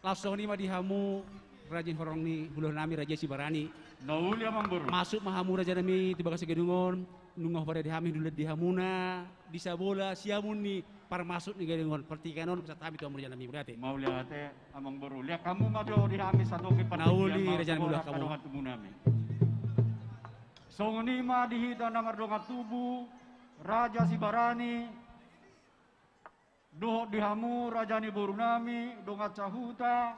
Langsung ni madihamu rajin horong ni huluh nami Raja Sibarani. Nauli amang buru. Masuk mahamu Raja nami tiba kasih gedungon nungah pada dihami dulu dihamuna disabola siamun ni par masuk ni gedungon pertikanon bisa tabi tu Raja nami berarti. Mau lihat amang buru. Lihat kamu mado dihami satu kipat. Nauli Raja nami udah kamu. Songni ma dihita namar dongat tubuh Raja Sibarani. Doh dihamu Rajani Borunami, dongat cahuta,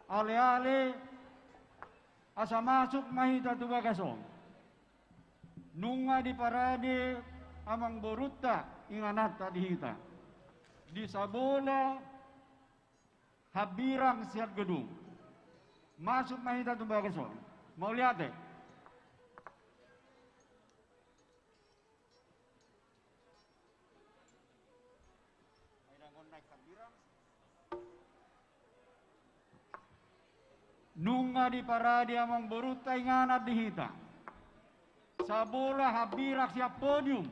ale-ale, asa masuk mahita tu bagasong. Nunga di parade amang boruta inganat dihita. Di sabola habirang siat gedung. Masuk mahita tu bagasong. Mau lihat deh. Nunga di parade amang boruta inganat dihita. Sabola habirak siap podium.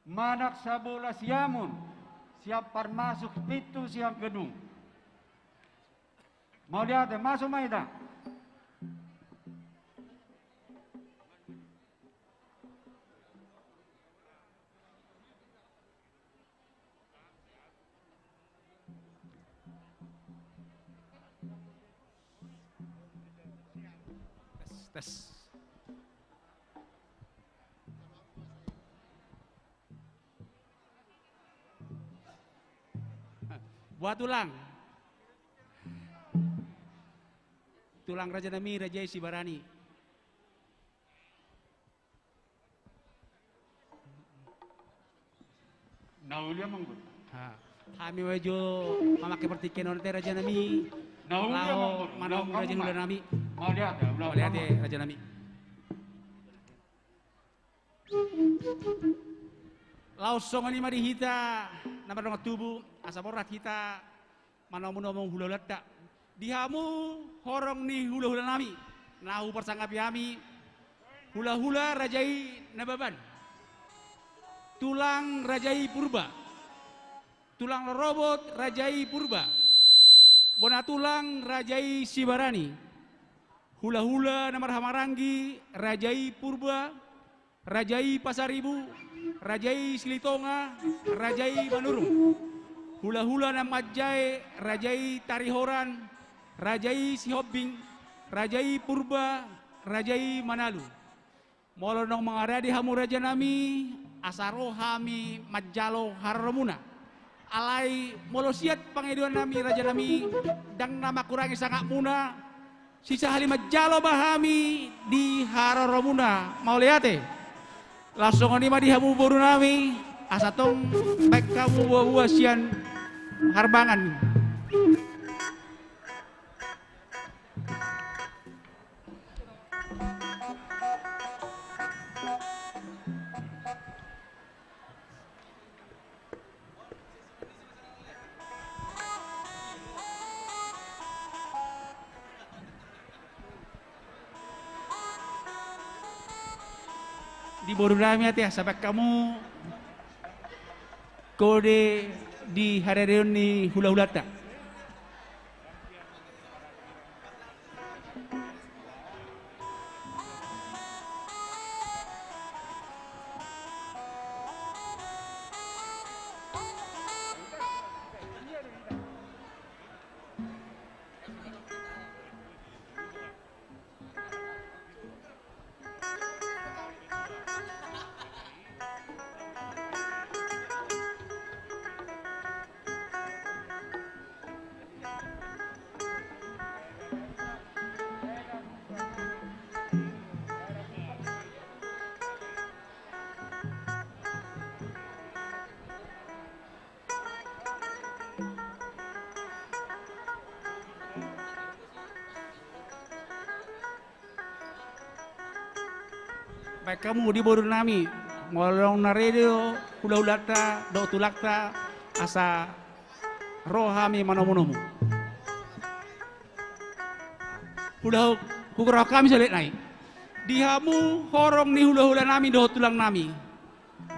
Manak sabola siamun siap parmasuk pintu siap gedung. Mau lihat masuk maida. Tes. Buat tulang. Tulang Raja Nami, Raja Sibarani. Naulia manggut. Kami wajo memakai pertikian oleh Raja Nami. Naulia manggut. Mana Raja Nami. Mau lihat ya, Mau lihat ya Raja Nami. Lausong ni mari hita, nama dong tubuh, asaborat hita, mana mau ngomong hula letak. Dihamu horong ni hula nami, nahu persangkapi kami hula-hula rajai nababan, tulang rajai purba, tulang robot rajai purba, bona tulang rajai sibarani, hula-hula namar hamarangi rajai purba, rajai pasaribu, rajai silitonga, rajai manurung, hula-hula namajai rajai tarihoran, rajai sihobing, rajai purba, rajai manalu. Molonong mengaradi hamu raja nami, asaro hami majalo harramuna. Alai molosiat pangeduan nami raja nami, dang nama kurangi sangat muna. Sisa hali majalo bahami di harramuna. Mau lihat langsung ini mah di hamu boru nami, asatong baik kamu buah-buah sian harbangan. Di boru nami hati sampai kamu kode di hari ini hula-hula tak. Baik kamu di boru nami, ngolong na radio, hula-hulata, do tulakta, asa rohami manomunomu. Hula hukurah kami sulit naik. Dihamu horong ni hula-hula nami, do tulang nami.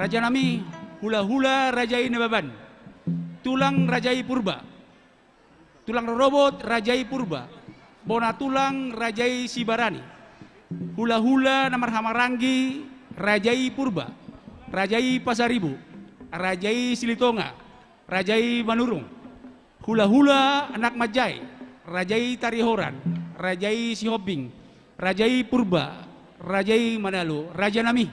Raja nami hula-hula rajai nababan, tulang rajai purba, tulang robot rajai purba, bona tulang rajai sibarani. Hula-hula namar hamarangi rajai purba, rajai pasaribu, rajai silitonga, rajai manurung, hula-hula anak majai, rajai tarihoran, rajai sihobing, rajai purba, rajai manalu, raja nami.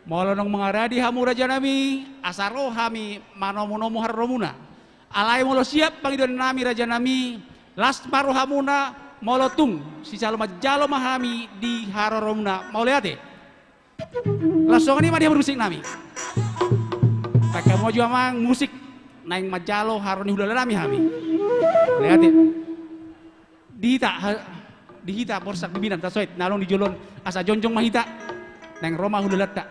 Molonong mengaradi hamu raja nami, asaro hami manomu-nomu harromuna. Alai molo siap pangidon nami raja nami, las maru hamuna molotung si saloma jalo mahami di haroromna. Mau lihat langsung ini mah dia bermusik nami. Pakai mau juga mang musik naing majalo haroni hula nami hami. Lihat dihita porsak bibinan tasoit nalong di jolon asa jonjong mahita naing Roma hula lata.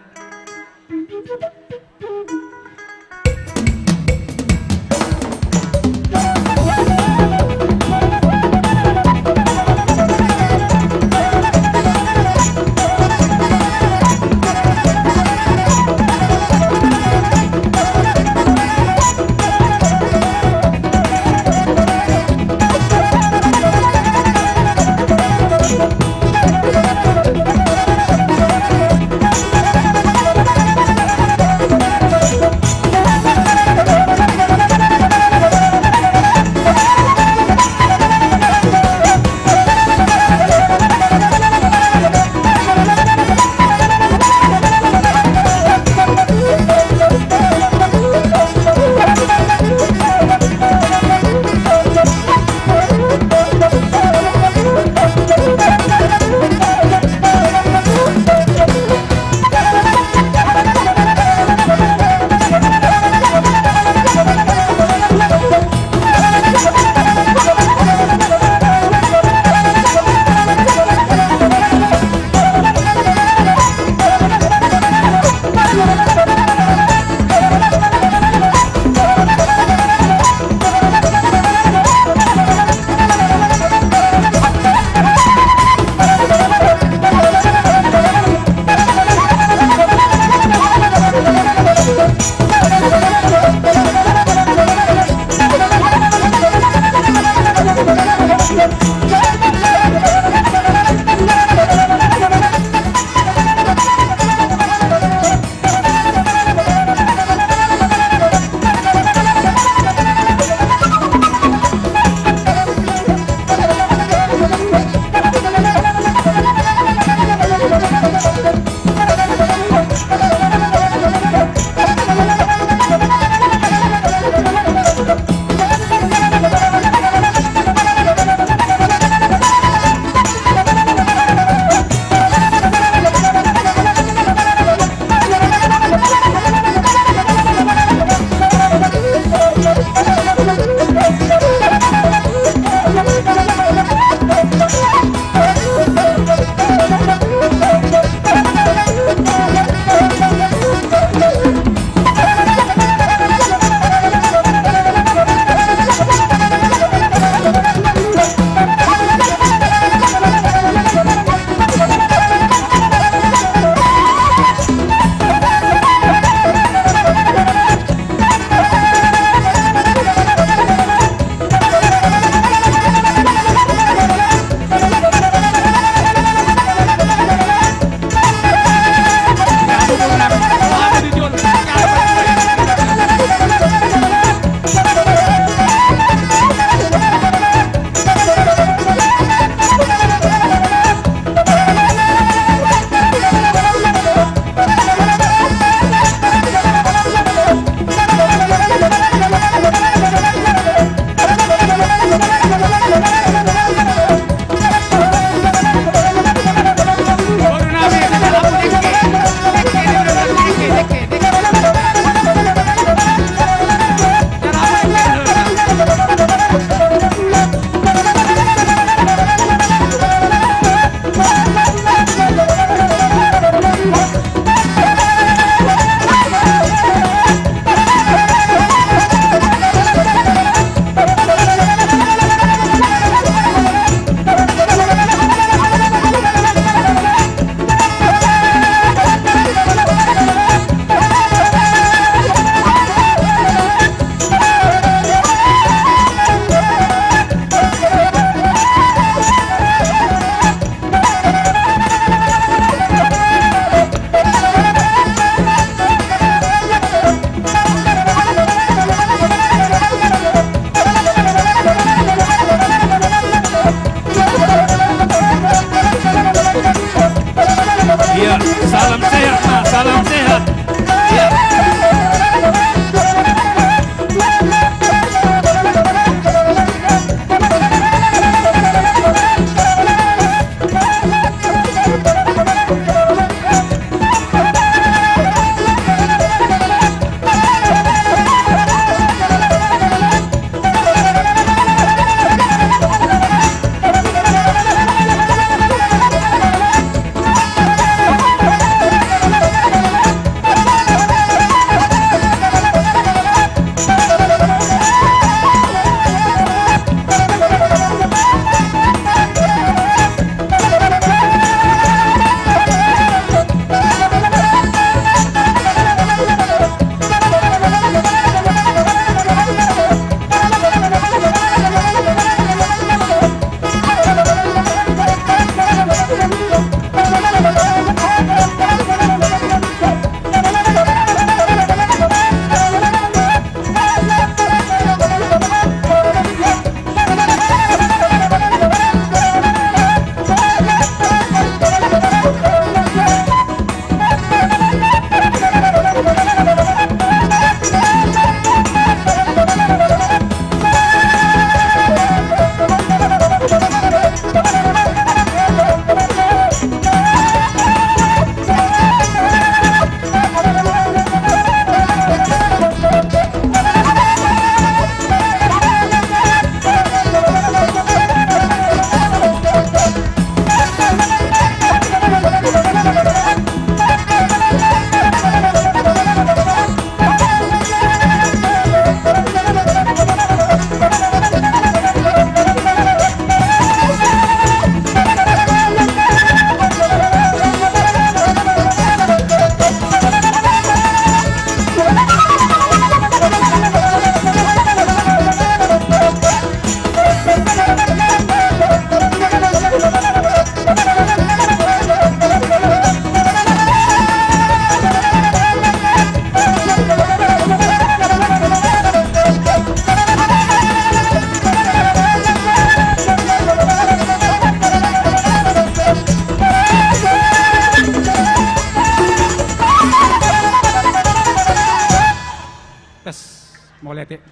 Molete.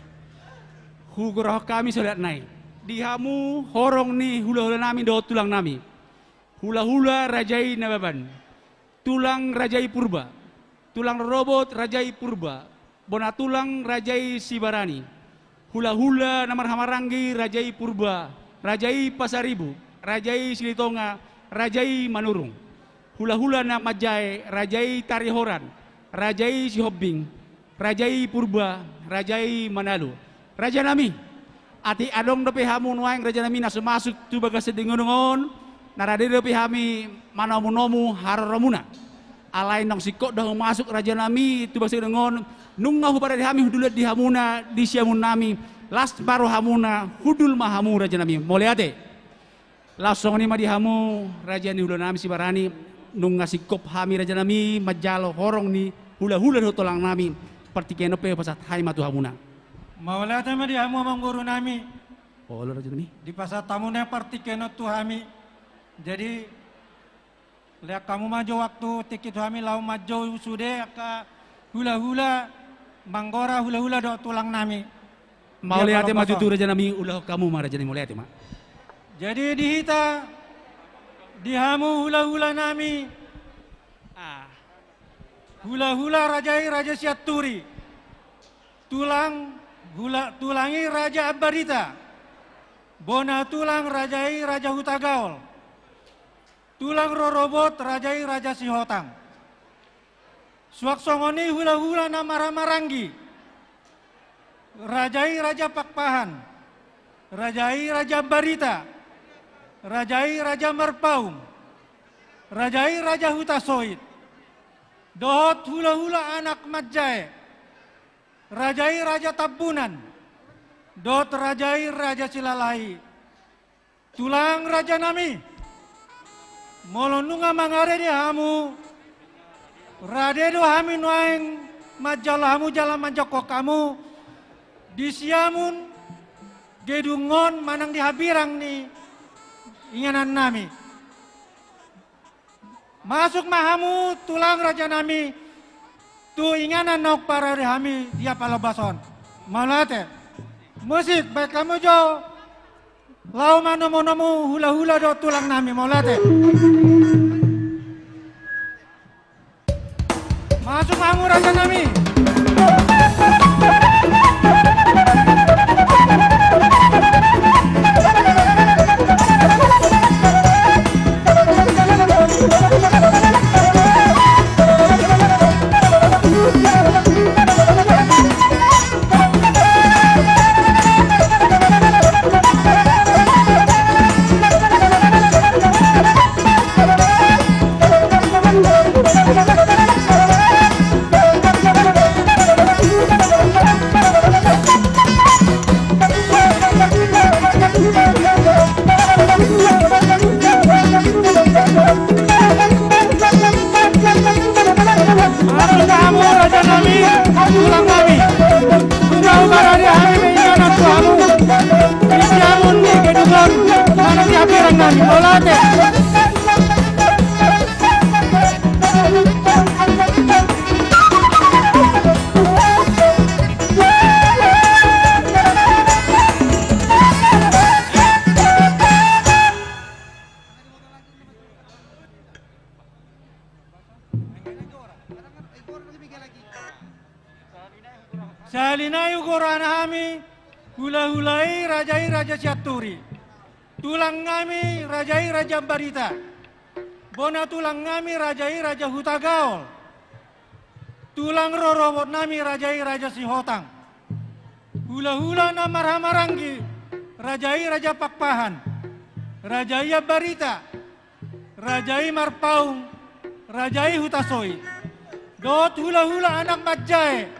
Hugurah kami solat naik. Dihamu horong ni hula-hula nami do tulang nami. Hula-hula rajai nababan. Tulang rajai purba. Tulang robot rajai purba. Bona tulang rajai sibarani. Hula-hula namar hamarangi rajai purba. Rajai pasaribu. Rajai silitonga. Rajai manurung. Hula-hula na majai. Rajai tarihoran. Rajai sihobbing. Rajai purba. Rajai manalu. Raja nami. Ati adong dope hamu nuaing raja nami nasu masuk tu bagas sedingonongon. Narade dope hami manamu-nomu haroromuna. Alai nong sikok dah masuk raja nami tu bagas sedingon. Nungga hubara di hami hudulat di hamuna di siamun nami. Las baru hamuna hudul mahamu raja nami. Moleate. Langsung ni madi hamu raja ni hudul nami si barani. Nungga sikop hami raja nami majalo horong ni hula-hula do tolang nami. Pertikeno pe pasat hai matu hamuna. Maulah tema di hamu amang guru nami Oh lo raja nami. di pasar tamunya partikeno tu hami. Jadi lihat kamu maju waktu tikit hami lau maju sudah ka hula-hula manggora hula-hula do tulang nami. Mau Dia lihat kalau maju kosong. tu raja nami ulah kamu mah raja nami mau lihat mah. Jadi di hita di hamu hula-hula nami hula-hula rajai raja siaturi. Tulangi Raja Abbarita. Bona tulang rajai Raja Hutagaol. Tulang rorobot rajai Raja Sihotang. Suaksongoni hula-hula namara-marangi. Rajai Raja Pakpahan. Rajai Raja Abbarita. Rajai Raja Marpaung. Rajai Raja Hutasoit. Dohot hula-hula anak Majai. Rajai Raja Tabunan, dot rajai Raja Silalai, tulang Raja Nami, molonunga mangare di hamu, radedo hami nuaing majalah hamu jalan manjoko kamu, di siamun gedungon manang di habirang ni inganan nami. Masuk mahamu tulang Raja Nami. Tu inganan nok para rehami dia palabason. Malate. Musik baik kamu jo. Lau manomo hula-hula do tulang nami malate. Masuk kamu raja nami. Salinayu gorana hami hula-hulai rajai Raja Syaturi. Tulang ngami rajai Raja Barita. Bona tulang ngami rajai Raja Hutagaol. Tulang rorobot nami rajai Raja Sihotang. Hula-hula namar hamarangi rajai Raja Pakpahan. Rajai Barita. Rajai Marpaung. Rajai Hutasoi. Dot hula-hula anak Majai.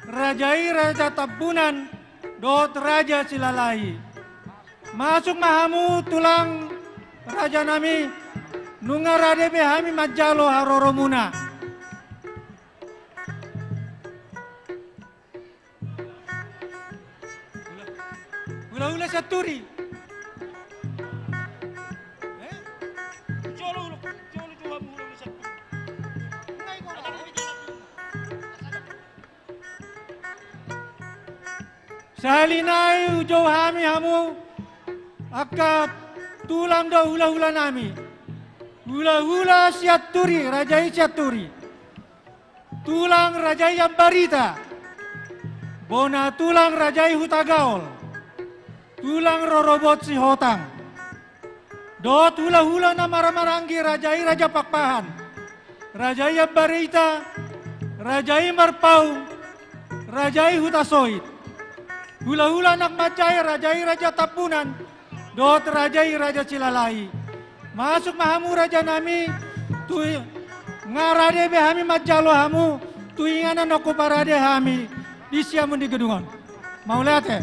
Rajai Raja Tabunan, dot Raja Silalai. Masuk mahamu tulang Raja Nami, nunga rade behami majalo haroromuna. Hula-hula Syaturi. Salinai ujau hami hamu akat tulang do hula-hula nami. Hula-hula siat turi, rajai siat turi. Tulang rajai Ambarita. Bona tulang rajai Hutagaol. Tulang rorobot si Hotang. Dot hula-hula na maramarangi rajai Raja Pakpahan. Rajai Ambarita, rajai Marpau, rajai Hutasoit. Hula-hula nak macai rajai Raja Tapunan, dot rajai Raja Cilalai. Masuk mahamu raja nami, tu ngarade be hami majalo hamu, tu ingana noko parade hami, di siamun di gedungan. Mau lihat ya?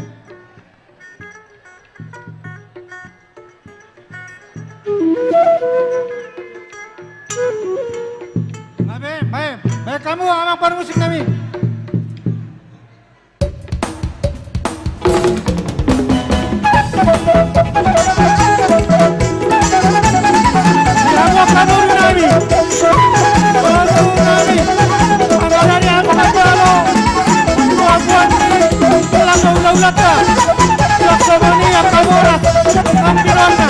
Baik kamu amang par musik nami. Kamu nami. Anggaran yang majalo. Buat tulang ulat-ulata. Tulang sobani yang kamuras. Ambilana.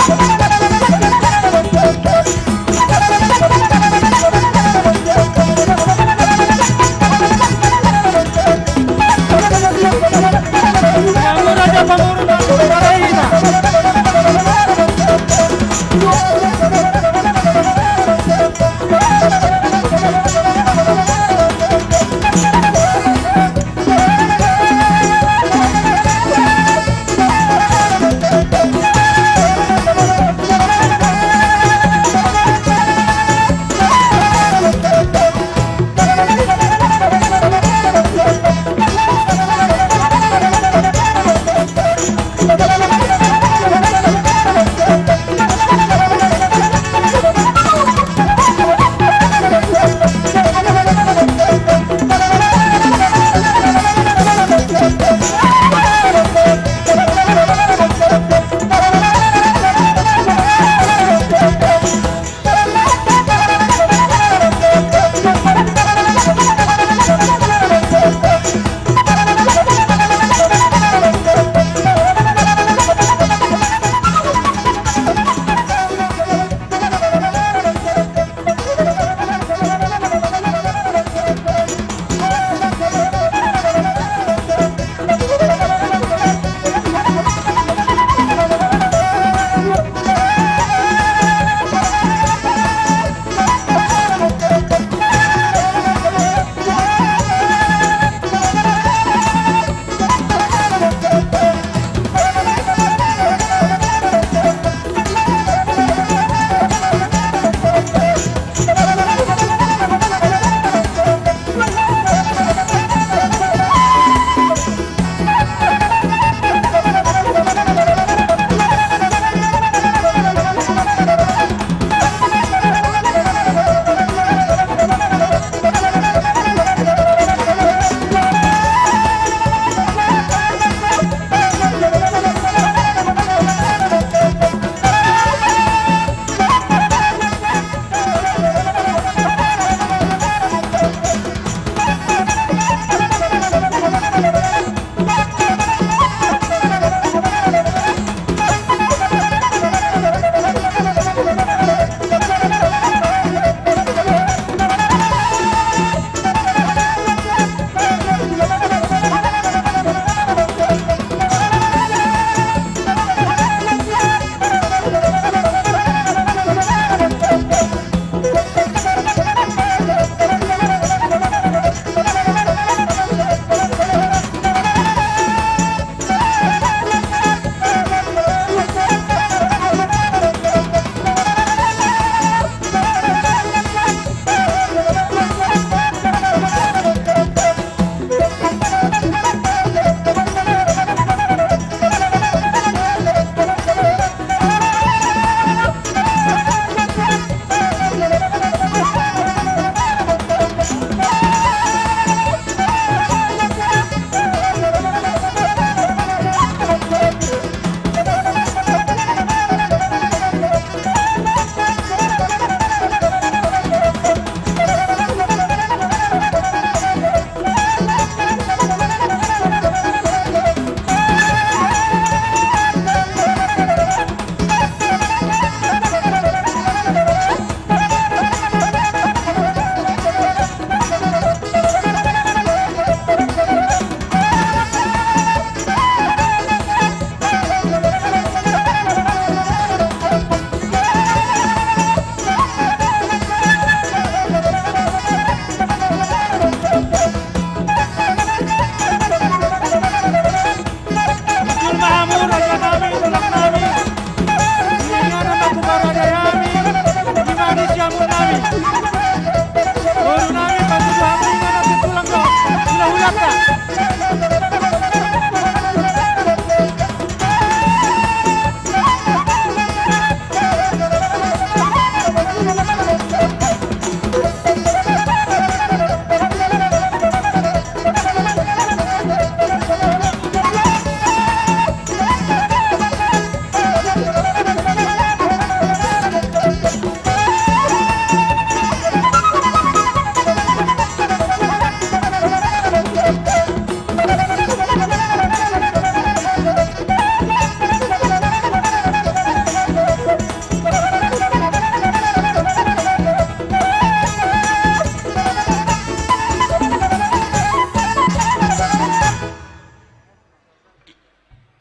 Boru nami bantu hamu ingana di tulang do. Hula-hula ta.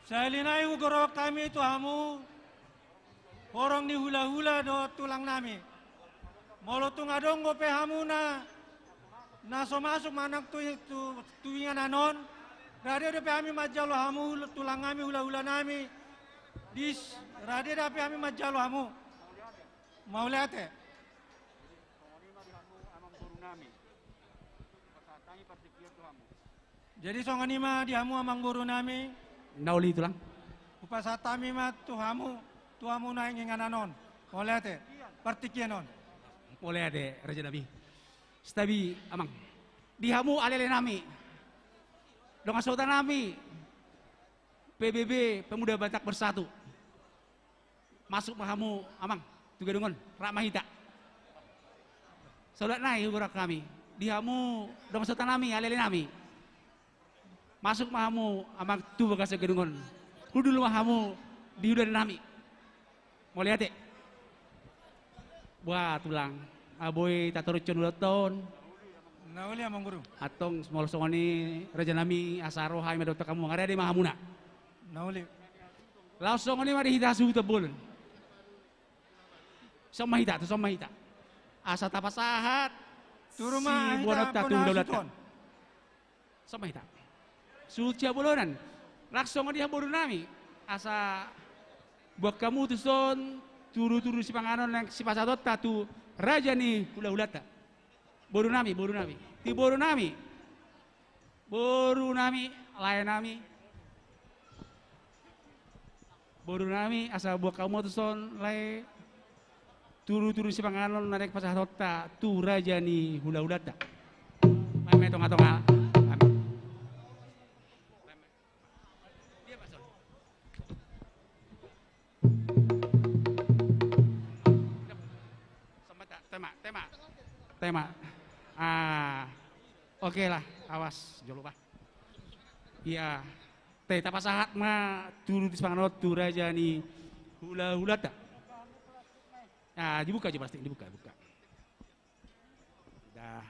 Salinai ugoro kami tu hamu horong ni hula-hula do tulang nami. Molo tu ngadong gope hamu na so masuk manak tu ingan anon. Radio dape kami majalo hamu tulang kami hula-hula nami. Dis radio dape kami majalo hamu. Mau lihat ya? Jadi songanima di hamu amang boru nami. Nauli tulang. Upasatami ma tuhamu na ingan anon. Mau lihat ya? Partikian non. Boleh ade Raja Nabi. Stabi amang. Dihamu alele nami. Dong asota nami. PBB Pemuda Batak Bersatu. Masuk mahamu amang. Tuga dungon Rakmahita. Solat naik urak kami. Dihamu dong asota nami alele nami. Masuk mahamu amang tu bagas gedungon. Hudul mahamu di udah nami. Mau lihat ya? Wah tulang. Aboy tatorocon uloton. Nauli amang guru. Atong small songoni Raja Nami asaro hay madota kamu ngare di mahamuna. Nauli. Langsung ini mari hita suhu tebul. Sama hita tu sama hita. Asa tapasahat. Turuma si buat tatu daulat. ton. Sama hita. Suci bolonan. Langsung dia boru nami. Asa buat kamu tu son turu-turu si panganon yang si pasadot tatu raja ni hula-hulata. Boru nami. Ti boru nami. Layan nami. Boru nami asa buat kamu tu son lay turu-turu si panganon naik pasadot tu raja ni hula-hulata. Mame tonga-tonga. Tema. Oke lah, awas, jangan lupa. Iya, tapasahat ma turu di sepanganot tu raja ni hula tak. Nah, dibuka aja pasti, dibuka. Dah.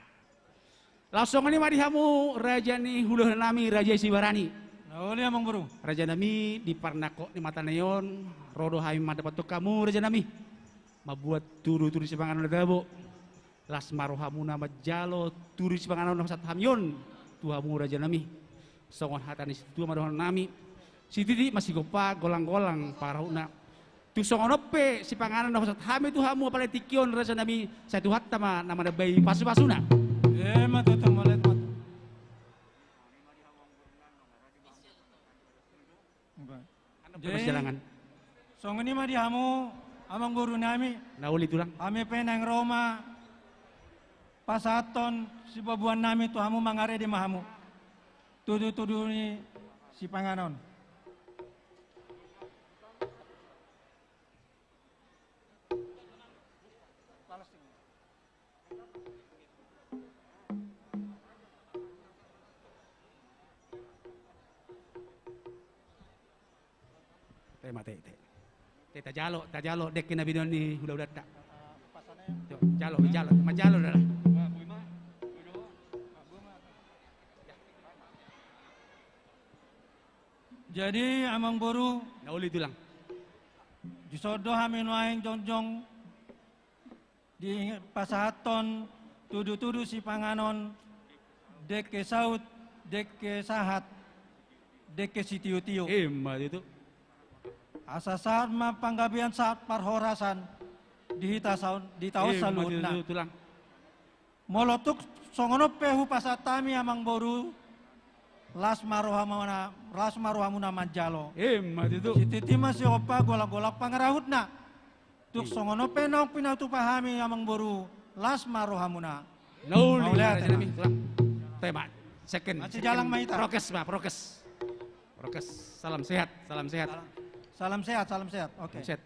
Langsung ini mari hamu raja ni hula nami raja Sibarani. Nauli amang guru. Raja nami di Parnako di mata neon, rodo hai madapat kamu raja nami. Mabuat turu-turu sepanganot dabo. Las marohamu nama jalo turis panganon nama satu hamyon tuhamu raja nami songon hatani situ marohan nami si titi masih gopa golang-golang parahuna tu songon ope si panganon nama satu hami tuhamu apalagi tikion raja nami satu hatta ma nama bayi pasu-pasuna Matutu malet mat. Jadi jalangan songon ini mah di hamu amang guru nami nauli tulang kami penang Roma pasaton si babuan nami tu hamu mangare di mahamu. Tudu-tudu ni si panganon. tajalo dek kena bidon ni udah tak. Jalo dah. Jadi amang boru Nauli tulang. disodo hamin waing jongjong di pasahaton tudu-tudu si panganon dek ke saut dek ke sahat dek ke si tiu-tiu. Mbak itu. Asa saat ma panggabian saat parhorasan di tahun saludna. Tulang. Molotuk songono pehu pasatami amang boru las marohamuna manjalo. Mati itu. Si titi masih opa golak-golak pangarahutna. Tuk songono penong pinatu pahami amang boru las marohamuna. Nauli Raja Nami tulang. Tema. Second. Masih jalan mahita. Prokes. Salam sehat. Salam sehat. Oke. Sehat.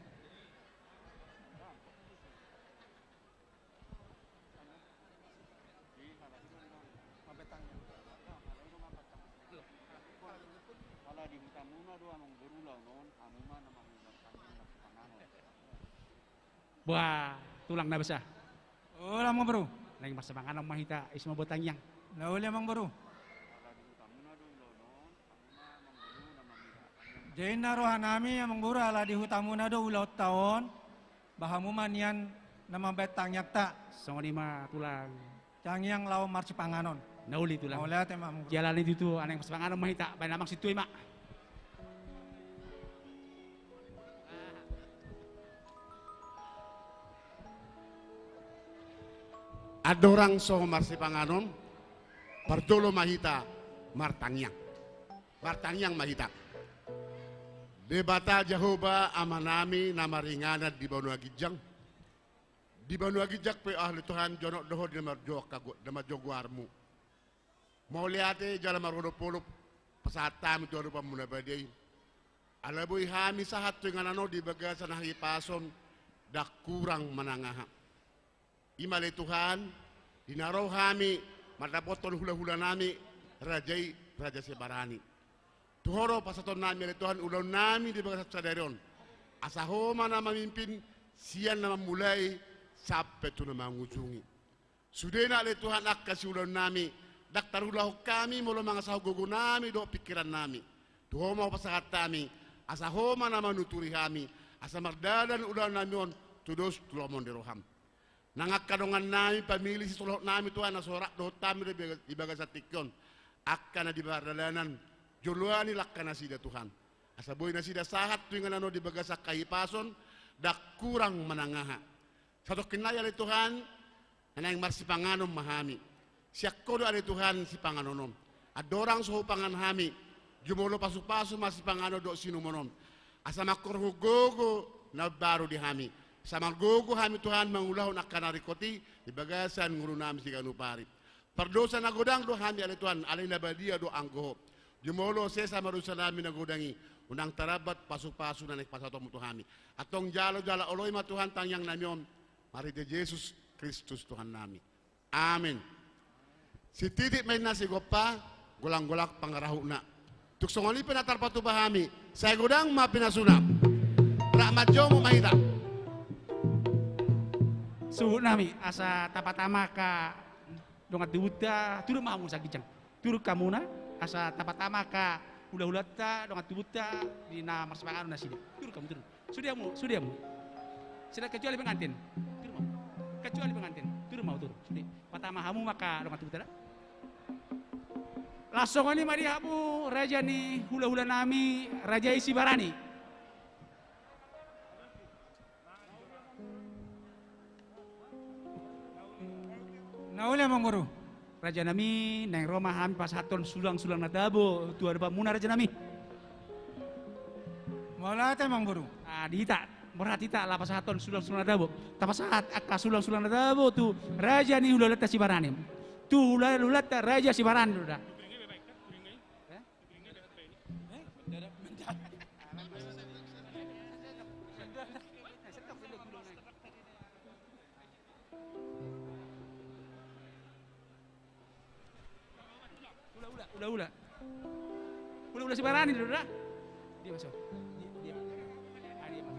Wah, tulang na basa. Ulang amang boru. Nang masamangan ang mahita isma botanyang. Nauli amang boru. Jain narohanami amang boru ala di hutamuna do ulaut taon. Bahamuman yan namambet tangyak ta. Songo lima tulang. Cangyang lau marsi panganon. Nauli tulang. Nauli ate amang boru. Jalan itu anang masamangan ang mahita. Bayan namang situ ima. Adorang so marsi panganon, pardolo mahita, martanyang mahita. Debata Jehovah amanami na maringanad di Banua Gijang. Di Banua Gijak pe ahli Tuhan jonok doho di majoguarmu. Mau liate jalan marodopolo pasatami tu rupa muna badai. Alaboy hami sahat tu nganano di bagasan hari pason dak kurang menangaha. Imale Tuhan, dinaraw kami, matapotol hula-hula nami, Raja Sebarani. Tuhoro pasaton nami oleh Tuhan, ulang nami di bagas sadaron. Asahoma na mamimpin, siyan na mamulay, sampai tu na mangujungi. Sudah na oleh Tuhan akasi ulang nami, daktarulah kami, mula mga sahugogo nami, do pikiran nami. Tuhoma pasakat kami, asahoma na manuturi kami, asa mardadan ulang nami on, tudos tulomon di roham. Nangakadongan nami pamilih si sulok nami Tuhan na sorak do tami di bagas atikyon. Akka na di bardalanan joluani lakka na sida Tuhan. Asaboy na sida sahat tuing ano di bagas kahipason dak kurang menangaha. Satu kinaya ali Tuhan nanang marsipanganom mahami. Siak kodo ali Tuhan si panganonom. Adorang suhu pangan hami. Jumolo pasu-pasu masipangano do sinumonom. Asa makorhugogo na baru di hami. Sama gogo kami Tuhan mengulah nak kanarikoti di bagasan nguru nami si kanupari. Perdosa na godang do kami ale Tuhan ale nabadia do anggoho. Jumolo sesa marusa nami na godangi unang tarabat pasu-pasu na pasato mo kami. Atong jalo-jala oloy ma Tuhan tangyang namyon marite Jesus Kristus Tuhan nami. Amin. Si titik main nasi gopa golang-golak pangarahu na. Tuk songoli penatar patu bahami. Saya godang ma pinasuna. Rahmat jomo mahita. Suhu nami asa tapatama ka dongat dibuta turu mamu sagijang turu kamuna asa tapatama ka hula-hulata dongat dibuta di na marsipangan na sini turu kamu turu sudiamu sila kecuali pengantin turu mau kecuali pengantin turu mau turu sudi patama hamu maka dongat dibuta langsung ini mari hamu raja ni hula-hula nami raja isi barani. Nauli amang boru. Raja nami nang Roma ham pas haton sulang-sulang nadabo tu ada muna raja nami. Mula ate amang boru. Dita merhatita la pas haton sulang-sulang nadabo. Tapas saat akka sulang-sulang nadabo tu raja ni ulalata si barani. Tu ulalata raja si barani udah. Udah si barani udah. Dia masuk. Dia. Dia masuk.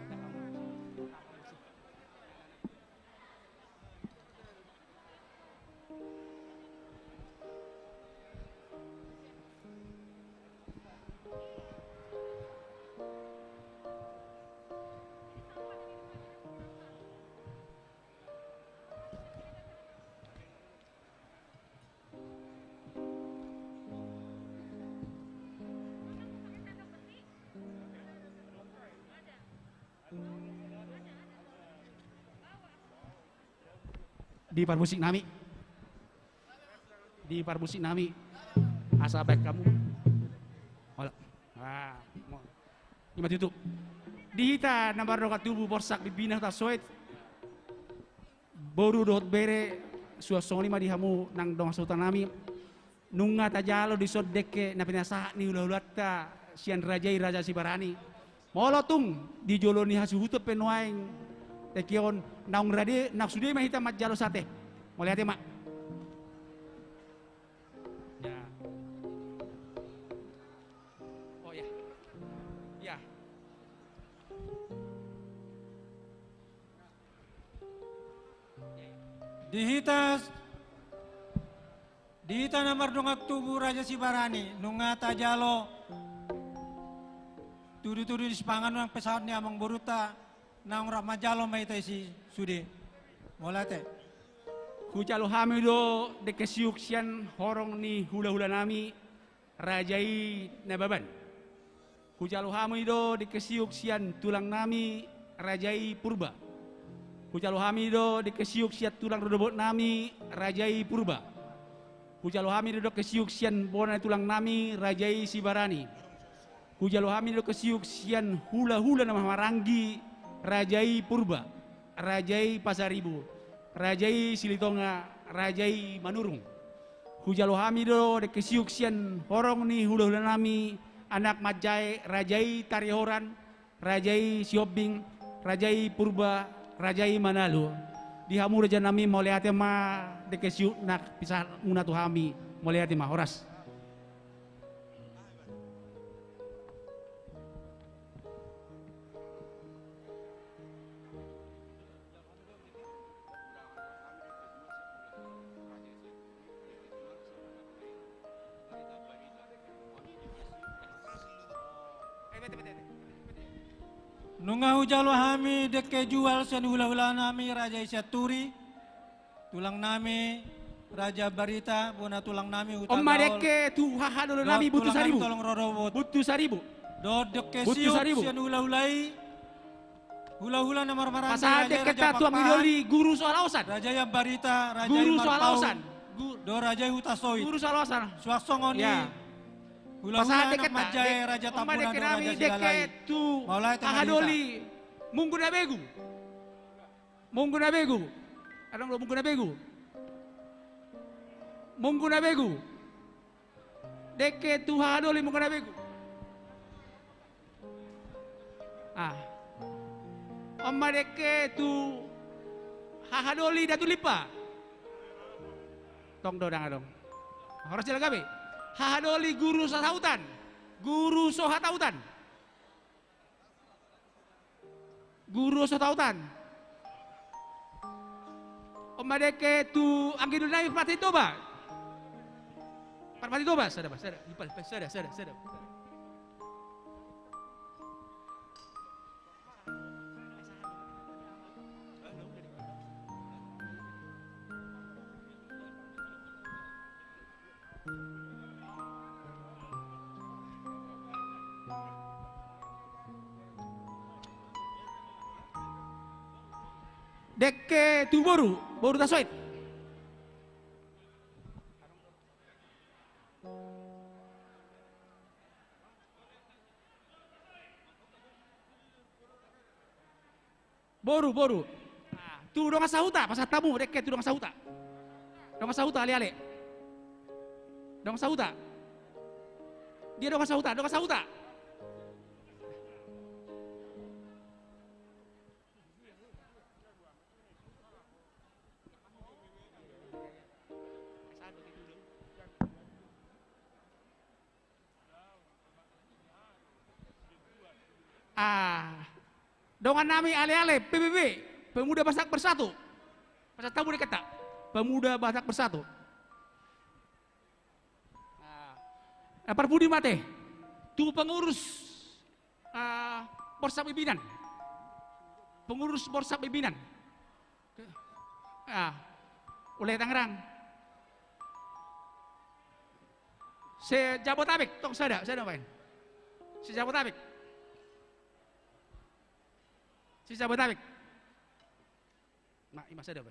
di parmusik nami. Di parmusik nami. Asa baik kamu. Wala. Ima tutup. Dihita nambar dokat tubuh borsak bibina ta soit. Boru dot bere suasong lima dihamu nang dong sultan nami. Nunga tajalo di sodeke na pinasa ni ulah-ulata sian rajai raja Sibarani. Molotung di joloni hasu hutep penuaing tekion naung rade nak sudai mahita mat jalo sate. Mulai hati mak. Ya. Oh ya. Ya. Dihita namar dongak tubuh Raja Sibarani nunga tajalo tudu-tudu di sepangan ng pesawat ni amang buruta nang ramajalo may tayo si Sudi. Wala te. Hujalo hamido de kesiuk sian horong ni hula-hula nami rajai nababan. Hujalo hamido de kesiuk sian tulang nami rajai purba. Hujalo hamido de kesiuk sian tulang rodobot nami rajai purba. Hujalo hamido de kesiuk sian bona tulang nami rajai Sibarani. Hujalo hamido kesiuk sian hula-hula nama Marangi rajai purba. Rajai Pasaribu. Rajai Silitonga, Rajai Manurung. Hujalo hamido de kesiuk sian horong ni hula-hula nami anak majai Rajai Tarihoran, Rajai Siobing, Rajai Purba, Rajai Manalu. Dihamu raja nami mulai hati ma de kesiuk nak pisah munatu hami mulai hati ma horas. Nunga hujalo hami deke jual sian hula-hula nami Raja Isyaturi. Tulang nami Raja Barita, bona tulang nami utang Omma deke tu haha dulu nami butuh saribu. Tolong rodobot. Butuh saribu. Do deke Butuh siuk saribu. sian hula-hulai. Hula-hula namar marandi Pasal deke Raja tuang Pakpahan, idoli guru soal ausan. Raja yang Barita, Raja Guru yang soal Marpau, ausan. Do Raja Hutasoit. Guru soal ausan. Suaksongoni. Ya. Hula-hula Pasal anak deke majai Raja Omma Tapunan deke do nami Raja deke Sidalai. tu Maulai tengah ahadoli munggu na begu. Munggu na begu. Anong lo munggu na begu? Munggu na begu. Deke tu ahadoli munggu na begu. Ah. Omma deke tu hahadoli datu lipa. Tong dodang dong. Harus jalan gabe. Hahadoli guru sahautan. Guru sohatautan. Guru sotautan. Omadeke tu anggidul nami pati toba. Pati toba, sada. Deke tu boru tasoit. Boru. Nah, tu dong sahuta, pasal tamu deke tu dong sahuta. Dong sahuta ale-ale. Dong sahuta. Dia dong sahuta. Dongan nami ale-ale PBB, Pemuda Batak Bersatu. Pasal tamu dia kata, Pemuda Batak Bersatu. Parpudi mate, tu pengurus Borsa Pimpinan. Pengurus Borsa Pimpinan. Oleh Tangerang. Sejabotabek, tong sada main. Sejabotabek. Sisa Botabek. Mak, ima sada.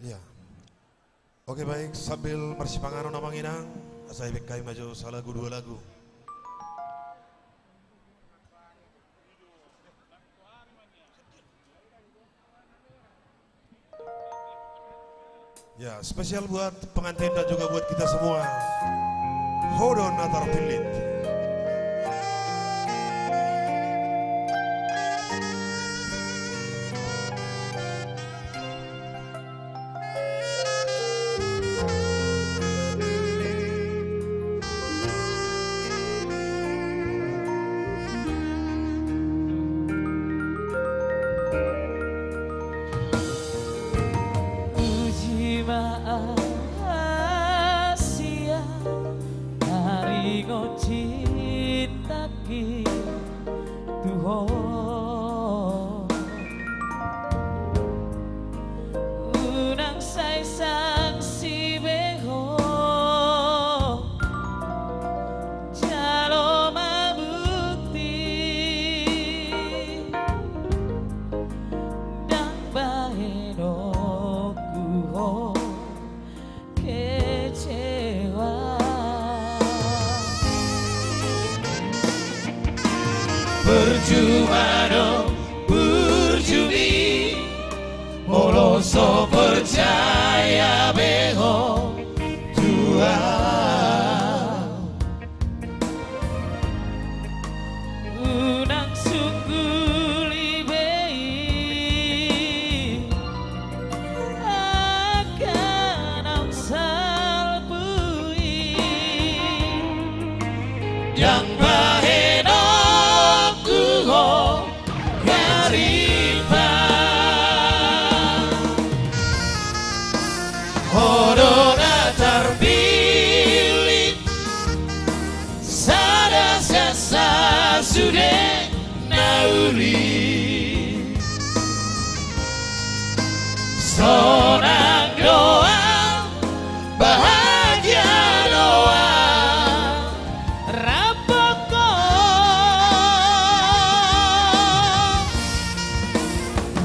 Ya. Oke baik, sambil persipangan nama nginang, saya bekai maju salagu dua lagu. Ya, spesial buat pengantin dan juga buat kita semua. Hold on another minute. Percuma dong berjudi, moloso percaya beho tua. Unang sungguh libei akan amsal bui yang sudah nauri sonang doa bahagia doa rapoko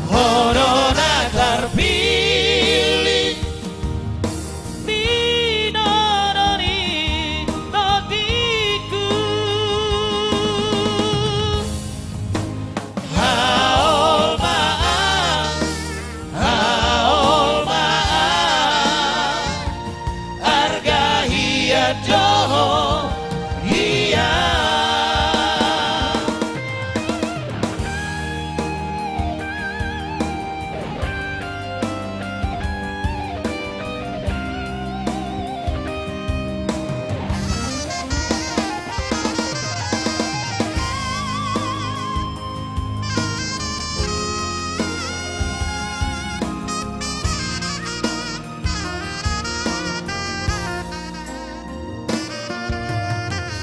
horona terpilih di noroni notiku.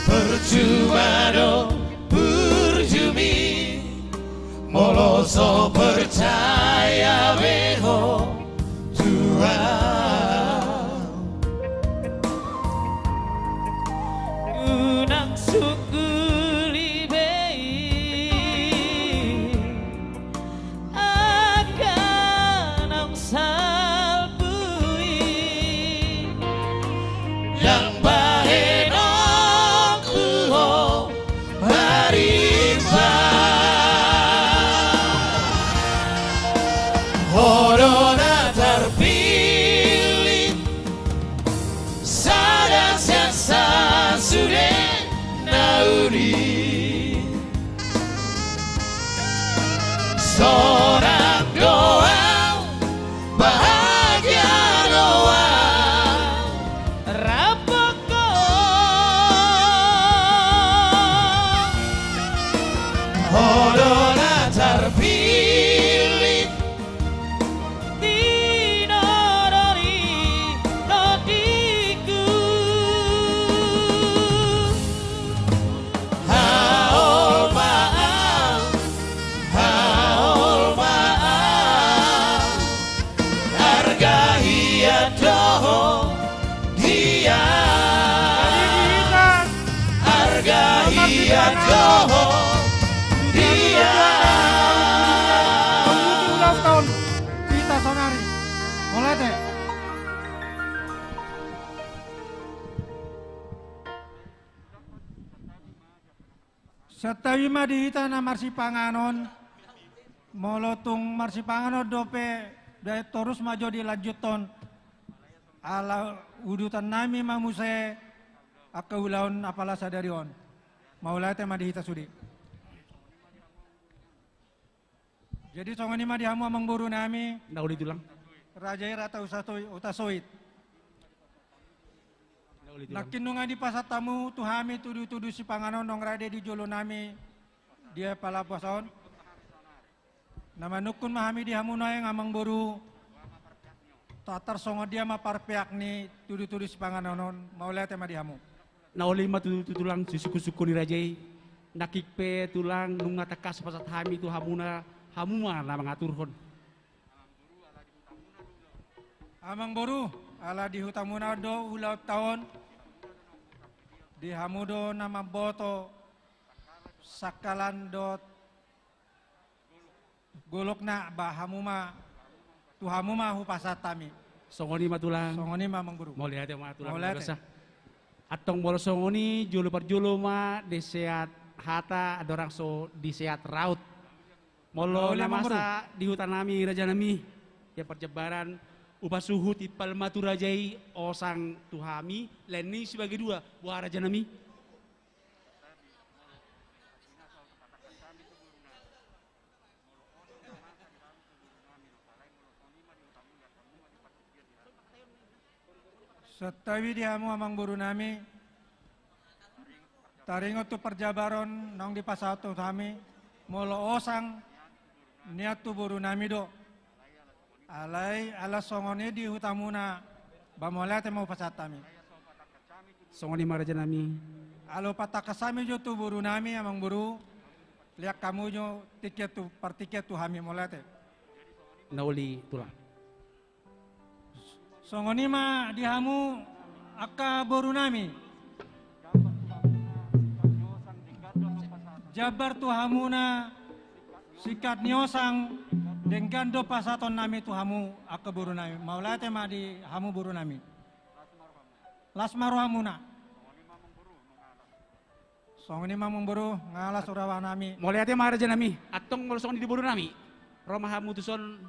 Percuma dong berjumi, moloso percaya beho tua. Unang sungguh libei akan amsal bui yang Corona terpilih sada siasa sudah nauri seorang doa bahagia doa rapoko Corona terpilih dia Setawima dihita na marsipanganon, molotung marsipanganon dope, dahil terus maju dilanjuton, ala udutan nami mamuse, akaulaon apala sadarion, maulay tema dihita sudi. Jadi songon ima dihamu amang buru nami, Nauli tulang. rajai rata utasoit. Nauli tulang. Nakinunga di pasat tamu tuhami tudu-tudu si panganon nong rade di jolo nami dia palapason. Nama nukun mahami di hamu noeng amang buru tatar songo dia maparpeak ni tudu-tudu si panganon maulay tema di hamu. Nauli tulang suku-suku ni rajai. Nakikpe tulang nung ngatakas pasat hami tu hamuna hamuma na mengaturhon. Amang buru ala di hutamuna do ulau tahun di hamudo nama boto sakalan dot golokna bahamuma tuhamuma hupasat tami Songoni matulang. songoni mamang buru. Mau lihat ya matulang. Mau lihat ya. Atong bolo songoni julu per julu ma deseat hata ada orang so diseat raut. Molo Boleh, Mang namasa di hutan nami raja nami ya perjebaran upah suhu tipal matu rajai osang tuhami leni sebagai dua buah raja nami. Setawi dihamu amang buru nami taringot tu perjabaron nong di pasato kami molo osang niat tu buru nami do alai ala songone di hutamuna bamola te mau pasat kami Songoni ma raja nami. alo patakasami jo tu buru nami amang buru liak kamu jo tiket tu per tiket tu hami molate Nauli tulang. songoni ma dihamu aka buru nami jabar tu hamuna sikat niosang dengan do pasaton nami tu hamu aka buru nami maulate ma di hamu buru nami lasmaru hamuna songoni ma mong buru ngalas urawa nami Mau lihat ya ma raja nami. Atong molo songoni di bodo nami. Romah mutuson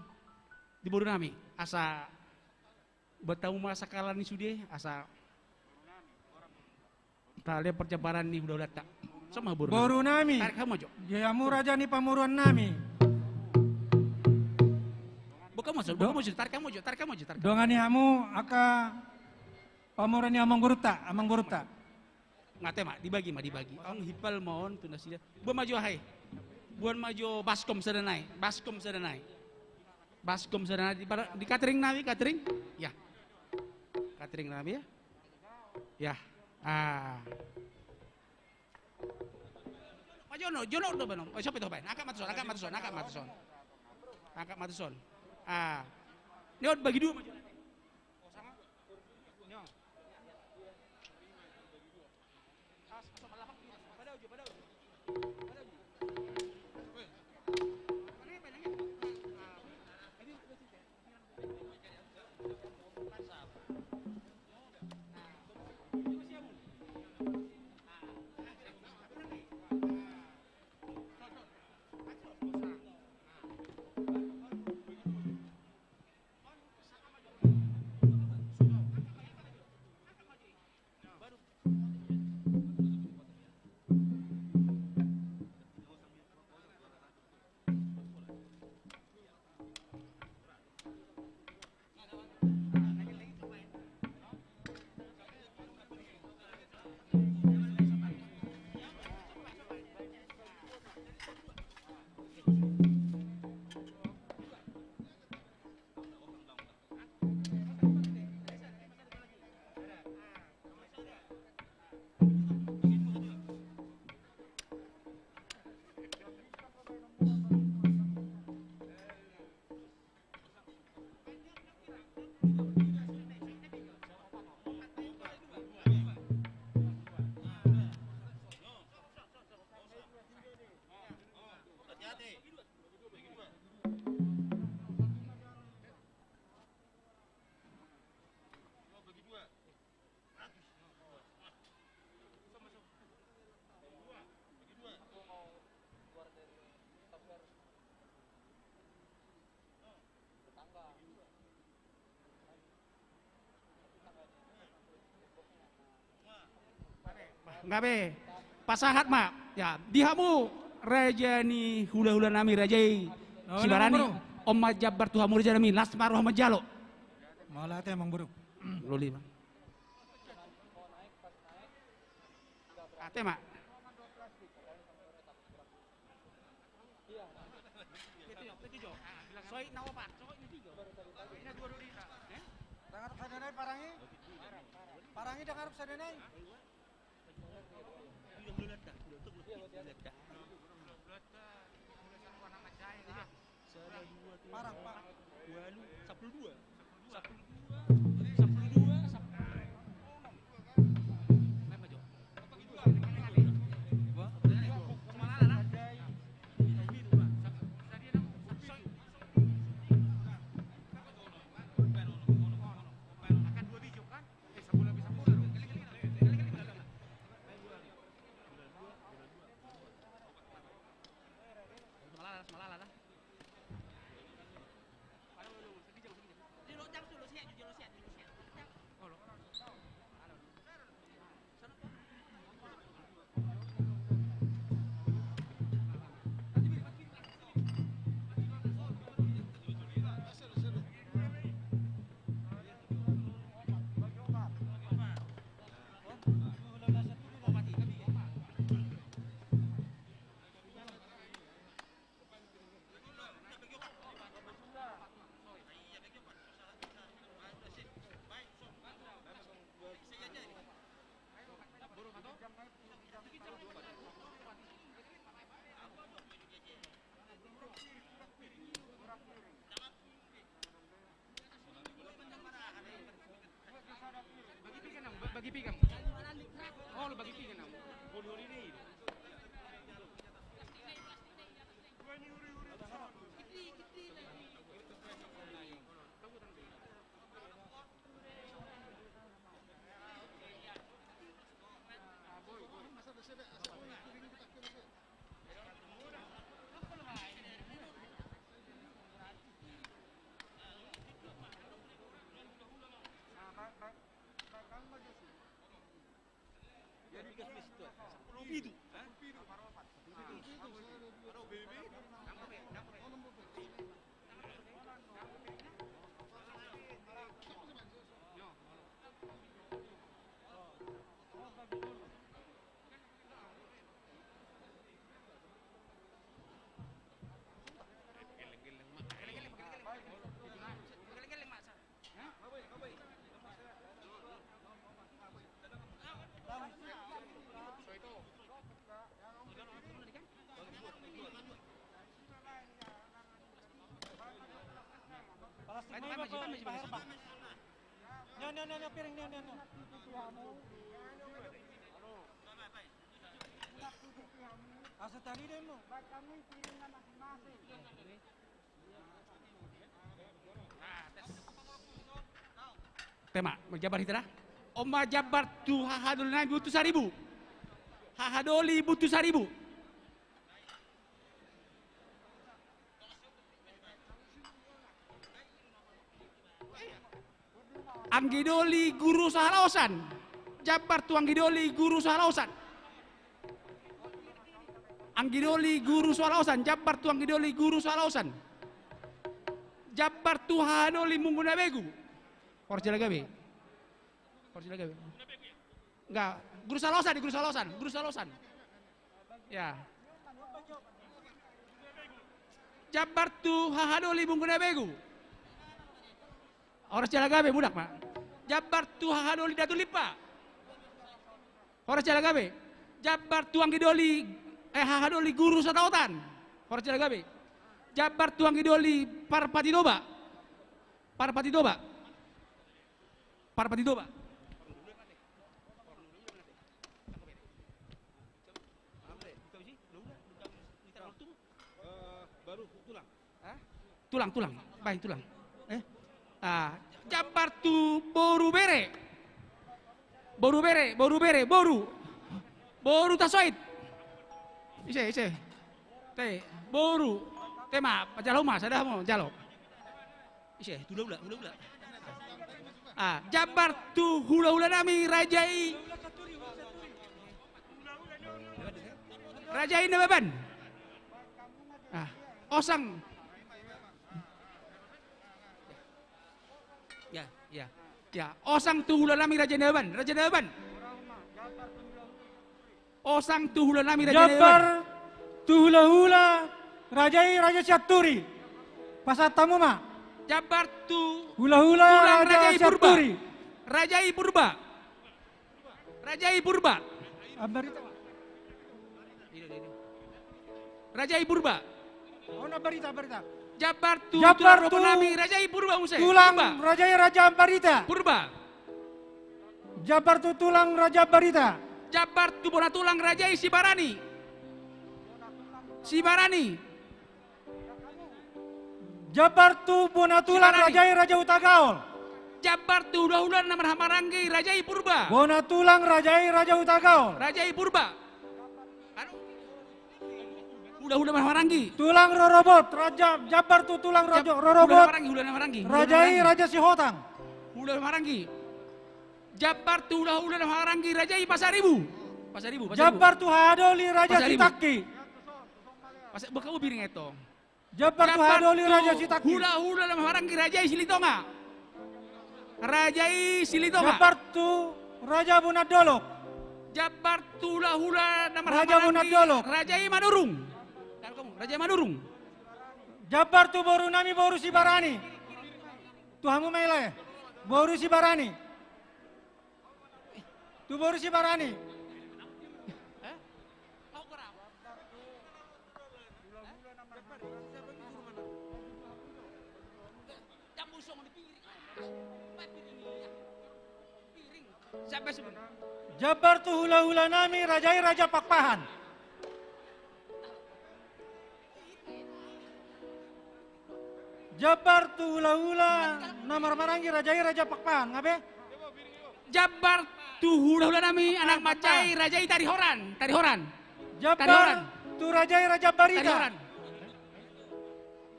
di bodo nami. Asa bertamu masa kalah ni sude asa tali perjabaran ni udah tak sama bodo. buru nami Tarik kamu jo. jamu raja ni pamuruan nami Bukan masuk, tarik kamu jo, tarik kamu jo, tarik. dongani hamu aka pamuruan ni amang buruta Ngate mak dibagi mak dibagi. Ang hipal mohon tu nasi dia. Buat maju hai. Buat maju baskom sedanai, baskom sedanai. Baskom sedanai di catering nami catering. Ya. Catering nami ya. Ya. Ah. Maju no, jono do benom. Oh, siapa itu bain? Angkat matuson. Ah. Ini bagi dua maju. ngabe pasahat mak ya dihamu raja ni hula-hula nami rajai sibarani Om Jabar Tuhan Raja nami Lasmar Rahmat Jalo Malah teh emang buruk. loli mak ate mak soy nawa pak soy ini tiga ini dua dita Dengar sadanai parangi. Parangi dengar sadanai. Parang pak. bagi pigang. Oh, lu bagi pigang. Bodoh ini. Itu. Nyo, piring nyo. Asa tadi deh mo. Kami piringan masing-masing. Tema, Jabar hitara. Om Jabar tu hahadol na butuh 1000. Hahadoli butuh 1000. Anggidoli guru sahalaosan. Jabar tu Anggidoli guru sahalaosan. Anggidoli guru sahalaosan. Jabar tu Anggidoli guru sahalaosan. Jabar tu hahadoli mungguna begu. Porjala gabe. Enggak, guru sahalaosan. Ya. Jabar tu hahadoli mungguna begu. Horas Jalagabe budak mak. Jabar tu hahadoli datu lipa. Horas Jalagabe. Jabar tu anggidoli hahadoli guru satautan. Horas Jalagabe. Jabar tu anggidoli parpati doba. Tulang. Baik tulang. Jabar tu boru tasoid. Ise. Teh boru. Tema jalo mas ada mau jalo. Ise hula. Jabar tu hula nami rajai. Raja ini beban. Ah, osang. Ya, ya. Ya, osang tu hula nami Raja Neban. Raja Neban. Osang tu hula nami Raja Jabar Neban. tu hula-hula Rajai Raja Syaturi. Pasat tamu ma. Jabar tu Hula-hula tulang Raja Raja Purba. Syaturi. Raja Purba. Raja Purba. Barita. Raja Purba. Oh, na barita. Jabar tu Jabar tulang tu Robo nami Raja Purba Usai. Tulang Purba. Rajai Raja Barita. Purba. Jabar tu tulang Raja Barita. Jabar tu bona tulang Raja Sibarani. Sibarani. Jabar tu bona tulang Sibarani. Rajai Raja Utagaol. Jabar tu udah nama Hamaranggi Raja Purba. Bona tulang Rajai Raja Utagaol. Raja Purba. Anu. Udah Hamaranggi. Tulang Rorobot. Raja Jabar tu tulang Raja Rorobot. Udah Hamaranggi. Rajai Raja Sihotang. Udah Hamaranggi. Jabar tu udah Hamaranggi Raja Pasaribu. Pasaribu. Jabar tu Hadoli Raja Pasaribu. Sitaki. Pas bekamu biring itu. Jabar tu Hadoli Raja Sitaki. Hula dalam Hamaranggi Raja Silitonga. Raja Silitonga. Jabar tu Raja Bunadolok. Jabar tu hula nama Raja Bunadolok. Raja Madurung. Tahu kamu Raja Madurung. Jabar tu Boru Nami Boru Sibarani. Tuhamu mele. Boru Sibarani. Tu Boru Sibarani. Sampai sebelum. Jabar tu hula-hula nami Rajai Raja Pakpahan. Jabar tu hula-hula nama Marangi Rajai Raja Pakpahan. Ngabe? Jabar tu hula nami anak macai Raja Tarihoran. Tarihoran. Jabar tu Rajai Raja Barita. Tarihoran.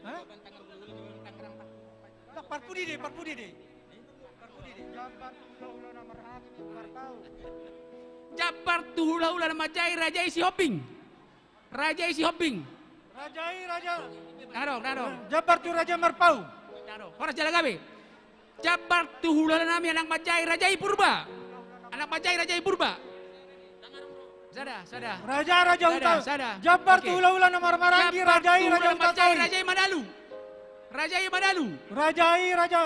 Hah? Tak parpudi deh. Jabar tu hula macai Raja Isi Hopping. Raja Isi Hopping. Rajai Raja. Nado. Jabar tu Raja Marpau. Horas jalan gabe. Jabar tu hula nami anak macai Raja Purba. Anak macai Raja Purba. Sada. Raja Utah. Sada. Jabar Oke. tu hula-hula nama Marangi Rajai Raja macai Utasoi. Raja Madalu. Raja Madalu. Rajai Raja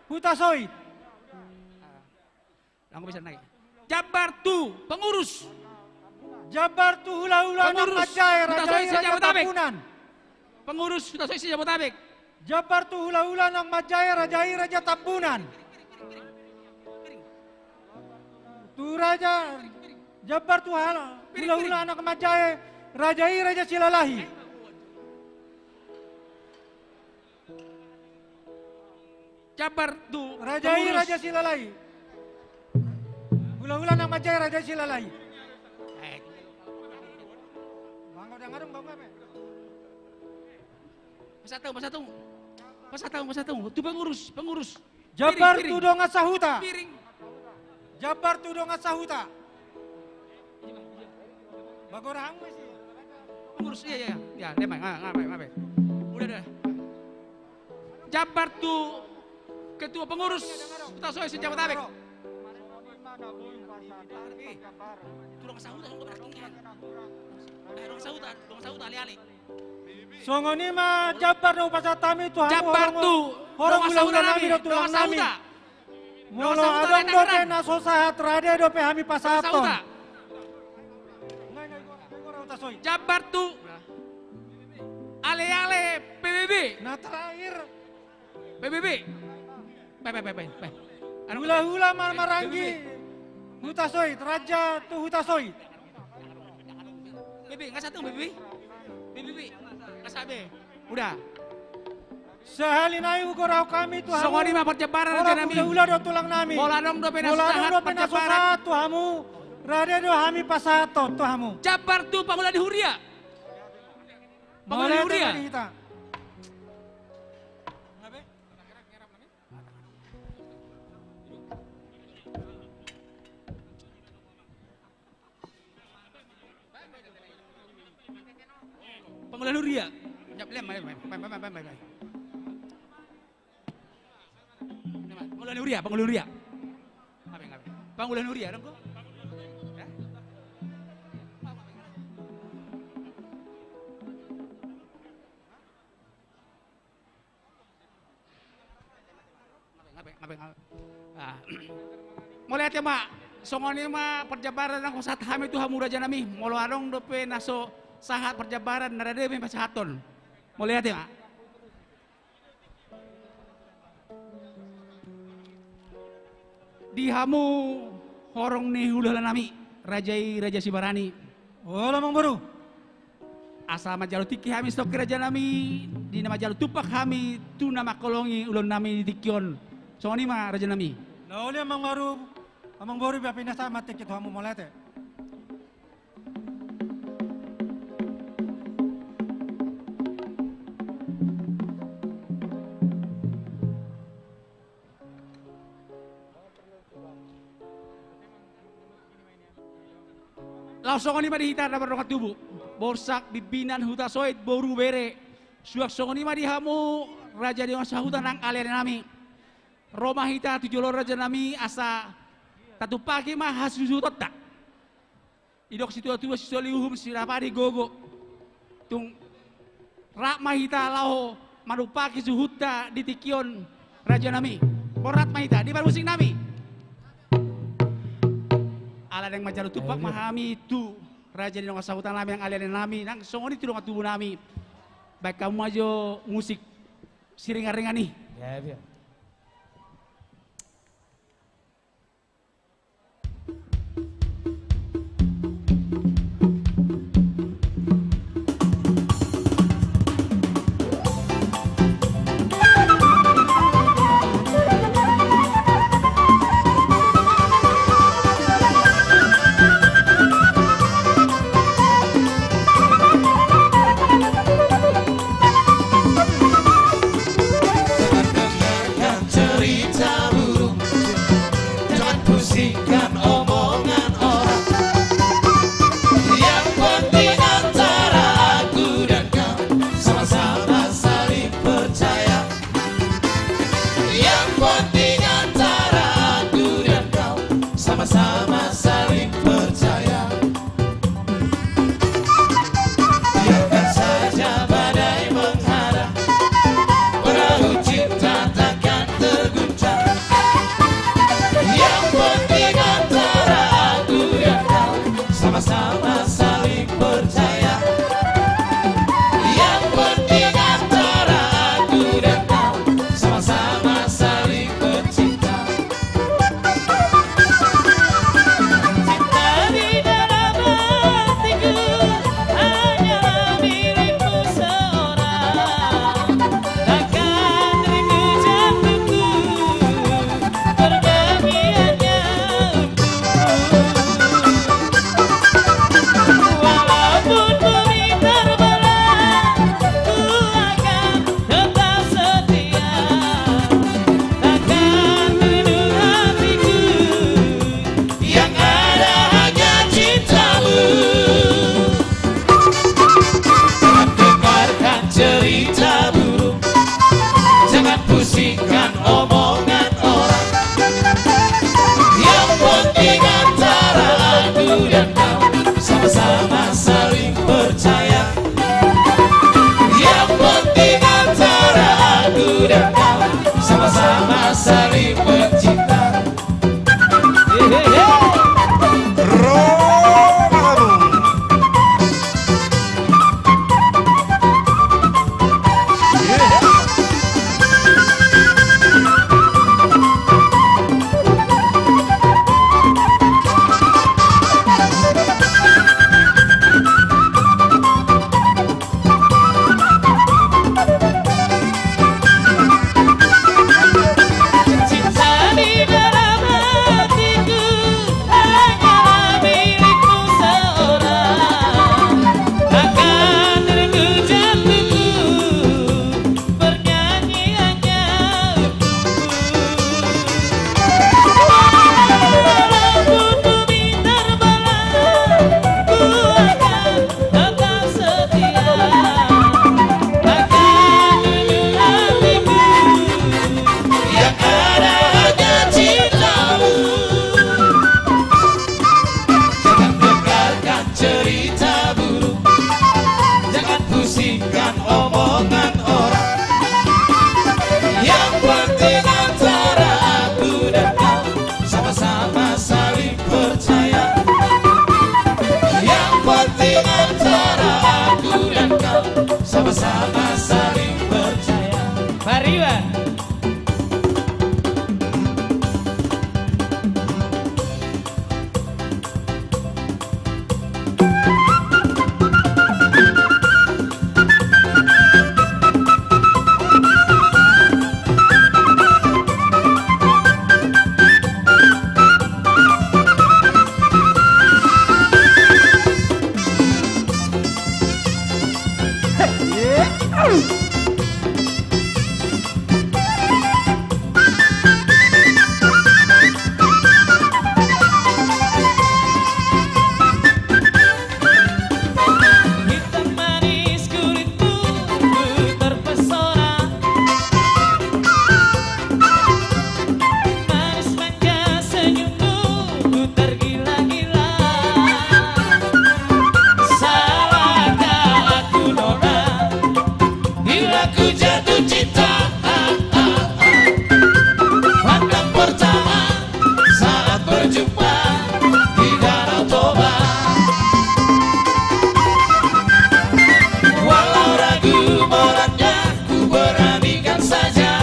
Hutasoi. Langsung bisa naik. Jabar tu pengurus. Jabar tu hula-hula nama Pengurus. Majai Rajai Hutasoi Raja Jabotabek. Tapunan. Pengurus sudah selesai Jabotabek. Jabar tu hula-hula nama Majai Rajai Raja Tambunan. Tu Raja Jabar tu hula-hula anak Majai Rajai Raja Silalahi. Jabar tu Rajai pengurus. Raja Silalahi. Hula-hula nama Majai Raja Silalahi. Bangga udah ngarung bangga apa? Pasatong. Tu pengurus. Jabar Piring. tu donga sahuta. Piring. Jabar tu donga sahuta. Bagorang masih. Pengurus iya. Ya, demai. Ngapai. Udah. Jabar tu ketua pengurus kita soal Jabotabek. Turang sahutan kau berakingan. Turang sahutan ali-ali. Songoni ma Jabar do pasatami tu Jabar tu horong donga hula-hula nami do donga tulang nami. sahuta. Molo sahuta adong letak do terang. na sosahat rade do pe hami pasaton. Sahuta. Ngai. Jabar tu ale-ale PBB. Nah terakhir PBB. Baik. Anu hula-hula Marangi Hutasoi, Raja tu Hutasoi. PBB, nggak satu PBB. Nggak sabe. Udah. Sehalinai ukurau kami tu Songoni mah perceparan Orang nami. hula do tulang nami. Moladong do pena Moladong susahat do pena perceparan. sosahat tu hamu. Rade do hami pasaton tu hamu. Jabar tu Pangulan di Huria. Pangulan di Mulai Huria. tu kita. Nuria. Lem, bye. Pangulan Nuria. Pangulan Nuria dong kok. Mulai aja mak, songoni mah perjabaran ang kusat hami tu hamu raja nami, molo arong dope naso sahat perjabaran narade me pasahaton. Mulai aja mak. Di hamu horong ni hulah nami, raja Sibarani. Oh, lamang baru. Asa majalu tiki hami stok raja nami, di nama jalu tupak hami tu nama kolongi ulun nami di tikion. Songoni mah raja nami. Nah, oleh amang baru biar pindah sama tikit hamu molete. Langsung ni mah dihita na barokat tubuh. Borsak bibinan huta soit boru bere. Suak songoni mah dihamu raja di masa hutan nang alian nami. Roma hita 7 raja nami asa tatu pagi mah hasusu totak. Idok situ liuhum sirapadi gogo. Tung rak mahita lao manupaki suhuta di tikion raja nami. Borat mahita di musik nami. Ala yang majalu tupak mahami itu raja di nongsa hutan nami yang alian nami nang songoni tu nongsa tubuh nami. Baik kamu aja musik siringan-ringan nih. Ya. Iwa. Hitam manis kulitmu, ku terpesona. Manis manja senyummu, ku tergila-gila. Salahkah aku nona, bila ku jatuh cinta. Pandang pertama saat berjumpa di Danau Toba. Walau ragu moratnya, ku beranikan saja.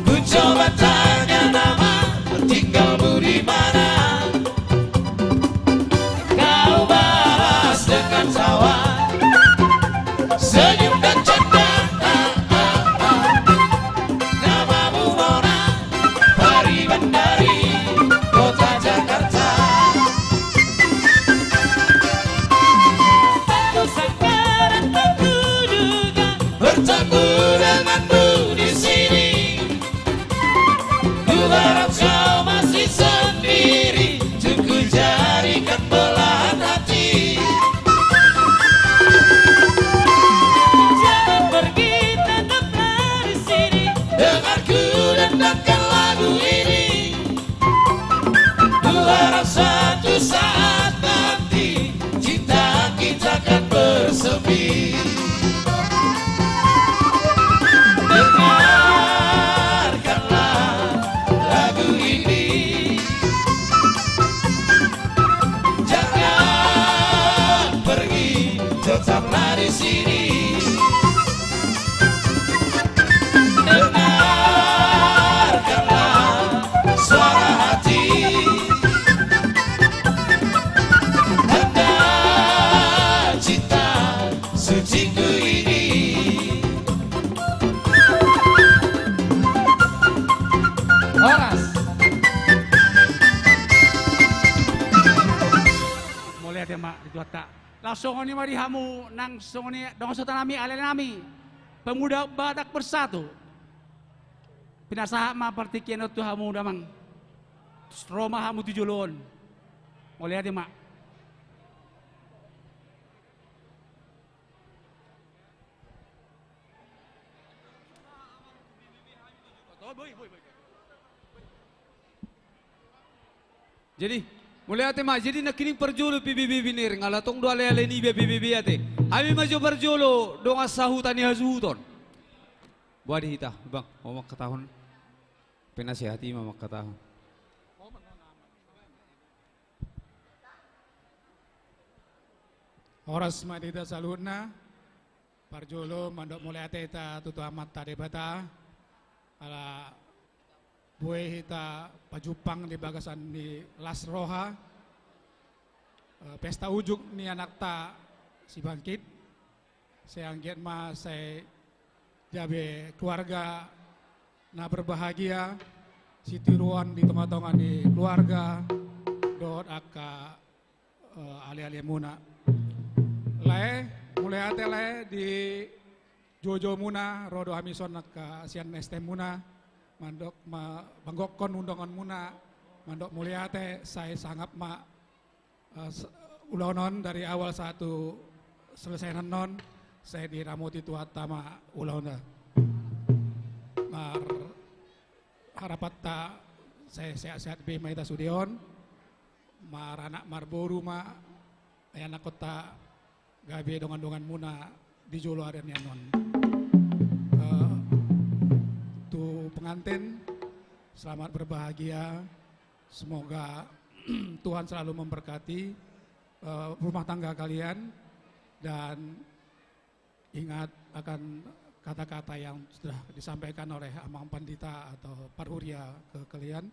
Ku coba tanya nama, tinggalmu di mana. Kau balas dengan tawa, senyum dan canda. Namamu Nona, pari bandari kota Jakarta. Aku sangka dan aku duga bertemu denganmu di sini. Ku harap kau masih sendiri, untuk ku jadikan belahan hati. Jangan pergi, tetaplah di sini. Dengarku dengarkan lagu ini. Ku harap suatu saat nanti cinta kita akan bersemi. Dengarkanlah lagu ini. Jangan pergi, tetaplah di sini. Dengarkanlah suara hati. Tanda cinta suciku ini. Horas. Mulai ada mak di tuata. Langsung ni mari hamu nang song ni dong sotanami alenami. Pemuda Batak bersatu. Pinasaha ma partikian tu hamu damang. Roma hamu tujulon. Mulai ada mak. Jadi mulai ate ma jadi nak kini perjulu PBB binir ngalatong dua lele ni PBB ate. Ami maju perjulu dong asahu tani hazuton. Buat hita bang, mau ketahun penasihati mama ketahun. Horas madita saluna, parjolo mandok mulai ateta tutu amat tade bata, ala buai hita pajupang di bagasan di Las Roha, pesta ujuk ni anak ta si bangkit, saya angkat ma saya jabe keluarga na berbahagia, si tiruan di tengah-tengah di keluarga, dot aka ali-ali muna. Le mulai ate le di Jojo muna rodo amison ka sian estem muna mandok ma banggokon undangan muna mandok mulai ate saya sangat ma ulonon dari awal satu selesai non saya diramoti tuata ma ulona mar harapat ta saya sehat-sehat be maita sudion mar anak marboru ma anak kota gabe dongan-dongan muna di Jolo ada nianon. Tu pengantin selamat berbahagia. Semoga Tuhan selalu memberkati rumah tangga kalian dan ingat akan kata-kata yang sudah disampaikan oleh Amang Pandita atau Parhuria ke kalian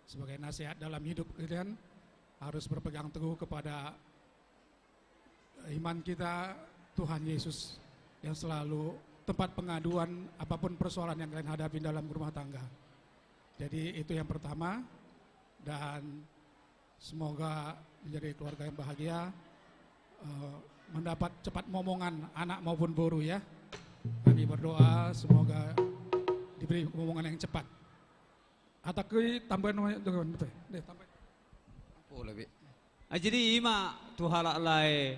sebagai nasihat dalam hidup kalian, harus berpegang teguh kepada iman kita Tuhan Yesus yang selalu tempat pengaduan apapun persoalan yang kalian hadapi dalam rumah tangga. Jadi itu yang pertama, dan semoga menjadi keluarga yang bahagia, mendapat cepat momongan anak maupun boru ya. Kami berdoa semoga diberi momongan yang cepat. Atakui tambahan dengan betul. Deh tambah. Oh lebih. Jadi ima tuhala lai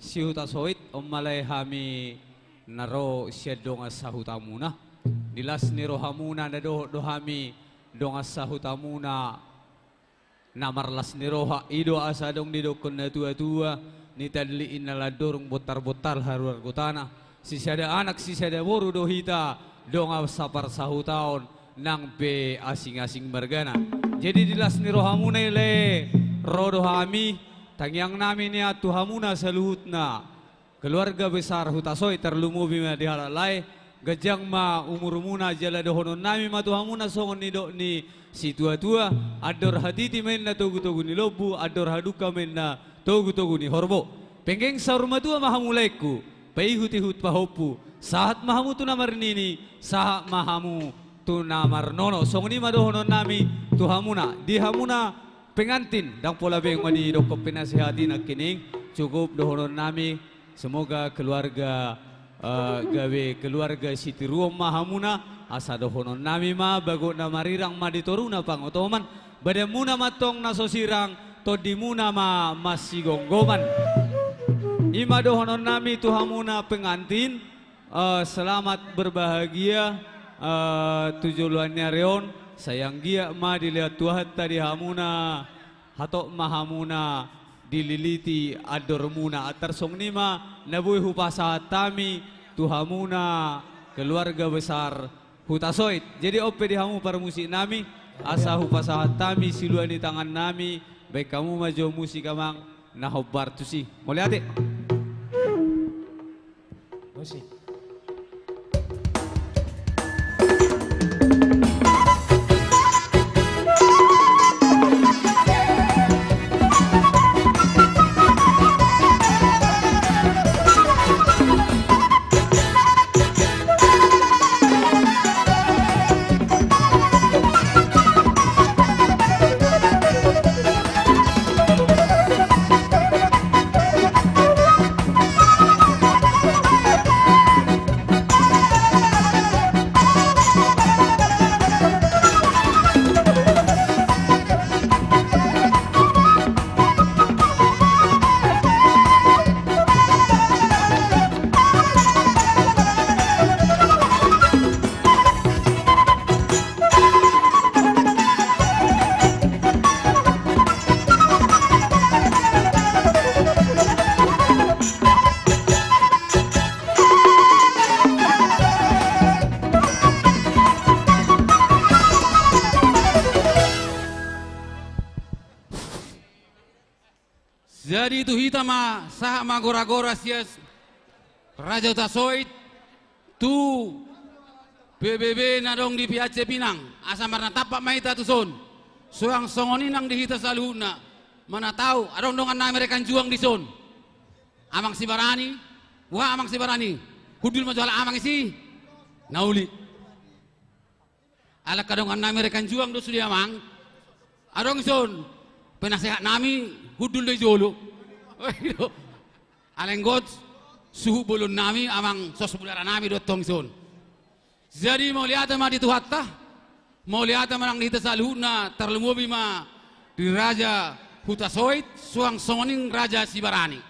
sihuta soit ommalai hami naro siadonga sahutamuna. Dilas ni rohamuna na dohami donga sahutamuna namarlas ni roha ido asadong didokon na tua-tua ni tadli inaladorong botar-botar haruar gutana. Sisada anak sisada boru dohita donga sapar sahutaon nang be asing-asing margana. Jadi dilas ni rohamuna ile rodohami tangyang namin niya tuhamuna sa luhutna keluarga besar hutasoy terlumubi ma dihalalay gajang ma umur muna jala dohonon nami matuhamuna songon nido ni si tua-tua ador haditi men na togu-togu ni lobu ador haduka men na togu-togu ni horbo penggeng saur matua mahamulaiku paihut-ihut pahopu sahat mahamu tu namar nini sahat mahamu tu namar nono songon ni madohonon nami tuhamuna dihamuna pengantin dang pola beng madi dokop penasihati nak kining cukup dohonon nami semoga keluarga gawe keluarga Siti Ruom mahamuna asa dohonon nami ma bago na marirang maditoruna pangotoman badamuna matong nasosirang todimuna ma masigonggoman ima dohonon nami tuhamuna pengantin selamat berbahagia tujuannya reon sayang gia ma dilihat tuhat tadi hamuna hatok mahamuna dililiti adormuna atar song nima nabuy hupasahat tami tuhamuna keluarga besar hutasoit jadi ope dihamu para musik nami asa hupasahat tami siluan di tangan nami baik kamu majo musik amang nahobar tusi boleh ate musik. Jadi itu hita ma saha ma gora-gora sias Raja Utasoit tu PBB nadong di PAC Pinang asa marna tapak maita tu son suang songoninang di hita saluna mana tahu adong dongan na Amerikan juang di son amang si barani wah amang si barani hudul majual amang isi nauli ala kadongan na Amerikan juang do sudi amang adong son penasehat nami hudul de jolo alenggot suhu bulun nami amang sosbudara nami dotong son jadi mau lihat ma di tuhatta mau lihat manang di tasaluna terlumubi ma di Raja Hutasoit suang soning Raja Sibarani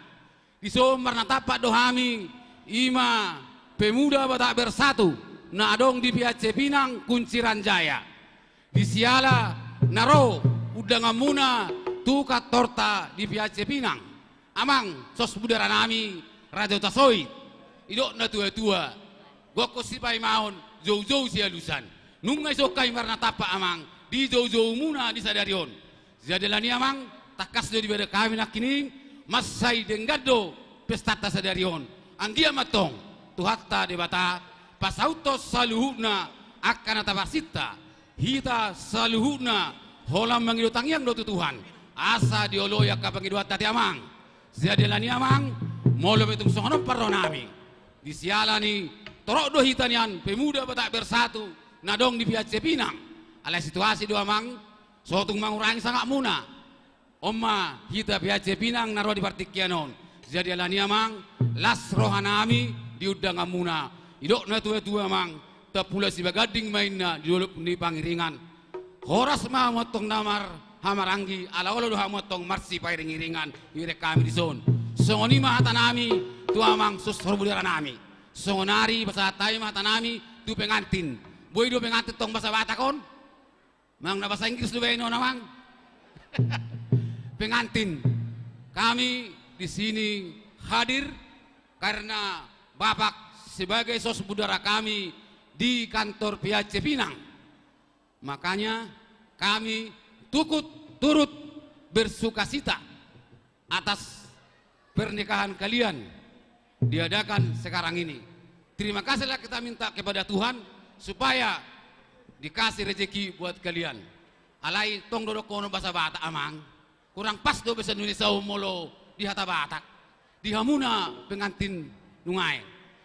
di somar na tapak dohami ima pemuda batak bersatu na adong di PAC Pinang Kunciran Jaya di siala naro udangamuna tukat torta di PAC Pinang amang sos budara nami Raja Utasoit idok na tua-tua goko sipai maon jauh-jauh si alusan nungai sokai marna tapa amang di jauh-jauh muna di sadarion jadilani amang takas do di beda kami nak kini masai denggado pesta sadarion anggia matong tuhatta debata pasautos saluhuna akan atabarsita hita saluhuna holam mangidutang yang do Tuhan asa dioloya ka pangiduat tati amang ziadilani amang molo betung songonom paronami disialani torok do hitanian pemuda batak bersatu nadong di Piace Pinang ala situasi do amang sotung mangurangi sangat muna Oma hita Piace Pinang naro di partikianon jadi alani amang las rohanami diudang amuna idok na tua amang tapula si bagading mainna diulup ni pangiringan horas ma motong namar hamaranggi ala olo do hamotong marsi pairingiringan ire kami di zon songoni ma hatanami tu amang susur budara nami songonari basa tay ma hatanami tu pengantin boy do pengantin tong basa batakon mang na bahasa Inggris do beno namang pengantin kami di sini hadir karena Bapak sebagai sosbudara kami di kantor Piace Pinang. Makanya kami turut bersukacita atas pernikahan kalian diadakan sekarang ini. Terima kasihlah kita minta kepada Tuhan supaya dikasih rezeki buat kalian. Alai tong dodok kono bahasa Batak amang kurang pas do bahasa Indonesia molo di hata Batak di hamuna pengantin nungai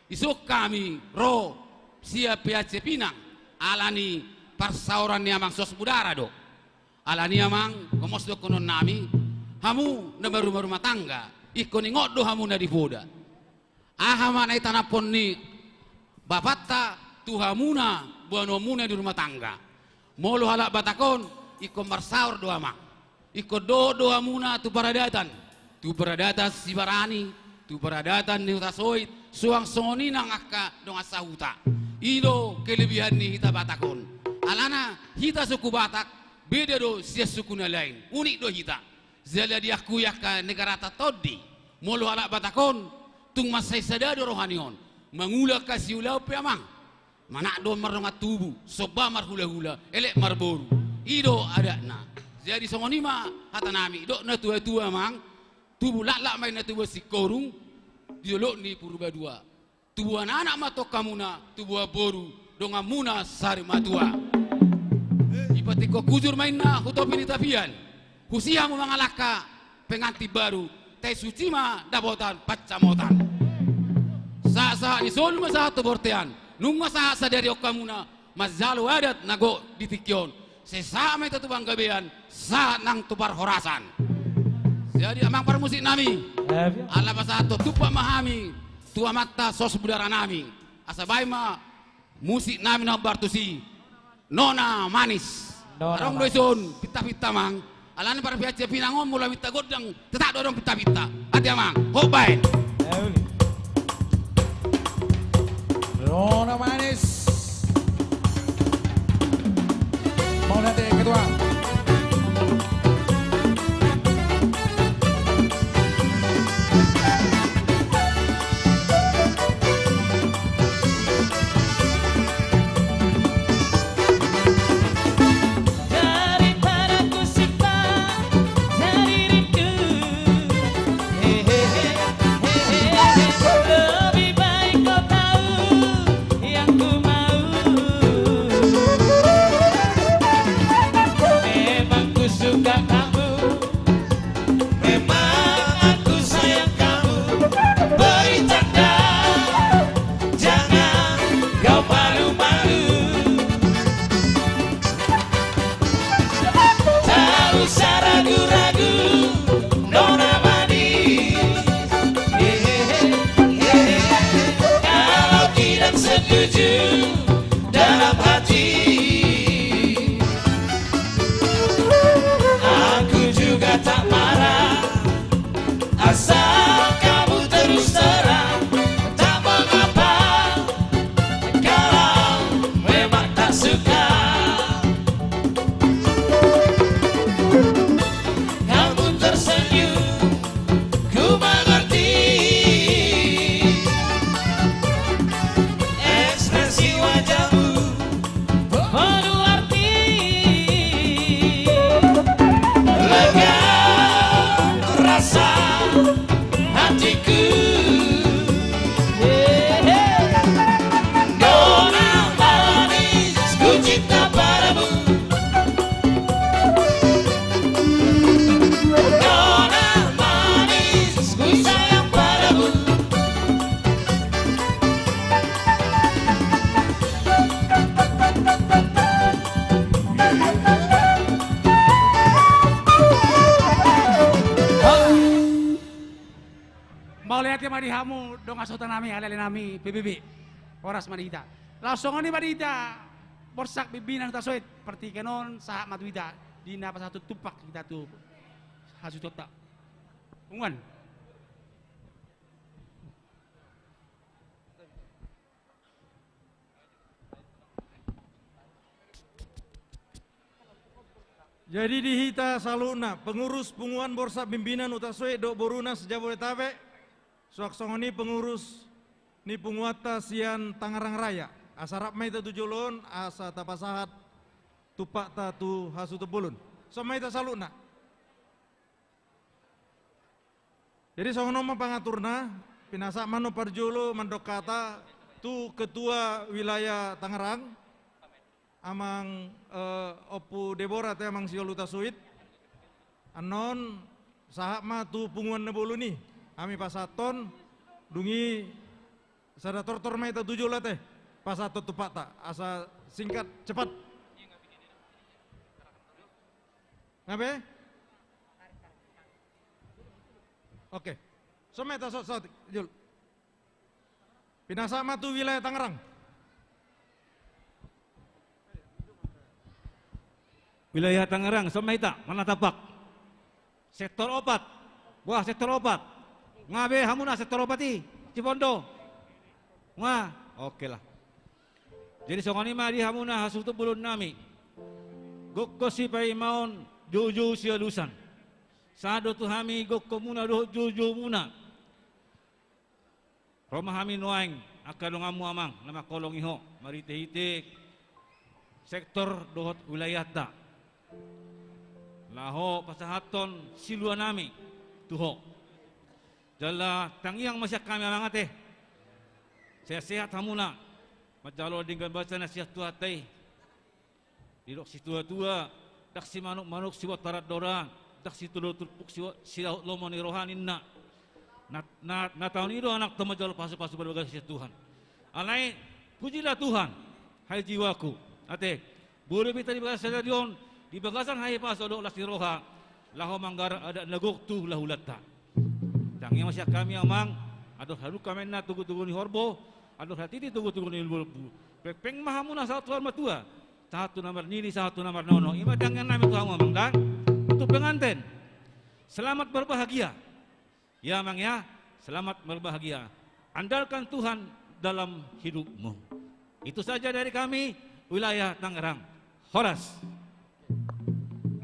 isuk kami ro sia Piace Pinang alani parsauran ni amang sos budara do alani amang komos do konon nami hamu na baru rumah tangga ikon ingot do hamu na di boda ahama na itanapon ni bapata tuhamuna buano muna di rumah tangga molo halak batakon ikon marsaur do amang ikon do hamuna tu paradatan tu beradatan si barani tu beradatan ni utasoit suang songoni nang akka dong asahuta ido kelebihan ni hita batakon alana hita suku Batak beda do sia suku na lain unik do hita zala dia kuyak ka negara tatodi molo ala batakon tung masai sadado rohanion mangula kasiulau pe amang mana do marronga tubu soba marhula-hula elek marboru ido adana jadi songoni ma hatanami do na tua-tua amang tubuh lak main na tubuh si korung diolok ni purba dua tubuh anak matok kamuna tubuh boru donga muna sari matua ipatiko kujur main na hutopini tapian husia mo mangalaka penganti baru teh suci ma dabotan pacamotan sa ni sol masa to bortean nung masa sadari okamuna mazalo adat nago ditikyon sesama itu tubang gabean sa nang tubar horasan jadi amang para musik nami ala basato tupa mahami tua mata sos budara nami asabai ma musik nami na bartusi nona manis arong doison pita-pita mang alana para Piace Pinang mula mita godang tetak dorong pita-pita hati amang hobain Nona manis mau nanti ketua Lebih baik kau tahu yang ku madihamu dong asota nami alele nami PBB Horas Madita. Langsung ni Madita borsak bibinan tasoit seperti kenon saat matuita di napa satu tupak kita tuh hasil tota. Ungan. Jadi dihita saluna pengurus punguan borsa pimpinan utaswe dok boruna sejabodetabek suaksongoni pengurus ni punguata sian Tangerang Raya asarap mai ta tujulun asa tapasahat tupak ta tu hasu tebulun so mai ta saluna. Jadi songono pangaturna pinasa mano parjolo mandokata tu ketua wilayah Tangerang amang opu Deborah teh amang sioluta suit anon sahak ma tu punguan nebulu nih ami pasaton dungi sada tortor mai ta tujuh lah teh pasaton tupak ta asa singkat cepat ngabe oke so mai ta sot jul pinasa ma tu wilayah Tangerang. Wilayah Tangerang, Somaita, mana tapak? Sektor opat, wah sektor opat. Ngabe hamuna sektor opati, Cipondo. Nga, oke lah. Jadi songoni mah di hamuna hasutu bulun nami. Gokko si pai maun juju sia lusan. Sado tu hami gokko muna doh juju muna. Roma hami nuaing akan ngamu amang nama kolong iho mari tehite sektor dohot wilayah ta. Laho pasahaton silua nami tuho. Jala tangiang masyak kami amangate. Sehat hamuna. Majalo dengan baca nasihat tua teh. Didok si tua-tua dak si manuk-manuk siwa tarat dorang, dak si tulur-tulpuk siwa silaut lomo ni rohaninna. Na tahun itu anak temajal pasu-pasu berbagai nasihat Tuhan. Alai pujilah Tuhan, hai jiwaku. Ate, boleh kita di bagas stadion di bagasan hai pas odok las roha laho manggar ada nagok tu lahulata tangi masya kami amang aduh haru kamenna tugu-tugu ni horbo aduh hati di tugu-tugu ni bulbu peng mahamuna satu hormat tua satu nomor nini satu nomor nono ima jangan nami tuh amang dan untuk pengantin selamat berbahagia ya amang ya selamat berbahagia andalkan Tuhan dalam hidupmu itu saja dari kami wilayah Tangerang Horas.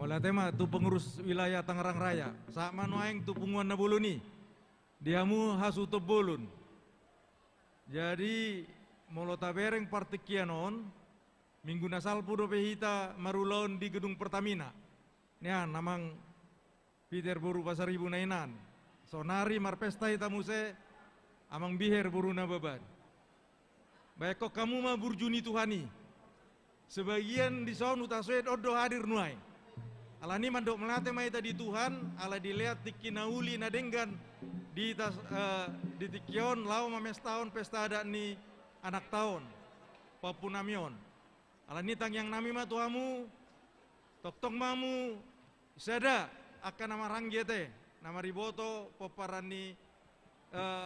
Mulai tema tu pengurus wilayah Tangerang Raya. Saat manuaing tu punguan nabulu ni. Diamu hasu tebulun. Jadi molo tabereng partikianon minggu nasal pudo pehita marulon di gedung Pertamina. Nia namang Peter Boru Pasar Ibu Nainan. Sonari marpesta ita muse amang biher buruna baban. Baik kok kamu mah burjuni Tuhani. Sebagian di son utaswed odo hadir nuai. Alani mandok melate mai tadi Tuhan, ala dilihat tikinauli nadenggan di tikion lau mames tahun pesta ada ni anak tahun papunamion. Alani tang yang nami mah tuamu tok mamu sada akan nama ranggete nama riboto poparani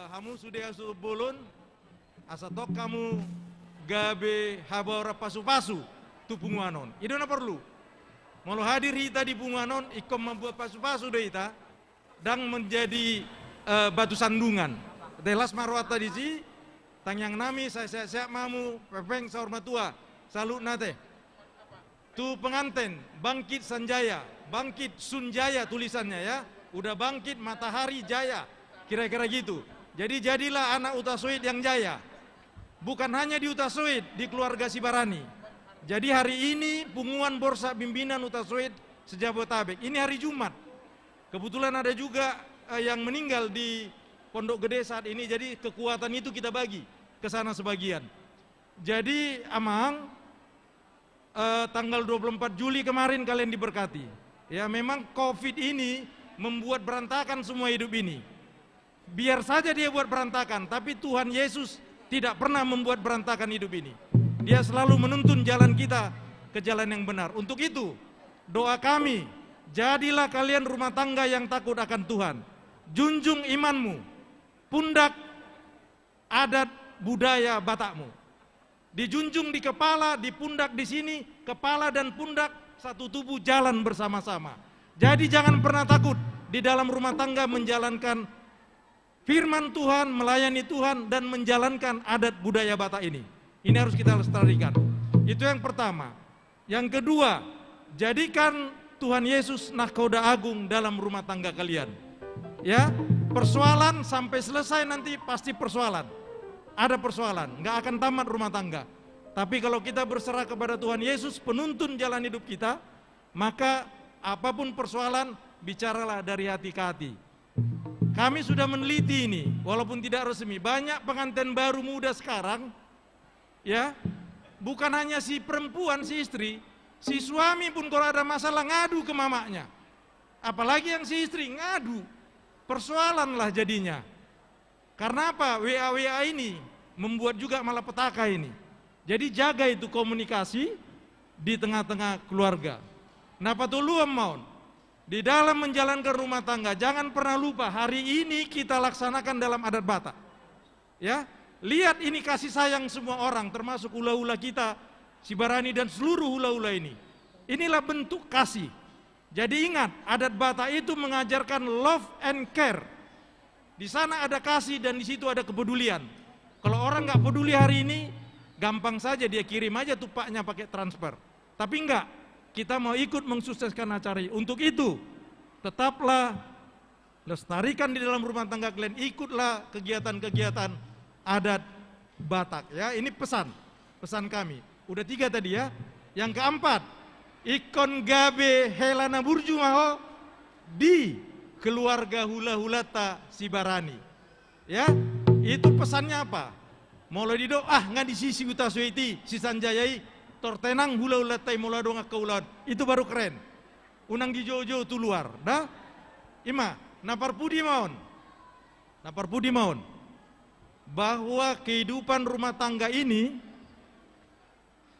hamu sudah asu bolon asa tok kamu gabe habora pasu-pasu tupunguanon. Itu na perlu. Malu hadir hita di Bunganon, ikom membuat pasu-pasu deh hita, dan menjadi batu sandungan. Delas marwata di si, tang yang nami saya mamu, pepeng sahormat tua, salut nate. Tu pengantin, bangkit Sanjaya, bangkit Sunjaya tulisannya ya, udah bangkit matahari jaya, kira-kira gitu. Jadi jadilah anak Utasuit yang jaya, bukan hanya di Utasuit, di keluarga Sibarani. Jadi hari ini punguan borsa pimpinan Utasuit sejabotabek. Ini hari Jumat. Kebetulan ada juga yang meninggal di Pondok Gede saat ini. Jadi kekuatan itu kita bagi ke sana sebagian. Jadi amang tanggal 24 Juli kemarin kalian diberkati. Ya memang Covid ini membuat berantakan semua hidup ini. Biar saja dia buat berantakan, tapi Tuhan Yesus tidak pernah membuat berantakan hidup ini. Dia selalu menuntun jalan kita ke jalan yang benar. Untuk itu, doa kami, jadilah kalian rumah tangga yang takut akan Tuhan. Junjung imanmu, pundak adat budaya Batakmu. Dijunjung di kepala, di pundak di sini, kepala dan pundak satu tubuh jalan bersama-sama. Jadi jangan pernah takut di dalam rumah tangga menjalankan firman Tuhan, melayani Tuhan, dan menjalankan adat budaya Batak ini. Ini harus kita lestarikan. Itu yang pertama. Yang kedua, jadikan Tuhan Yesus nahkoda agung dalam rumah tangga kalian. Ya, persoalan sampai selesai nanti pasti persoalan. Ada persoalan, nggak akan tamat rumah tangga. Tapi kalau kita berserah kepada Tuhan Yesus, penuntun jalan hidup kita, maka apapun persoalan, bicaralah dari hati ke hati. Kami sudah meneliti ini, walaupun tidak resmi. Banyak pengantin baru muda sekarang, ya, bukan hanya si perempuan, si istri, si suami pun kalau ada masalah ngadu ke mamanya. Apalagi yang si istri ngadu, persoalan lah jadinya. Karena apa? WA ini membuat juga malapetaka ini. Jadi jaga itu komunikasi di tengah-tengah keluarga. Napa tuluam maun? Di dalam menjalankan rumah tangga, jangan pernah lupa hari ini kita laksanakan dalam adat Batak. Ya, lihat ini kasih sayang semua orang, termasuk hula-hula kita, Sibarani dan seluruh hula-hula ini. Inilah bentuk kasih. Jadi ingat, adat Batak itu mengajarkan love and care. Di sana ada kasih dan di situ ada kepedulian. Kalau orang nggak peduli hari ini, gampang saja dia kirim aja tupaknya pakai transfer. Tapi enggak, kita mau ikut mensukseskan acara ini. Untuk itu, tetaplah lestarikan di dalam rumah tangga kalian, ikutlah kegiatan-kegiatan adat Batak. Ya, ini pesan kami. Udah 3 tadi ya. Yang keempat, ikon gabe helana burju maho di keluarga hula-hulata Sibarani. Ya, itu pesannya apa? Mulai dido nggak di sisi uta suiti si sanjayai tortenang hula-hulata mulai do ngakaulan. Itu baru keren. Unang di jojo tu luar, dah. Ima, napar pudi maun. Bahwa kehidupan rumah tangga ini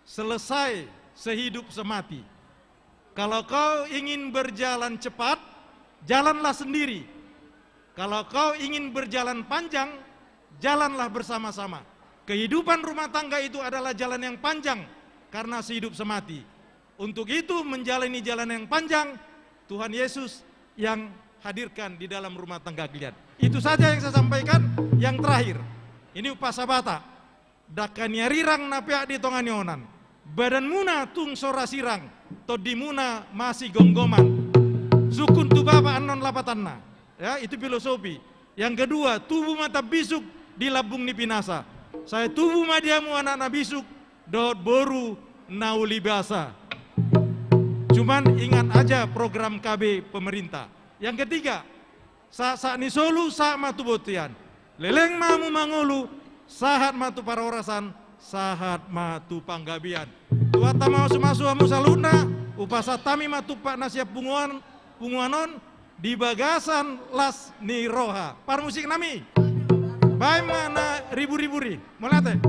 selesai sehidup semati. Kalau kau ingin berjalan cepat, jalanlah sendiri. Kalau kau ingin berjalan panjang, jalanlah bersama-sama. Kehidupan rumah tangga itu adalah jalan yang panjang karena sehidup semati. Untuk itu menjalani jalan yang panjang, Tuhan Yesus yang hadirkan di dalam rumah tangga kalian. Itu saja yang saya sampaikan. Yang terakhir, ini upasa Batak. Dakania rirang napiak di tonganionan. Badan muna tung sora sirang, todimuna masih gonggoman. Sukun tu bapa anon lapatanna. Ya, itu filosofi. Yang kedua, tubuh mata bisuk di labung ni pinasa. Saya tubuh madiamu anak-anak bisuk dot boru naulibasa. Cuman ingat aja program KB pemerintah. Yang ketiga, sa ni solu sa matu botian. Leleng mamu mangulu, sahat matu para orasan, sahat matu panggabian. Tuata mau sumasu amu saluna, upasa tami matu pak nasiap punguanon di bagasan las ni roha. Par musik nami. Baik mana ribu-riburi. Mulate.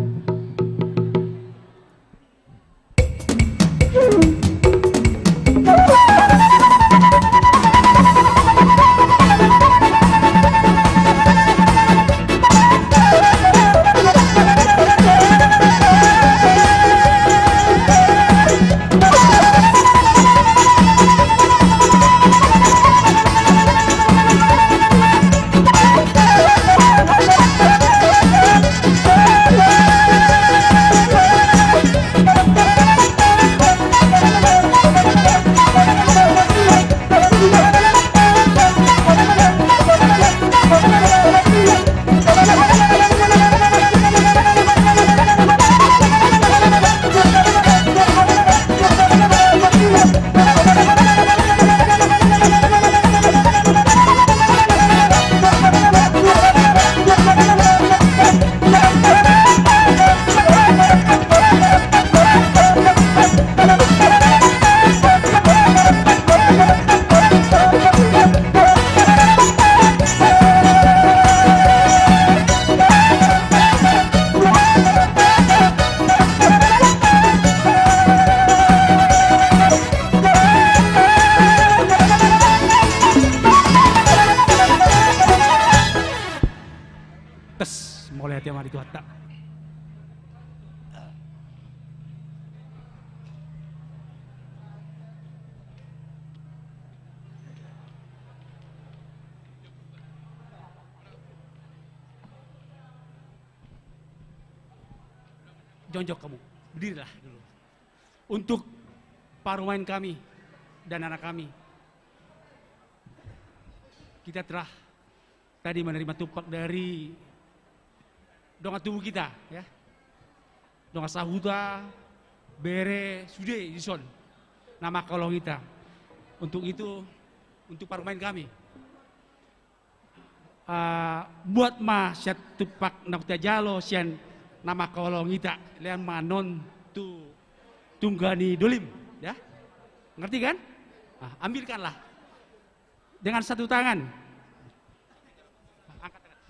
Mulai hati mari Tuhan tak. Jonjok kamu, berdirilah dulu. Untuk para pemain kami dan anak kami, kita telah tadi menerima tupak dari donga tubuh kita, ya. Donga sahuta, bere, sude, ison. Nama kolong kita. Untuk itu, untuk para pemain kami. Buat ma siat tupak nakta jalo sian nama kolong kita lian manon tu tunggani dolim, ya. Ngerti kan? Nah, ambilkanlah dengan satu tangan. Angkat tangan.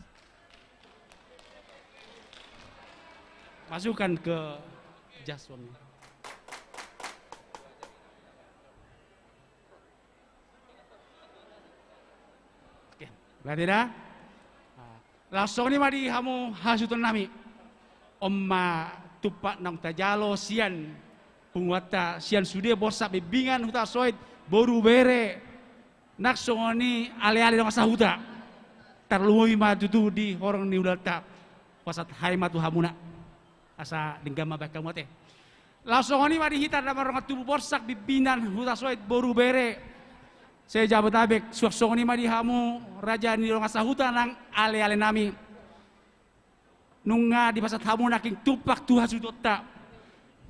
Masukkan ke jas suami. Oke, berarti dah. Langsung ni mari hamu hasutun nami. Omma tupak nang tajalo sian penguata sian sude bosak bibingan huta soit boru bere nak songoni ale-ale dong sahuta terluwi maju tu di horong ni udata pasat hai matu hamuna asa denggama bakal mate langsung ni mari hitar nama orang tubuh bosak bibingan huta soit boru bere saya jabat abek suak ni mari hamu raja ni dong sahuta nang ale-ale nami nunga di pasat hamu naking tupak tuha sudota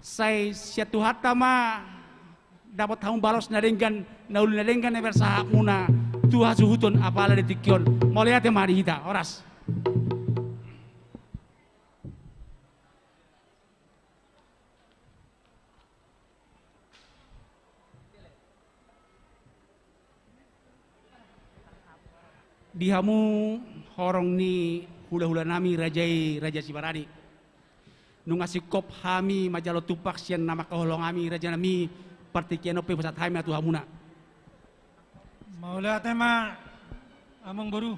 say siat tuhata ma dapat hamu balos nadenggan naul nadenggan eber sahamuna tuha suhutun apala detikyon molihat mari hita oras di hamu horong ni hula-hula nami raja Sibarani. Nung asikop hami majalo tupak sian nama kaholong ami raja nami partikiano pe pasat hami atu hamuna. Maula tema among baru.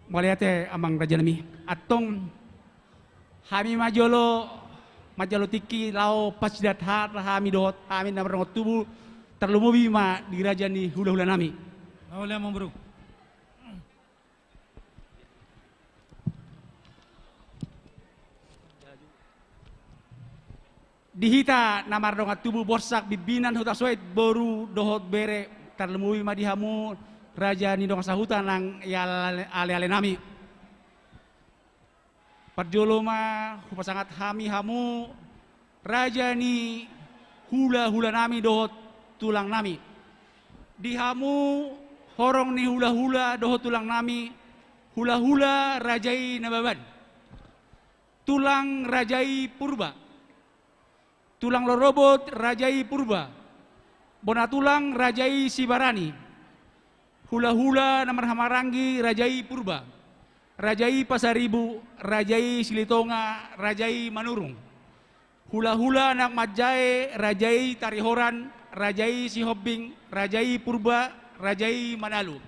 Maliate amang raja nami atong hami majalo tiki lau pasdat hat hami dot hami namar tubuh terlumubi ma di raja ni hula-hula nami. Maula among baru. Dihita namar donga tubuh borsak bibinan huta soit boru dohot bere terlumubi ma dihamu raja ni donga sahutan nang ale-ale nami. Parjolo ma hupasangat hami hamu raja ni hula-hula nami dohot tulang nami. Dihamu horong ni hula-hula dohot tulang nami hula-hula rajai nababan. Tulang rajai purba. Tulang lorobot rajai purba. Bona tulang rajai Sibarani. Hula-hula namar hamarangi rajai purba. Rajai Pasaribu, Rajai Silitonga, Rajai Manurung. Hula-hula nak Majai, Rajai Tarihoran, Rajai Sihobing, Rajai Purba, Rajai Manalu.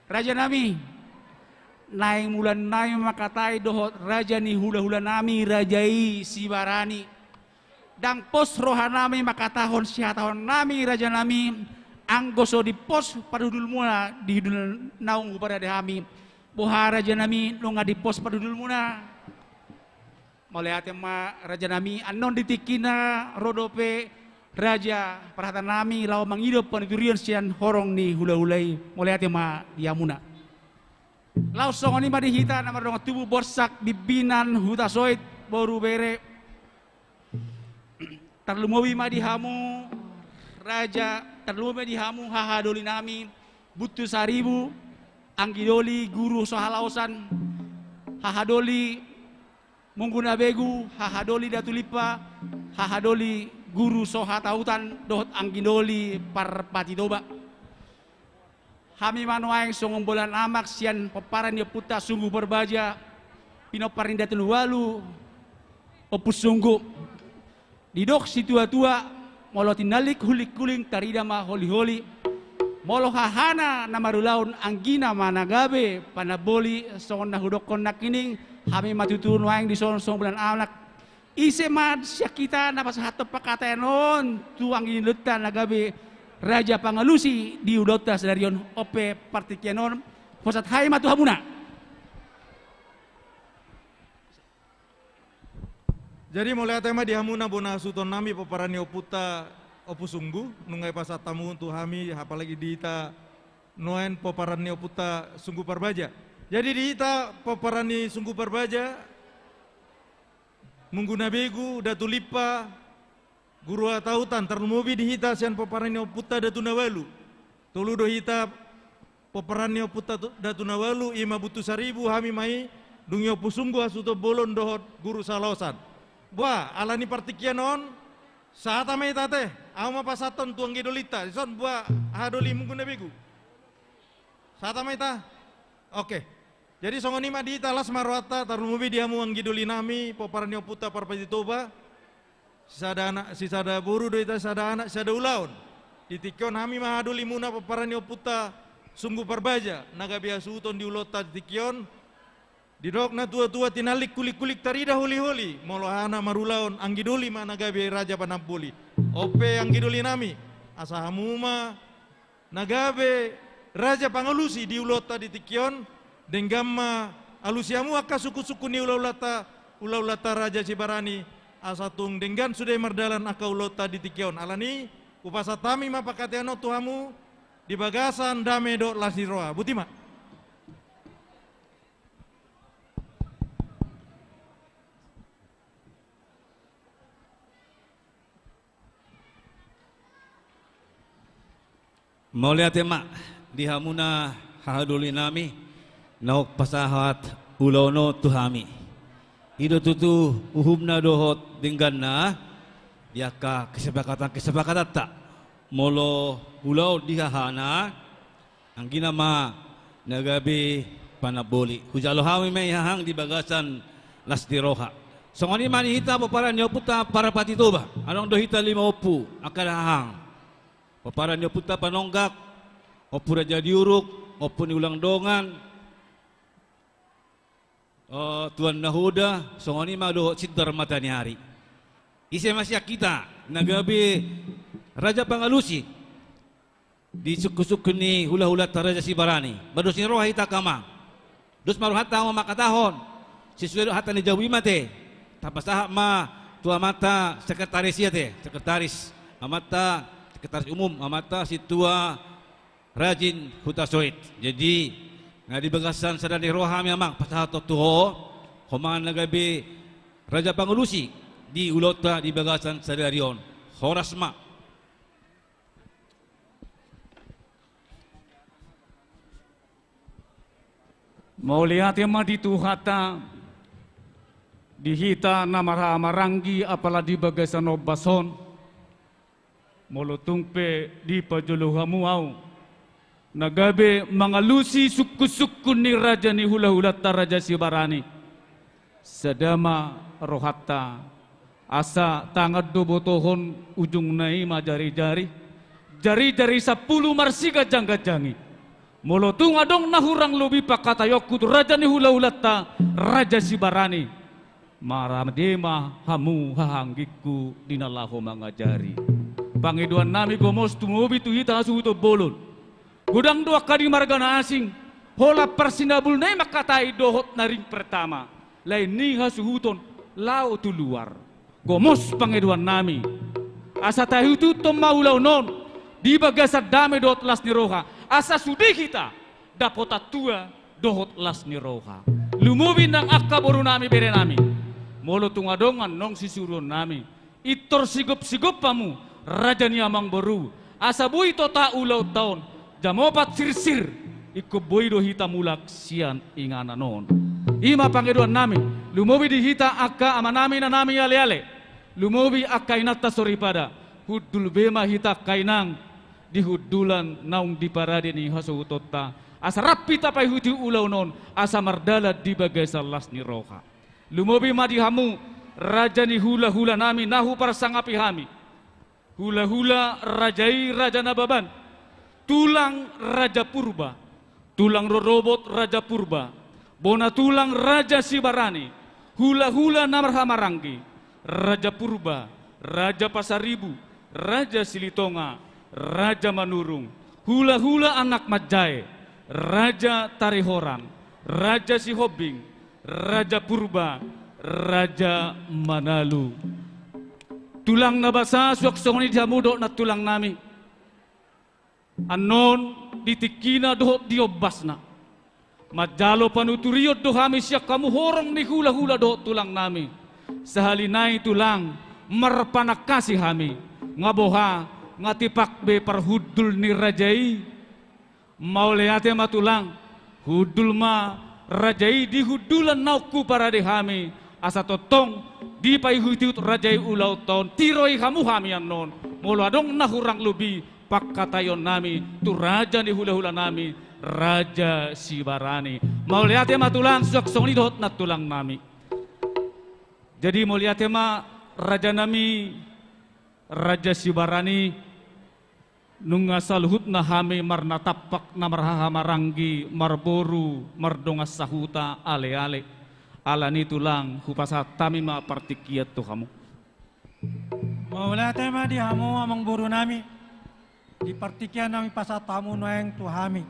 Raja nami, naing mulan nami makatai dohot raja ni hula-hula nami Rajai Sibarani. Dang pos rohanami makatahon sihatahon nami raja nami anggoso di pos padudul mula di naung pada dehami. Boha raja nami lo nga di pos padudul muna. Malihat ma raja nami anon ditikina rodope raja perhatan nami lau mangidop paniturian sian horong ni hula-hulai. Malihat ma diamuna. Lau songoni ma dihita nama dong tubuh borsak bibinan huta soit boru bere. Terlumawi ma dihamu raja terlumawi dihamu hahadoli nami butu saribu. Anggidoli guru sohalausan, hahadoli mungguna begu, hahadoli datulipa, hahadoli guru sohatautan, dohot anggidoli parpati doba. Hami manuaeng songong bolan amak sian peparan dia puta sungguh berbaja, pinoparin datul walu, opus sungguh. Didok si tua-tua, molo tinalik hulik kuling tarida ma holi-holi molo hahana na marulaun anggina managabe panaboli songon nahudokon nakining kami matutun waing di son bulan anak ise mad siya kita napasahato pakatayanon tuang inilutan nagabe Raja Pangalusi di udota sedarion ope partikianon posat hai matuhamuna. Jadi mulai tema di hamuna bona suton nami paparani oputa opusunggu nungai pasat tamu untuk hami apalagi di ita noen paparani oputa sungguh parbaja. Jadi di ita paparani sungguh parbaja mungguna begu datu lipa guru tautan termobi di hita sian paparani oputa datu nawalu. Tolu do hita paparani oputa datu nawalu ima butu saribu hami mai dungi opusunggu asuto bolon dohot guru salosan. Buah alani partikianon saat amai tate ama pasaton tuang gidolita son buah hadoli mungguna begu saat amai ta oke jadi songoni ma di talas marwata tarumubi dia muang gidoli nami poparani oputa parpati toba sisada anak sisada buru do ita sisada anak sisada ulaun ditikon nami ma hadoli muna poparani oputa sungguh parbaja naga biasa uton di ulota ditikon didok na tua-tua tinalik kulik-kulik tarida holi-holi molohana marulaon anggidoli mana gabe raja panampuli ope anggidoli nami asahamuma nagabe raja pangalusi di ulota di tikion denggamma alusiamu akka suku-suku ni ulaulata raja Sibarani asatung denggan sudah merdalan akka ulota di tikion alani upasatami ma pakatiano tuhamu di bagasan dame do lasiroa butima. Maulia tema di hamuna hahaduli nami nauk pasahat ulono tuhami ido tutu uhumna dohot dingganna yaka kesepakatan tak molo ulau dihahana anggina ma nagabi panaboli hujalo hami may hahang di bagasan lasdiroha songoni mani hita paparan nyoputa para patitoba anong dohita 50 akan hahang paparan niyo puta panonggak, opo Raja Diuruk, opo ni ulang dongan, Tuan Nahuda, songoni madoh cintar mata ni hari. Ise masya kita, nagabi Raja Pangalusi, di suku-suku ni hula-hula Raja Sibarani, bados ni roha hita kamang, dos maruh hata ma makatahon, sisuedo hata ni jawi mate, tapasah ma tua mata sekretaris ya te, sekretaris amata Sekretaris Umum amata si tua rajin hutasoit. Jadi nga di bagasan sadani roha memang pasahato tuho homangan nagabi Raja Pangalusi di ulota di bagasan sadarion horasma. Mau lihat yang di tuhata dihita namara maranggi apala di bagasan obason molotungpe di pajuluhamu au nagabe mangalusi suku-suku ni raja ni hula-hulata Raja Sibarani sadama rohatta asa tangad do botohon ujung nai ma jari-jari 10 marsiga jangga-jangi molotung adong nahurang lobi pakatayokut raja ni hula-hulata Raja Sibarani maramdema hamu hahanggiku dinalahu mangajari Pangiduan nami gomos tumubi tu hita asu tu bolon. Gudang dua kali margana asing. Hola persinabul nai makatai dohot naring pertama. Lain ni hasu huton lau tu luar. Gomos pangiduan nami. Asa tahu tu tomaulau non. Di bagasa dame dohot las ni roha. Asa sudi kita dapota tua dohot las ni roha. Lumubi nang akka boru nami bere nami. Molo tungadongan nong sisuruh nami. Itor sigop-sigop pamu. Raja ni amang baru asa bui tota ulau taon jamopat sirsir ikut bui do hita mulak sian ingana non ima pangeduan nami lumobi di hita akka amanami na nami ale-ale lumobi akka inata soripada hudul bema hita kainang di hudulan naung di parade ni haso utota asa rapi tapai huti ulau non asa mardala di bagai salas ni roha lumobi madi hamu raja ni hula-hula nami nahu para sangapi hami hula-hula rajai Raja Nababan, tulang Raja Purba, tulang rorobot Raja Purba, bona tulang Raja Sibarani, hula-hula Namarhamarangi, Raja Purba, Raja Pasaribu, Raja Silitonga, Raja Manurung, hula-hula anak Majai, Raja Tarihoran, Raja Sihobing, Raja Purba, Raja Manalu. Tulang nabasa suak songoni dihamudok na tulang nami. Anon ditikina dohot diobasna. Majalo panuturiot dohami siya kamu horong ni hula-hula dohot tulang nami. Sahalinay tulang marpanakasi hami. Ngaboha ngatipak be parhudul ni rajai. Mauleate matulang hudul ma rajai dihudulan nauku para dehami. Asa totong di paihutiut rajai ulau tahun tiroi kamu hami non molo adong nahurang lubi pak katayon nami tu raja ni hula-hula nami Raja Sibarani mau lihat ma tulang suak songni dot na tulang nami. Jadi mau lihat ma raja nami Raja Sibarani nunga salhut na hami marna tapak na marhaha maranggi marboru mardonga sahuta ale-ale alani tulang hupasa tami ma partikiat tu kamu. Maula tema di hamu amang buru nami di partikian nami pasat tamu noeng tu hami.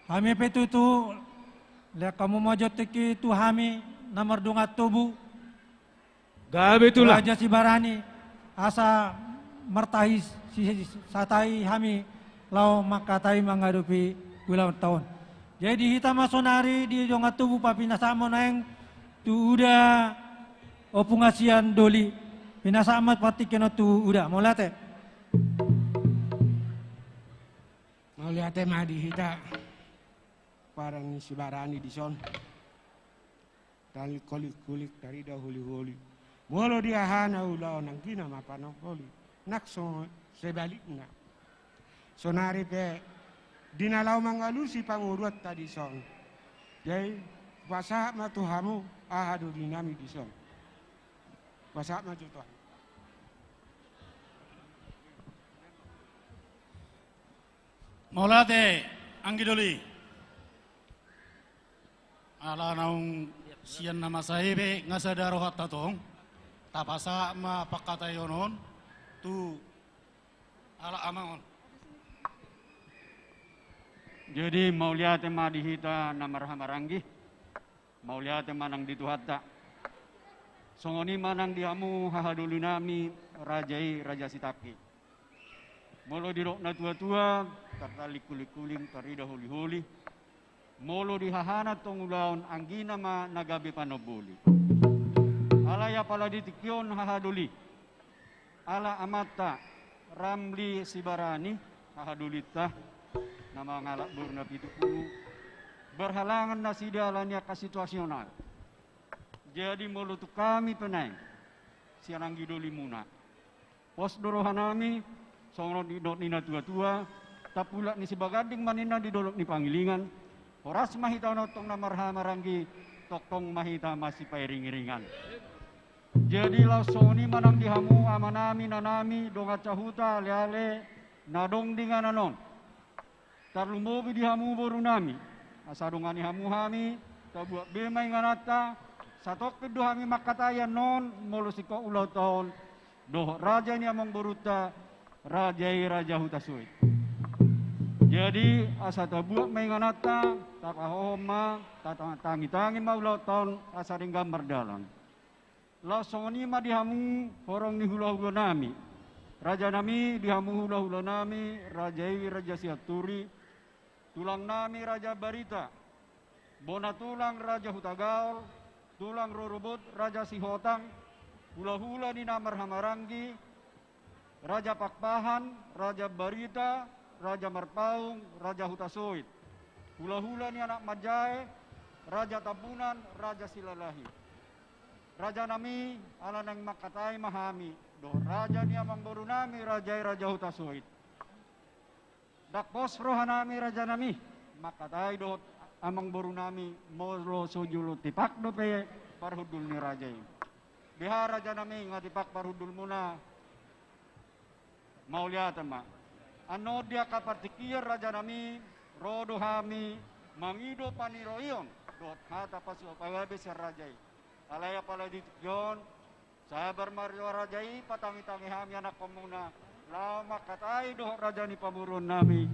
Hami petutu le kamu mojo teki tu hami namar dungat tubu. Gabe tulang. Raja Sibarani asa martahis si satai hami lau makatai menghadapi ulang tahun. Jadi hita masonari di dongat tubuh papinasamo naeng tu udah opungasian doli pinasamat patikin tu udah mau lihat madi hita parang Sibarani di son tali kulik dari dahulu molo dia hana ulau nang kina mapanong koli nakso sebaliknya sonari pe dinalau mangalusi pangurut tadi son jadi wasa matuhamu ahadu dinami di son wasa matu Tuhan. Maulate anggi doli ala naung sian nama sahibe ngasadaro hatta tong tapasa ma pakatayonon tu ala amangon. Jadi mau lihat ma dihita namarhamarangi, mau lihat manang dituhatta. Songoni manang diamu hahadulu nami rajai Raja Sitaki. Molo dirok na tua-tua, tertali kuling-kuling tarida huli-huli. Molo dihahana tong ulaon anggina ma nagabe panobuli. Alaya pala ditikyon hahaduli. Ala amata Ramli Sibarani hahadulita. Nama ngalak burna pitu puluh berhalangan nasi dalannya ke situasional. Jadi mulutu kami penai sianang gidoli muna. Pos dorohanami songon di dot nina tua-tua tapula ni sibagading manina di dolok ni pangilingan. Horas mahita notong na marhamaranggi toktong mahita masih pairing-iringan. Jadi lausoni manang dihamu amanami nanami dongat cahuta leale nadong dengan anon. Tarlumobi dihamu boru nami, asadongani hamu hami, tabuat bemai nganata, satok kedu hami makatayan non, molusiko ulau tahun, doh raja ni among boruta, rajai Raja Hutasuit. Jadi asa tabuat mai nganata, takahoma, tangi-tangi mau ulau tahun, asaring gambar dalam. Lasoni ma dihamu horong ni hula-hula nami, raja nami dihamu hula-hula nami, rajai Raja Siaturi. Tulang nami Raja Barita, bona tulang Raja Hutagaul, tulang rorobot Raja Sihotang, hula-hula ni Namarhamarangi, Raja Pakpahan, Raja Barita, Raja Marpaung, Raja Hutasuit, hula-hula ni anak Majai, Raja Tabunan, Raja Silalahi. Raja nami ala nang makatai mahami, do raja ni amang boru nami Raja Hutasuit. Dak pos rohanami raja nami makatai dot amang boru nami molo sojulo tipak do pe parhudul ni raja ini. Biha raja nami ngatipak parhudul muna Mauliat ma. Ano dia kapartikir raja nami, rodo hami, mangido paniroyon, dot hata pasu pawabe si rajai. Alaya pala dityon, sabar mario rajai, patangi-tangi hami anak komuna, lama katai doh raja ni pamurun nami,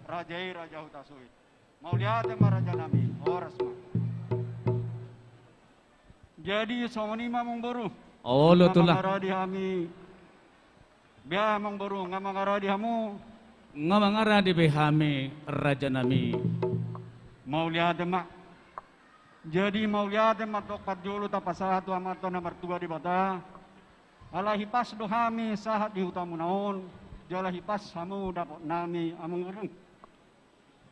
rajai raja hutasui. Mauliat ma raja nami, oras ma. Jadi songoni mamong boru. Oh lo tulah. Ngamangara di hami. Biar mamong boru ngamangara di hamu. Ngamangara di behami raja nami. Mau lihat mak. Jadi mau lihat mak tokat dulu tapasah tu amat tu nomor 2 di bata. Ala hipas do hami sahat di hutamu naon. Jala hipas hamu dapat nami among boru.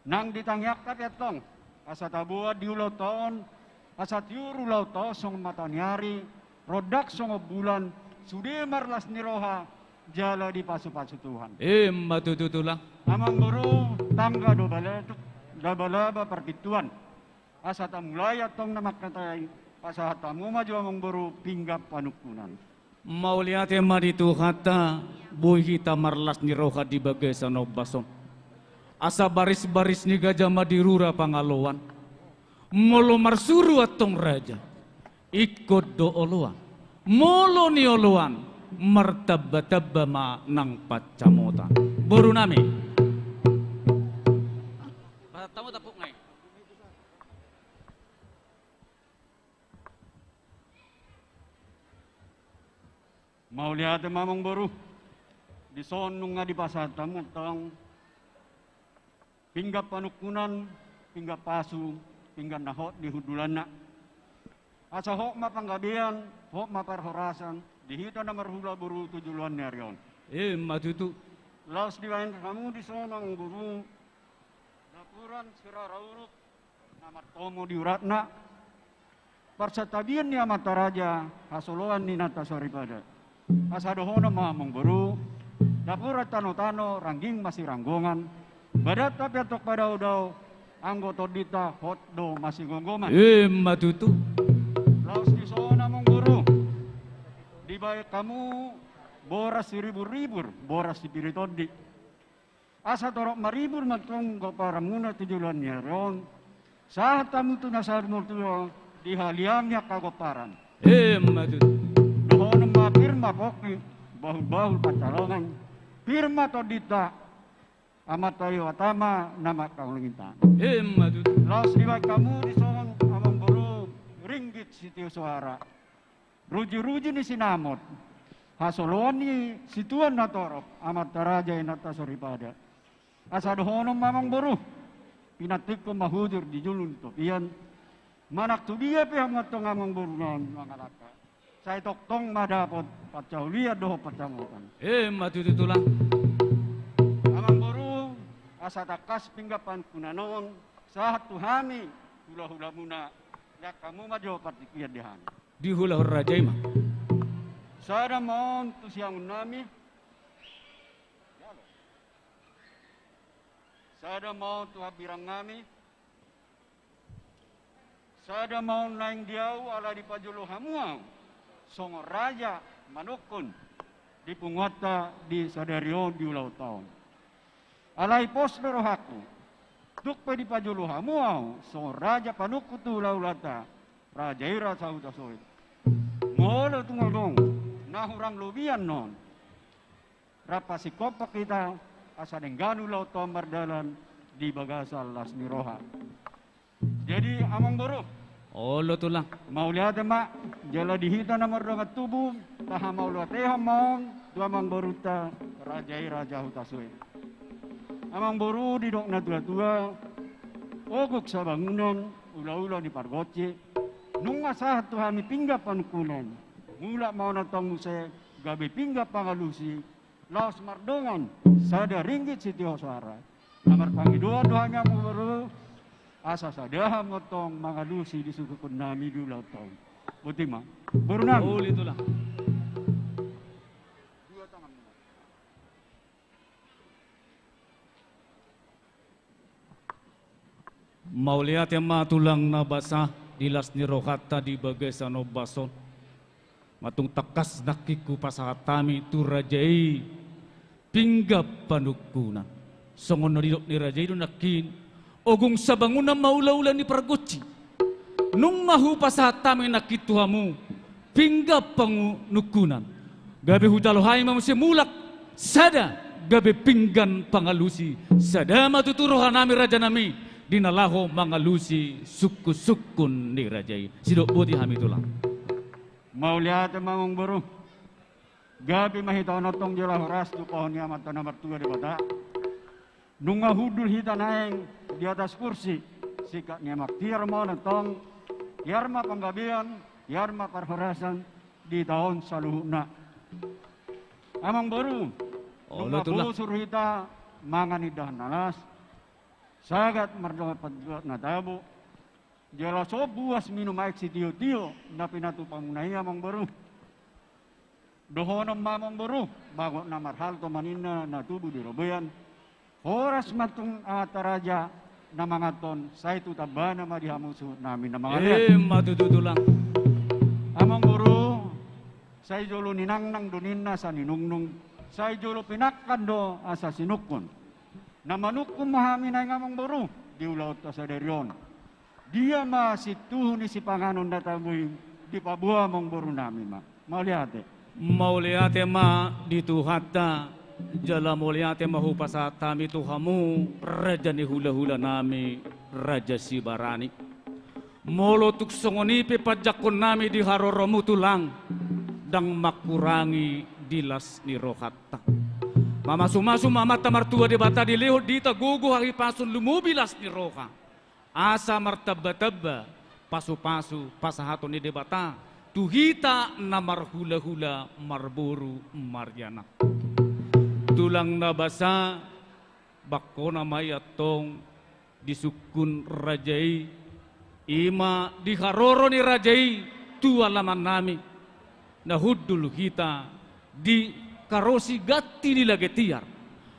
Nang ditangyak tapi tong. Asa tabuat di ulo tahun. Asa tiuru lau tosong mata nyari, rodak songo bulan, sudah marlas niroha, jala di pasu-pasu Tuhan. Matututulah. Amang guru tangga do balaba perpituan. Asa tamulay atong namak natay, asa tamu maju amang guru pinggap panukunan. Mau lihat ema di tuhata, buhi tamarlas niroha di bagai sanob bason. Asa baris-baris ni gajah madirura pangaloan. Molo marsuru atong raja, ikut do oluan, molo ni oluan, martabba ma nang pacamotan. Boru nami. Tamu tapuk ngai. Mau lihat mamong boru, di sonung nga di pasar tamu tong, pinggap panukunan, pinggap pasu. Hingga nahot di hudulana. Asa hok mapanggabian, hok maparhorasan, dihita na marhula buru tujuluan neryon. Matutu. Laos diwain kamu di sonang buru, napuran sira rauruk, namat tomo di uratna. Parsatabian ni amata raja, hasoloan ni nata soripada. Asa dohona mamong buru, napurat tano-tano, rangging masih ranggongan. Badat tapi atok pada udaw, anggoto dita hotdo masih gonggoman. Matutu. Laos di sana mong guru. Di baik kamu boras ribur-ribur, boras di piritodi. Asa torok maribur matong para muna tujulan nyeron. Saat tamu tu nasar mutuo di haliamnya kagoparan. Matutu. Dohon mapirma poki, bahul-bahul pacalongan. Firma todita. Amat tayo atama nama kang lingintan. Matutu. Laos diwak kamu di sohon amang buru ringgit sitio suara. Ruji-ruji ni sinamot. Hasoloan ni situan na torop amat taraja inata soripada. Asa dohonom mamang buru. Pinatik ko mahudur di julun topian. Manak tubiya pi hamatong amang buru nan mga laka. Sa itoktong madapot patjaulia doho patcamotan. Matututulah. Asa takas pinggapan kunanon sahat tuhami hula-hula muna ya kamu majo partikia dihan di hula-hula raja ima sada mon tu siang nami sada mon tu habirang nami sada mon naing diau ala di pajulo hamuang songo raja manukun di pungwata di sadario di ulau taon. Alai pos berohaku, duk pedi pajulu hamuau, so raja panuku tu laulata, raja ira sauta soit. Molo tungolong, nahurang lubian non. Rapa si kopak kita, asa dengganu lau tomar dalan di bagasal las niroha. Jadi amang buru. Oh lo tulang. Mau lihat mak, jala dihita nomor dongat tubuh, taha mau luat maung, dua mang boruta, raja ira jauh tasui. Amang boru di dok na tua-tua, ogok sa bangunan, ula-ula di pargoce, nung asahat tuhan ni pinggap panukunan, mula mau natong muse, gabi pinggap pangalusi, laos mardongan, sada ringgit si tiho suara. Namar pangidua-duanya mo boru, asa sadaha motong mangalusi di sukukun nami dulaw tong. Buti ma, boru nang. Oh, itulah. Mau lihat yang tulang na basah dilas ni rohata di bagai sano bason. Matung takas nakiku pasahatami tu rajai pinggap panukunan. Songon naridok ni raja itu nakin, ogong sa bangunan maula-ula ni pergoci. Nung mahupas hatami nakituhamu, pinggap panukunan. Gabi hudalohai mamusimulak, sada gabi pinggan pangalusi, sada matuturuhan nami raja nami, dinalaho mangalusi suku-sukun ni rajai. Sidok buti hami tulang. Mauliate mamong buru. Gabi mahita onotong jela horas tu pohon niya mata nomor 2 di bata. Nunga hudul hita naeng di atas kursi. Sikat niya maktiar mo natong yarma panggabian, yarma parhorasan di tahun saluhuna. Amang baru. Nunga busur hita mangan idah nalas. Sagat mardoa padbuat na tabo. Jela so buas minum aik si tio-tio na pinatu pamunay amang baru. Dohonom mamang baru, bago na marhal to manina na tubo di robayan. Horas matong ataraja na mga ton, sa ito taba na madihamuso namin na mga matututulang. Amang baru, sa ijolo ninang dunin na sa ninungnung, sa ijolo pinakkan do asa sinukon. Na manukum mahami na yung amang baru, diulaot ta sa deryon. Dia masituhun ni si Panganon na taboy, di pabuha mong baru namin ma. Mauliate. Mauliate ma dituhata jala mauliate mahupasata mi tuhamu raja ni hula-hula nami raja Sibarani molo tuk songonipe pajakon nami di haroromu tulang dang makurangi dilas ni rohata mamasu-masu mamata martua di bata di leho dita gugu hari pasun lumubilas ni roha asa martaba-taba pasu-pasu pasahato ni debata tuhita na marhula-hula marburu Mariana. Tulang nabasa bako na mayatong disukun rajai ima diharoro ni rajai tualaman nami nahudul hita di karosi gati nila getiar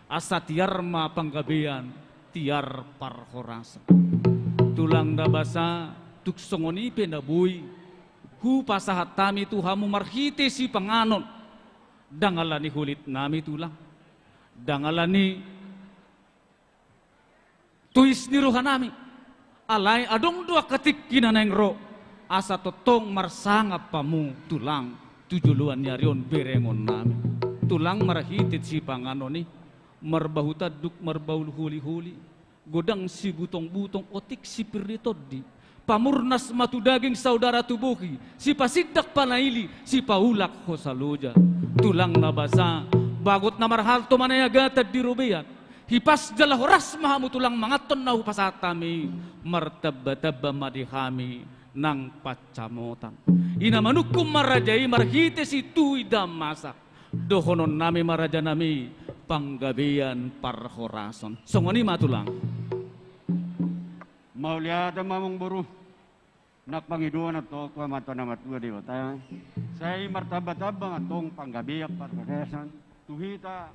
asa tiar ma panggabean tiar parhorasa. Tulang nabasa tuksongoni penabuy hu pasahat tami tuhamu marhite si Panganon dangalani hulit nami tulang dangalani tuis ni roha nami alay adong dua ketik kinaneng ro asa totong marsangap pamu tulang tujuluan nyarion berengon nami tulang marhite si Panganon ni marbahutaduk marbaul huli-huli godang si butong-butong otik si piritodi pamurnas matu daging saudara tubuhi, si pasidak panaili, si paulak hosaluja. Tulang nabasa, bagot na marhal to manayagatad di rubiat. Hipas jala horas mahamu tulang mangaton na hupasatami, martaba-taba madihami ng pacamotan. Inamanukum marajai marhite si tuy damasak. Dohonon nami maraja nami, panggabian parhorason. Songoni matulang. Mauliate mamong buru nakpangiduan ato kwa mata na matua di bata say martaba-taba atong panggabiyak parkaresan tuhita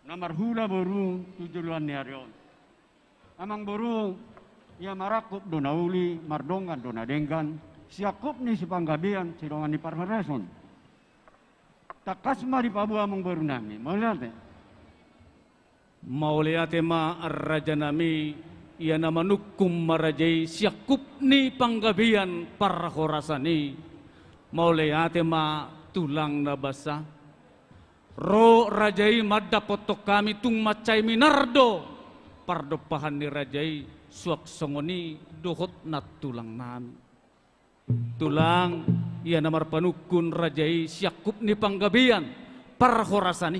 na marhula buru tujuluan ni Arion amang buru ya marakop do nauli mardongan do nadenggan siakup ni si panggabian sidongan ni parkaresan takasma di pabuha mong buru nami mauliate ma raja nami ia nama nukum marajai siakup ni panggabian parhorasani mauleate ma tulang nabasa ro rajai madda potok kami tung macai minardo pardopahan ni rajai suak songoni dohot nat tulang nami tulang ia namar panukun rajai siakup ni panggabian parhorasani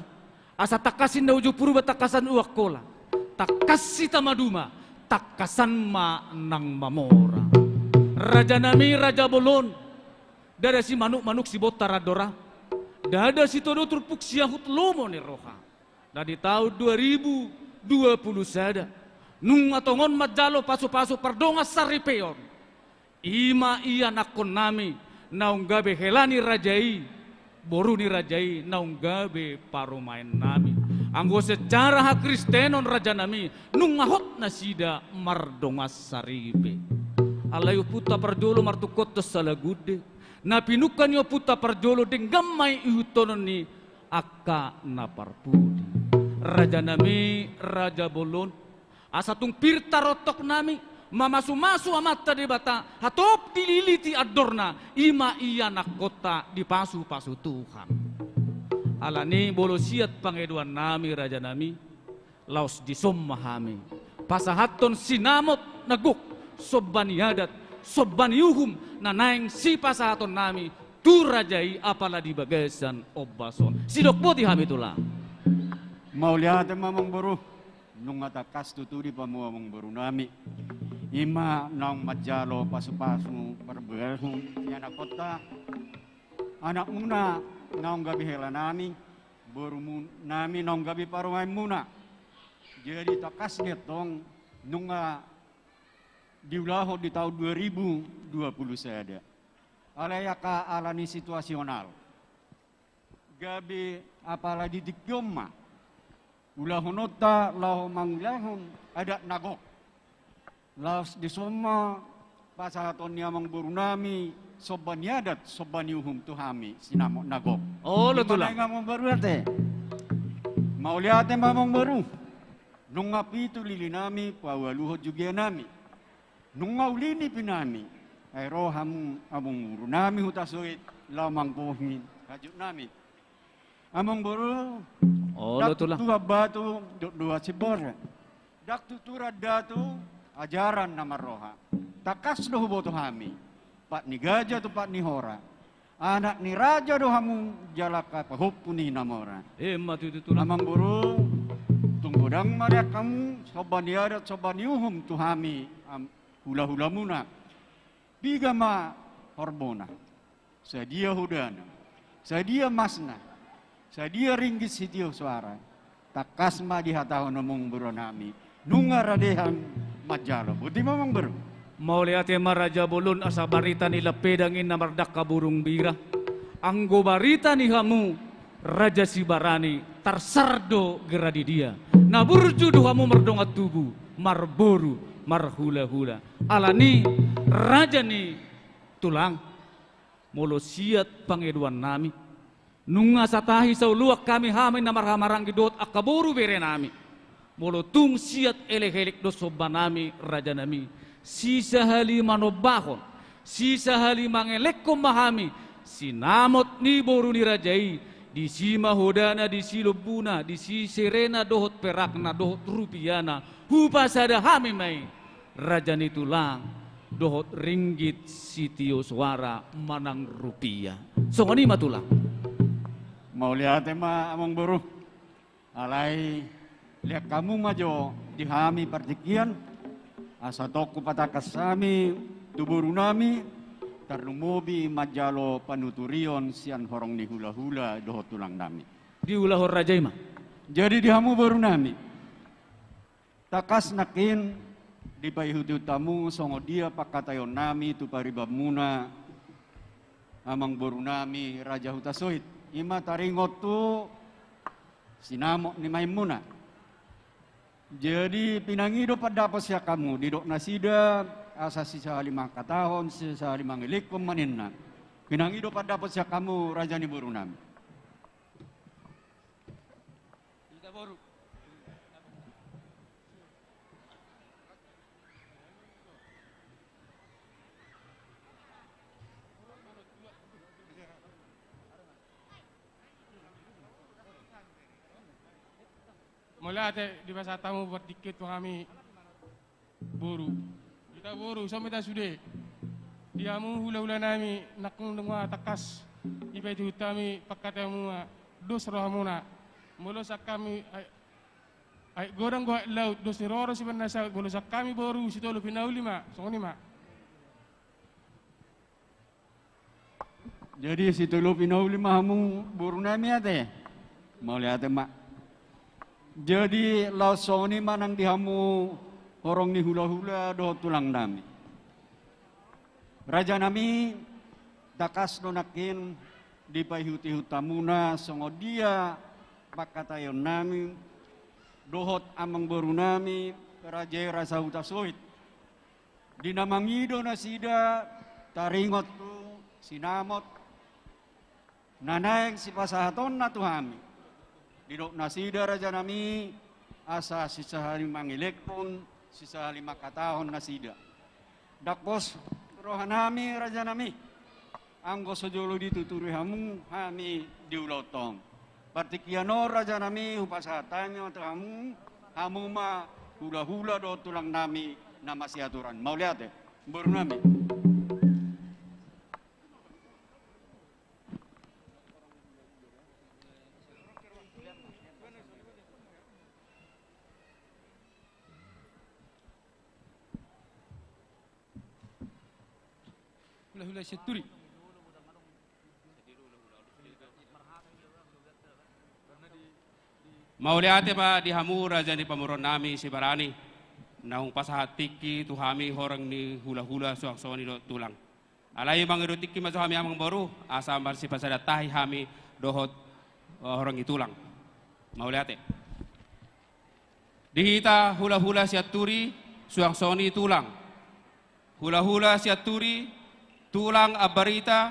asa takasin na uju purba takasan uak kola takasi tamaduma takasan ma nang mamora raja nami raja bolon dada si manuk-manuk si botaradora dada si todo turpuk siahut lomo ni roha dari tahun 2020 sada nung atongon majalo pasu-pasu pardonga saripeon ima iya nakon nami naung gabe helani rajai boru ni rajai naung gabe parumain nami anggo secara hak Kristenon raja nami nung ngahot na sida mardongas saripe alayu puta parjolo martukot to salagude na pinukan yo puta parjolo deng gamay ihutonon ni akka naparpudi. Raja nami, Raja Bolon, asatung pirta rotok nami, mamasu-masu amata di bata, hatop dililiti adorna, ima iya nakota di pasu-pasu Tuhan. Alani bolosiat pangeduan nami, Raja nami, laos disommahami, pasahaton sinamot naguk, sobani adat, sobani uhum, nanaing si pasahaton nami, tu rajai apala di bagasan obason. Sidok poti hamitulah. Mau lihat mamang baru, nung atakas tuturi pamuamang baru nami. Ima nang majalo pasu-pasu perbersum yana kota. Anak muna nang gabi hela nami, baru nami nang gabi parumai muna. Jadi takas getong nunga diulaho di tahun 2020 saya. Alayaka alani situasional. Gabi apalagi di Kyoma. Ulahunota lau manglahun ada nagok. Laos di soma pasahaton niamang burunami sobaniadat sobaniuhum tuhami sinamok nagok. Oh lotulah. Gimana ngamong baru ate? Mau lihat mamong baru. Nunga pitu lilinami pawaluho juga nami. Nunga ulini pinami. Ay roham among burunami hutasoit lamang pohingin hajut nami. Among baru. Oh, lotulah. Dak batu dua cibor. Dak tutura datu ajaran nama roha. Takas doh boto hami. Pak ni gajah tu pak ni hora. Anak ni raja doh hamu jalaka pahupuni namora. Matu itu tulah. Amang buru tunggudang maria kamu sobani adat sobani uhum tu hami hula-hula muna. Bigama horbona. Sadia hudana. Sadia masna. Sadia ringgit sitio suara. Takasma di hatahon omong beronami. Nunga radehan majalo. Buti mamang beru. Mau lihat ema Raja Bolon asa barita ni lepedangin na mardaka burung bira. Anggo barita ni hamu Raja Sibarani tarsardo geradi dia. Na burjudu hamu merdongat tubuh. Marboru marhula-hula. Alani Raja ni tulang. Molo siat pangeduan nami. Nunga satahi sauluak kami hamay na marhamarang gidot akaboru bere nami. Molo tung siat elek-elek do soba nami raja nami. Sisa halima no bahon. Sisa halima ngelek ko mahami. Sinamot ni boru ni rajai. Di si mahodana, di si lobuna, di si serena dohot perakna, dohot rupiana. Hupasada hami may. Raja ni tulang. Dohot ringgit sitio suara manang rupiah. So ngani matulang. Mau lihat ema amang buru. Alai lihat kamu majo dihami partikian. Asa toku patakas sami tuburu nami. Tarnumobi majalo panuturion sian horong ni hula-hula doho tulang nami. Di ulahor raja ima. Jadi dihamu baru nami. Takas nakin di paihutu tamu songo dia pakatayon nami tu paribamuna. Amang baru nami raja hutasoit. Ima taringot tu sinamok ni Maimuna. Jadi pinangido pada apa siya kamu didok nasida asa sisa 5 katahon sisa 5 ngilikom maninna. Pinangido pada apa siya kamu raja ni burunam. Kita baru. Mula di masa tamu berdikit tu kami buru. Kita buru sampai tak sudah. Diamu hula-hula nami nakung dengar takas. Ibai tu kami pakatamu dos rohamuna. Mula sak kami ay gorang gua laut dos roro si benasa mula sak kami buru situ lu pinau 5. Songoni mak. Jadi situ lu pinau 5 hamu buru nami ate. Mau lihat mak. Jadi lausoni manang dihamu horong ni hula-hula do tulang nami. Raja nami takas nonakin di paihuti hutamuna songo dia pakatayon nami dohot amang baru nami raja rasa hutasoit. Dinamangido na sida taringot tu sinamot Nanaik si pasahaton na tuhami. Didok nasida raja nami asa sisa hari mangilekton sisa 5 katahon nasida. Dakpos rohanami raja nami. Anggo sojolo dituturi hamu hami diulotong. Partikiano raja nami hupasahatannya atau hamu ma hula-hula do tulang nami nama si aturan. Mau lihat ya? Baru nami. Hula-hula syaturi. Mauliate pa di hamu raja ni pamuron nami si Barani. Nahung pasahat tiki tu hami horang ni hula-hula suang-suang ni tulang. Alai mangiru tiki maso hami amang baru asa ambar si pasada tahi hami dohot horang itulang. Mauliate. Dihita hula-hula siaturi suang-suang ni tulang. Hula-hula siaturi tulang abarita,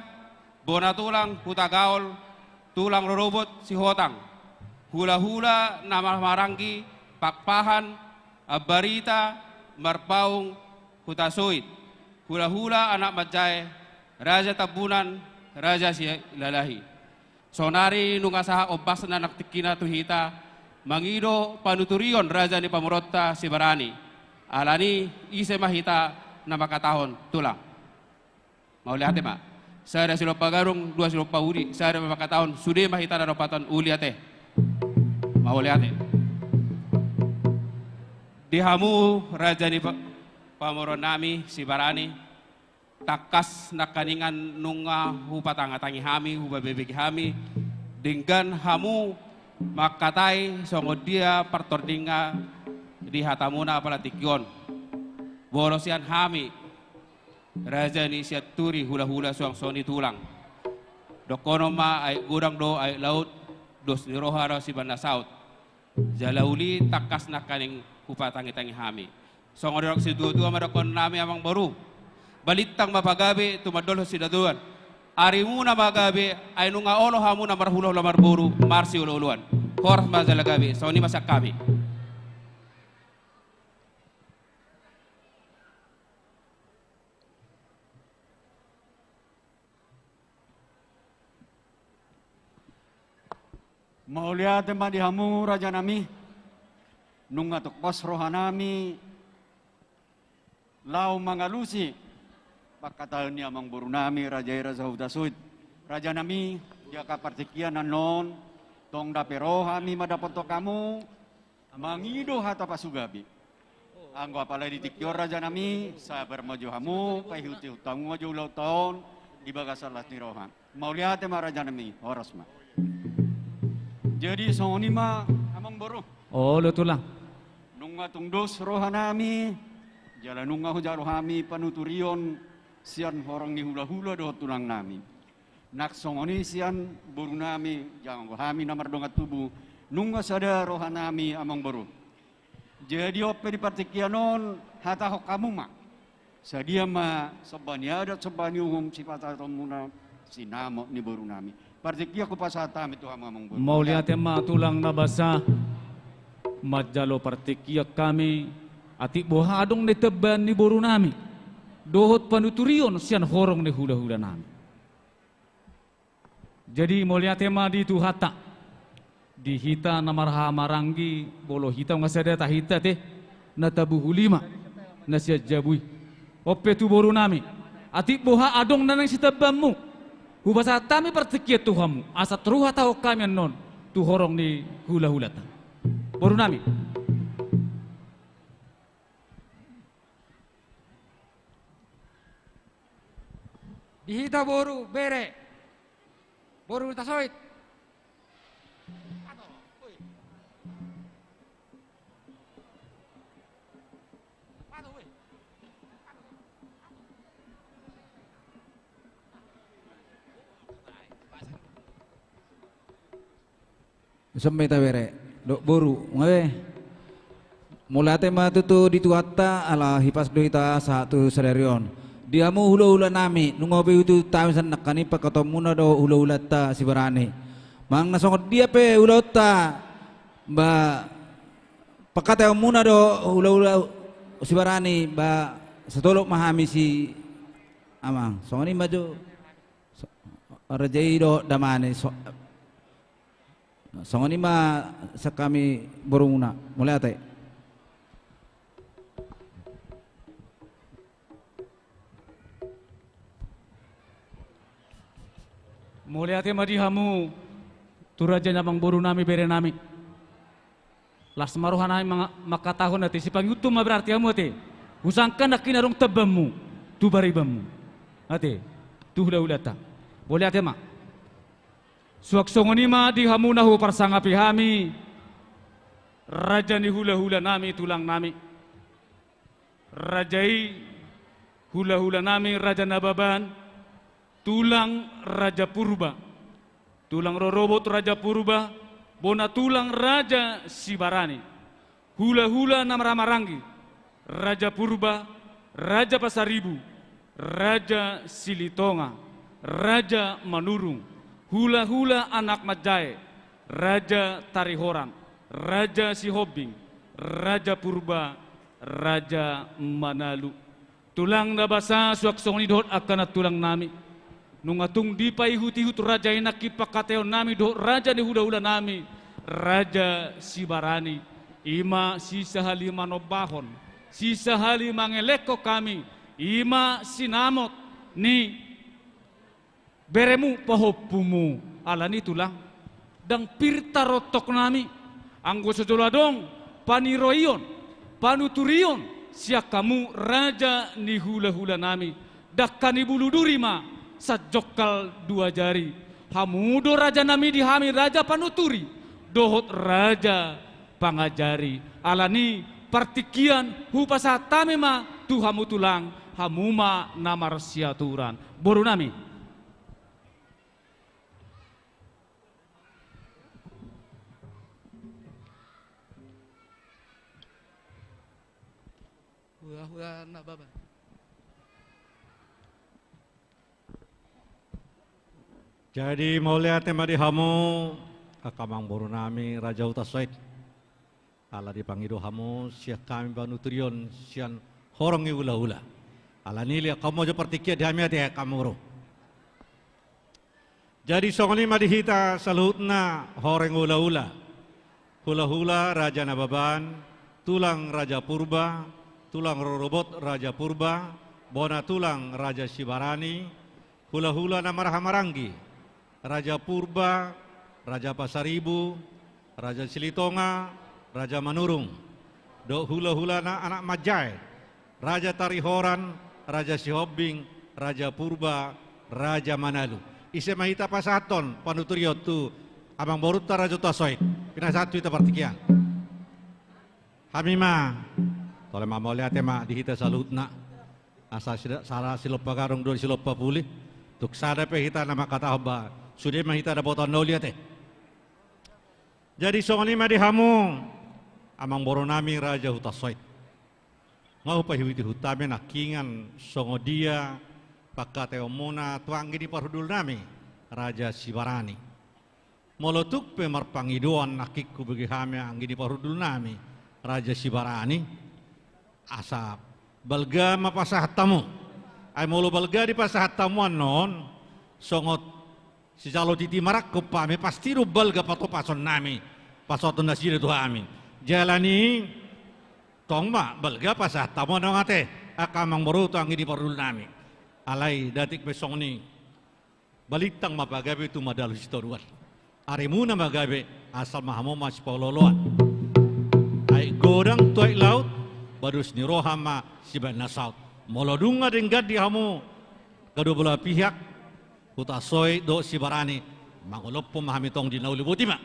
bona tulang, hutagaol, tulang rorobot, si hotang. Hula-hula, nama maranggi, pakpahan, abarita, marpaung, hutasoit. Hula-hula, anak majay, raja tabunan, raja si lalahi. Sonari nungasaha obas na naktikina tuhita, mangido panuturion raja ni pamurota si Barani. Alani, ise mahita na makatahon tulang. Mau lihat ma, saya silo pagarung 2 silo pauri, saya ada tahun sudah mahita na ropatan uli ate. Mau lihat di hamu raja ni pamoron nami si Barani takas nakaningan nunga hupatangatangi hami hubabebeki hami dengan hamu makatai songod dia partordinga di hatamuna apalatikion borosian hami raja ni siaturi hula-hula suang-suang ni tulang. Dokono ma ay gudang do ay laut dos ni rohara si banda saut. Jalauli takas na kaning hupatangi-tangi hami. Songodorok si dua-dua madakon nami amang baru. Balitang mapagabi tumadol si daduan. Ari muna magabi ay nunga olo hamu na marhulo lamar buru marsi ulu-uluan. Horas mazalagabi. So ni masak kami. Mau lihat tempat di hamu raja nami, nunga tukos rohanami, lau mangalusi, pakatan ni amang buru nami raja hudasuit, raja nami dia kapartikian nanon, tong dapero hami madapoto kamu, mangido hata pasugabi. Anggo apalai ditikyor raja nami, sabar maju hamu, pahiuti hutamu maju ulau tahun, di bagasalas ni rohan. Mau lihat tempat raja nami, horas ma. Jadi soni ma amang baru. Oh, lo tulang. Nunga tungdos rohanami, jalan nunga hujaro hami panuturion sian horang ni hula-hula do tulang nami. Nak songoni sian buru nami, jangan hami namar dongat tubuh. Nunga sada rohanami amang baru. Jadi ope di partikianon hata hok kamu ma. Sadia ma sebani adat sebani umum sifat muna sinamo ni buru nami. Partikia ko pasatam itu amang buru. Mau lihat ma tulang nabasa. Majalo partikia kami ati bohadong ni teban ni boru nami. Dohot panuturion sian horong ni hula-hula nami. Jadi mau lihat ma di tu hata. Di hita namarha maranggi bolo hita ngasada ta hita teh na tabu hulima na sia jabui. Ope tu boru nami. Ati boha adong nanang si tebammu. Hubasa tami partikia tuhamu asa truha tau kami non tu horong ni hula-hula ta. Boru nami. Dihita boru bere. Boru tasoit. Sampai tabere, dok boru, ngawe. Mulate ma tutu dituata ala hipas do ita satu sadarion. Diamu hula-hula nami nungobe itu tayo sa nakani pagkatamo na do hula-hula ta si Barani. Mang nasongod dia pe hula ta ba pagkatayo muna do hula-hula si Barani ba sa tulok mahami si amang. So ni maju rajai do damane so ni ma sa kami burunguna mulai ate. Mulai ate madihamu tu raja nyamang boru nami bere nami. Las maruhan nami makatahon ate si pangutum berarti amu ate. Usangkan nak kinarong tabamu tu baribamu. Ate tu hula-hula ta. Boleh ate ma. Suak songoni ma dihamu nahu parsangapi hami. Raja ni hula-hula nami tulang nami. Rajai hula-hula nami Raja Nababan. Tulang Raja Purba, tulang Rorobot Raja Purba, bona tulang Raja Sibarani, hula-hula Namramarangi, Raja Purba, Raja Pasaribu, Raja Silitonga, Raja Manurung, hula-hula Anak Majai, Raja Tarihoran, Raja Sihobing, Raja Purba, Raja Manalu. Tulang nabasa suak songni dot akan tulang nami. Nungatung dipai huti-hut raja inaki pakateo nami do raja di hula-hula nami Raja Sibarani ima sisa halima nobahon sisa halima ngeleko kami ima sinamot ni beremu pahopumu alani tulang dang pirta rotok nami anggo sejoladong paniroion panuturion siak kamu raja ni hula-hula nami dakani bulu durima sajokal dua jari hamudo raja nami dihami raja panuturi dohot raja pangajari alani partikian hupasatame ma tu hamu tulang hamuma namar siaturan boru nami hula nak baba. Jadi mau lihat tema di hamu akamang boru nami Raja Utasoit ala dipangido hamu siak kami banutrion sian horongi ula-ula ala nili kamu aja pertikia di hami ati kamuro. Jadi songoni madihita salutna horeng ula-ula hula-hula Raja Nababan tulang Raja Purba tulang Rorobot Raja Purba bona tulang Raja Sibarani hula-hula Namramarangi Raja Purba, Raja Pasaribu, Raja Silitonga, Raja Manurung, do hula-hula na Anak Majai, Raja Tarihoran, Raja Sihobing, Raja Purba, Raja Manalu. Ise mahita pasaton panuturiot tu abang boruta Raja Tasoit. Pina satu itu partikian. Hamima, tole ma mau lihat ma dihita salutna. Asa sara silopa karong do silopa pulih. Tuk sada pe hita nama kata haba. Sudah mahita ada botan no lihat. Jadi songoni ma dihamu amang boronami Raja Hutasoit. Ngau pahiwiti hutame nakingan songodia pakateo mona tuanggi di parhudul nami Raja Sibarani. Molotuk pe marpangidoan nakikku bagi hame anggi di parhudul nami Raja Sibarani. Asa balga mapasahat tamu. Ay molo balga di pasahat tamuan non songot si jalo titi marak ko pame pasti rubal ga pato pason nami pasoton nasir itu amin jalani tongma balga pasah tamo nang ate akamang boruto ang di parul nami alai datik besong ni balitang mapagabe tu madalu historian arimuna magabe asal mahamo mas pauloloan ay godang tuai laut badus ni rohama siban nasaut molodunga denggad di hamu kedua belah pihak Utasoy do Sibarani mangulop po mahamitong di naulibuti ma.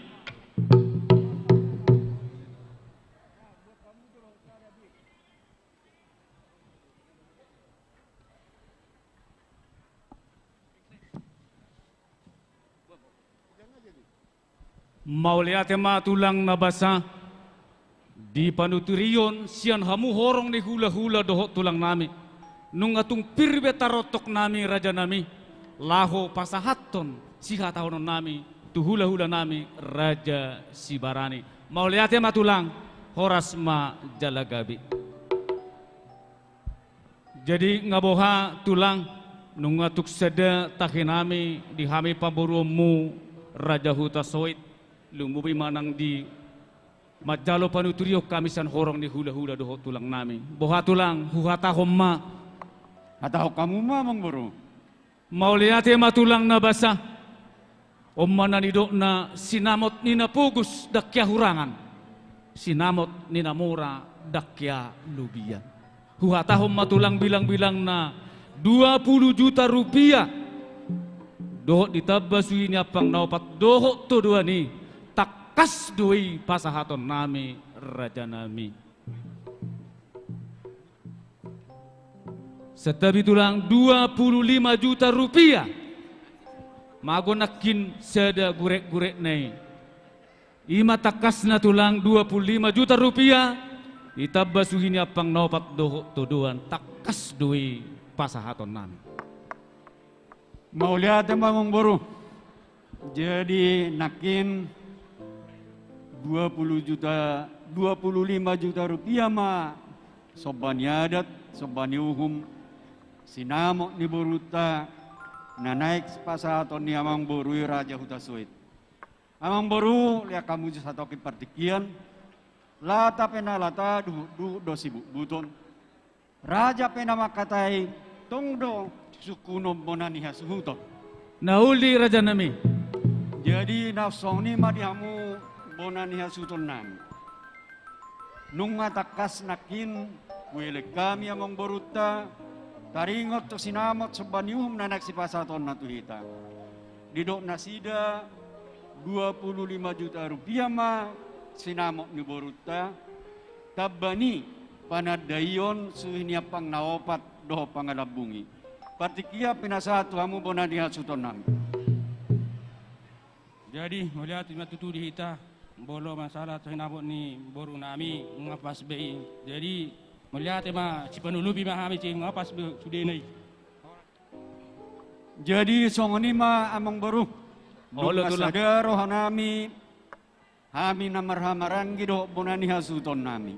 Mauliate ma tulang nabasa di panuturion sian hamu horong ni hula-hula dohot tulang nami nungatung pirbe tarotok nami raja nami laho pasahaton siha tahonon nami tuhula-hula nami raja Sibarani. Mau lihat ya matulang horas ma jalagabi. Jadi ngaboha tulang nungatuk seda tahinami di hami paborumu raja huta soit lumubi manang di majalo panuturio kamisan horong di hula-hula doho tulang nami. Boha tulang huhata homma. Atau kamu mah mengburu. Mau lihat ya matulang na basa. Omma na nidok na sinamot nina pugus dakya hurangan. Sinamot nina mura dakya lubian. Huhata homma tulang bilang-bilang na 20 juta rupiah. Doho ditabasui ni apang naupat doho to dua ni takas doi pasahaton nami raja nami. Setabi tulang 25 juta rupiah. Mago nakin seda gurek-gurek nai. Ima takas na tulang 25 juta rupiah. Itabasuhi ni apang naupat doho to duan takas doi pasahaton nami. Mau lihat emang baru. Jadi nakin 25 juta rupiah mah sobani adat, sobani uhum, sinamok ni boruta, na naik pasahaton ni amang boru raja huta soit. Amang boru lihat kamu satu partikian, lata pena lata dosibu buton. Raja pena makatai tongdo suku nombonani hasuhuto. Nauli raja nami. Jadi nafsong ni madihamu bonani hasuton nami. Nung matakas nakin wele kami among boruta taringot to sinamot sebanium nanak si pasaton natuhita. Didok nasida 25 juta rupiah ma sinamot ni boruta tabani panadayon suhinya pang naopat doho pangalabungi. Partikia pinasatu hamu bonani hasuton nami. Jadi melihat matutu di hita bolo masalah sinamot ni boru nami ngapas bei. Jadi melihat ma cipanulubi mahami ci ngapas be sudenai. Jadi songoni ma amang baru. Olo sadar rohanami hami namarhamaran gido bonani hasuton nami.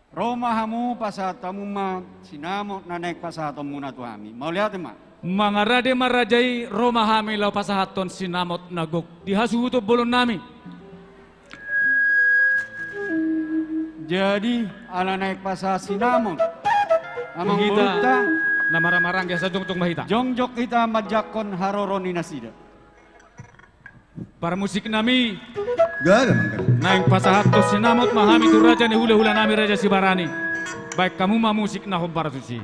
Roma hamu pasatamu ma sinamo na naik pasahaton muna tu hami. Mau lihat ma? Mangarade marajai Roma hami lau pasahaton sinamot nagok dihasuto bolon nami. Jadi ala naik pasah sinamot. Amang kita buruta namaramarang biasa jongjok mahita. Jongjok kita majakon haroroni nasida. Para musik nami Gak ada mangga. naik pasahaton sinamot mahami tu raja ni hula-hula nami raja Sibarani. Baik kamu mah musik nahom para suci.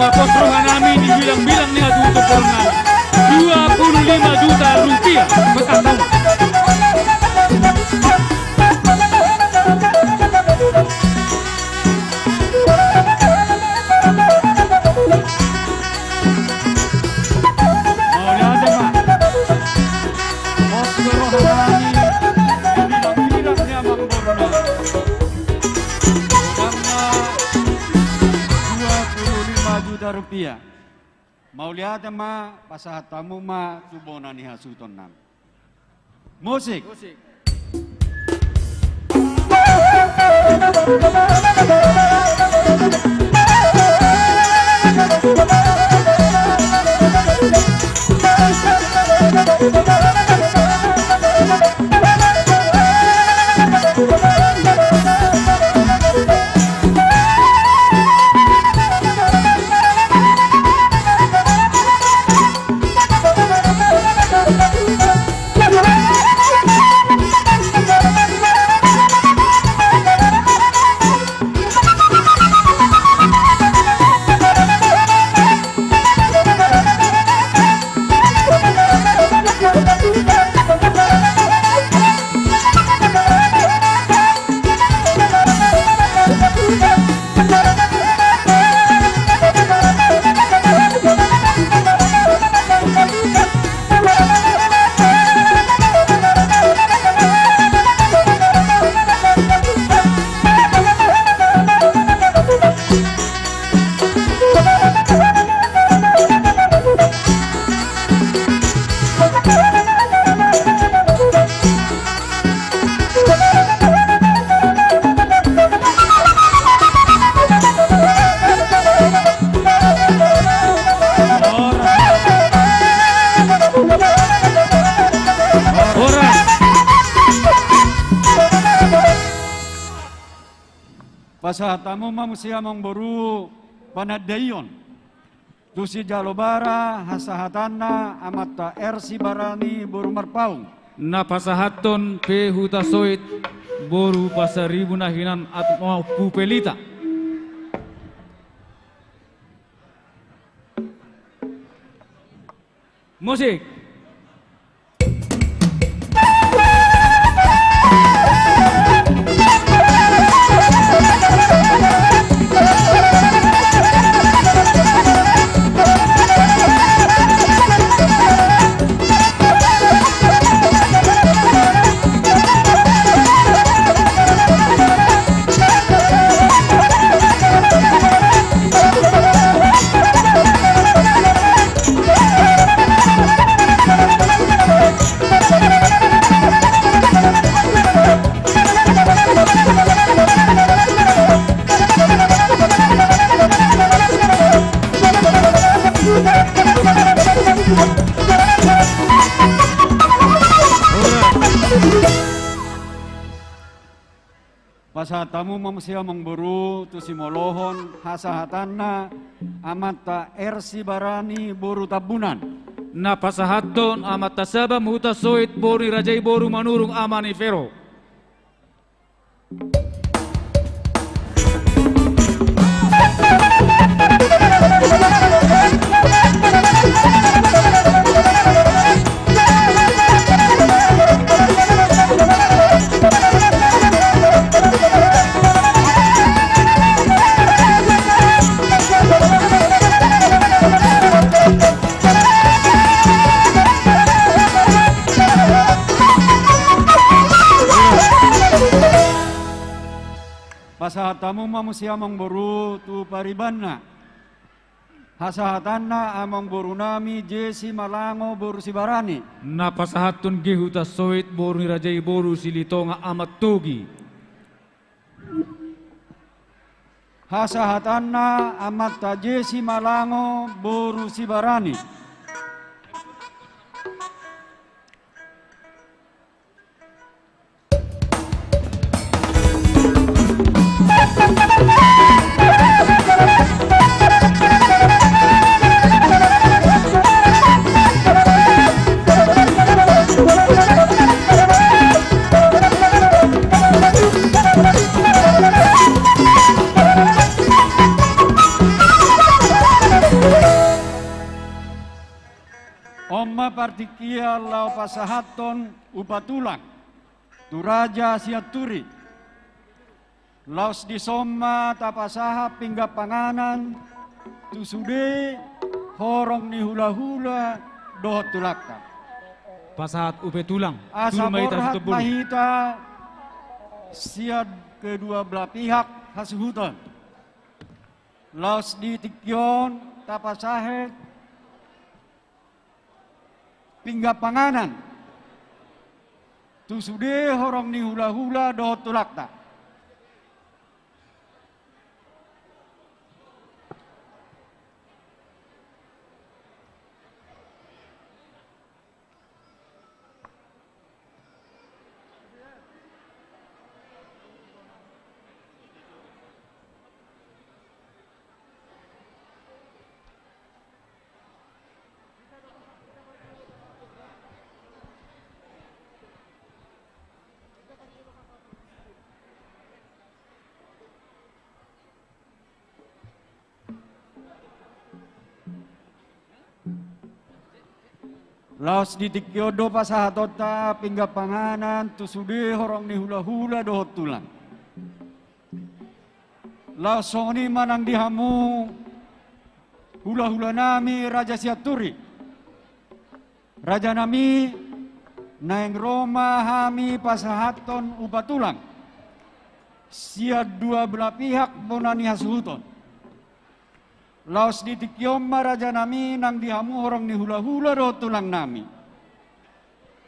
Mapos rohan nami dibilang-bilang nih atuh untuk perenang 25 juta rupiah bekas tahu. Mau lihat ma? Bos rohanami dibilang-bilang ni amang borona. Juta rupiah. Mau lihat ma pasahatamu ma subona ni hasuton nam. Musik. Pasahatamu mamusiamang boru panadayon. Tusi jalobara hasahatana amata ersi barani boru marpaung. Na pasahaton pe hutasoit boru pasaribu nahinan at mau pupelita. Musik. Pasahatamu mamusiamang boru tusi molohon hasahatana amata ersi barani boru tabunan. Na pasahaton amata sabam hutasoit boru rajai boru manurung amani fero. Pasahatamu mamusiamang boru tu paribanna. Hasahatana amang boru nami jesi malango boru sibarani. Na pasahaton gehuta soit boru rajai boru silitonga amat togi. Hasahatana amata jesi malango boru sibarani. Oma partikia lau pasahaton upatulang tu raja siaturi laus di soma tapasaha pingga panganan tu sude horong ni hula-hula dohot tulakta Pasahat upetulang asa borhat mahita siad kedua belah pihak hasuhuton laus di tikyon tapasahet pingga panganan tu sude horong ni hula-hula dohot tulakta laos di tikyodo pasahatota pingga panganan tusude horong ni hula-hula dohot tulang. Laos songni manang dihamu hula-hula nami Raja Siaturi. Raja nami naeng Roma hami pasahaton ubatulang. Siad dua belah pihak bonani hasuhuton. Laos di tikyoma raja nami nang dihamu horong ni hula-hula do tulang nami.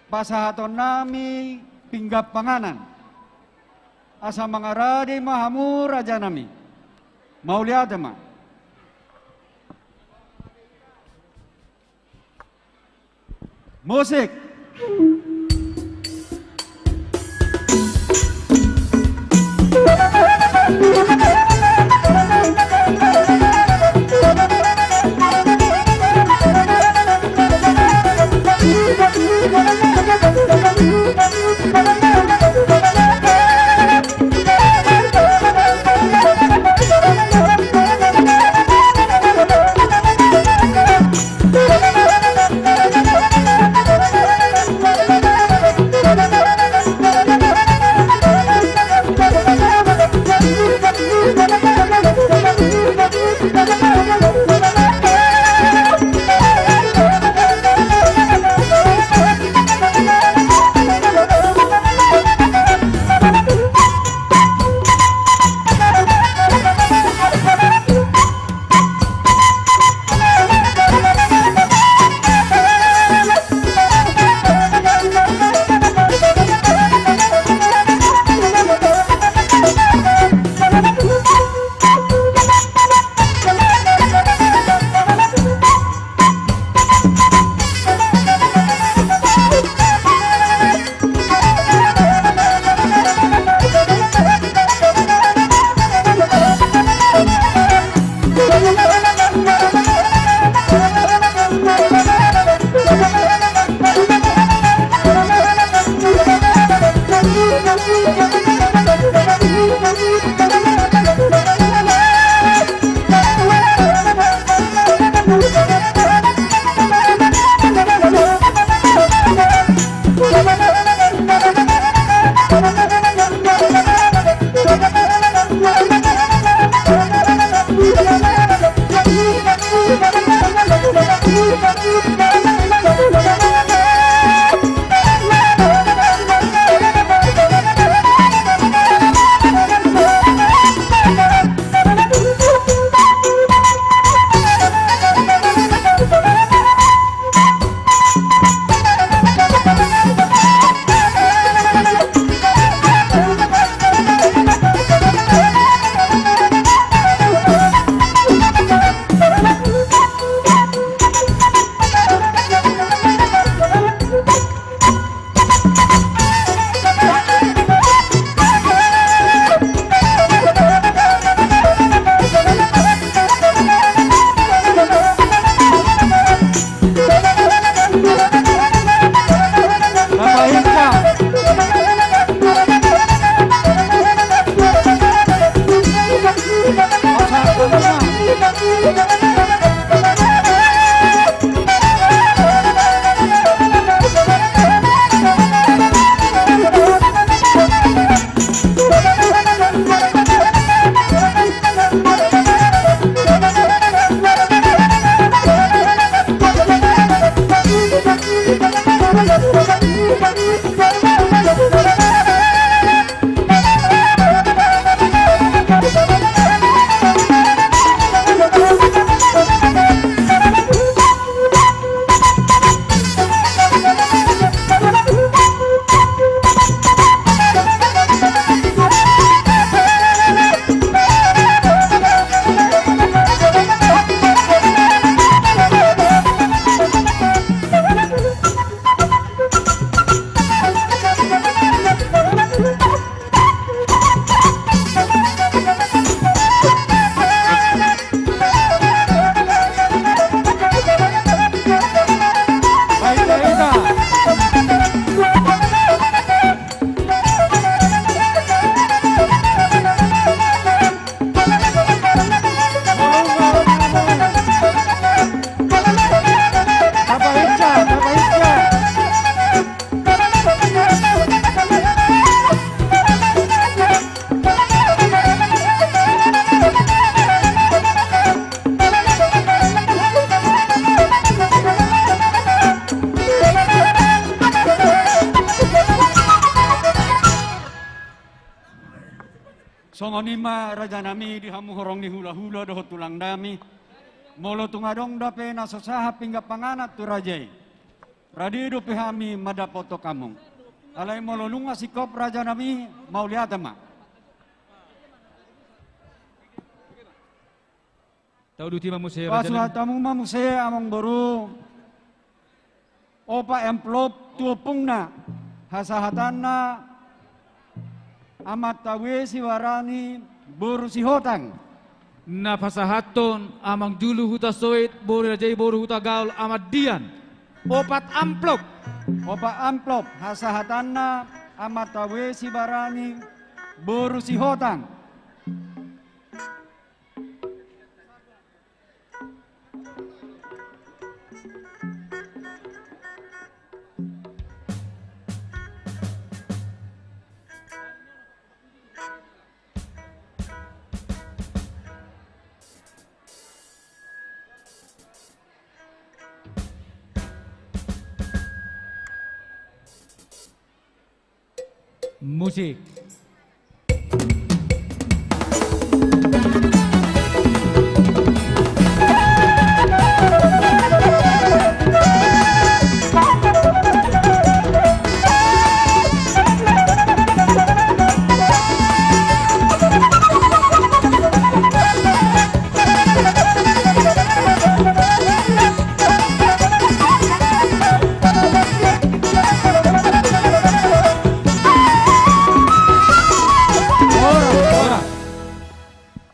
Pasahaton nami pinggap panganan. Asa mangarade mahamu raja nami. Mau lihat ma? Musik. songonima raja nami di hamu horong ni hula-hula doho tulang nami. Molo tungadong dape nasosaha pingga panganat tu rajai. Radido pihami madapoto kamong. Alay molo lunga sikop raja nami mau lihat ma. Tahu duti mamuse raja. Pasuatamu mamuse among boru. Opa envelope tuopungna hasahatanna amat tawe siwarani boru sihotang. Na pasahaton amang julu huta soit boru rajai boru huta gaul amat dian. Opat amplop. Opa amplop hasahatanna amat tawe siwarani boru sihotang. Musik.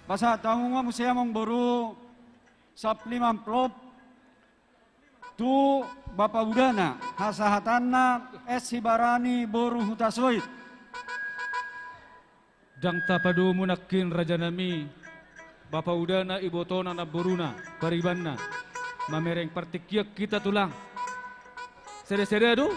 Basa tahu nga musaya mong boru sapliman plop tu Bapak Udana hasahatanna sibarani boru hutasoit. Dang tapadu munakin raja nami Bapak Udana ibotona na boruna paribanna mamereng partikyak kita tulang. Sede-sede adu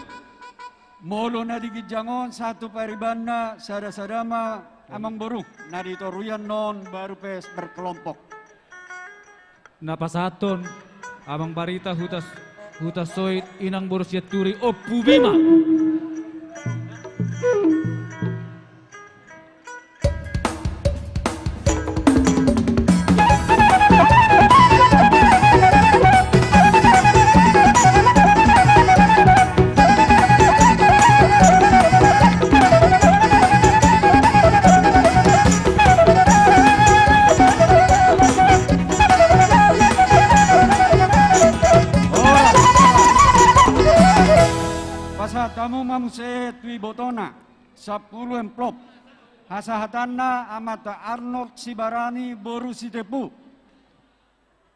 Molo na digijangon satu paribanna sada-sadama amang boru narito ruyan non baru pes berkelompok. Napasaton amang barita hutas soit inang boru siaturi opu bima. Kamu mamuse tui botona 10 emplop hasahatanna amata Arnold Sibarani boru sitepu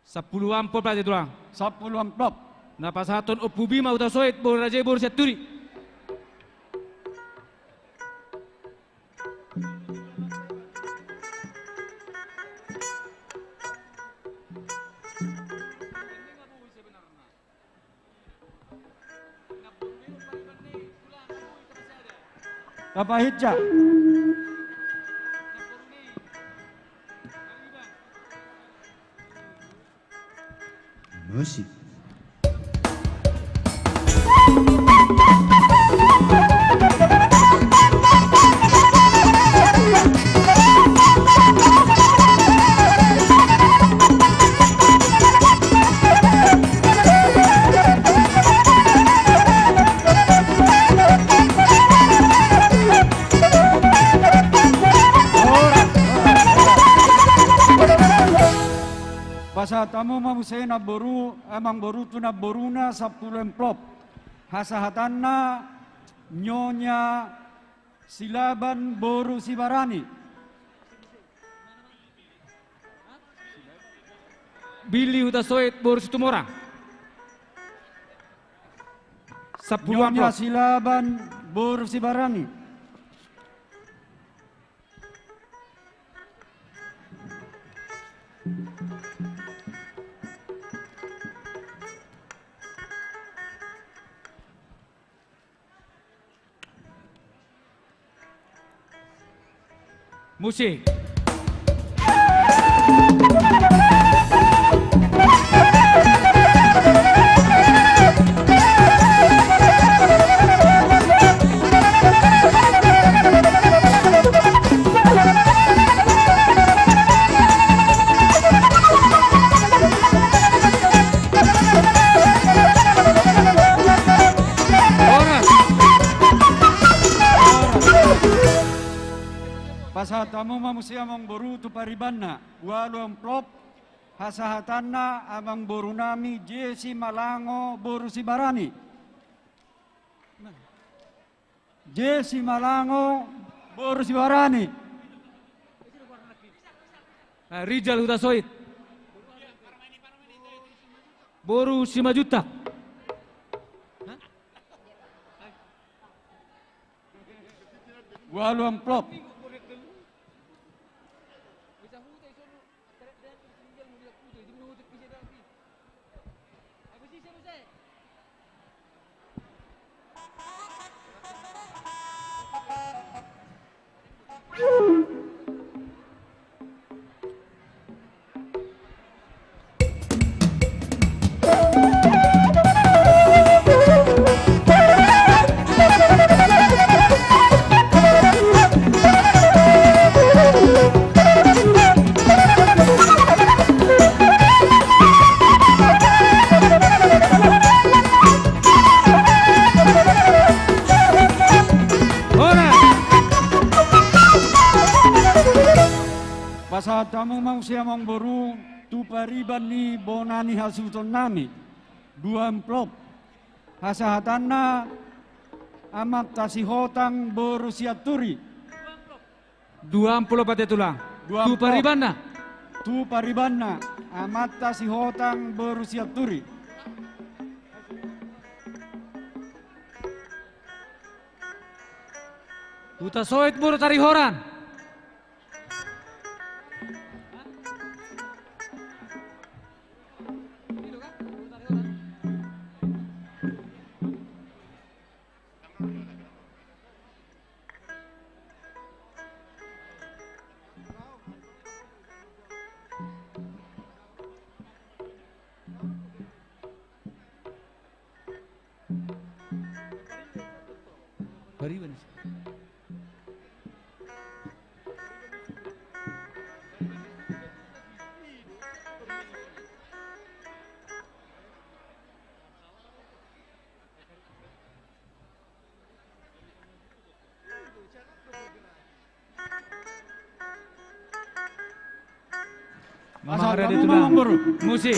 10 amplop aja tulang 10 amplop napasaton opu bima uta soit boru raja boru siaturi. Kapahitja. Musik. Basa tamu mamuse na boru amang boru tu na boruna 10 emplop hasahatanna Nyonya Silaban boru Sibarani Billy huta soit boru situmorang 10 Nyonya amplop. Silaban boru Sibarani Musik. Pasatamu mamusia amang boru tu paribanna, walu amplop, hasahatanna amang boru nami Jesi Malango boru Sibarani. Jesi Malango boru Sibarani. Rijal Hutasoit. Boru 5 juta. Walu amplop. Pasatamu manusia mong boru tu pariban ni bonani hasuton nami 2 amplop hasahatanna amat tasihotang boru siaturi 2 amplop ate tulang. Tu paribanna. Tu paribanna amat tasihotang boru siaturi. Hutasoit boru tarihoran. Pariban. Mama ada di tulang. Musik.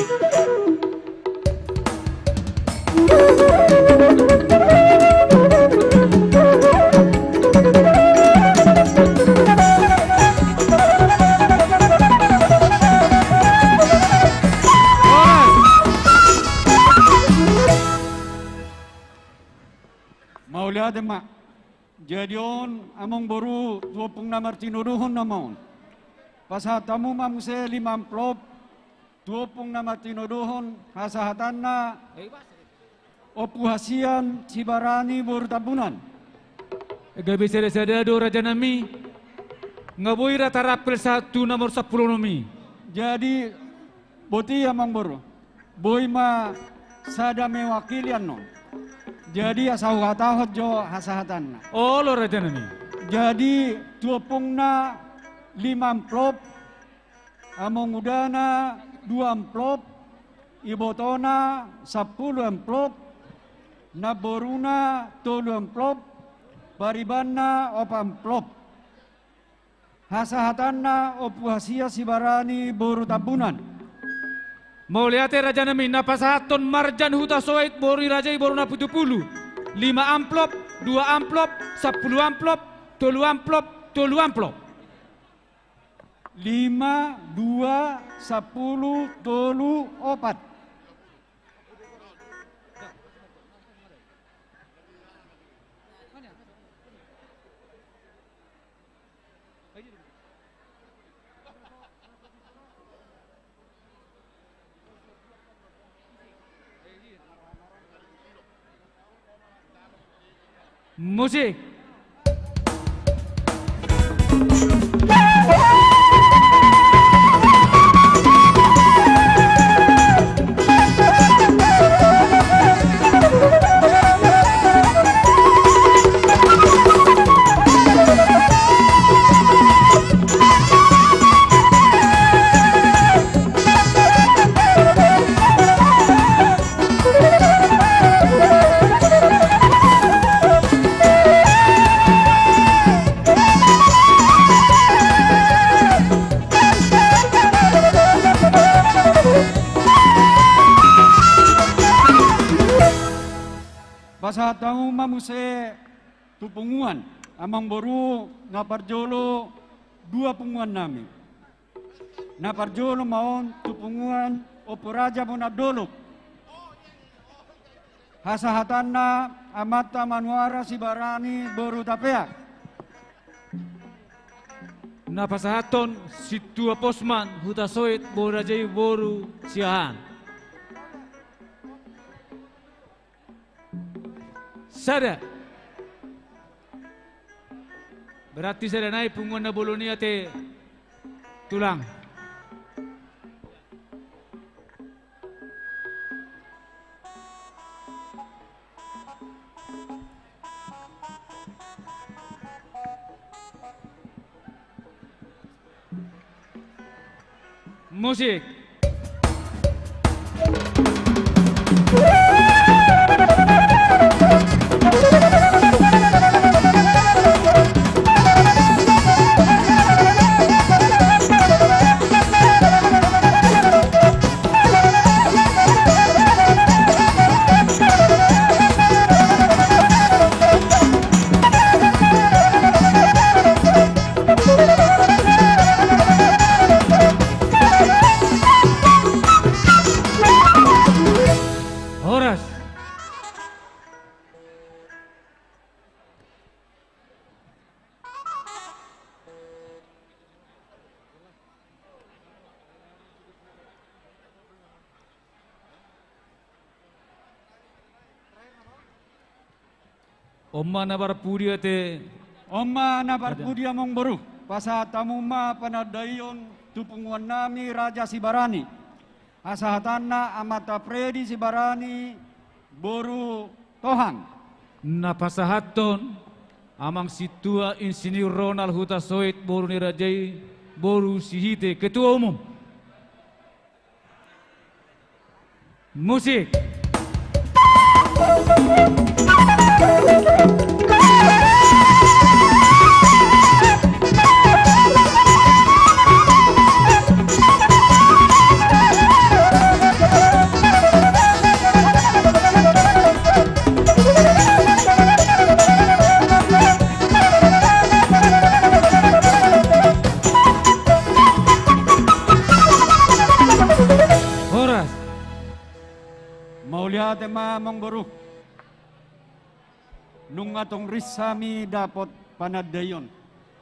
Maulihat mak, jadion among boru 20 namar tinuduhon namon. Pasatamu mamuse 5 amplop 20 namar tinuduhon hasahatanna opuhasian Sibarani boru tabunan. Gabi sada do raja nami ngaboi rata rapel 1 nomor 10 nami. Jadi boti among boru boy ma sada mewakilian no. Jadi asau hatahot jo hasahatanna. Oh lo raja nami. Jadi 20 na 5 amplop among udana 2 amplop ibotona 10 amplop naboruna 3 amplop baribanna 4 amplop hasahatanna opuhasia Sibarani boru tabunan. Mau lihat raja nami napasaton marjan hutasoit boru rajai boru na 70 5 amplop 2 amplop 10 amplop 3 amplop 3 amplop 5, 2, 10, 3, 4. Musik. pasatamu mamuse tupunguan amang boru naparjolo dua punguan nami. Naparjolo maon tupunguan operaja monadolok. Hasahatanna amata manuara sibarani boru tapea. Napasahaton situa posman hutasoit borajai boru siahan. Sada. Berarti sada naik punguan na bolonia te tulang. Musik. Horas. Omma nabar pudia te. Omma nabar pudia mong boru. Pasatamuma panadayon tupunguan nami Raja Sibarani. Asahatanna amata Fredi Sibarani boru tohang. Napasahaton amang situa insinyur Ronald Hutasoit boru nirajai boru sihite ketua umum. Musik. Horas. Mauliate mamang boru. Nung atong risami dapat panadayon.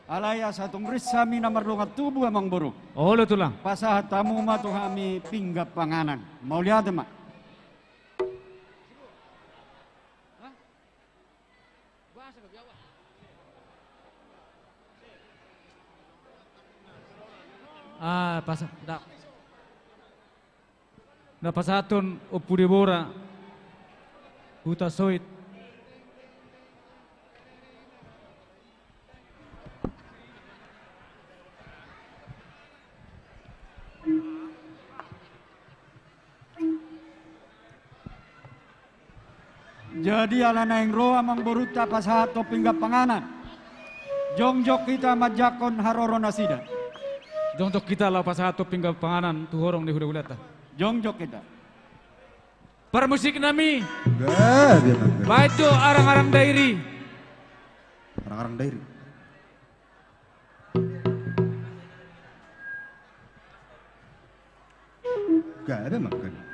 Alaya sa atong risami na marungat tubo amang boru. Olo tulang. Pasahat tamu matu kami pinggap panganan. Mauliate ma. Pasah. Napasaton opudebora Hutasoit. Jadi ala naing roa mang boruta pasahato pinggap panganan. Jongjok kita majakon haroro nasida. Jongjok kita la pasahato pinggap panganan tuhorong ni hula-hulata. Jongjok kita. Para musik nami. Baito arang-arang dairi. Arang-arang dairi. Gak ada makan.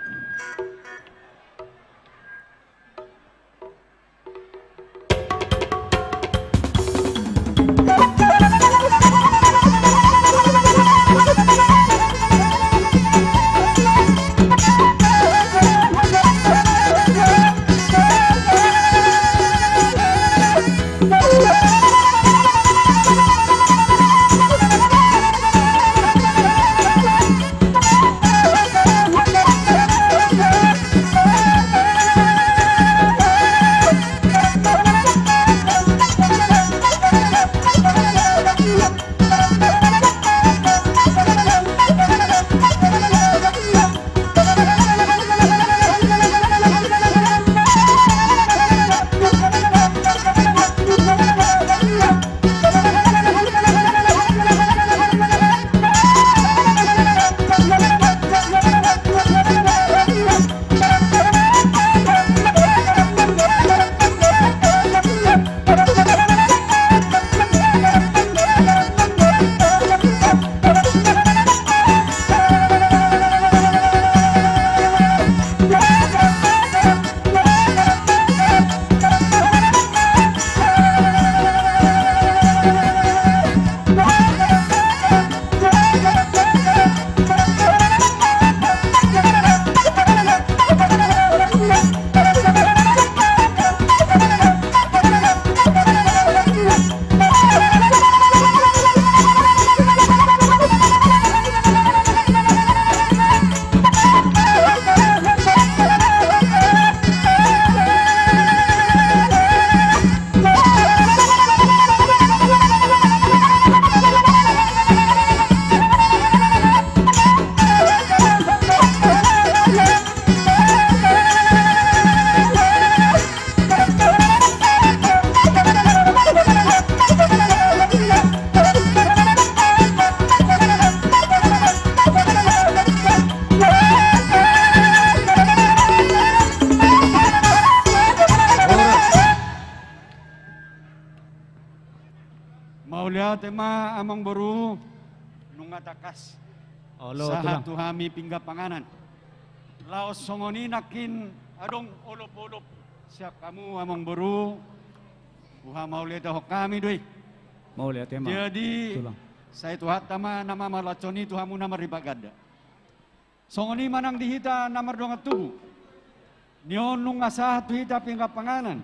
Maulia tema amang boru nunga takas. Olo Sahat tulang. tuhami pingga panganan. Laos songoni nakin adong olop-olop siap kamu amang boru. Uha maulia taho kami doi. Maulia tema. Jadi tulang. saya tuhat tama nama malaconi tuhamu nama ribagada. Songoni manang dihita namar donga tubu. Nion nung asah tuhita pingga panganan.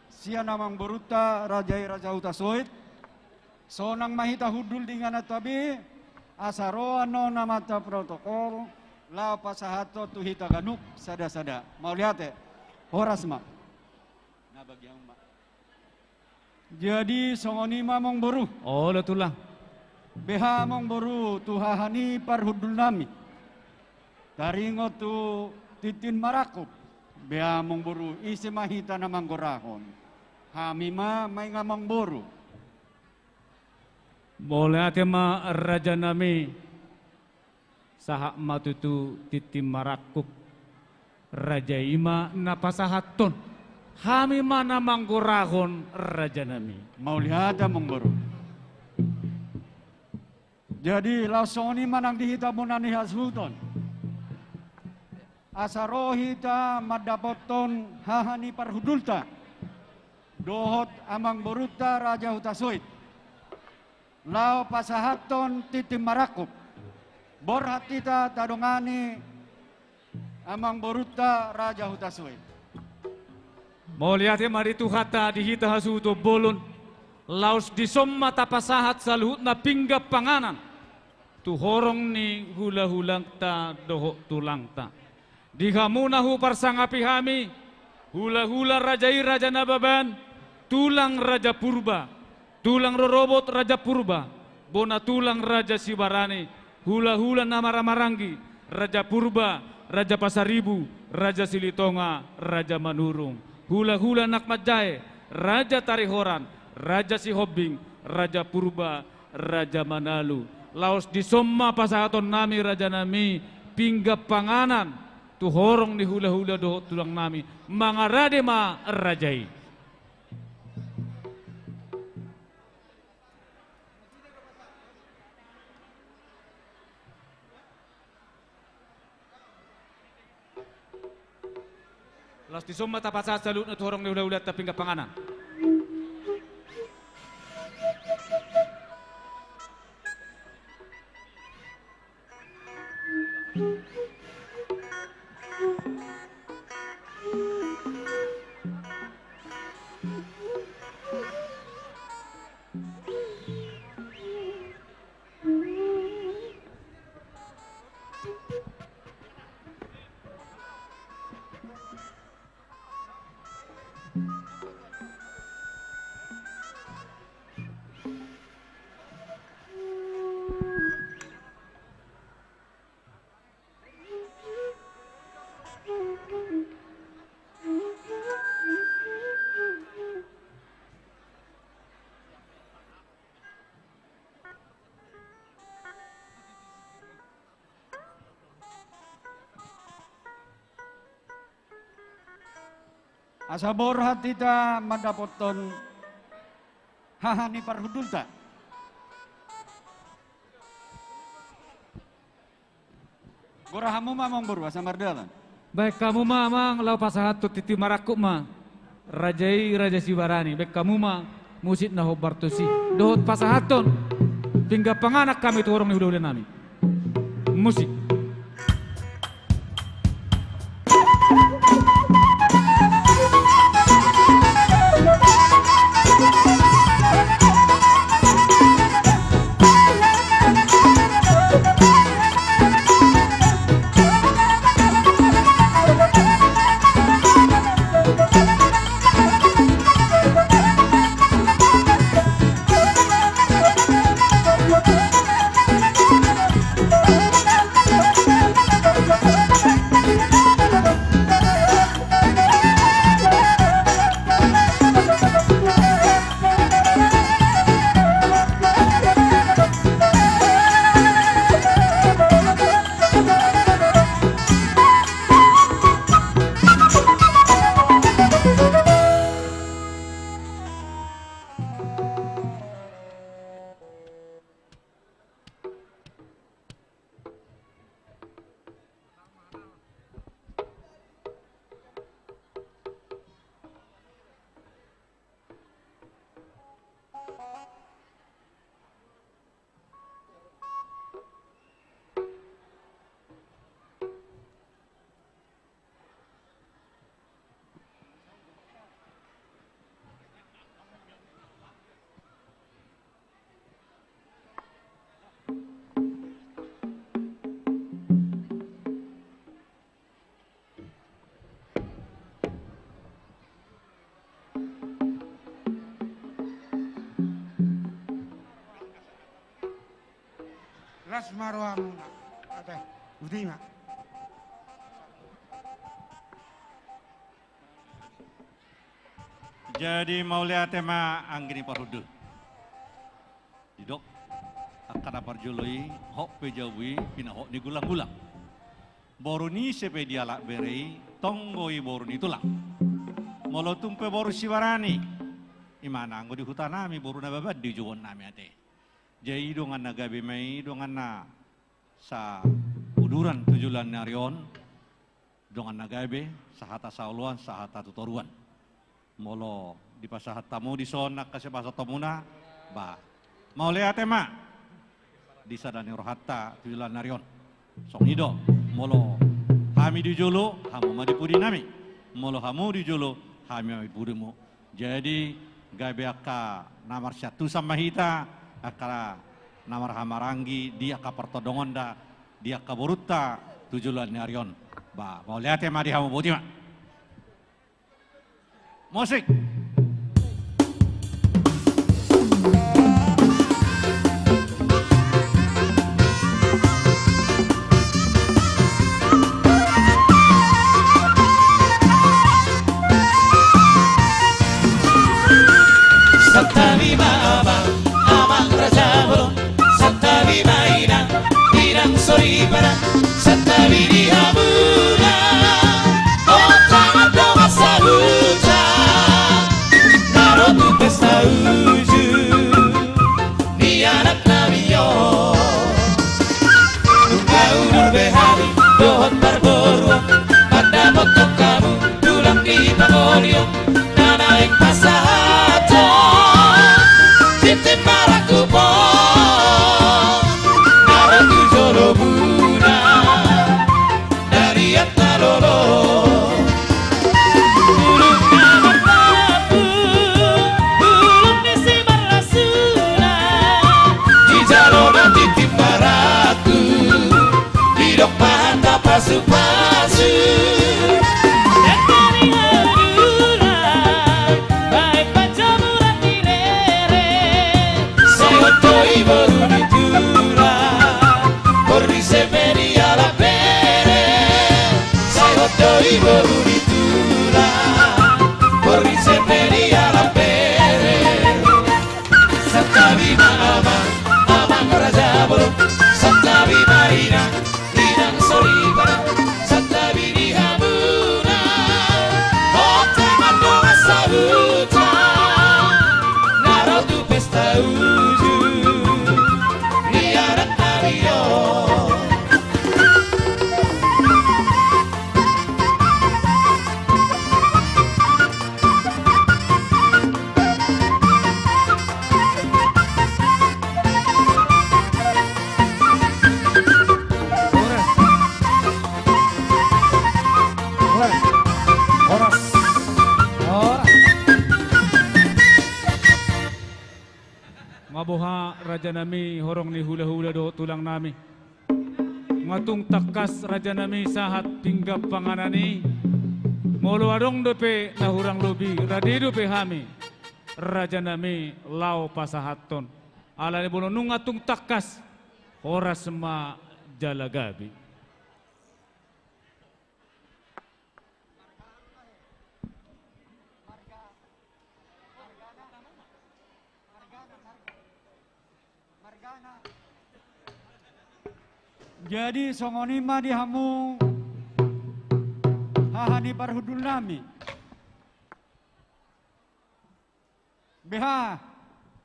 Sia namang boruta rajai raja utasoit. Sonang mahita hudul dengan tabi. Asaroa no namata protokol. Lao pasahato tuhita ganuk sada-sada. Mau lihat ya? Horas mak. Nah bagi yang mak. Jadi songoni mamong boru. Olo tulang. Beha mong boru tuhahani parhudul nami. Taringo tu titin marakop. Beha mong boru isi mahita namang gorahon. Hami ma may ngamang boru. Boleh tema raja nami sahak matutu titim marakuk raja ima napasahaton hami mana manggorahon raja nami. Mau lihat mong boru. Jadi langsung ini manang dihita munani hasluton. Asarohita madapoton hahani parhudulta. Dohot amang boruta raja hutasoit. Lao pasahaton titim marakop. Borhatita tadongani amang boruta raja hutasoit. Mau lihat ya mari tuhata dihita hasuto bolon. Laos disomma tapasahat saluhut na pingga panganan. Tuhorong ni hula-hulang ta dohok tulang ta. Dihamunahu parsangapi hami. Hula-hula rajai raja nababan. Tulang raja purba. Tulang rorobot raja purba. Bona tulang raja sibarani. Hula-hula nama ramarangi. Raja purba. Raja pasaribu. Raja silitonga. Raja manurung. Hula-hula nakmadjai. Raja tarihoran. Raja sihobing. Raja purba. Raja manalu. Laos disomma pasahaton nami raja nami. Pingga panganan. Tuhorong ni hula-hula doh tulang nami. Mangarade ma rajai. Laos disomma tapasahat salut na tuhorong ni hula-hula ta pingga panganan. Asabor hatita madapoton hahani parhudulta. Gorahamu mamang boru asa mardalan. Baik kamu mamang lau pasahat tu titi marakuk ma. Rajai raja sibarani. Baik kamu ma musit na hobartosi. Dohot pasahaton. Pingga panganak kami tuhorong ni hula-hula nami. Musik. Rasmaruam ate udima. Jadi mau lihat tema anggini parudu. Didok akan parjoloi hok pejawi pina hok ni gulang-gulang. Boru ni sepe dialak berei tonggoi boru ni tulang. Molo tumpe boru siwarani. Imana anggo di hutan nami boru na babad di juwon nami ate. Jadi dongan na gabi mai dongan na sa uduran tujulan narion dongan na gabi sahata sauluan sahata tutoruan. Molo di pasahat tamu di son nak kasih pasat tamuna ba mau lihat tema di sadani rohatta tujulan narion song ido molo kami di jolo hamu madipudi nami molo hamu di jolo kami madipudimu jadi gabe aka namar satu sama hita akara namar hamarangi dia ka pertodongonda dia ka borutta tujulan narion ba mau lihat tema di hamu budi mak musik. Satabima abang raja belum Satabima inang soribara Satabi dihamuna oh tangan doa saluta Narotu pesta uju ni anak namiyo Nungau behari dohot barboruan pada potong kamu tulang di pangolio nanaik pasahato titip paraku po Narotu jolo buna dari atalolo pasu-pasu dan dari hadurai baik pacamuran di lere sehotoi baru ditura kordi sepedi ala pere sehotoi baru ditura kordi sepedi ala pere Satabi abang raja belum Satabi inang soribara Satabi dihamuna oh tangan doa sabuta Narotu pesta uju riaran ario Mabuha raja nami horong ni hula-hula do tulang nami. Ngatung takas raja nami sahat pinggap panganani. Molo adong dope nahurang lobi radi dope hami. Raja nami lau pasahaton. Ala ni bono nung ngatung takas horas ma jalagabi. Jadi songonima dihamu hahani parhudul nami. Beha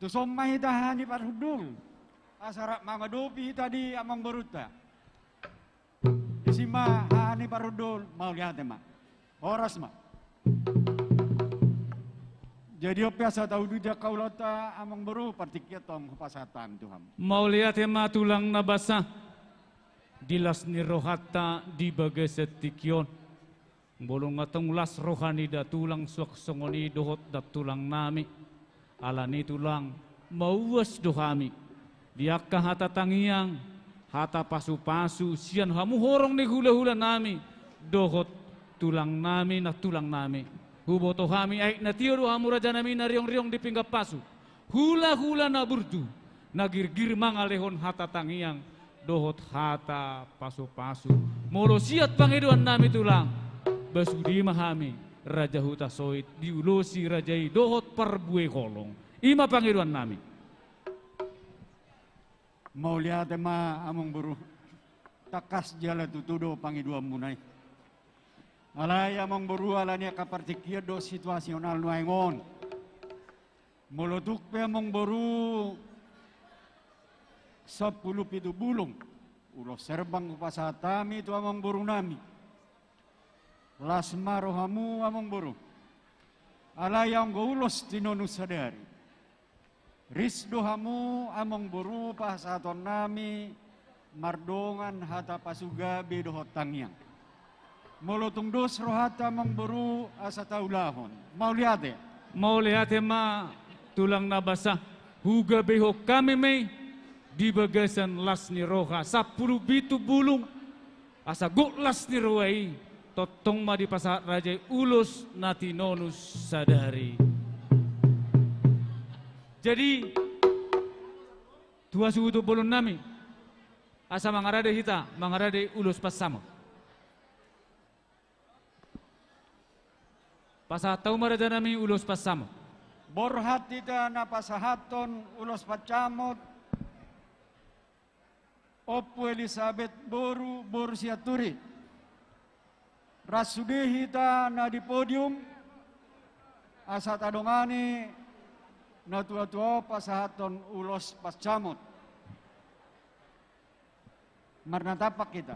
tu sommai tahani parhudul. Asarak mangadopi tadi amang beruta. Isima hahani parhudul mau lihat mak. Horas mak. Jadi biasa tahu duja kaulata amang beru partikiatong pasatan Tuhan. Mau lihat ema tulang nabasa. Dilas ni rohata di bagai setikyon. Bolong atong las rohani da tulang suak songoni dohot da tulang nami. Alani tulang mauwas dohami. Diakka hata tangiang, hata pasu-pasu, sian hamu horong ni hula-hula nami. Dohot tulang nami na tulang nami. Huboto hami aik na tiyo hamu raja nami na riong-riong di pinggap pasu. Hula-hula na burdu. Nagirgir mangalehon hata tangiang. dohot hata pasu-pasu molo siat pangeduan nami tulang basudi mahami Raja Huta Soit diulosi rajai dohot perbue kolong ima pangeduan nami mau lihat ma among buru takas jala tutudo pangeduan munai alay among buru alanya kapartikia do situasional nuaingon molotuk pe among buru 10 pitu bulong ulo serbang pasatami tu among buru nami lasma rohamu among buru alayang goulos tinonu sadari ris dohamu among buru pasaton nami mardongan hata pasuga bedohot tangyang molotung dos rohata among buru asa taulahon mau liate ma tulang nabasa huga beho kami may di bagasan las ni roha 10 bitu bulung asa guklas ni rohai totong ma di pasar raja ulus nati nonus sadari jadi tua suhu tu bulun nami asa mangarade hita mangarade ulus pasama pasah tau maraja nami ulus pasama borhat tita na pasahaton ulos pacamot Opo Elizabeth Boru Borsiaturi Rasudehita na di podium asat adongani na tua-tua pasahaton ulos pascamot marnatapak kita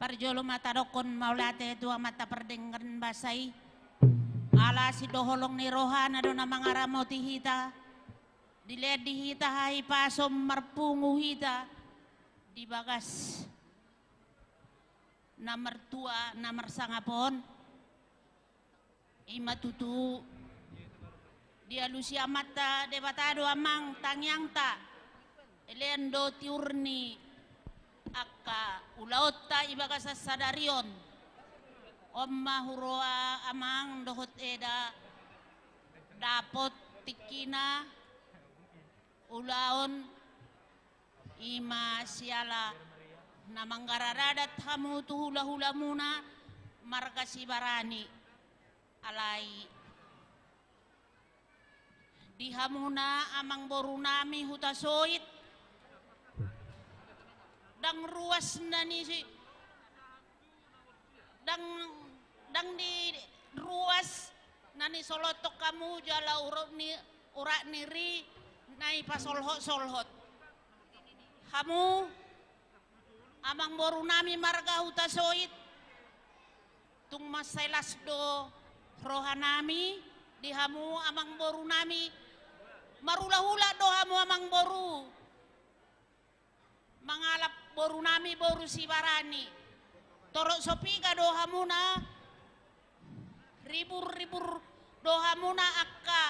Parjolo mata dokon maulate dua mata perdengan basai ala si doholong ni rohana do na mga ramoti hita diled di hita hai pasom marpungu hita di bagas na mertua na mersangapon ima tutu dia lusia mata debatado amang tangyang ta elendo tiurni akka ulaota ibaga sa sadarion omma huroa amang dohot eda dapot tikina ulaon ima siala namanggaradat hamu tu hula-hula muna marga sibarani alai di hamuna amang borunami Huta Soit dang ruas na ni si dang di ruas na ni solotok kamu jala urak niri nai pasolhot kamu amang boru nami marga Huta Soit tung masailas do rohanami di hamu amang boru nami marula-hula do hamu amang boru mangalap boru nami boru sibarani torok sopiga doha muna ribur doha muna akka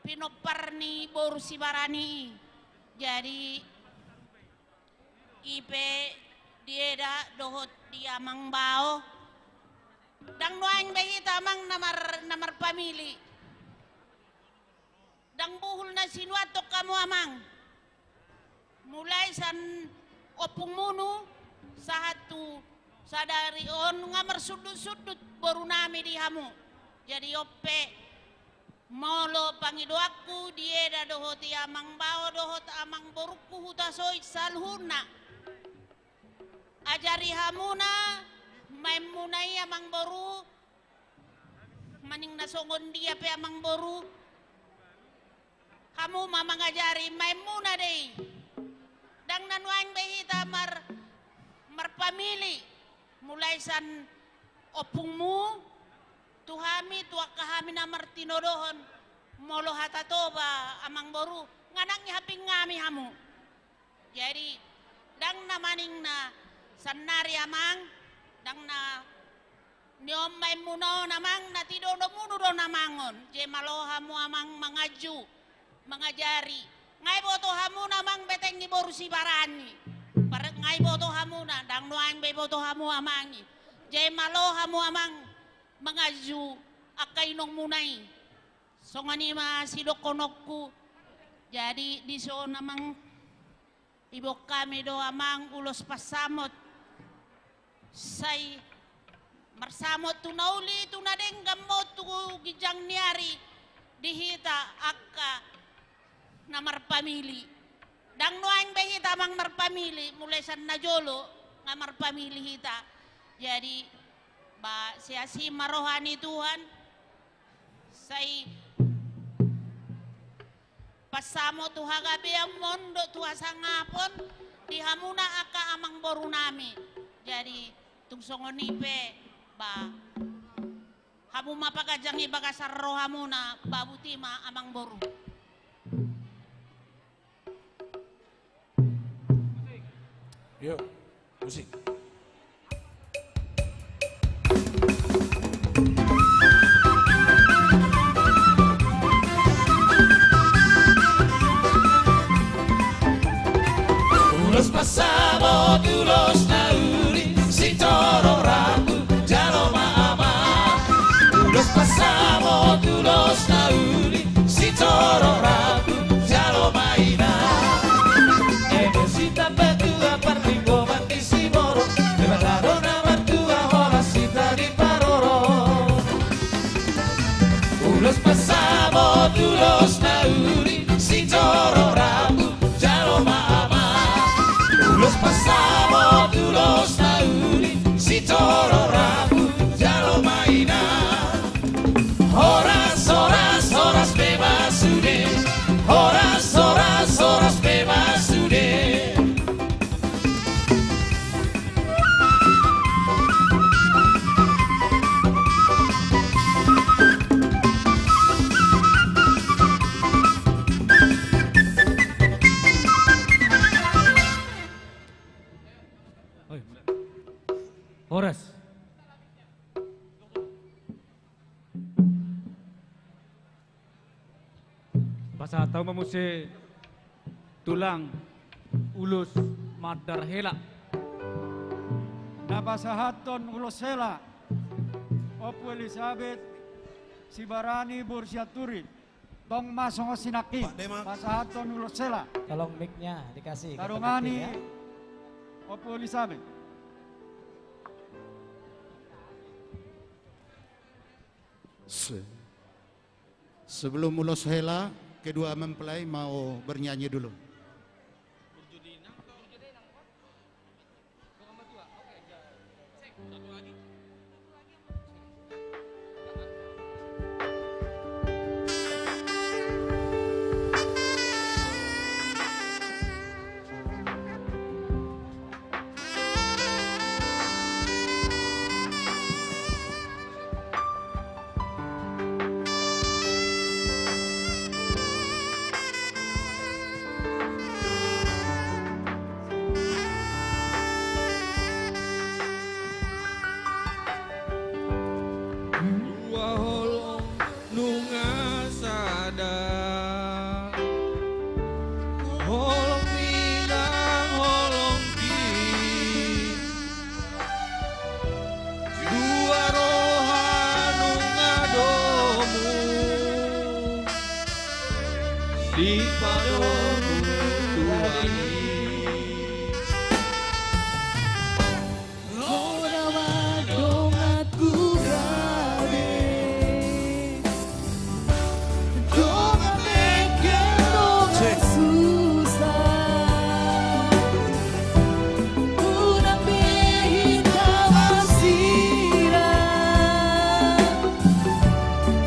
pinoparni boru sibarani jadi ipe dieda dohot diamang bao dang nuaing behita amang namar pamili dang buhul na sinuatok kamu amang mulai san opung munu satu sadari on ngamar sudut-sudut baru nami di hamu jadi ope molo pangidoaku dieda dohoti amang bao dohot amang boruku Huta Soit salhuna ajari hamuna maimunai amang boru maning nasongon dia pe amang boru kamu mamangajari may muna day. Dang nanuang behita marpamili mulai san opungmu tuhami tuak kahami na martinodohon molo hatatoba amang boru nganang haping ngami hamu. Jadi dang namaning na sanari amang dang na niom may muno namang natidono muno do namangon je maloha mu amang mangaju mangajari ngai boto hamu namang beteng ni boru si barani parek ngai boto hamu na dang nuang be boto hamu amangi je maloha mu amang mangaju akay nong munay songani ma sidokonokku jadi diso namang ibok kami do amang ulos pasamot say marsamot tu nauli tu nadeng gamot tu gijang niari dihita akka na marpamili dang nuang behita mang marpamili mulai san najolo nga marpamili hita jadi ba siasi marohani Tuhan say pasamo tu hagabi ang mondo tu asangapon di hamuna aka amang boru nami jadi tungsongonipe ba hamu mapakajangi bagasar rohamuna babutima amang boru. Yuk, musik. Ulos pasamo tulos nauri si toro rabu jalo mama. Ulos pasamo tulos nauri si toro rabu jalo maina. Enesita betua partimbo mantisi moro levantado na martua hola sita di paroro. Ulos pasamo tulos nauri si toro rabu jalo mama. Ulos pasamo tulos nauri si toro rabu jalo maina. Horas, horas, horas bebas sude. Horas, horas, horas bebas sude. Horas. Basa tahu mamusi tulang ulus madar hela. Nabasahaton ulosela Opo Elizabeth Sibarani Bursiaturi Tong Masongo Sinaki Basahaton ulosela. Tolong mic-nya dikasih. Tarungani ya. Opo Elizabeth. Sebelum ulos hela, kedua mempelai mau bernyanyi dulu.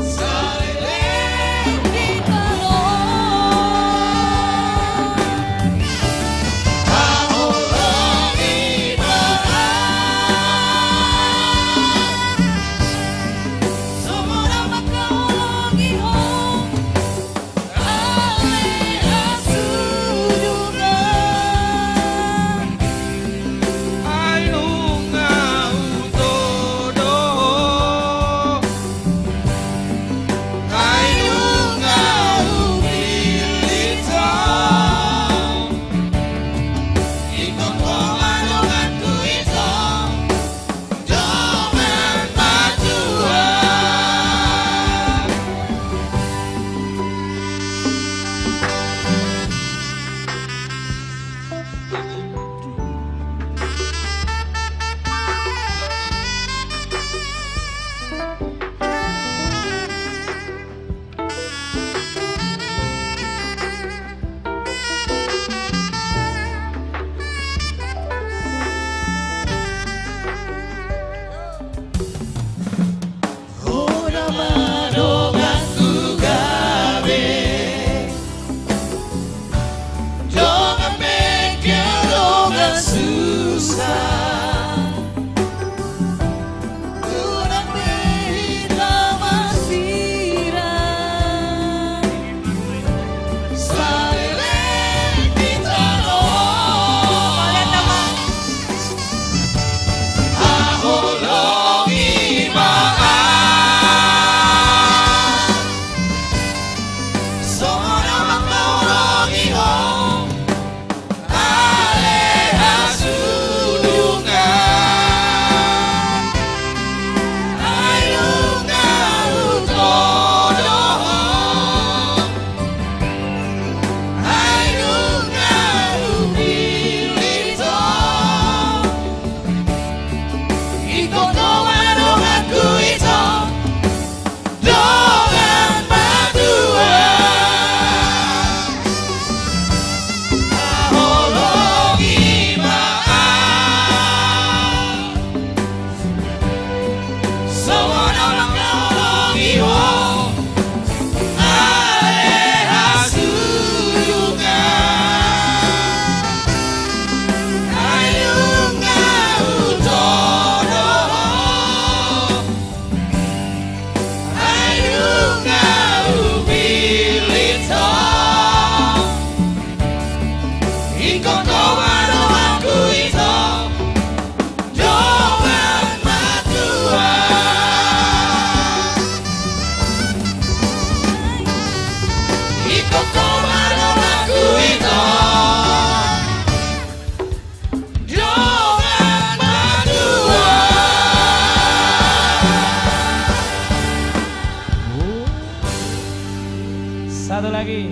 Salele di kalor Satu lagi,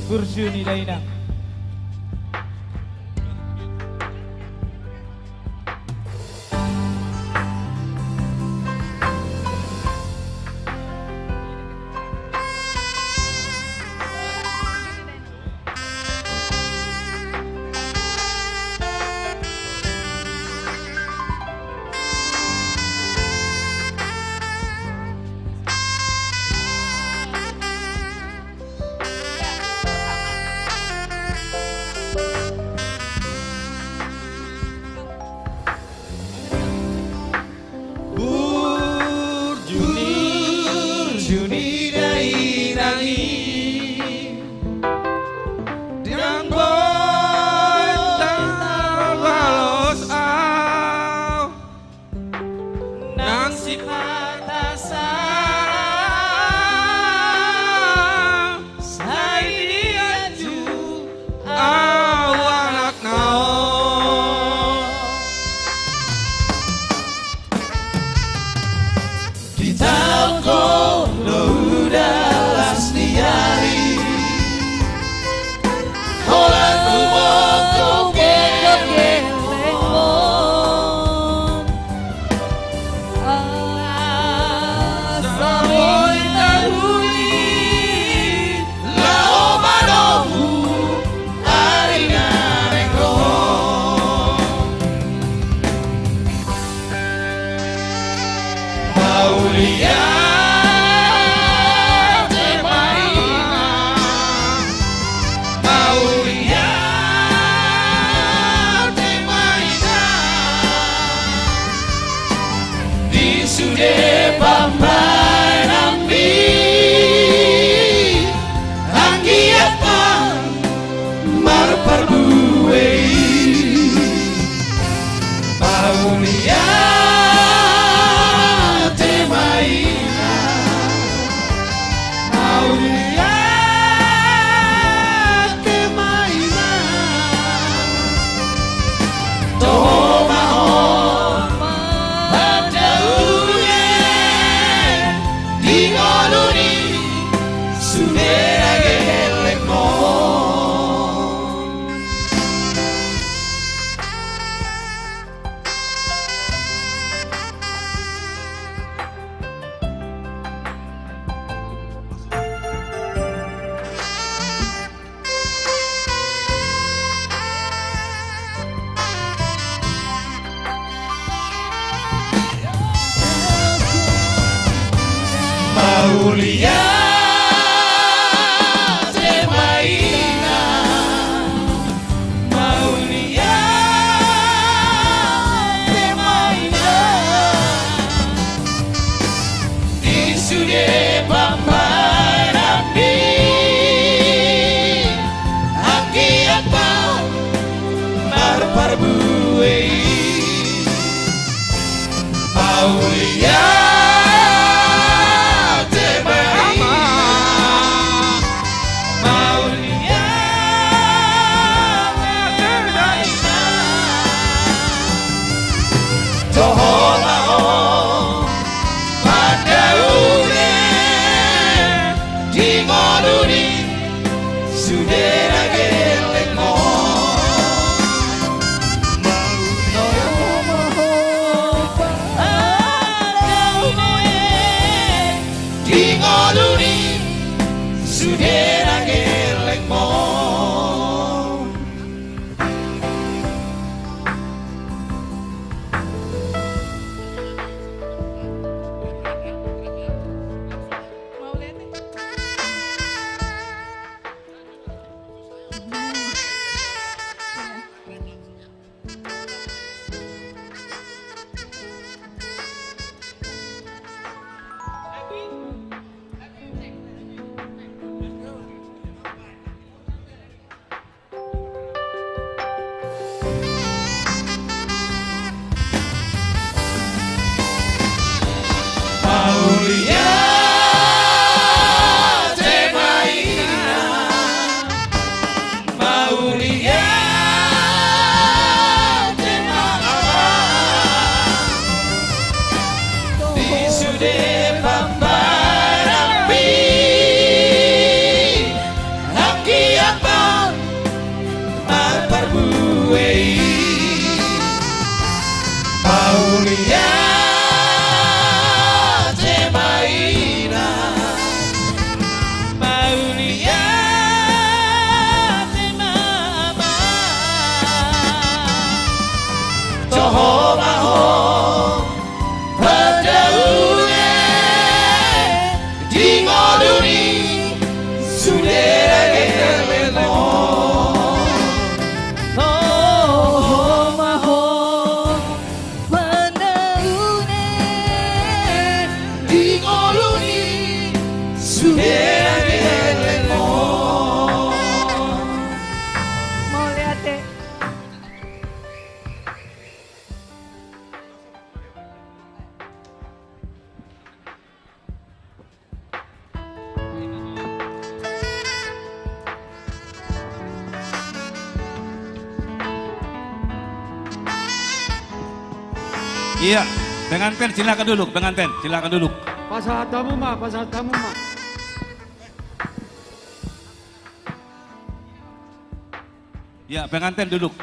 Kursuni Dainang. te maina, Maulia soho maho Padaune di ngoduni Sudera gelemo Oh maho Padaune di ngoduni Sudera gelemo Mau lihat deh. Iya, pengantin silakan duduk, pengantin silakan duduk. Pasal tamu mah, pasal tamu mah. Ya, pengantin duduk.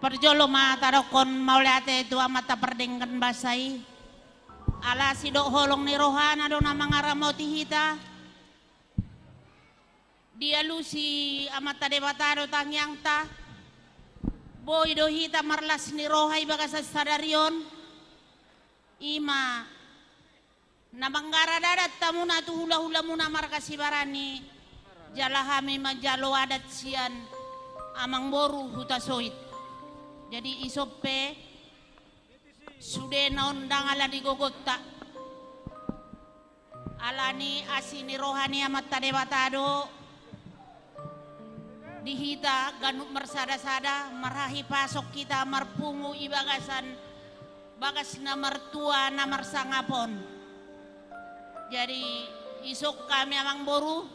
Perjolo mata dokon mauliate itu amata perdengkan basai. Ala sidok holong ni rohana do na mangaramoti hita. Dia lusi amata debatado tangyang ta. Boy do hita marlas ni rohai bagas sadarion. Ima namanggara dadat tamuna tu hula-hula muna markasi barani. Jalahami majalo adat sian amang boru hutasoit. Jadi isope sudah naundang ala digogota alani asini rohani amat tadebatado dihita ganuk mersada-sada marahi pasok kita marpungu ibagasan bagas na mertua na marsangapon. Jadi isok kami amang boru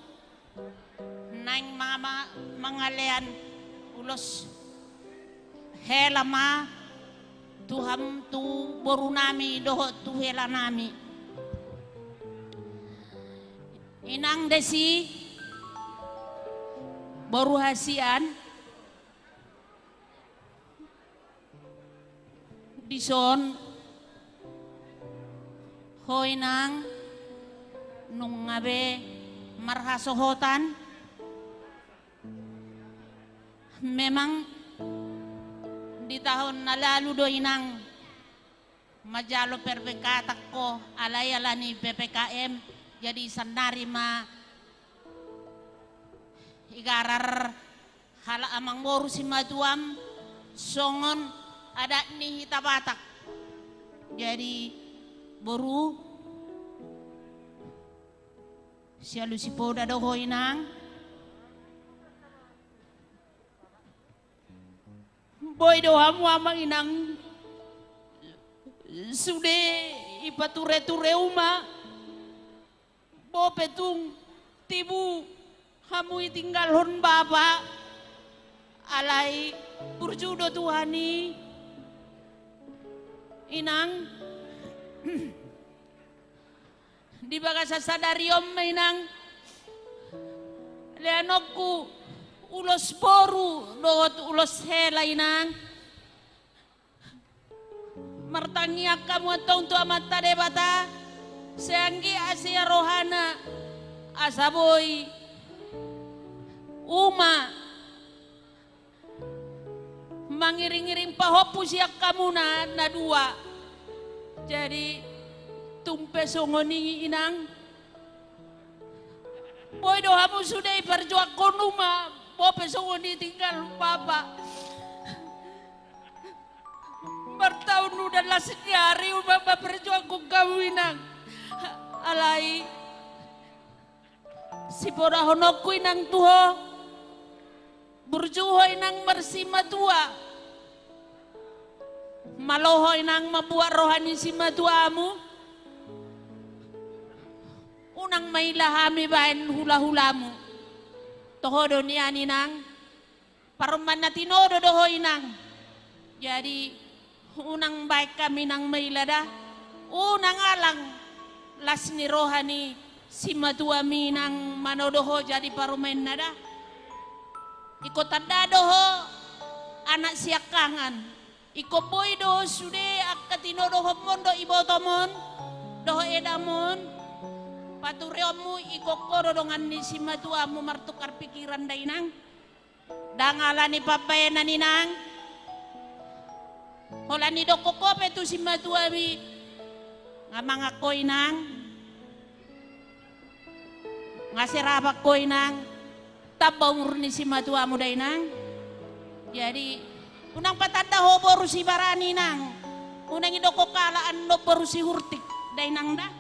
naing mangalean ulos helama Tuhan tu boru nami doho tu hela nami. Inang desi boru hasian dison hoinang nung ngabe marhasohotan memang di tahun na lalu do inang majalo perpekatak ko alayala ni PPKM jadi sandari ma igarar hala amang boru si matuam songon ada ni hitabatak jadi boru sialu si poda do ho inang boy do hamu amang inang sude ipature-ture uma bo petung tibu hamu tinggal hon baba alai burjudo tuhani inang di bagasa sadariom inang leanokku ulos boru doot ulos hela inang martangiak kamu atau untuk amat tadebata seanggi asia rohana asaboy uma mangiring-iring pahopu siak kamu na dua jadi tumpe songoni inang boy dohamu sudah perjuang konuma bope songoni tinggal papa bertahun udah lah sehari ubah perjuang kong kamu inang alai si podahonokui nang tuho, burjuhoy nang bersima tua, malohoy nang mabuat rohani si matuamu, unang may lahami bahin hula-hulamu, tohodo ni aninang, paruman na tinodo dohoy nang, jadi unang baik kami nang may lada, unang alang, las ni rohani, si matuami nang manodoho jadi parumen nada, iko tanda doho, anak siakangan, iko boy doho sude, akatino doho mondo ibotomon, doho edamon, patureomu iko kodo dongan ni si matuamu martukar pikiran dainang, dangalani papayana ninang, holani doko kope tu si matuami, ngamang akoy nang, ngasirabak koy nang, tabang ni si matuamu dainang, jadi unang patanda ho boru si barani nang, unang idoko kalaan no boru si hurtik dainang dah.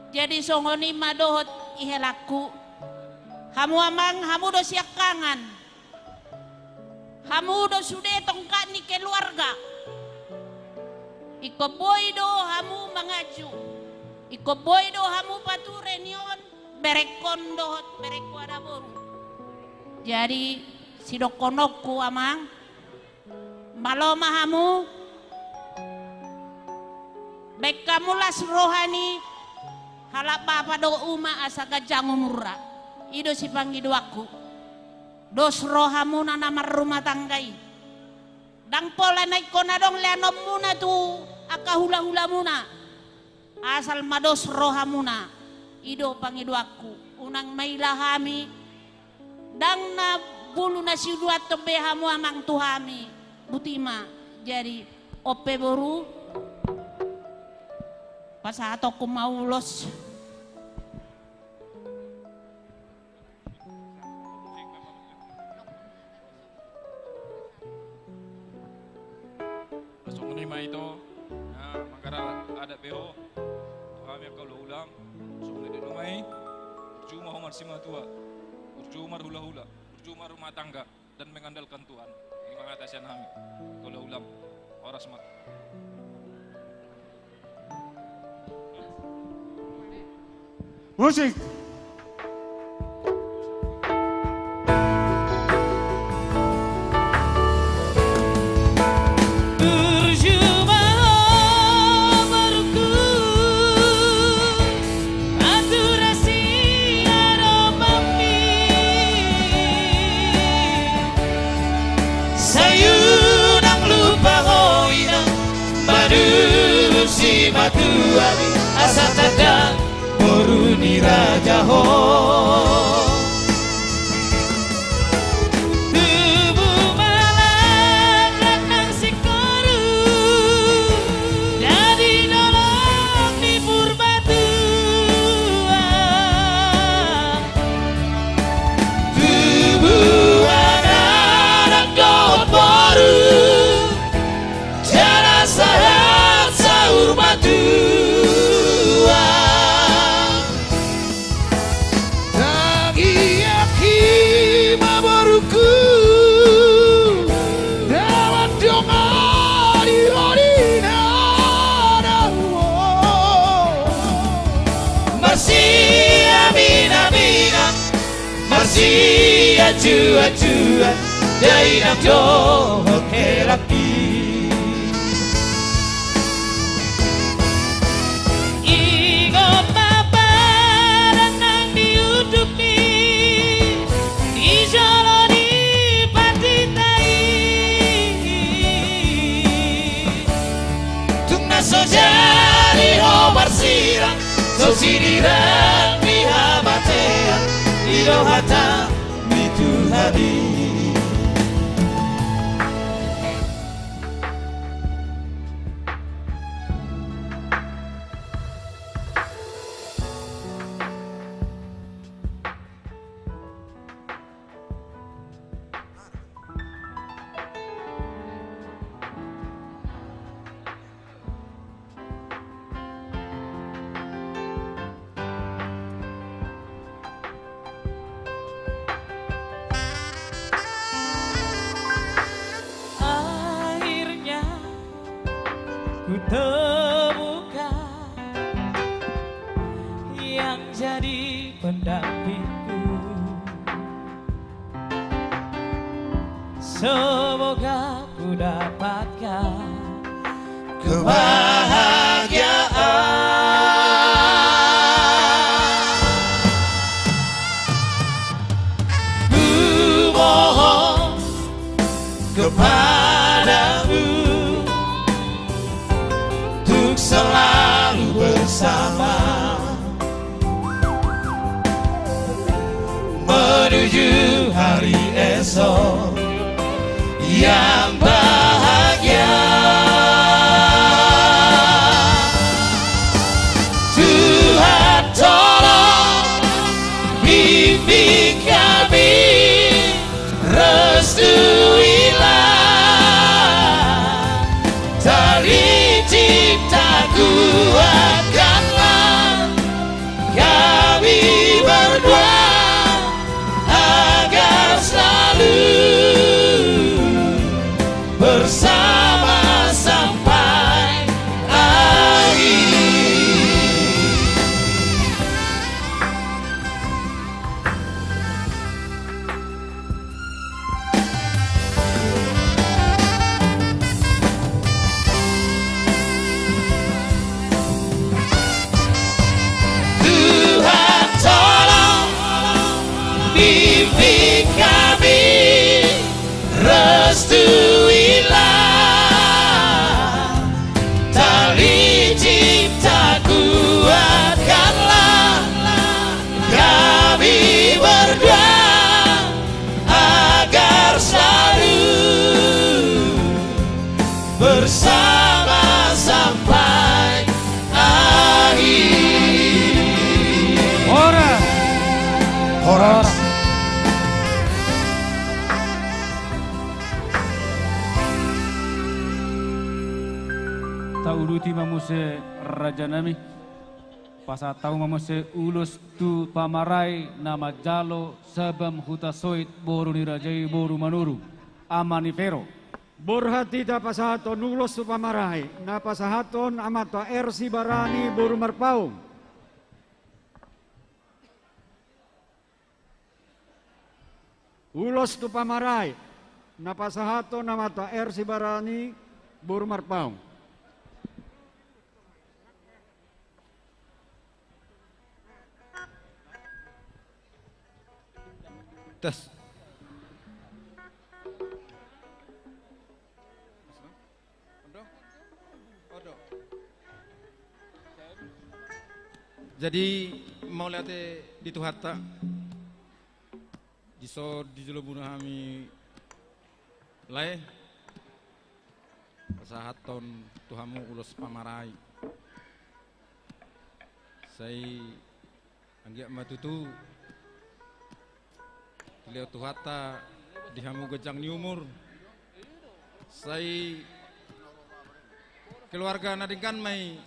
Jadi songoni madohot ihelaku, hamu amang hamu do siak kangan, hamu do sude tongkat ni keluarga, iko boy do hamu mangaju, iko boy do hamu pature nion berekon dohot bereko ada boru. Jadi si dokonokku amang, maloma hamu, baik kamu las rohani. Halap bapa do uma asa gajang umura, ido si panggido aku, dos rohamu na namar rumah tanggai, dang pola naik kona dong leanom muna tu akahula hula muna, asal mados rohamuna, ido panggido aku, unang may lahami, dang na bulu na siduat to behamu amang tuhami, butima, jadi ope boru. Pas atau kumaulos Langsung menerima itu mangkara ada beho kami kalau ulang langsung di rumah cuma homar sima tua cuma hula-hula cuma rumah tangga dan mengandalkan Tuhan ini mengatasi kami kalau ulang orang semat. Musik. Sayunang lupa hoina, madu si matuari asa tadang. Moruni raja ho tubuh malam renang si koru jadi nolong di purbatua tubuh anak daun baru jana sehat sahur batu Ajua-jua dari nak johok herapi Ingat papa renang diudupi Dijalani patitai Tung naso jari hobar sirang So sidirang dihabatean Idohata Tuhari jadi pendampingku. Semoga ku dapatkan kebahagiaan. Ku mohon kepadamu untuk selalu bersama menuju hari esok yang bahagia. Tuhan tolong bimbing kami, restuilah tali cinta, kuatkanlah kami berdua agar selalu bersama sampai akhir. Tuhan tolong bimbing kami, restuilah tali cinta, kuatkanlah kami berdua agar selalu bersama sampai akhir. Horas. Tauluti mamuse raja nami pasa tau mamuse ulus tu pamarai nama jalo sabam huta soit boru ni rajai boru manuru amanifero Borhati da pasahaton nulos tu pamarai na pasahaton amata ersi barani boru marpaung. Ulos tu pamarai na pasahaton amata ersi barani boru marpaung. Tes. Jadi mau lihat di Tuhata di so di jelo bunuh kami lai pasahaton tuhamu ulos pamarai saya anggiak matutu lihat Tuhata di hamu gejang ni umur saya keluarga nadingkan mai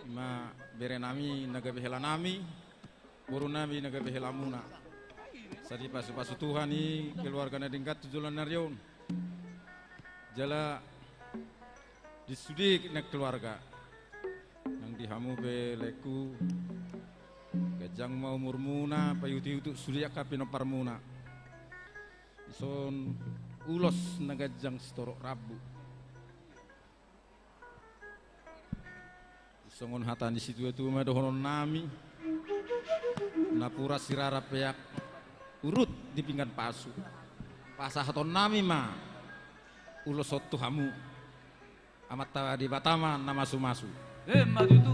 ma bere nami naga behela nami buru nami naga behela muna sadi pasu Tuhan ni keluarga nadingkat tujulan narion jala disudik nak keluarga nang dihamu beleku gajang mau murmuna payuti untuk surya kapi no parmuna ison ulos nagajang setorok rabu songon hatan di situ itu madohonon nami napura sirara peyak urut di pinggan pasu pasahaton nami ma ulos sotu hamu amat di Batama nama sumasu maju tu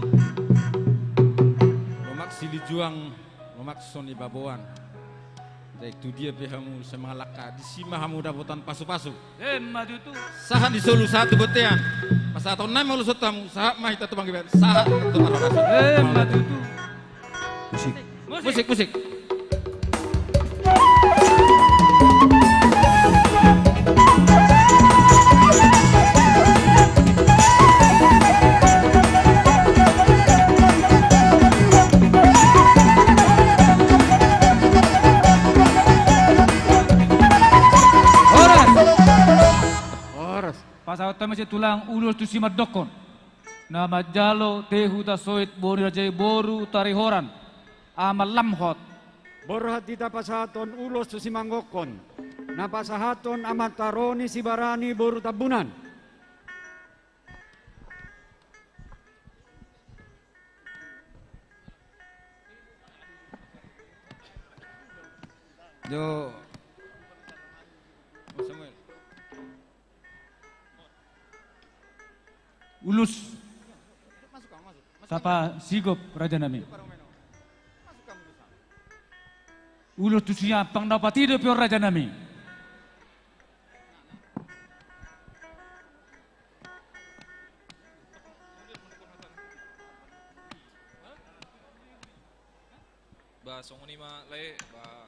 lomak sili juang lomak soni baboan dari itu dia pehamu semalaka di sima hamu dapotan pasu-pasu maju tu sahan di solu satu betean pasahaton nami ulos sotu hamu sahak mah kita tubang gibat sahak tu marorasi maju tu musik Pasal utama saya tulang ulus tu simat dokon. nama jalo tehuta soit bori rajai boru tarihoran amal lamhot. Borhati tapasaton ulos susimangokon. Napasahaton amat taroni sibarani boru tabunan. Jo ulus tapa sigop raja nami ulus tusia pangdapati de pior raja nami ba songoni ma lai ba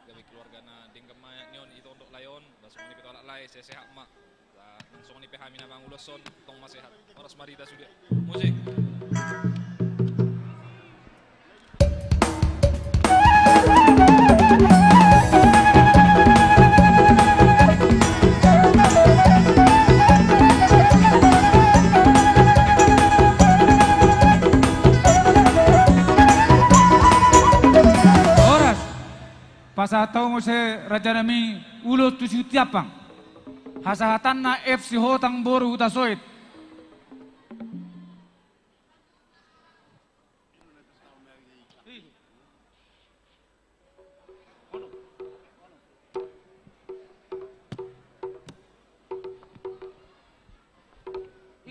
gabi keluarga na dinggama nion itu untuk layon ba songoni kita lai sehat mak ba songoni pehami na bang uloson tong masehat oras marida sudah musik. Pasatau mo se raja nami ulo tusiu tiapang. Hasahatan na FC hotang boru utasoit.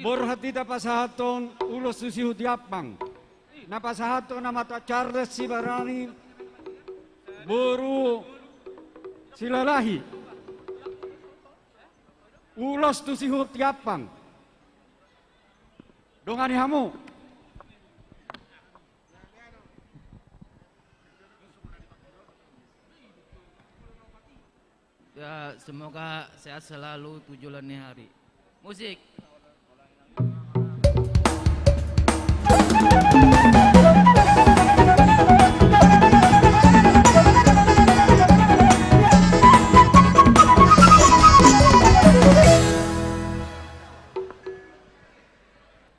Borhati tapasahaton ulos tusiu tiapang. Napasahaton namata Charles Sibarani boru silalahi ulos tu sihut tiapang dongani hamu Ya, semoga sehat selalu tujuannya hari. Musik.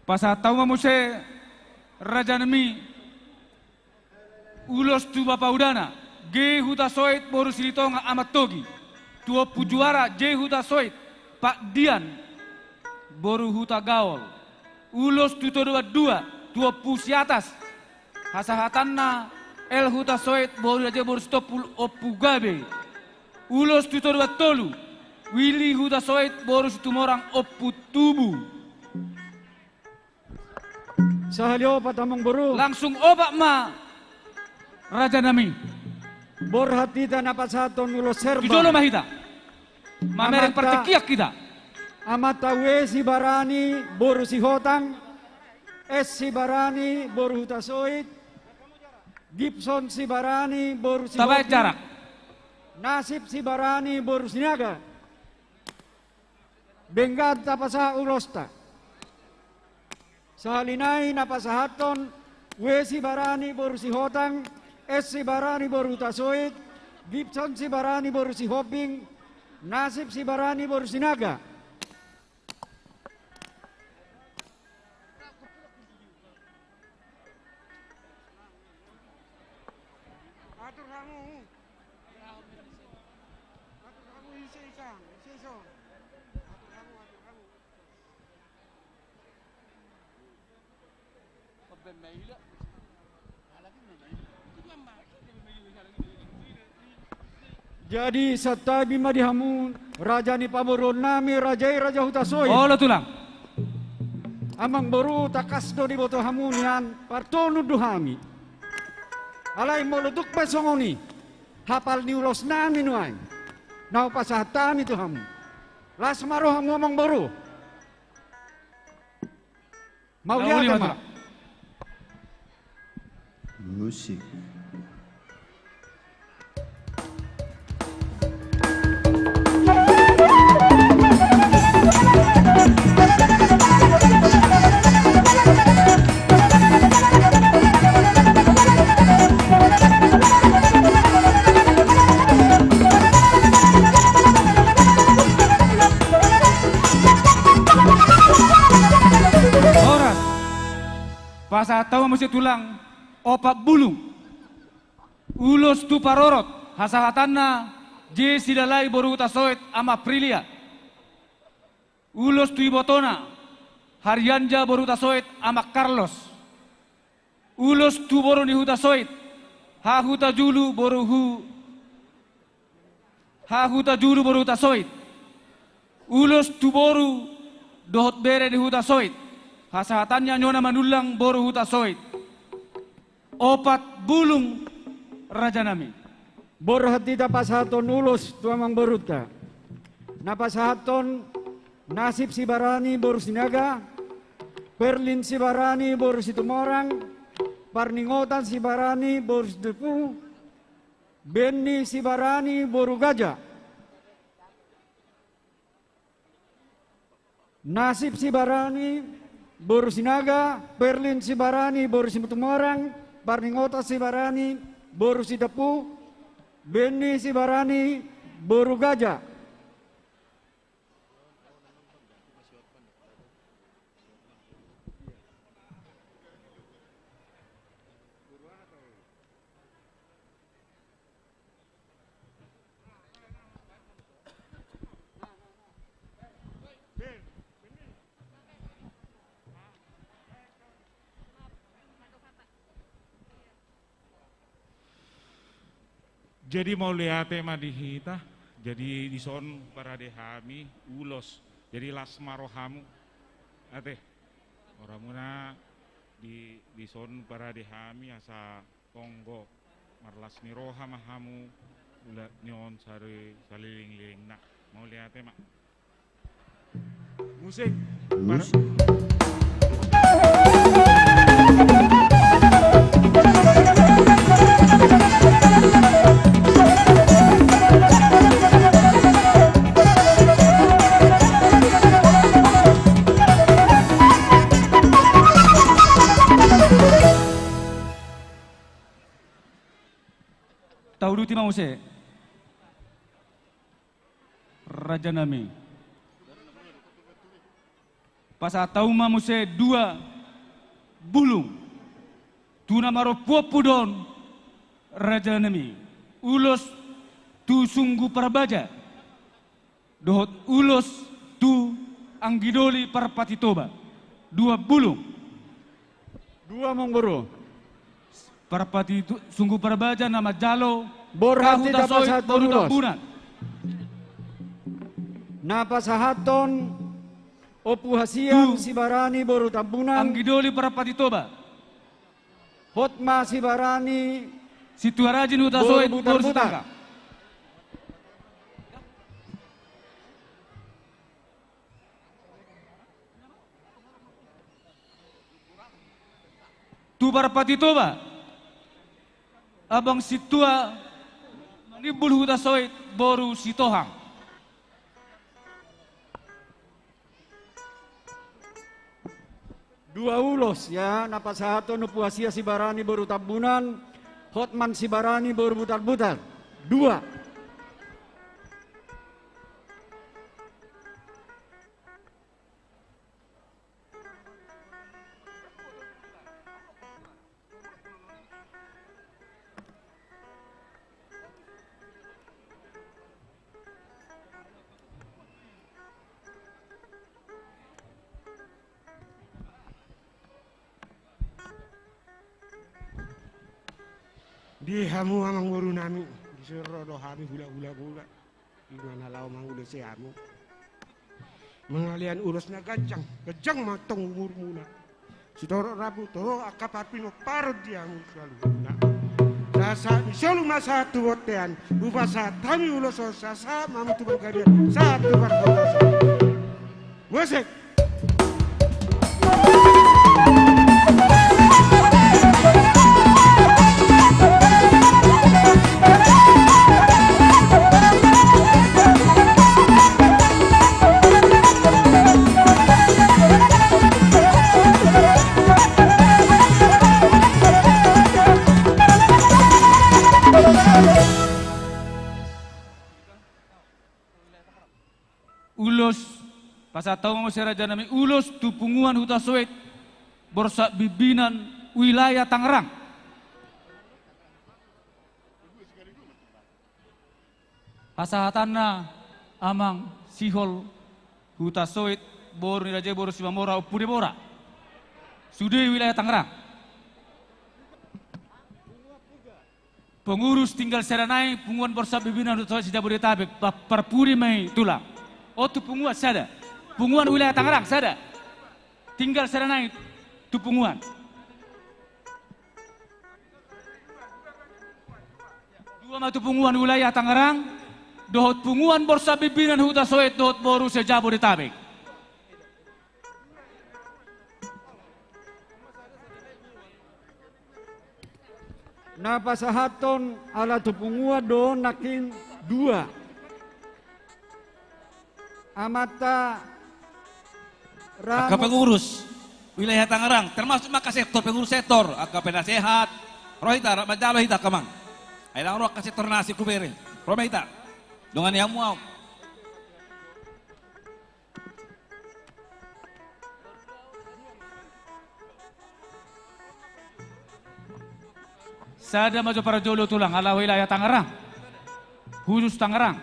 Pasatau mo se raja nami ulos tu bapa udana ge huta soit boru silitonga amat togi tua pujuara je huta soit Pak Dian boru huta gaol ulos tu dua tua pusi atas hasahatanna el huta soit boru aja boru stopul opugabe ulos tu tolu Willy huta soit boru situmorang oputubu. Sahalyo patamang boru. Langsung opak ma raja nami. Borhati dan napasaton ulos serba. Kijolo mahita. Mamereng partikiak kita. Amata we si barani boru si hotang. Es si barani boru hutasoit. Gibson si barani boru si Tabay jarak. Nasib si barani boru siniaga. Benggad tapasa ulosta. Sahalinay napasahaton, we si barani boru si hotang, es si barani boru tasoit, Gibson si barani boru si hoping, nasib si barani boru si naga. Atur kamu. Atur kamu isi-isang. Jadi satabi madihamu raja ni pamoron nami rajai raja hutasoy. Oh tulang. Amang boru takasdo di boto hamunian partonu duhami. Alai moloduk pesongoni. Hapal ni ulos nami nuai. Nau pasahatan itu hamu. Las maroh hamu amang boru. Mau lihat ma? Musik. Pasatawa musi tulang opak bulung. Ulos tu parorot hasahatanna je sidalai boru tasoit ama Aprilia. Ulos tu ibotona Haryanja boru tasoit ama Carlos. Ulos tu boru ni hutasoit hahuta julu boru tasoit. Ulos tu boru dohot bere di hutasoit. Hasahatannya nyona manulang boru hutasoit. Opat bulung raja nami. Borhatita pasahaton ulos tuamang boruta. Napasahaton nasib si Barani boru sinaga. Perlin si Barani boru situmorang. Parningotan si Barani boru situpu. Benni si Barani boru gajah. Nasib si Barani boru sinaga, Perlin si Barani boru situmorang, Parningotan si Barani boru sidapu, Benni si Barani boru gajah. Jadi mau lihat madihita, jadi dison para dehami ulos, jadi lasmarohamu, ate oramuna di dison para dehami asa tonggo marlas miroha mahamu ulat nyon sari saliling-liling nak mau lihat mak musik. Tahu duti mau se raja nami. Pasa tahu mau se dua bulung. Tuna maro puapudon raja nami. Ulos tu sungguh parabaja. Dohot ulos tu anggidoli parpatitoba. Dua bulung. Dua monggoro. Parpati itu sungguh parabaja nama Jalo Borhati dapat soy satu boru ulos. tabunan. Napasahaton opu hasiam si Barani boru tabunan. Anggidoli parpati toba. Hotma si Barani si Tuarajin utasoy boru boru butar-butar. setangka. Tu parpati toba. Abang situa manibul hutasoy boru sitohang. Dua ulos ya, napasahaton opu hasia si Barani boru tabunan. Hotman si Barani boru butar-butar. Dua. Di hamu amang boru nami, disuruh dohami hula-hula Ingan halau mang ulos hamu. Mengalian urusnya gajang matang umur muna. Si torok rabu torok akapapino parod diamu selalu muna. Sasa isolu masa tuwotean, bupasa tami ulos sasa mamu tu berkarian satu berkosa. Musik. Ulos pasataw mo si raja nami ulos tu punguan hutasoit Borsa Pimpinan Wilayah Tangerang. Hasahatanna amang sihol huta soit bor ni raja bor Simamora Pude Bora. Sudah wilayah Tangerang. Pengurus tinggal seranai punguan borsa pimpinan huta soit Jabodetabek perpuri mai tulang. Tu punguan sada. Punguan wilayah Tangerang sada. Tinggal seranai tu punguan. Dua matu punguan wilayah Tangerang. Dohot punguan borsa pimpinan huta soit dohot boru Jabodetabek. Napasahaton ala tupungua do nakin dua. Amata Akap pengurus wilayah Tangerang termasuk maka sektor pengurus sektor akap penasehat rohita majalo hita kamang. Ailang roh ka sektor nasi kubere. Rohita. Dengan yang mau. Sada maju para jolo tulang ala wilayah Tangerang. Khusus Tangerang.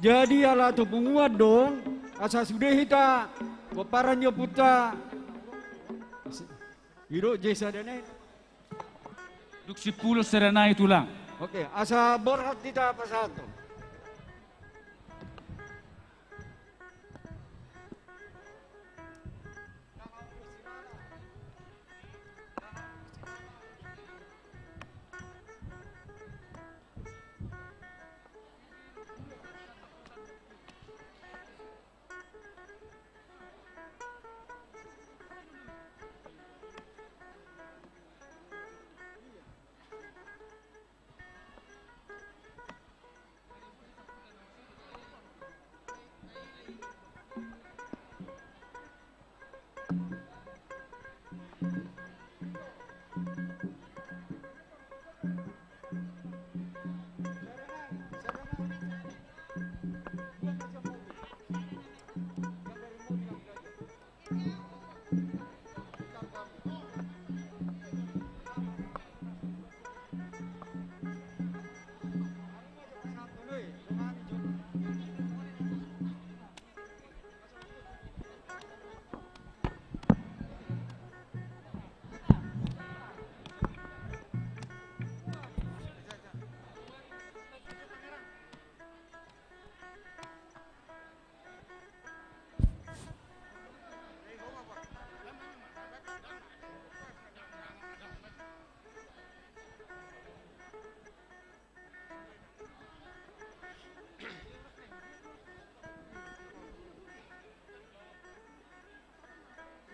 Jadi ala tu penguat dong, asa sudah hita, baparannya puta, hiro jesa dana. Duk 10 serenai tulang. Oke, asa borhat kita apa satu?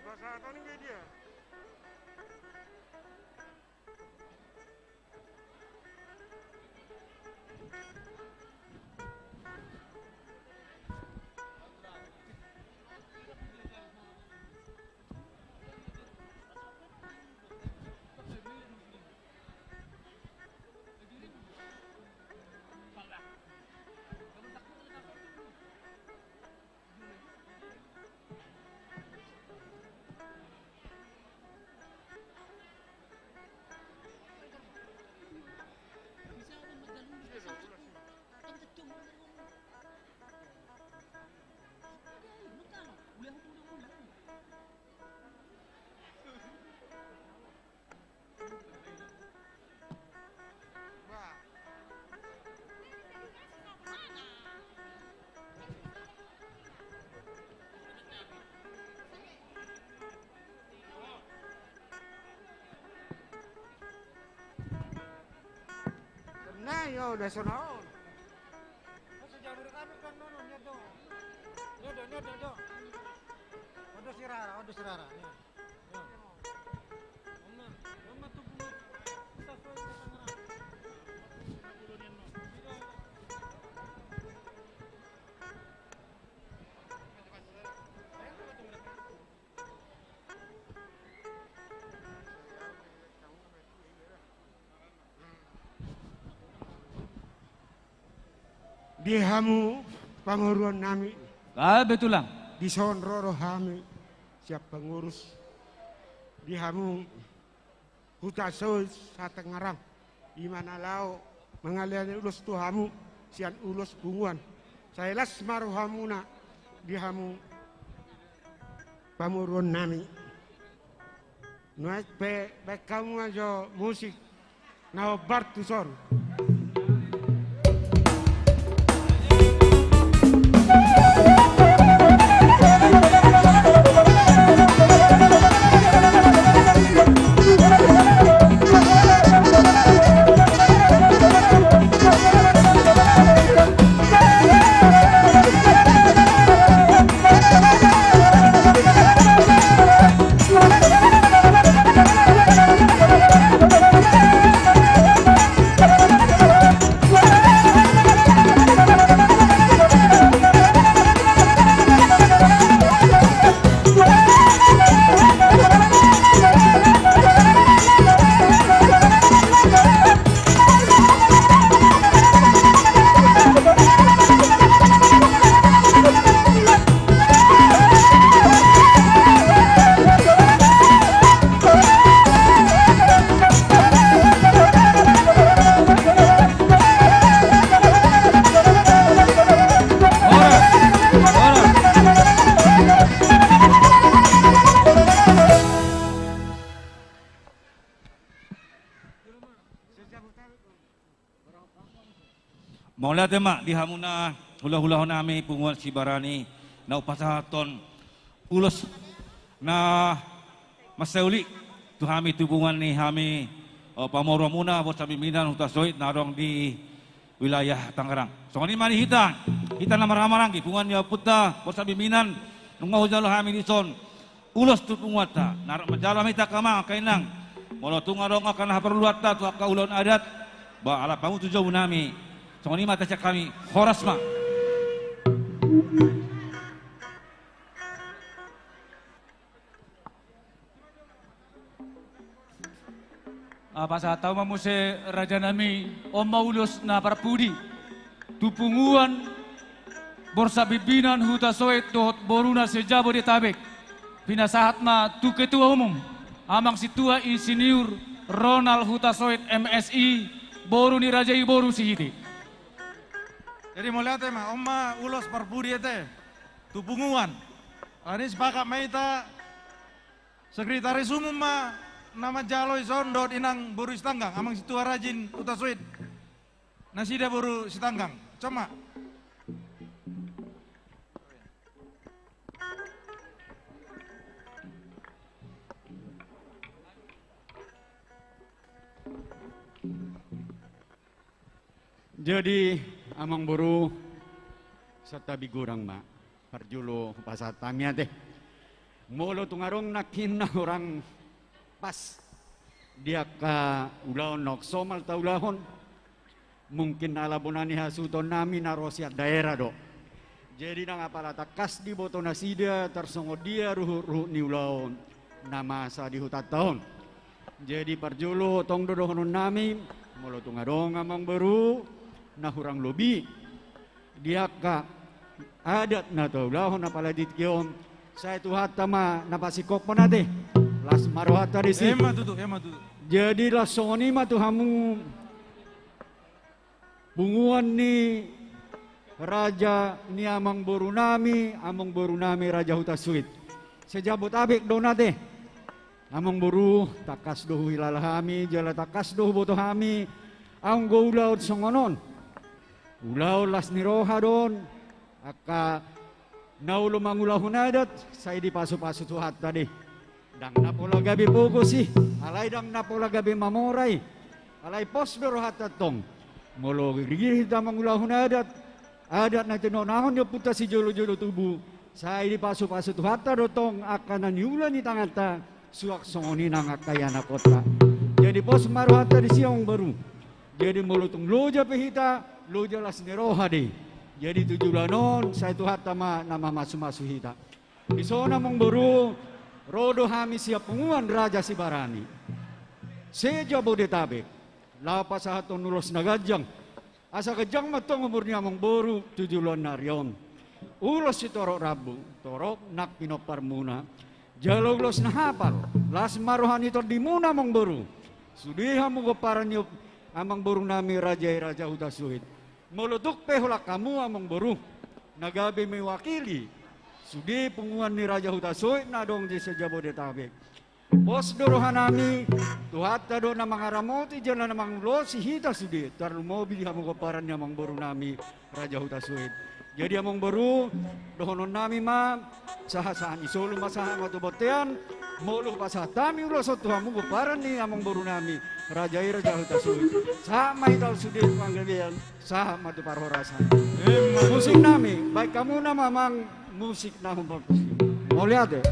Bahasa ini dia. Nah, yo udah sono. Odo sirara. Di hamu panguruan nami. Betulang. Di son roro hami siap pengurus. Di hamu huta sois sate ngarang. Di mana lau mengalir ulus tu hamu sian ulus bunguan. Saya las maru hamuna di hamu panguruan nami. Nuai pe kamu aja musik nao bartu son. Maulah tema di hamuna hula-hula nami punguan Sibarani na upasahaton ulos na masauli tu hami tubungan ni hami pamoro muna bos kami minan hutasoit narong di wilayah Tangerang. So ini mani kita na marang-marang punguan ya puta bos kami minan nunggu jalo hami dison ulos tu punguata narok menjalo mita kama kainang molo tungarong akan haperluata tu akaulon adat ba ala pamu tu jauh nami. So ini mata cak kami horas ma. Apa saat tahu mamuse raja nami Om Maulus na parpudi tupunguan borsa bibinan huta soet dohot boruna sejabo di tabek pinasahat ma tu ketua umum amang situa insinyur Ronald Huta Soet MSI boru ni raja boru sihiti. Jadi mulai tema Oma ulos parpudi ete tupunguan. Ini sepakat maita sekretaris umum ma nama jaloi sondot inang boru Sitanggang amang situa rajin utasuit. Nasida boru Sitanggang. Cuma jadi amang boru serta bigurang ma parjulo pasatamia teh molo tungarong nakin na orang pas dia ka ulaon nok somal ta ulahon mungkin alabonani hasuton nami narosiat daerah do jadi nang apalata kas di boto nasida tersongo dia ruh ni ulaon nama sa di hutat tahun jadi parjulo tong dodohonon nami molo tungarong amang boru na hurang lobi dia ka adat na to lahon na pala ditkion saya tu hatta ma napasikok po nate las marohata di sini ema tutu jadi las soni ma tu hamu bunguan ni raja ni amang boru nami raja huta suit sejabut abik do nate amang boru takas do hilalahami jala takas do boto hami ang go ulaud songonon ulaw las niroha don aka naulo mangulahon adat saya di paso-paso tuhat tadi dang napola gabi bugo sih alay dang napola gabi mamoray alay pos berohat tatong molo rigih da mangulahon adat na tinonahon yo puta si jolo-jolo tubu saya di paso-paso tuhat dotong akan naniulan ni tangata suak songoni nang akayana kota jadi pos marohata di siang baru jadi molotong loja pehita loja las neroha di jadi 7 bulanon saya tu hatama nama masu-masu hita isona mong buru rodo hami siap penguan raja Sibarani seja Bodetabek lapas haton nulos nagajang asa kejang matong umurnya among boru 7 naryon. Ulos si torok rabu, torok nak pinopar muna. Jaloglos na hapal, las maruhan ito di muna among boru. Sudiha mo goparan niyo amang boru nami raja Hutasuit. Mulutuk pehulak kamu among boru. Nagabi may wakili. Sudi punguan ni Raja Hutasuit na dong di sa Jabodetabek. Pos dorohan nami, tuhat na doon na mga ramoti dyan na namang lo si Hita sudi. Tarlumobi hamong kaparan niya amang boru nami Raja Hutasuit. Jadi among boru, dohonon nami ma, sahasaan isolo masaha matubotean, molo pasatami ulo sa tuhamong kaparan ni amang boru nami Raja Hutasuit. Sama itaw sudi panggabihan, saha matuparhorasan. Musik nami, baik kamu na mamang musik na humbag. Mau lihat ya?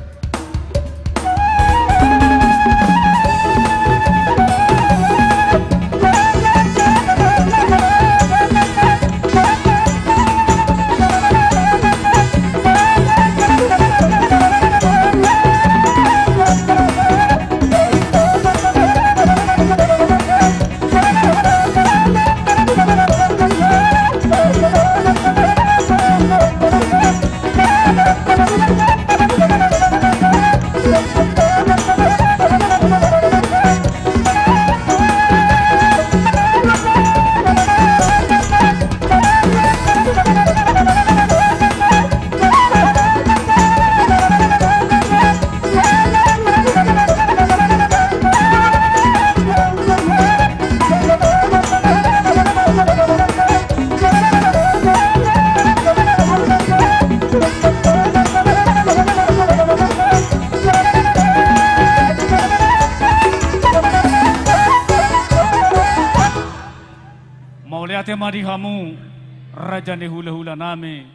Madihamu raja ni hula-hula nami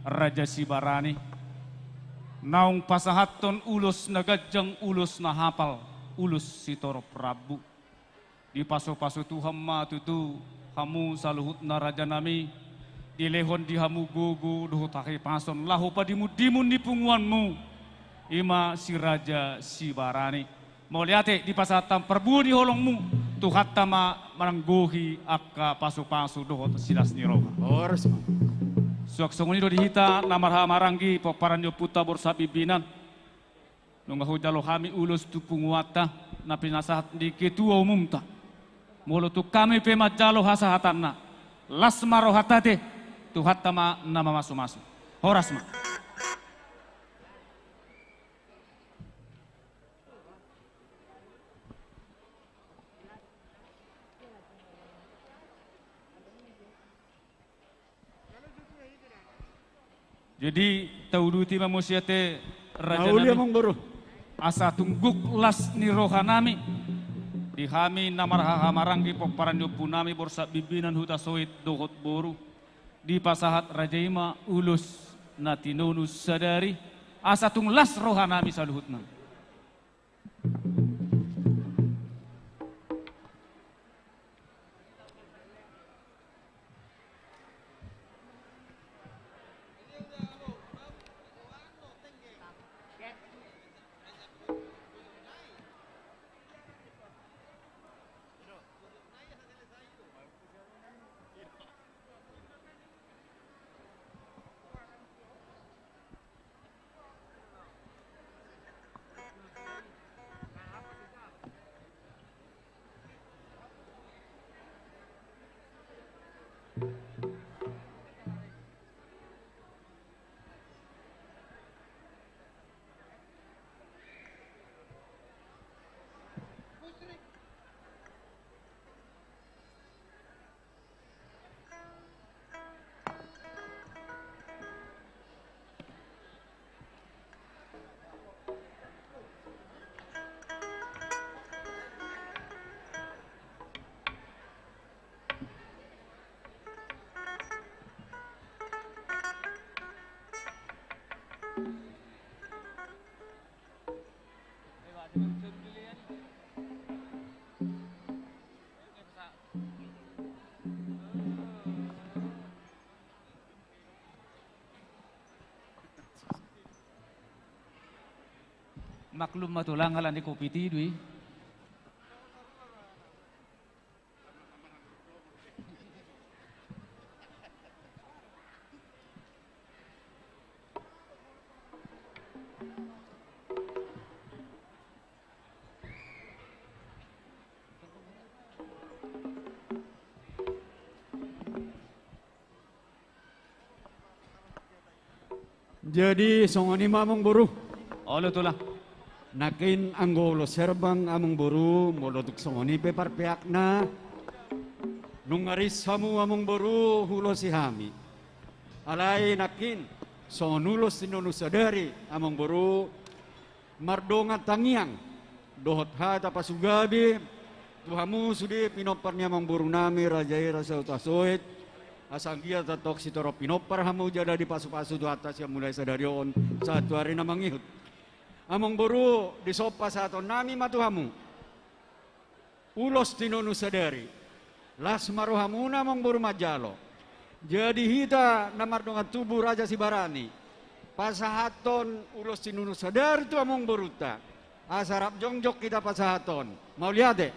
Raja Sibarani naung pasahaton ulus nagajang ulus na hapal ulus si Toro Prabu di paso-paso Tuhan ma tutu hamu saluhut na raja nami dilehon di hamu gugu duhut taki pason lahu padimu-dimun di punguanmu ima si Raja Sibarani mau lihat di pasatam perbu di holongmu Tuhat tama manangguhi akka pasu-pasu dohot silas niro. Ores. Suak songoni do dihita namarha maranggi poparan yo puta borsa bibinan. Nungga hujalo kami ulus tu punguata na pinasahat di ketua umum ta. Molo tu kami pemajalo hasahatanna. Las marohatate tuhat tama nama masu-masu. Horas ma. Jadi tauduti mamusiate raja nami asa tungguk las ni rohanami di kami namarha maranggi poparan punami borsa bibinan Hutasuit dohot boru di pasahat Raja Ima ulus natinunus sadari asa tung las rohanami saluhutna. Maklum matulang ngalan di kopi tidui. Jadi songoni mamong buru. Olo tulah. Nakin anggolo serbang among buru molotuk songoni pepar peakna. Nungaris hamu among buru hulo si hami. Alay nakin sonulos sinonu sadari among buru mardongat tangiang dohot hata pasugabi tuhamu sudi pinoparnya among buru nami rajai rasa utasoit asanggia tatok sitoro pinopar hamu jada di pasu-pasu tu atas yang mulai sadarion satu hari na mangihut among buru di sopa sato nami matu hamu ulos tinonu sadari las maruhamu namong buru majalo jadi hita namar dengan tubuh Raja Sibarani pasahaton ulos tinunu sadar tu among beruta asarap jongjok kita pasahaton mau lihat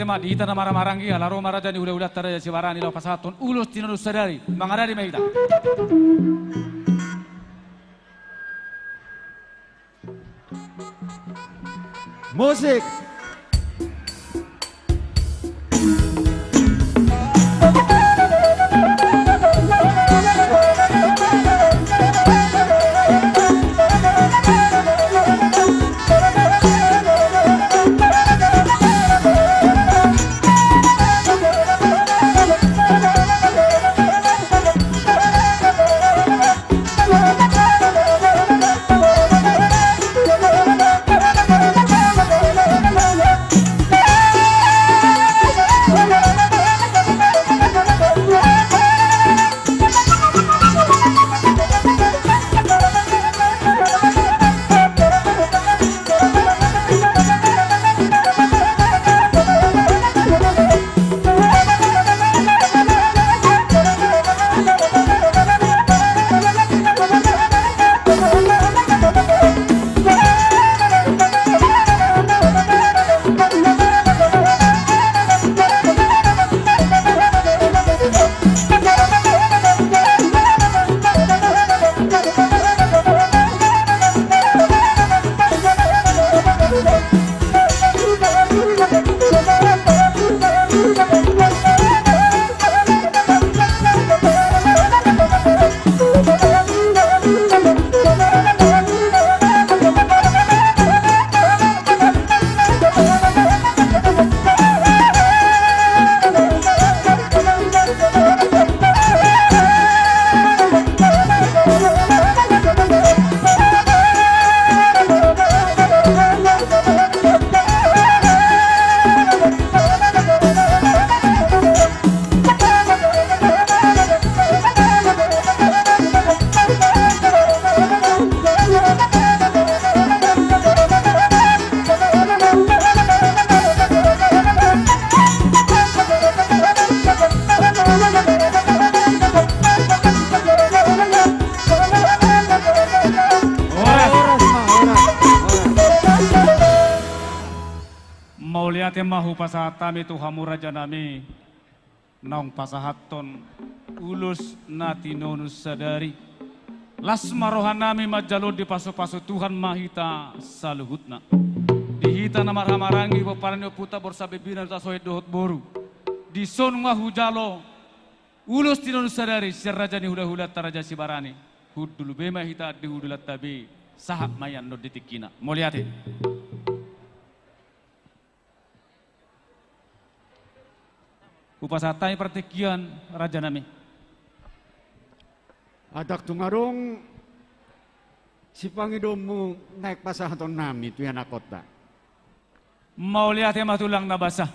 mah di hita namar marangi alaro maraja ni ulah Raja Sibarani lo pasahaton ulos tinunu sadari mangarari mah hita musik. Mahu pasatami tu hamu raja nami naung pasahaton ulus nati nonus sadari las marohan nami majalo di pasu-pasu Tuhan mahita saluhutna dihita namar hamarangi paparani puta borsabe bina tasoid dohot boru di son ngahu jalo ulus ti nonus sadari si raja ni hula-hula taraja Sibarani hudulu bema hita di hudulat tabi sahab mayan no ditikina mau lihat upasatai pertikian raja nami. Adak tungarong si pangidomu naik pasahaton nami tu anak kota. Mau lihat yang matulang nabasah.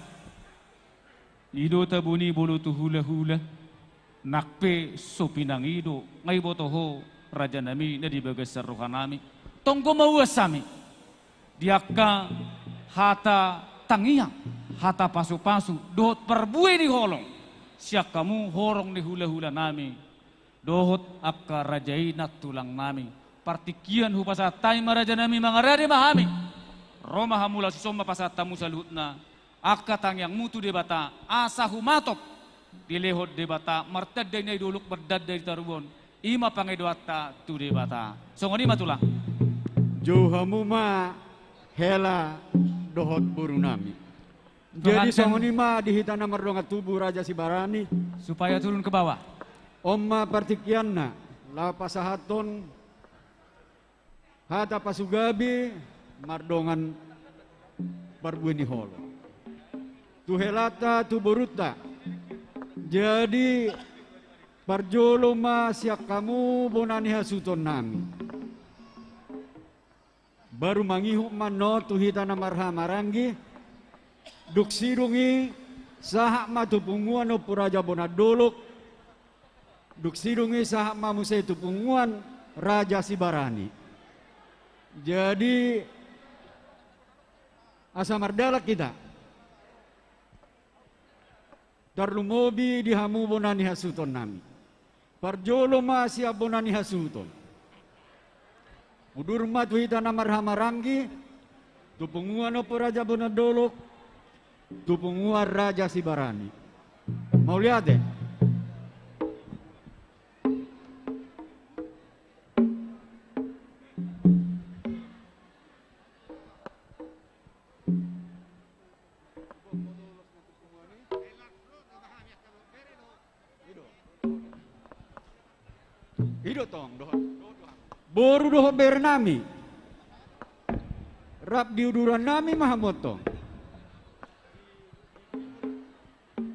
Ido tabuni bulu tu hula-hula. Nakpe sopinang ido. Ngay botoho raja nami na di bagasar rohan nami. Tonggo mawas sami. Diaka hata tangiang. Hata pasu-pasu, dohot perbuai di holong. Siak kamu horong di hula-hula nami. Dohot akka rajai nak tulang nami. Partikian hu pasatai maraja nami mangarade mahami. Roma hamula susoma pasatamu salutna. Akka tangyang mutu debata asa humatop. Dilehot debata martad day duluk berdad dari taruon. Ima pangedwata tu debata. Songoni matulah. Johamu ma hela dohot buru nami. Jadi songoni ma dihita namar dongat tubuh Raja Sibarani supaya turun ke bawah. Omma partikianna la pasahaton hata pasugabi mardongan parbuini holo. Tuhelata tu boruta. Jadi parjolo ma siak kamu bonani hasuton nami. Baru mangihuk mano tuhita na marhamaranggi. Duk sirungi sahak ma tupunguan o puraja bonadolok. Duk sirungi sahak ma musay tupunguan Raja Sibarani. Jadi asa mardalak kita. Tarlumobi di hamu bonani hasuton nami. Parjolo ma siya bonani hasuton. Udurma tuhita na marhamaranggi. Tupunguan o puraja bonadolok. Tupunguan Raja Sibarani. Mau lihat deh. Boru doho bernami. Rap diuduran nami mahamoto.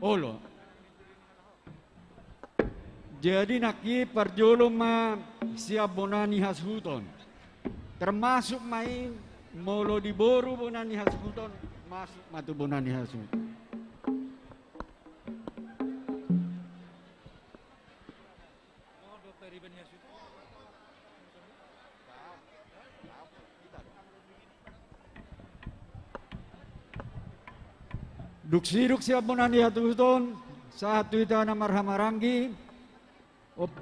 Olo. Jadi naki parjolo ma siap bonani hasuton. Termasuk main molo di boru bonani hasuton masuk matu bonani hasuton. Duk siruk siap bonani hasuton saat tuita na marhamaranggi. Oke.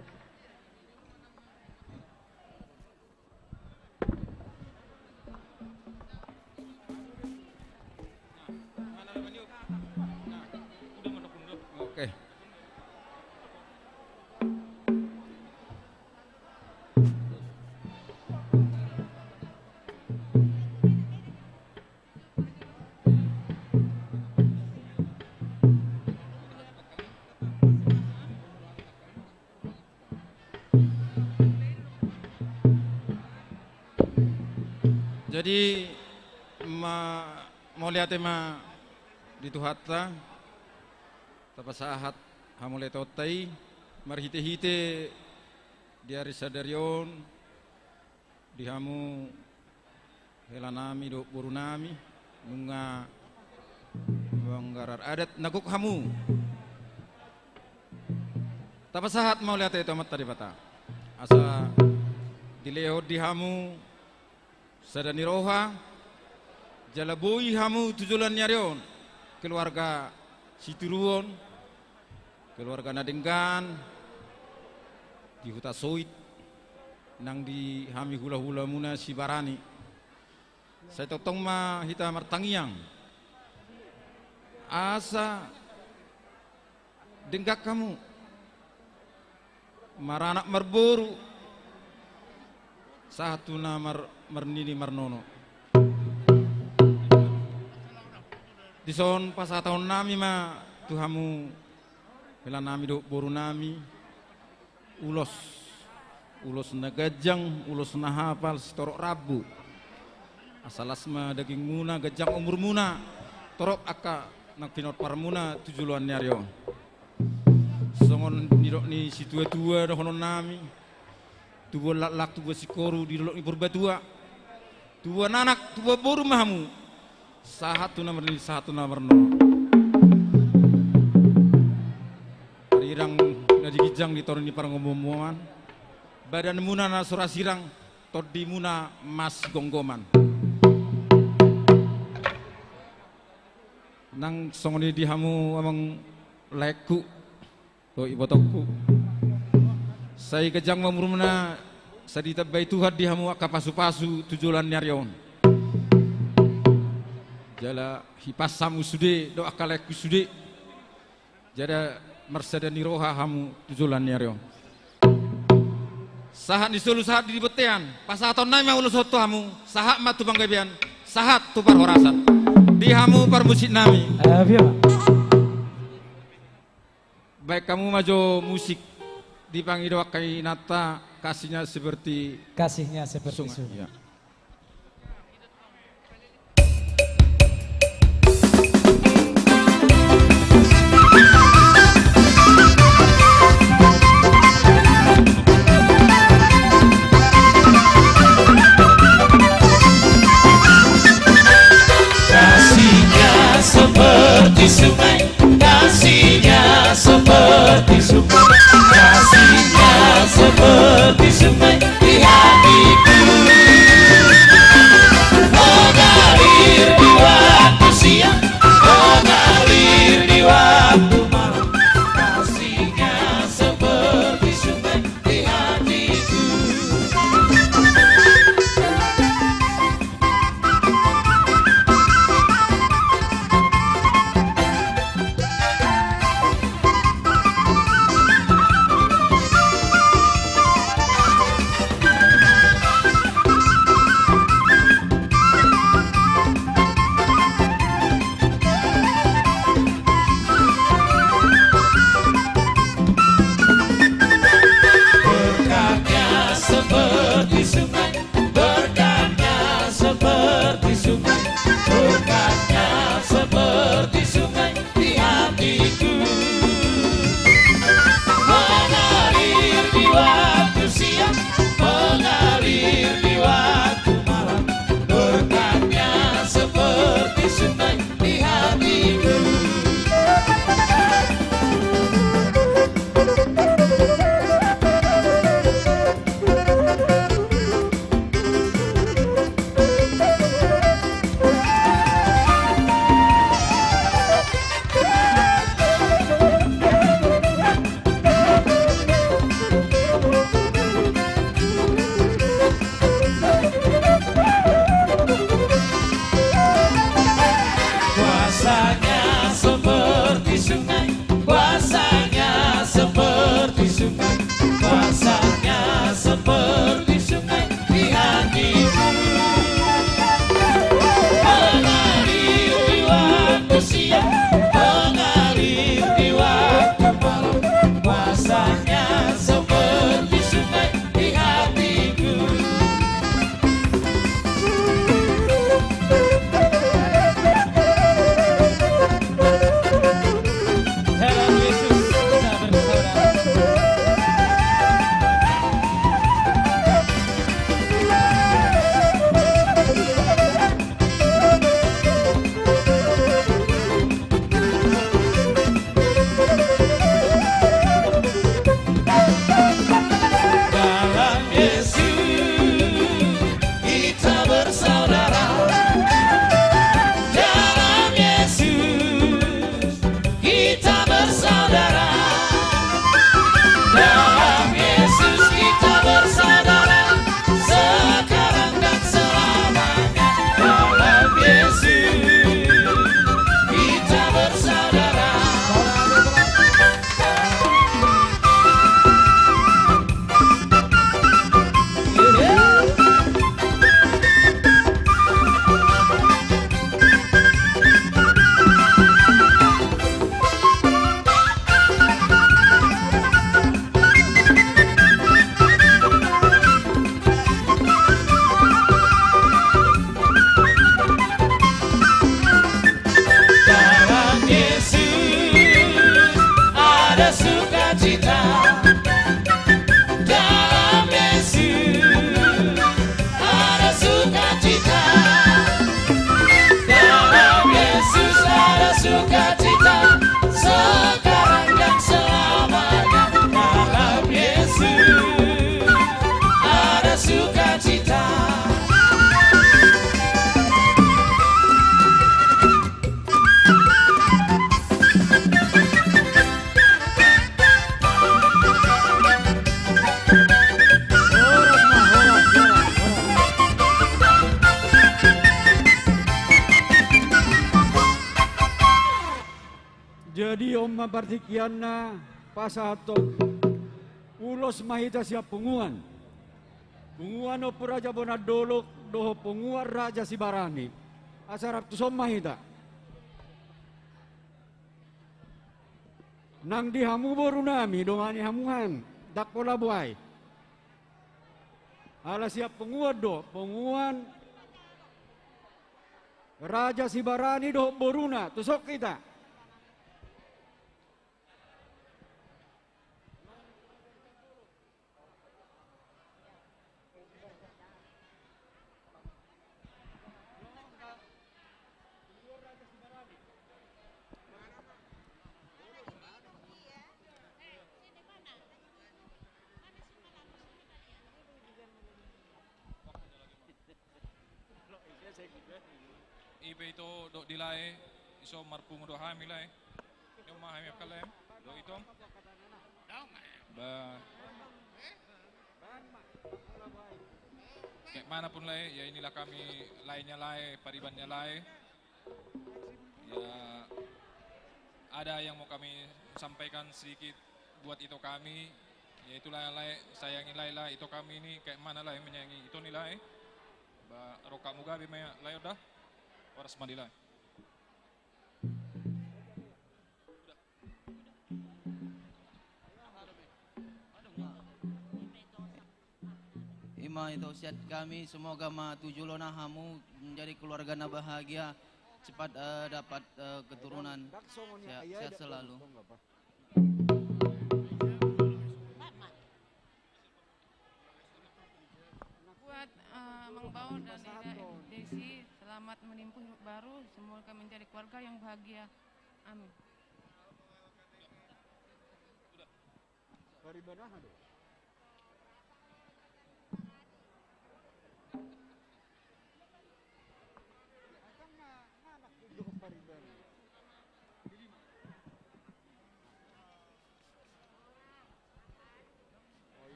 Jadi mau lihat tema di Tuhatta tapasahat hamule totai marhite-hite di arisadarion di hamu helanami do burunami nunga banggarar adat naguk hamu tapasahat mau lihat itu amat tadi bata asa dileo di hamu sadani roha jalabui hamu tujulan nyarion keluarga Situruon, keluarga Nadenggan, di Huta Soit, nang di hami hula-hula muna Sibarani. Saya totong ma hita martangiang. Asa denggak kamu maranak marboru satu na marnini marnono. Dison pas tahun nami ma tuhamu bela nami do boru nami ulos na gajang ulos na hafal sitorok rabu asalas ma daging muna gajang umur muna torok aka nang pinot parmuna tujuluan nyaryo songon nirok ni si tua-tua dohonon nami tuwa lak tuwa sikoru di dolok ni purbatua tuwa nanak tuwa boru mahamu satu nomor ini satu nomor no. Rirang ngajigijang di torni parang ngomong-ngomongan. Badan muna na surasirang todi muna mas gonggoman. Nang songoni di hamu amang leku to ibotokku. Saya kejang mamuruna sadita bai Tuhan di hamu akapasu-pasu tujulan nyarion. Jala hipasamu sude do akaleku sude jada marsadani roha hamu tujulan nyaryo sahat disulu sahat di betean pasaton nai ma ulus hoto hamu sahat matu banggabian sahat tu parhorasan di hamu parmusik nami baik kamu majo musik dipanggil wakai nata kasihnya seperti sungai. Ya. Kuasanya seperti sungai, kuasanya seperti sungai di hatiku. Mengalir di waktu siang, mengalir di waktu malam. Kuasanya seperti sungai di hatiku. Dalam Yesus kita bersaudara. Dalam Yesus kita bersaudara. Dalam Yesus kita bersaudara. Dalam Yesus kita bersaudara, sekarang dan selamanya. Dalam Yesus kita bersaudara. Dalam Yesus ada sukacita. Dalam Yesus ada sukacita. Dalam Yesus ada sukacita, sekarang dan selamanya. Dalam Yesus ada sukacita. Jadi om mapartikiana pasato ulos mahita siap punguan. Punguan o Raja Bonadolok doho punguan Raja Sibarani. Asarap tusom mahita. Nang dihamu baru nami dongani hamuhan dak pola buai. Ala siap punguan do punguan Raja Sibarani do boruna tusok kita. Ibe itu dok dilai iso marpung do hamilai. Yo mah hamil kalem do itu. Ba kayak mana pun lai, ya inilah kami lainnya lai, paribannya lai. Ya ada yang mau kami sampaikan sedikit buat itu kami, ya itulah lai sayangi lai lah itu kami ini kayak mana lai menyayangi itu nilai. Ba roka mugabe maya lai udah. Waras mandila. Ima itu siat kami semoga matujulona hamu menjadi keluarga na bahagia, cepat dapat keturunan, sehat selalu. Buat Mang Bao dan Desi, selamat menempuh hidup baru, semoga menjadi keluarga yang bahagia. Amin.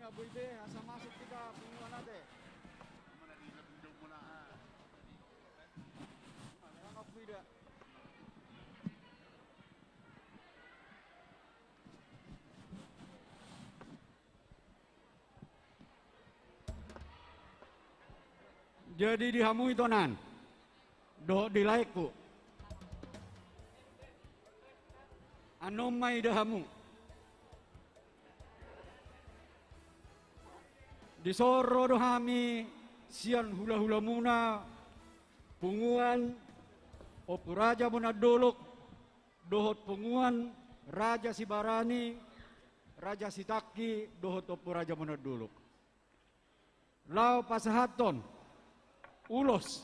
Abu Ibe asa masuk kita pengumuman ate. Jadi dihamui tonan, do dilaiku, anomai dahamu, disoro dohami sian hula-hula muna, punguan, opu raja Monadolok, dohot punguan Raja Sibarani, Raja Sitaki, dohot opu raja Monadolok. Lau pasahaton, ulos,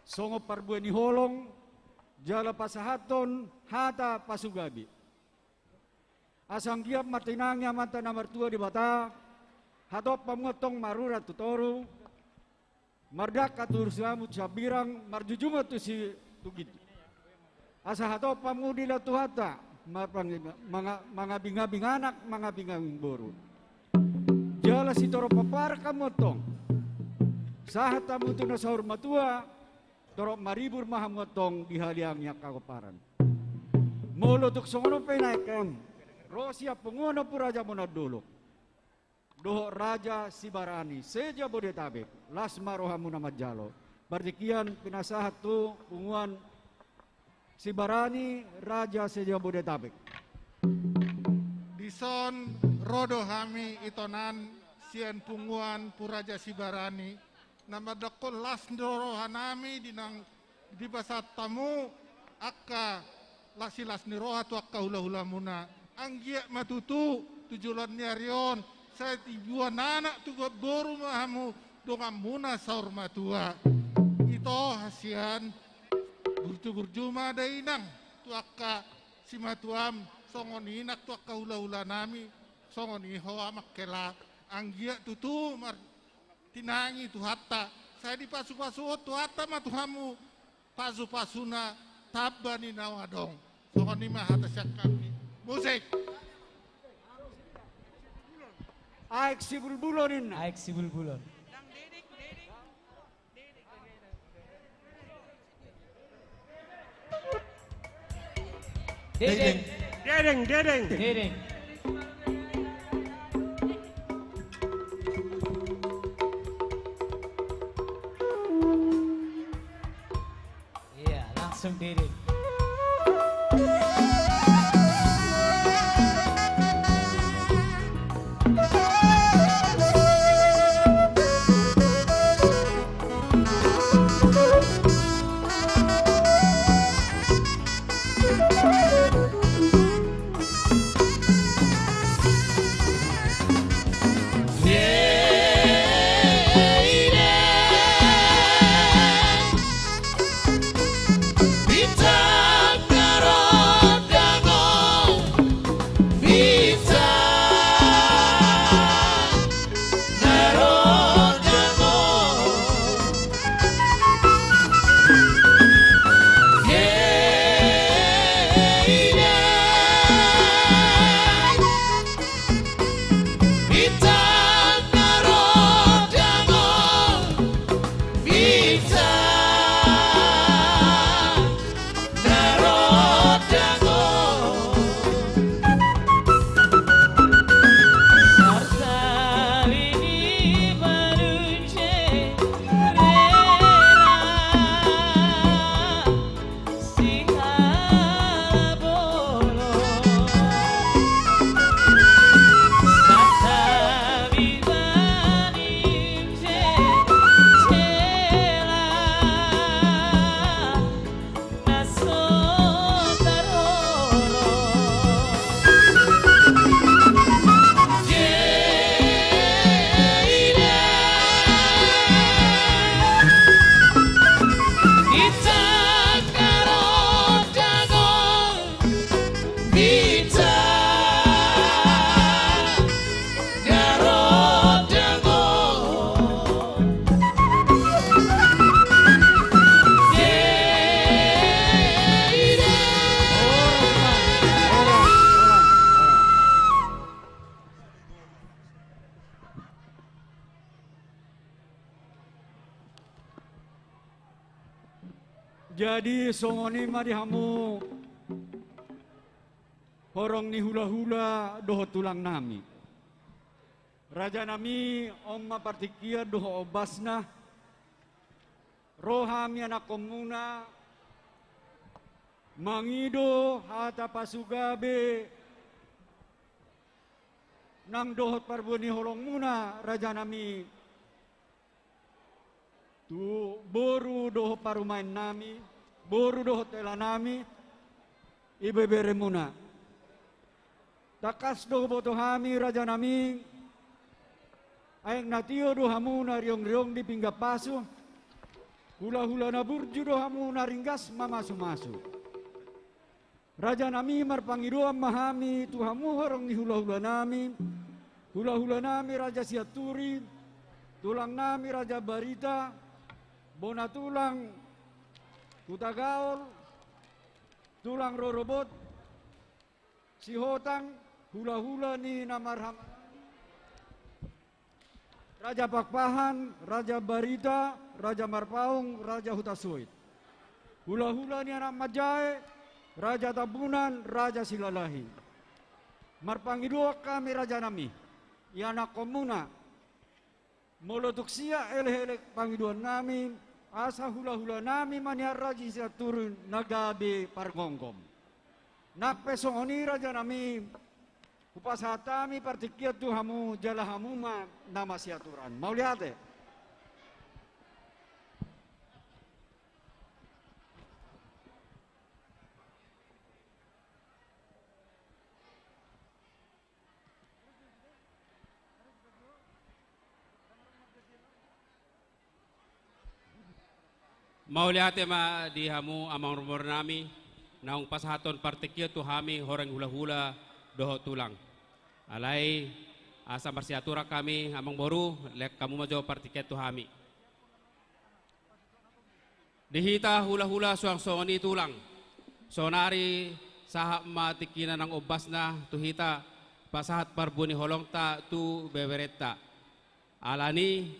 songo parbueni holong, jala pasahaton, hata pasugabi. Asang giap matinangnya mata nomor 2 di bata, hatop pamotong marura tutoru, mardak atur samut sabirang, marjujuma tu si tugit. Asa hatop pamudi la tuhata, mga bingabing anak, mga bingabing boru. Jala si toro papar kamotong, sahat tamu tu na sahur matua, torok maribur mahamotong di haliangnya kakoparan. Molo tuk songono penaikan, Rosia pengono pu Raja Monadolok, doho Raja Sibarani, seja Bodetabek, lasma rohamuna majalo. Bardikian pinasahat tu punguan Sibarani, Raja seja Bodetabek. Dison rodo hami itonan sian punguan pu Raja Sibarani. Nama dakon las ndoro hanami di basat tamu akka lasilas niroha tu akka hula-hula muna anggia matutu tujulan nyarion saya tibuan anak tu boru mahamu dongam muna saur matua ito hasian burju-burjuma ada inang tu akka si matuam songon inak tu akka hula-hula nami songon iho amak kela anggia tutu tinangi tu hatta saya di pasu-pasu tu hatta mah tuhamu pasu-pasuna tabani nawadong songon ni mah hatta syak kami musik aik si bulbulonin aik si bulbulon Dedeng dedeng dedeng dedeng langsung Dedeng. Jadi songoni mah dihamu horong ni hula-hula doho tulang nami. Raja nami omma partikia doho obasna. Rohami anak komuna. Mangido hata pasugabe. Nang dohot parbuni holong muna raja nami. Tu boru doho parumain nami, boru doho tela nami, ibebere muna. Takas doho boto hami raja nami, ayang natio doho hamuna riong-riong di pinggap pasu, hula-hula na burju doho hamuna ringgas mamasu-masu. Raja nami marpangidoam mahami tu hamu horong ni hula-hula nami raja siaturi, tulang nami raja barita, bona tulang Hutagaol, tulang rorobot, si hotang, hula-hula ni namarham. Raja Pakpahan, Raja Barita, Raja Marpaung, Raja Hutasuit. Hula-hula ni anak Majae, Raja Tabunan, Raja Silalahi. Marpangidua kami raja nami, anak komuna. Molotuksia elek-elek pangiduan nami, asa hula-hula nami maniar raji siya turun nagabi pargonggom. Nakpesongoni raja nami, upasatami partikiat tu hamu jala hamuma nama siaturan. Mau lihat eh? Mauliate ma di hamu amang rumor nami naung pasahaton partikia tu hami horeng hula-hula doho tulang. Alai asa marsiatura kami amang boru lek kamu majo partikia tu hami. Dihita hula-hula suang songoni tulang. Sonari sahab matikina ng obasna tuhita pasahat parbuni holong ta tu bebereta. Alani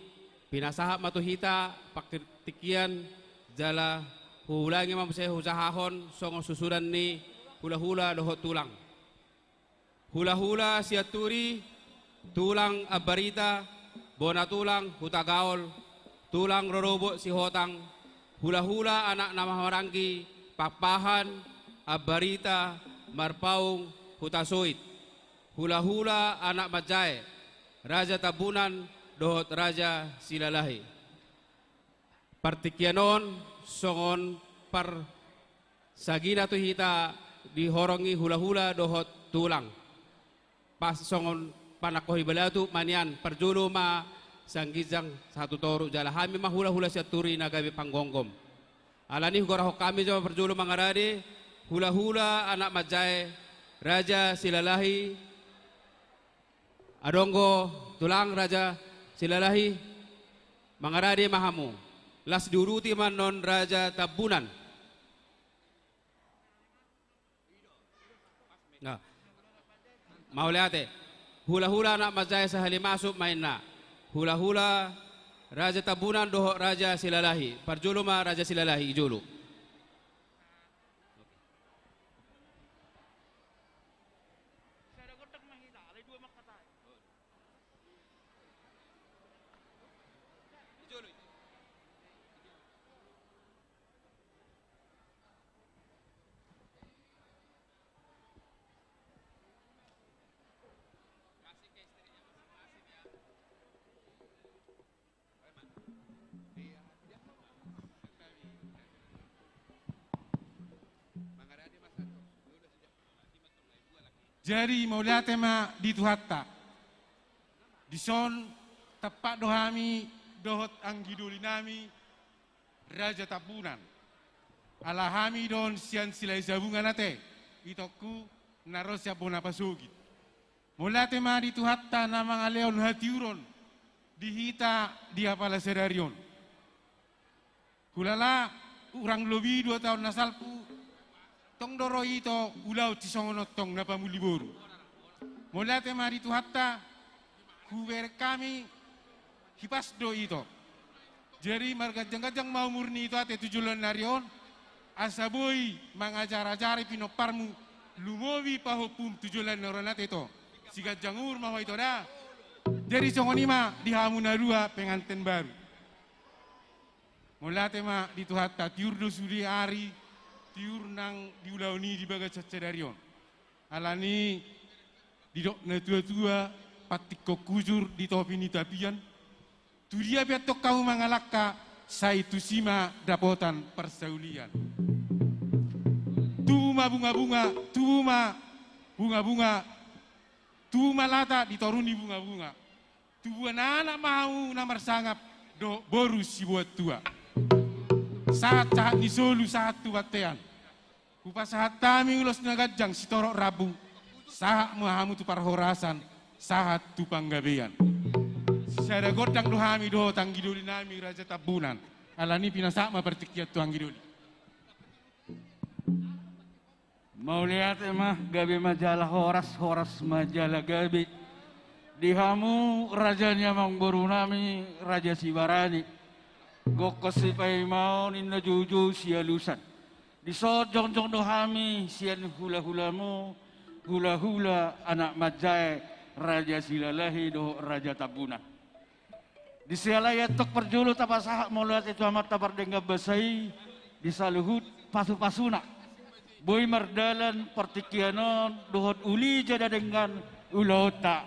pinasahap matuhita pakitikian jala hulangi mamseh husahahon songo susuran ni hula-hula dohot tulang. Hula-hula siaturi tulang abarita bona tulang hutagaol tulang rorobo si hotang hula-hula anak nama maranggi Pakpahan abarita marpaung hutasuit hula-hula anak Majae Raja Tabunan dohot Raja Silalahi. Partikianon songon par sagina tu hita dihorongi hula-hula dohot tulang. Pas songon panakohi balatu manian perjulu ma sanggizang satu toru jala hami ma hula-hula siaturi nagabi panggonggom. Alani hugaraho kami jama perjulu mangarade hula-hula anak Majae Raja Silalahi adonggo tulang Raja Silalahi mangarade mahamu. Las diuruti manon Raja Tabunan. Nah, mau lihat hula-hula anak Majae sahali masuk mainna. Hula-hula Raja Tabunan doho Raja Silalahi. Parjulu ma Raja Silalahi julu. Jadi mau lihat tema di Tuhatta. Di son tepat dohami dohot anggiduli nami Raja Tabunan. Alahami don sian silai zabungan ate itoku narosya bona pasugit. Mau lihat tema di Tuhatta nama ngaleon hatiuron dihita dia pala sedarion. Kulala urang lobi 2 tahun nasalpu tong doro ito ulau tisongono tong napamuliboru. Mula tema di Tuhatta kuwer kami hipas do ito. Jadi marga jang-jang mau murni itu ate tujulan narion Asaboy mangajar-ajari pinoparmu lumowi pahopum tujulan noronat itu. Sigat jangur maho itu dah. Jadi songonima di hamuna dua pengantin baru. Mulate ma di tuhatta tiur do suri ari tiur nang diulauni di baga cacedarion. Alani didok na tua-tua patik kujur di topi ni tapian. Tu dia betok kau mangalaka saitu sima dapotan persaulian. Tuma bunga-bunga, tuma bunga-bunga, tuma lata ditoruni bunga-bunga. Tu anak mau namar sangap do boru si buat tua. Saat cahat ni solu saat tu batean. Kupas saat tami ulos nagajang si torok rabu. Saat mahamu tu parhorasan, saat tu panggabean. Sada godang dohami do tanggidoli nami raja tabunan. Alani pinasak ma pertikiat tu anggidoli. Mau lihat emah gabe majalah horas majalah gabe. Dihamu rajanya mang boru nami Raja Sibarani. Gokos sipai mau ninna juju sialusan. Disot jong dohami sian hula-hulamu hula-hula anak majai Raja Silalahi do Raja Tabunan. Di sialaya tok perjulu tapasahak mau lihat itu amat tapar denggap basai di saluhut pasu-pasuna. Boy mardalan partikianon dohot uli jada dengan ulota.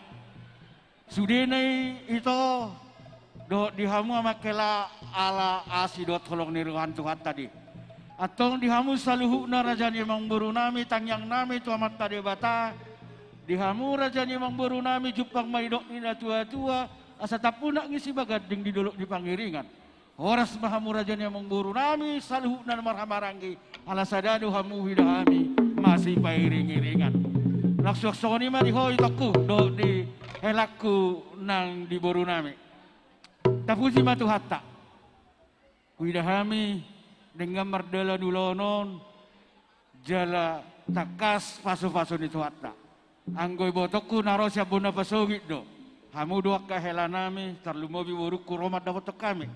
Sudenai itu dohot dihamu amakela ala asidot holong niruhan Tuhan tadi. Atong dihamu saluhut na rajani mang buru nami tangyang nami tu amat tadi bata. Dihamu rajani mang buru nami jupang maidok nina tua-tua. Asa tapunak ngisi bagad ding diduluk di pangiringan. Horas mahamu rajani mang buru nami saluhut na marhamaranggi. Ala sadadu hamu hidahami masih pairing-iringan. Laksok-soni mah dihoy toku do di helakku nang di boru nami. Tapusi matu hatta. Kuidahami dengan mardala nulonon jala takas pasu-pasu di hatta. Anggoy botoku narosya bunda pasogit do. Hamu dua kahela nami terlumobi boruku romat dapat kami.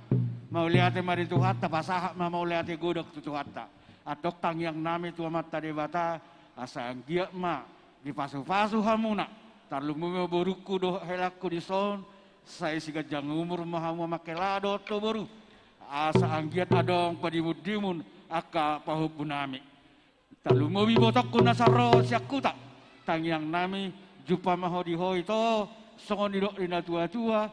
Mau lihat mari tu hatta pasahak mau lihat godok tu hatta. Atok tangyang nami tu amat tadi bata asa anggiak ma di pasu-pasu hamuna tarlumu boruku do helaku di son saya siga jang umur mahamu makelado to boru asa anggiat adong padimudimun aka pahupu nami tarlumu bibotok nasaro syakuta tangyang nami jupa maho di ho itu songon didok dina tua-tua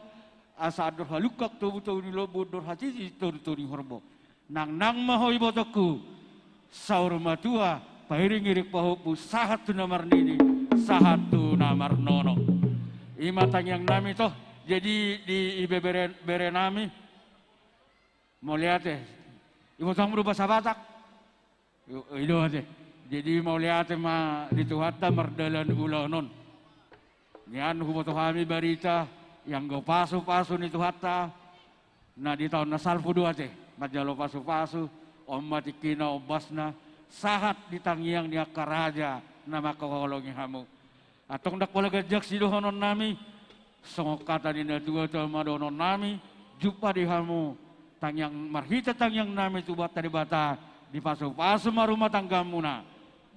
asa ador halukak to buto ni lobo dor hati to ni horbo nang maho ibotokku saur matua pairing irik pahupu sahatu namar nini sahatu namar nono imatang yang nami toh jadi di ibe bere nami mau lihat ibu tang berubah sabatak itu aja jadi mau lihat ma di tuhatta mardalan ulonon nian hubo kami barita yang go pasu-pasu ni tuhatta nah di tahun nasalfu dua teh majalo pasu-pasu Omma tikina obasna sahat ditangiang dia karaja nama kaholongi hamu. Atong dak pala gajak sidohonon nami songok kata dina dua tal madonon nami jupa di hamu tangyang marhita tangyang nami tu bata di bata di pasu-pasu marumah tanggamuna.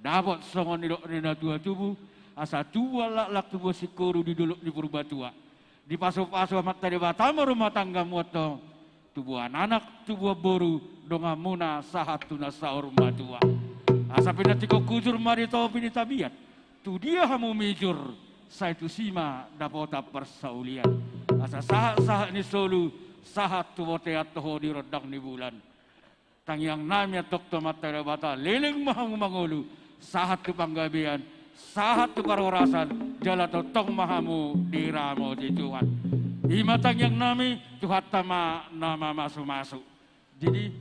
Dapat songon dina dua tubuh asa tua lak tubuh sikuru di dulu di purbatua. Di pasu-pasu amat tadi bata marumah tanggamu atong tubuh anak tubuh boru dongamuna sahatuna saur matua asa pinatiko kujur mari topi ni tabiat tu dia hamu mijur saitu sima dapota persaulian asa sahat ni solu sahat tu boteat toho di rodang ni bulan tangyang nami atok tomat bata leleng mahamu mangulu sahat tu panggabian sahat tu parorasan jala totong mahamu diramo di Tuhan imatang yang nami Tuhan tama nama masuk-masuk jadi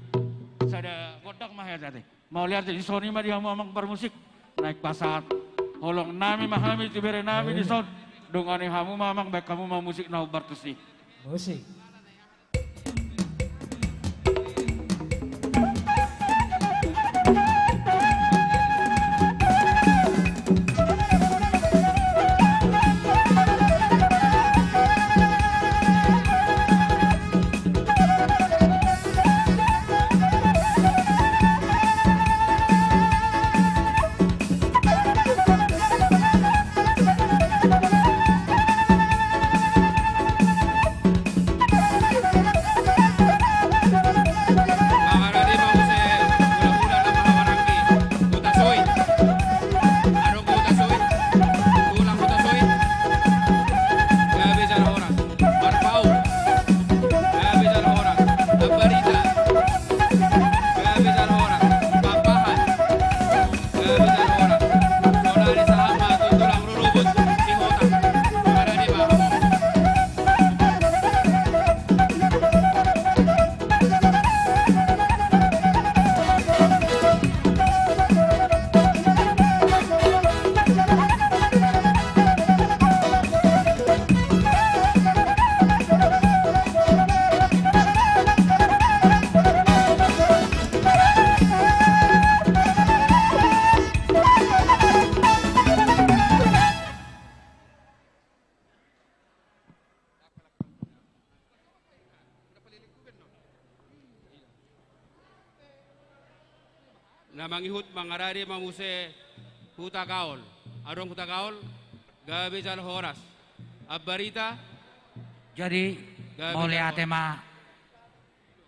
sada godak mah ya tadi mau lihat di soni mah dia mau bermusik naik pasat holong nami mahami tibere nami di son dongane hamu mamang baik kamu mau musik nau bartusi musik na mangihut mangarari mamuse huta kaol. Arong huta kaol, gabi jal horas. Abarita. Jadi mau lihat tema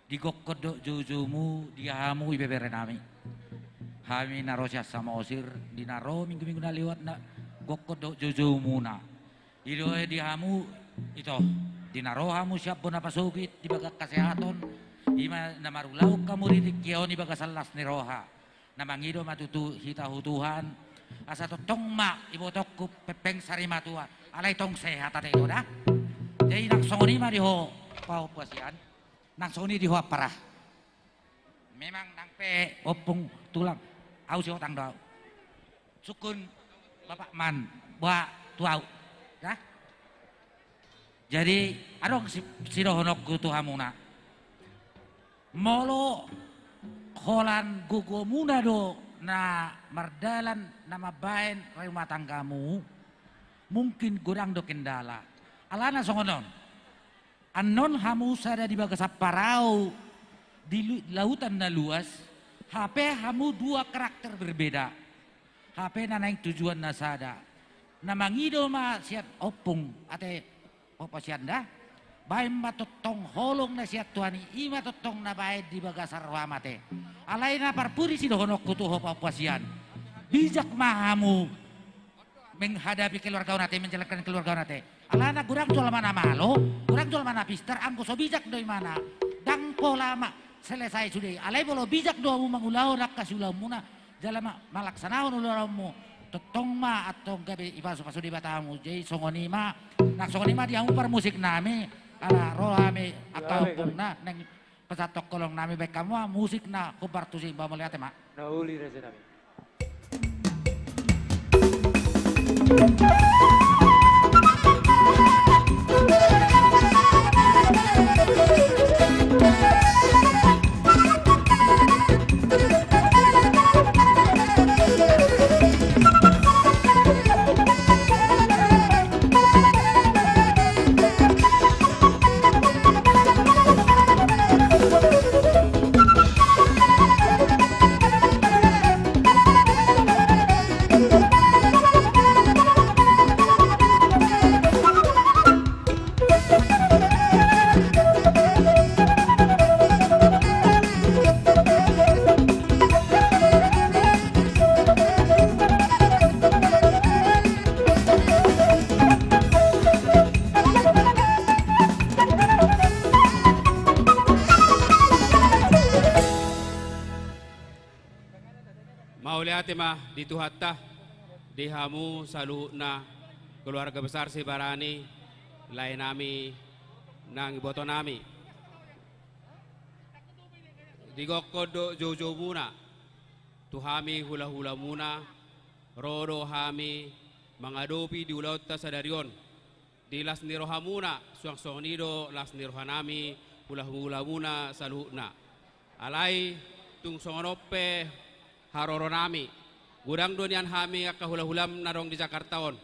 di gokodo jujumu diamu ibebere nami. Kami naro siya sama osir di naro minggu-minggu na liwat na gokodo jujumu na. Ido diamu ito dinaro hamu siap bona pasugit di baga kesehatan. Ima namarulau kamu ridikion di baga salas ni roha. Namangido matutu hita hutuhan. Asa totong ma ibo tokku pepeng sari matua. Alay tong sehat ate ito dah. Jadi nang songoni ma diho pau pasian. Nang songoni diho parah. Memang nang pe opung tulang. Au si otang dau. Sukun bapak man buat tuau. Dah. Jadi adong si dohonok gutu hamuna. Molo holan gugu muna do na mardalan nama bain rumah tanggamu mungkin kurang do kendala. Alana songonon. Anon hamu sada di bagas parau di lautan na luas. HP hamu dua karakter berbeda. HP na naing tujuan na sada. Namangido ma siat opung ate popasianda. Baik matotong holong na siat tuani ima totong na baik di bagasar wamate. Alay na parpuri si dohonok kutuho papasian. Bijak mahamu menghadapi keluarga nate menjalankan keluarga nate. Alana kurang jual mana malo, kurang jual mana pister, angko so bijak doi mana. Dang pola ma selesai sudah. Alay bolo bijak doamu mangulau nak kasulamu na jalama malaksanaon ularamu. Totong ma atau gabe ipasu-pasu di batamu. Jadi songoni ma, nak songoni ma diamu par musik nami. Ala rohame atau pungna neng pesatok kolong nami baik kamu musik na kubar tusi mbak melihat mak. Nauli reza nami. Tema di tuhatta di hamu salu na keluarga besar si Barani lain nami nang iboto nami di gokodo jojo muna tuhami hula-hula muna rodo hami mangadopi di ulauta sadarion di las niroha muna suang sonido las niroha nami hula-hula muna salu na alai tung songonope haroro nami gudang donian hami akka hula-hulam narong di Jakarta on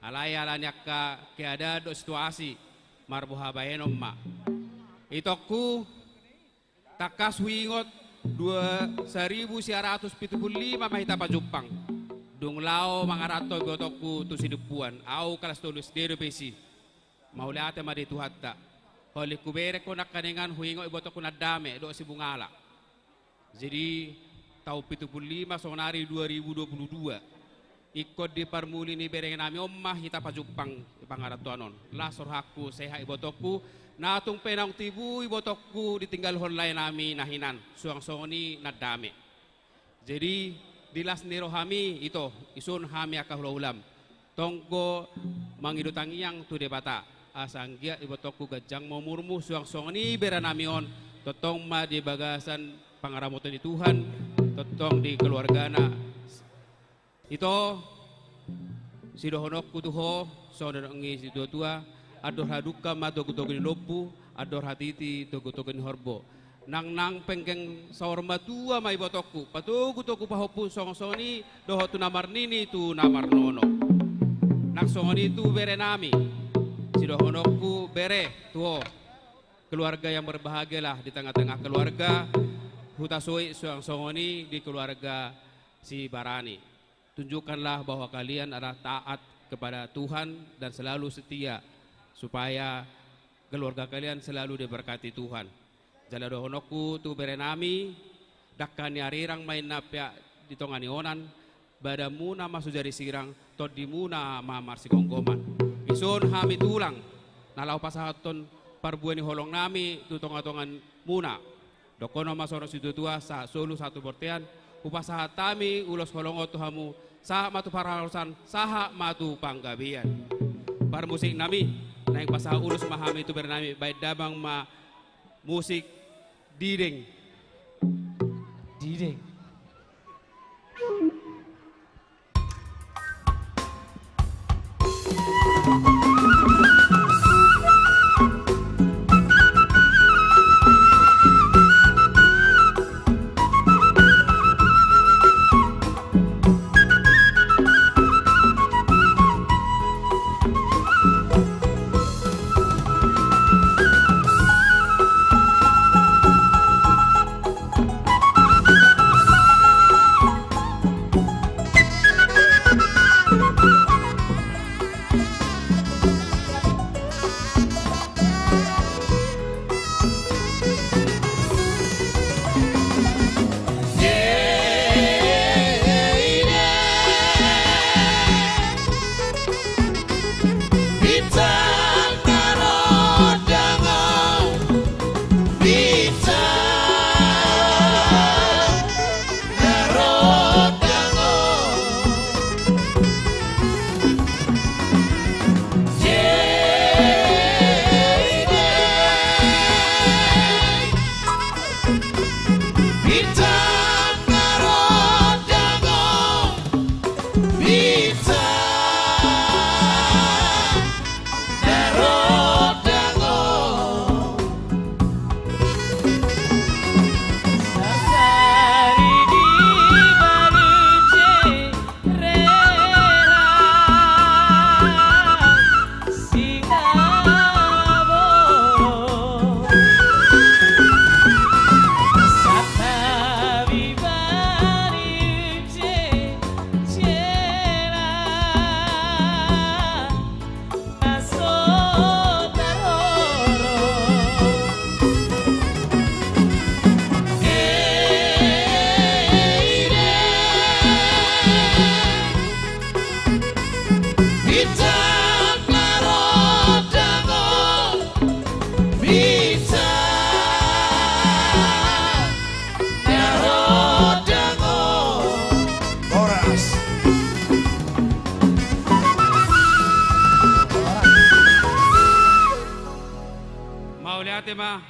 alay alanya ka keada do situasi marbuha bayenom ma itokku takas huingot 2.175 mahita pa Jepang dung lao mangarato gotokku tu sidupuan au kalas tulis dedo pesi maulate ma di tuhatta holi kubere ko nakaningan huingot ibotokku nadame do si bungala jadi tahun 75 sonari 2022 ikut di parmuli ni bereng nami omah hita pa Jepang pangaratuanon la sorhaku seha ibotokku natung penang tibu ibotokku ditinggal honlay nami nahinan suang songoni nadame jadi dilas niro hami ito isun hami akahulaulam tongko mangidutangi yang tu debata asanggia ibotokku gajang momurmu suang songoni beranamion totong ma di bagasan pangaramutan di Tuhan totong di keluargana ito si dohonok kutuho saudara ngi si tua ador haduka ma togu-togu lopu ador hatiti togu-togu horbo nang penggeng saur matua mai botokku patugu-togu pahopu song-soni doho tu namar nini tu namar nono nang songoni tu bere nami si dohonokku bere tuho keluarga yang berbahagialah di tengah-tengah keluarga hutasoi suang songoni di keluarga si Barani. Tunjukkanlah bahwa kalian adalah taat kepada Tuhan dan selalu setia supaya keluarga kalian selalu diberkati Tuhan. Jala dohonoku tu berenami dakkani arirang main napya di tongani onan bada muna masu jari sirang tod di muna mamar si konggoman. Ison hami tulang nalau pasahaton parbuani holong nami tu tonga-tongan muna. Dokono masono situ tua sa solu satu bortean upasahat tami ulos holong otu hamu saha matu paralusan saha matu panggabian. Par musik nami naik pasaha ulus mahami itu bernami baik dabang ma musik dideng. Dideng.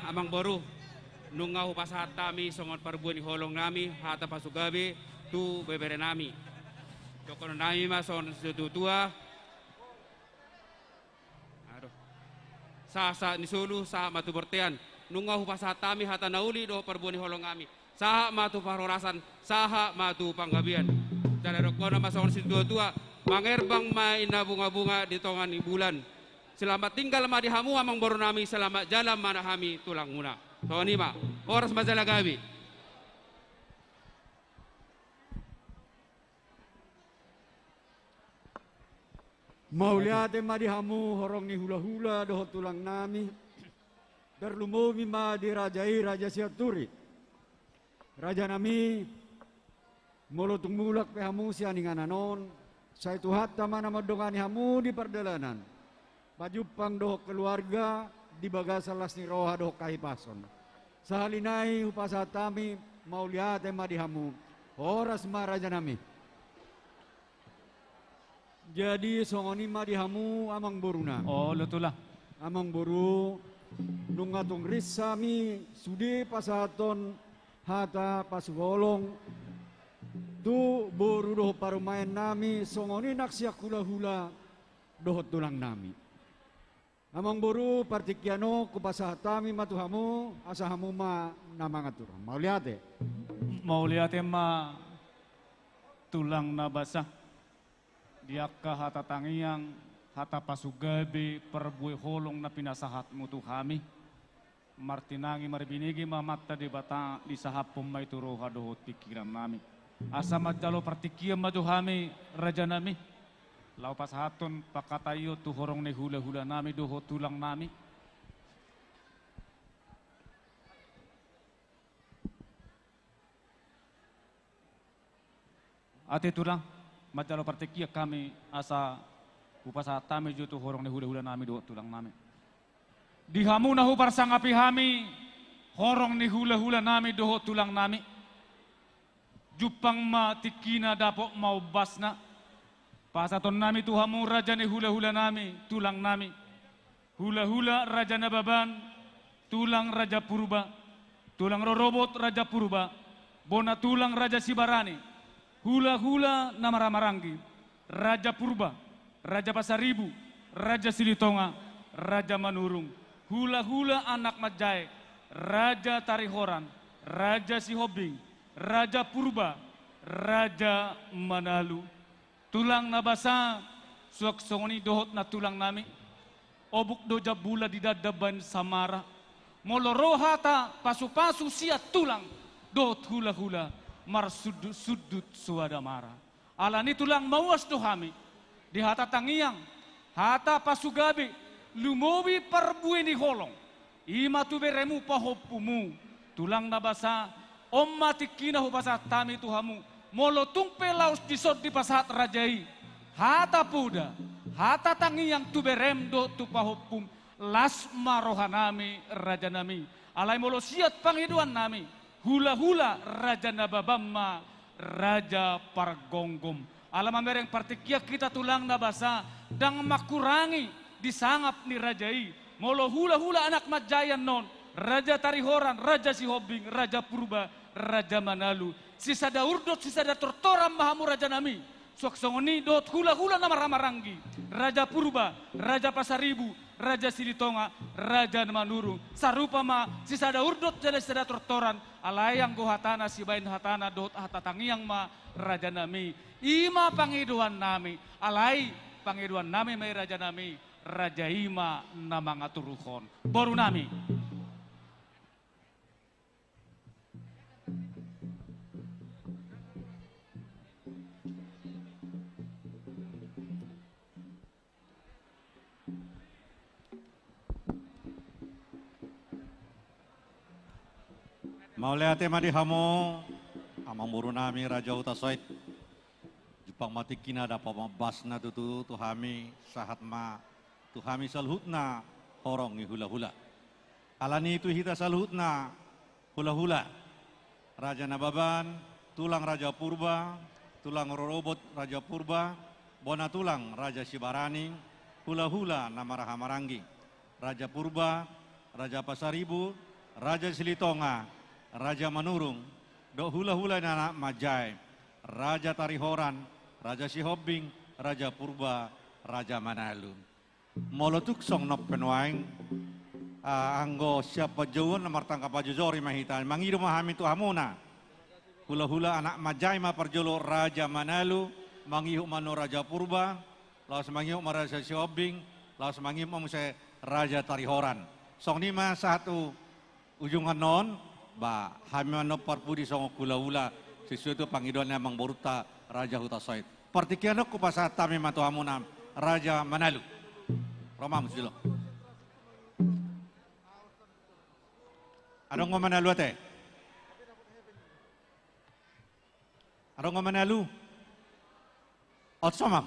Amang boru nungahu pasahat tami songon parbuani holong nami hata pasugabe tu bebere nami dokono nami ma son setu tua aduh sa ni sulu sa matu bertean nungahu pasahat tami hata nauli do parbuani holong nami saha matu parorasan saha matu panggabian dala dokono ma son setu tua mangerbang maina bunga-bunga di tongan bulan. Selamat tinggal ma di hamu amang boru nami, selamat jalan mana hami tulang muna. Toni ma, oras majalah gabi. Mauliate ma di hamu horong ni hula-hula doho tulang nami. Berlumumi ma di rajai raja siaturi. Raja nami molotung mulak pe hamu si aningananon. Saya tuhatta mana madongani hamu di perdalanan. Pajupang doh keluarga di bagasa lasni roha doh kahipason. Sahalinai upasatami mauliate madihamu horas maraja nami. Jadi songoni madihamu amang boruna. Oh lutulah. Amang boru nungatung risami sudi pasaton hata pasugolong tu boru doh parumayan nami songoni naksiak hula-hula doh tulang nami. Amang boru partikiano kupasahatami matuhamu asahamu ma namangatur. Mauliate. Mauliate ma tulang nabasa. Diakka hata tangiang hata pasugabe perbui holong na pinasahat mutu kami. martinangi marbinigi mamatta di bata di sahapum mai turo hado pikiran nami asa majalo partikia maju hami raja nami lau pas hatun pakatayo tu horong ne hula nami doho tulang nami ate tulang majalo partikia kami asa upasa tami jo tu horong ne hula nami doho tulang nami dihamu nahu parsangapi hami horong ni hula nami doho tulang nami jupang ma tikina dapok mau basna pasaton nami tuhamu raja ni hula nami tulang nami hula raja nababan tulang raja purba tulang rorobot raja purba bona tulang raja sibarani hula nama ramarangi raja purba raja pasaribu raja silitonga raja manurung hula anak Majai, Raja Tarihoran, Raja Sihobing, Raja Purba, Raja Manalu, tulang nabasa, suak songoni dohot na tulang nami, obuk doja bula di dadaban samara, molorohata pasu-pasu siat tulang, dohot hula mar sudut suadamara. Alani tulang mawas dohami, di hata tangiang, hata pasugabi, lumowi parbueni holong ima tu beremu pahopumu tulang nabasa omma tikina hubasa tami tuhamu molo tungpe laus disod di pasat rajai hata puda hata tangi yang tu berem do tu pahopum las marohanami raja nami alai molo siat panghiduan nami hula raja nababamma raja pargonggom alam mereng partikia kita tulang nabasa dang makurangi disangap ni rajai molo hula anak Majayan non raja Tarihoran raja Sihobing raja Purba raja Manalu sisa daurdot sisa tortoram mahamu raja nami suak songoni dot hula nama ramarangi raja Purba raja Pasaribu raja Silitonga raja Manurung sarupa ma sisa daurdot jadi sisa tortoran alayang gohatana sibain hatana dot hatatangiang ma raja nami ima pangiduan nami alai pangiduan nami mai raja nami Raja Ima nama ngaturuhon baru nami mau lihat tema di hamo amang buru nami Raja Hutasoit Jepang mati kina dapat mabasna tu hami sahat ma Tuhami salhutna horong hula alani itu hita salhutna hula Raja Nababan tulang Raja Purba tulang Rorobot Raja Purba bona tulang Raja Sibarani hula nama Rahamarangi Raja Purba Raja Pasaribu Raja Silitonga Raja Manurung do hula anak Majai Raja Tarihoran Raja Sihobing Raja Purba Raja Manalu molotuk song nop penuaing anggo siapa jauh nomor tangkap pajujori mahitan mangidu mahami tu hamuna hula anak Majai ma perjolo Raja Manalu mangihu mano Raja Purba laos mangihu Raja Sihobing laos mangihu se Raja Tarihoran song nima satu ujungan non ba hami mano parpudi song hula sesuatu pangiduan emang boruta Raja Hutasoit partikiano ku pasat tami matu hamuna Raja Manalu Roma musilo. Adong ngo Manalu ate? Adong ngo Manalu? Ot somam.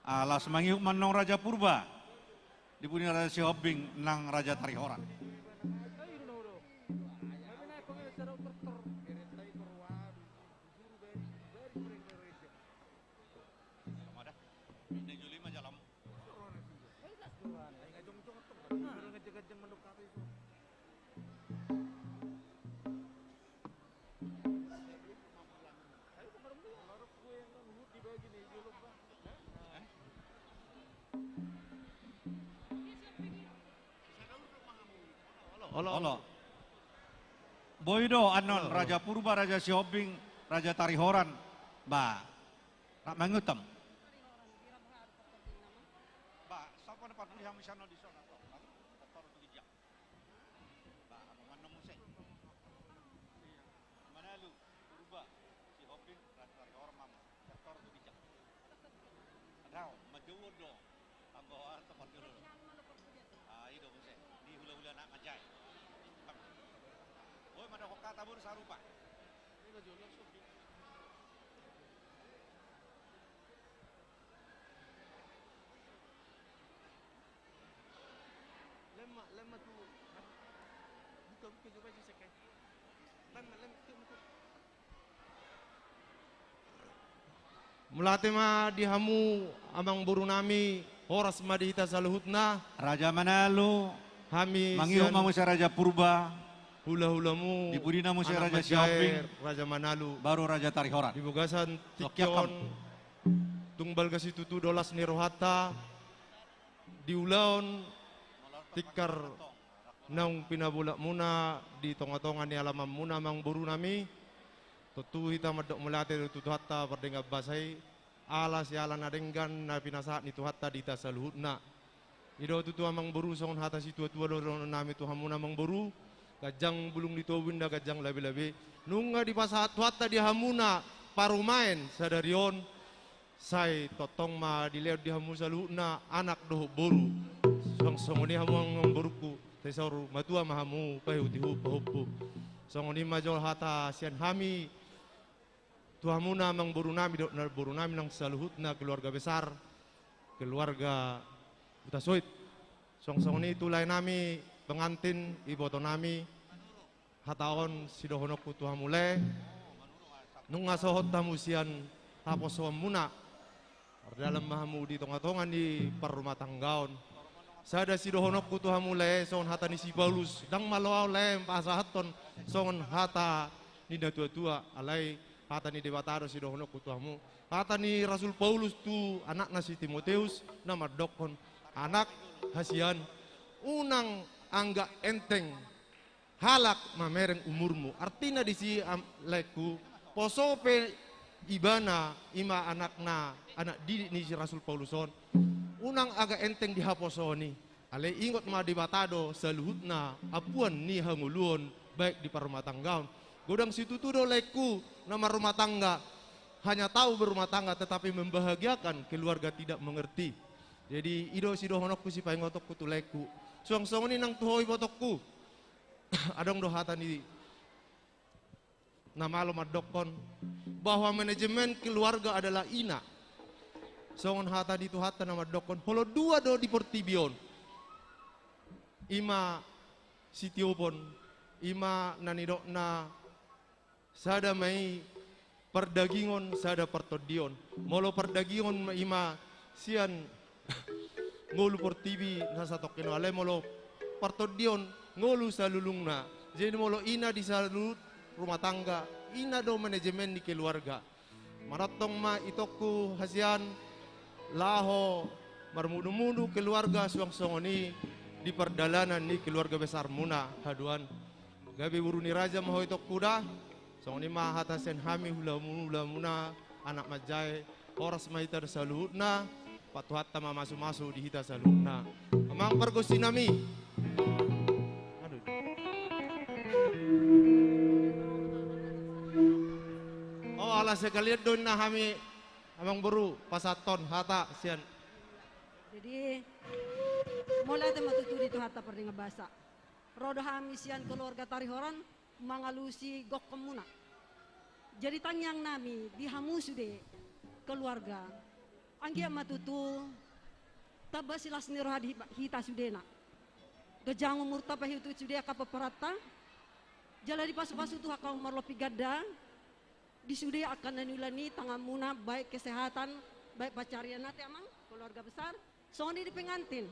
Alas mangiuk manong Raja Purba. Dipuni Raja Sihobing nang Raja Tarihoran. Olo. Boydo anon Raja Purba, Raja Sihobing, Raja Tarihoran, ba, nak mengutam. patuhi hamu sana di sana to. Tor tu dijak. Ba, mana musik. Mana lu? Purba. Si Hopin dari orang mama. Tor tu dijak. Adau, majuwo do. Ambawan tempat dulu. Itu musik. Di hula-hula nak ngajai. Oh, mana hoka tabur sarupa. Ini baju lu supi. Lama tu buka juga je sekai. Lama tu. Mulate ma dihamu amang buru nami horas ma dihita saluhutna Raja Manalu hami mangiu mamu si Raja Purba hula-hulamu dibudina mu si anak Raja Sioping Raja Manalu baru Raja Tarihoran dibugasan tikyon tungbal kasitutu dolas ni rohata diulaon tikar naung pinabulak muna di tonga-tonga ni alamam muna mang buru nami tutu hita madok mulate tutu hatta perdengab basai ala si ala nadenggan na pinasaat ni tuhatta di tasaluhutna ido tutu amang buru songon hata si tua-tua loro nami tu hamuna mang buru gajang bulung ditobin da gajang labi-labi nunga di pasahat tuhatta di hamuna parumain sadarion sai totong ma dileod di hamu saluhutna anak doh buru songoni hamu ang buruku tesauru matua mahamu pahuti pahupu songoni majol hata sian hami tuhamuna mang buru nami nang saluhutna keluarga besar keluarga Butasoit songoni tulay nami pengantin iboto nami hataon sidohonokku tuhamule nung ngasohot tamu sian tapos muna dalam mahamu di tonga-tongan di perumah tanggaon sada sidohonokku tuhamule songon hata ni si Paulus dang malaw lem pasahaton songon hata ni datua-tua alai hata ni debataro sidohonokku tuhamu hata ni Rasul Paulus tu anak nasi Timoteus nama dokon anak hasian unang angga enteng halak mamereng umurmu artinya di si leku posope ibana ima anakna anak didik ni si Rasul Pauluson unang aga enteng di haposoni ale ingot ma di batado saluhutna apuan ni hanguluon baik di parumah tanggaon godang situ tudo leku nama rumah tangga hanya tahu berumah tangga tetapi membahagiakan keluarga tidak mengerti jadi ido sido honokku si paingotokku tu leku suang-suang ini nang tuhoi botokku adong dohata ni nama lo madokon bahwa manajemen keluarga adalah ina songon hata di hata nama dokon holo dua do di portibion ima sitiopon ima nanidok na sada mai perdagingon sada pertodion molo perdagingon ima sian ngolu portibi na satok keno ale molo pertodion ngolu salulungna jadi molo ina di salut rumah tangga ina do manajemen di keluarga maratong ma itokku hasian laho marmudu-mudu keluarga suang-songoni di perdalanan ni keluarga besar muna haduan gabi buruni raja mahoy tok kuda songoni ma hatasen hami hula muna anak majai horas maita saluhutna patu hatta ma masu-masu di hita saluhutna amang pergosi nami aduh oh ala sekalian don na hami amang buru pasaton hata sian jadi mulai matutu dito hata perdi nga basa rodo hami sian keluarga Tarihoran mangalusi gok kemuna jadi tangyang nami dihamu sude keluarga anggia matutu taba silas ni rohadi hita sudena gajang umur tapa hitu sude kapaparata jala di pasu-pasu tu hakau marlopi gada di sude akan nanulani tangamuna baik kesehatan baik pacarian nate amang keluarga besar soalnya di pengantin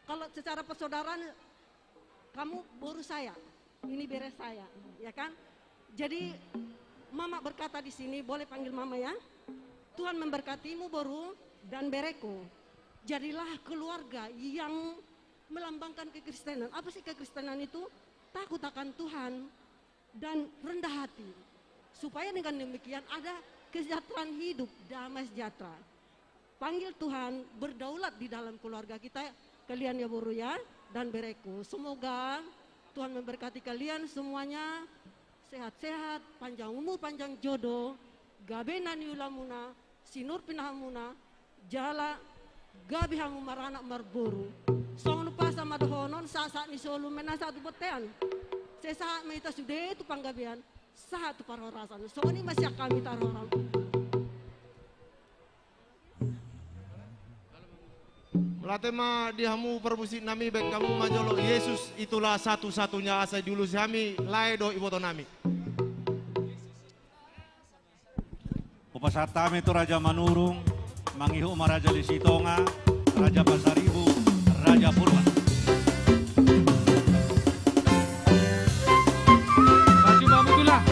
kalau secara persaudaraan kamu baru saya ini beres saya ya kan jadi mama berkata di sini boleh panggil mama ya Tuhan memberkatimu baru dan bereku jadilah keluarga yang melambangkan kekristenan apa sih kekristenan itu takut akan Tuhan dan rendah hati supaya dengan demikian ada kesejahteraan hidup damai sejahtera panggil Tuhan berdaulat di dalam keluarga kita, kalian ya Buru ya, dan Bereku. Semoga Tuhan memberkati kalian semuanya, sehat-sehat, panjang umur, panjang jodoh, gabena niulamuna, sinur pinahamuna, jala, gabi hamu marana marburu. Song lupa sama dohonon, saat ni solo mena satu betean. Sesaat mereka sudah itu panggabian, saat itu parorasan. So ini masih kami taroran. Melatih mah dihamu permusik nami baik kamu majolo Yesus itulah satu-satunya asa dulu kami laido iboto nami. Upasatami itu Raja Manurung, Mangihu Raja di Sitonga, Raja Pasaribu, Raja Purba. Maju Mamudullah.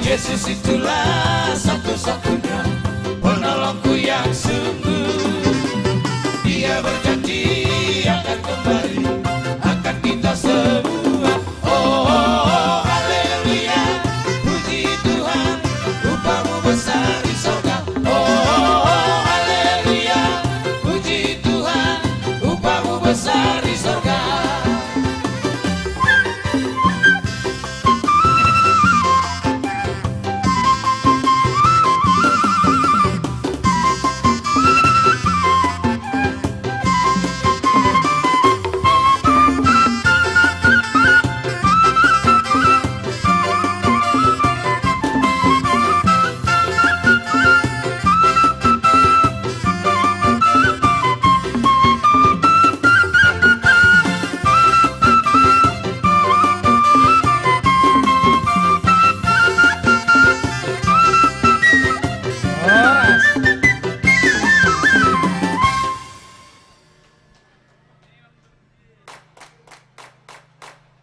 Yesus itulah satu-satunya penolongku yang sungguh. Dia berjanji akan kembali, akan kita semua. Oh, haleluya, puji Tuhan, upahmu besar di sorga. Oh, haleluya, puji Tuhan, upahmu besar di sorga.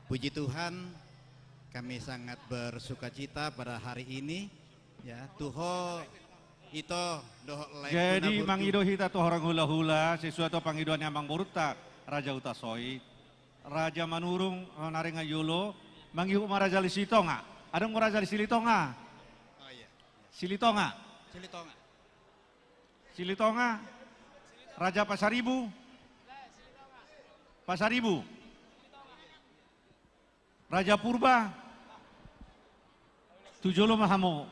Puji Tuhan, kami sangat bersukacita pada hari ini. Ya, Tuho ito doh lek. Jadi mangido hita tu orang hula-hula sesuatu pangidoan yang mang boruta Raja Utasoi, Raja Manurung narenga yolo, mangihu Raja Lisitonga. Ada mau Raja Silitonga? Oh iya. Silitonga. Silitonga. Silitonga. Raja Pasaribu. Pasaribu. Raja Purba, tujolo mahamo,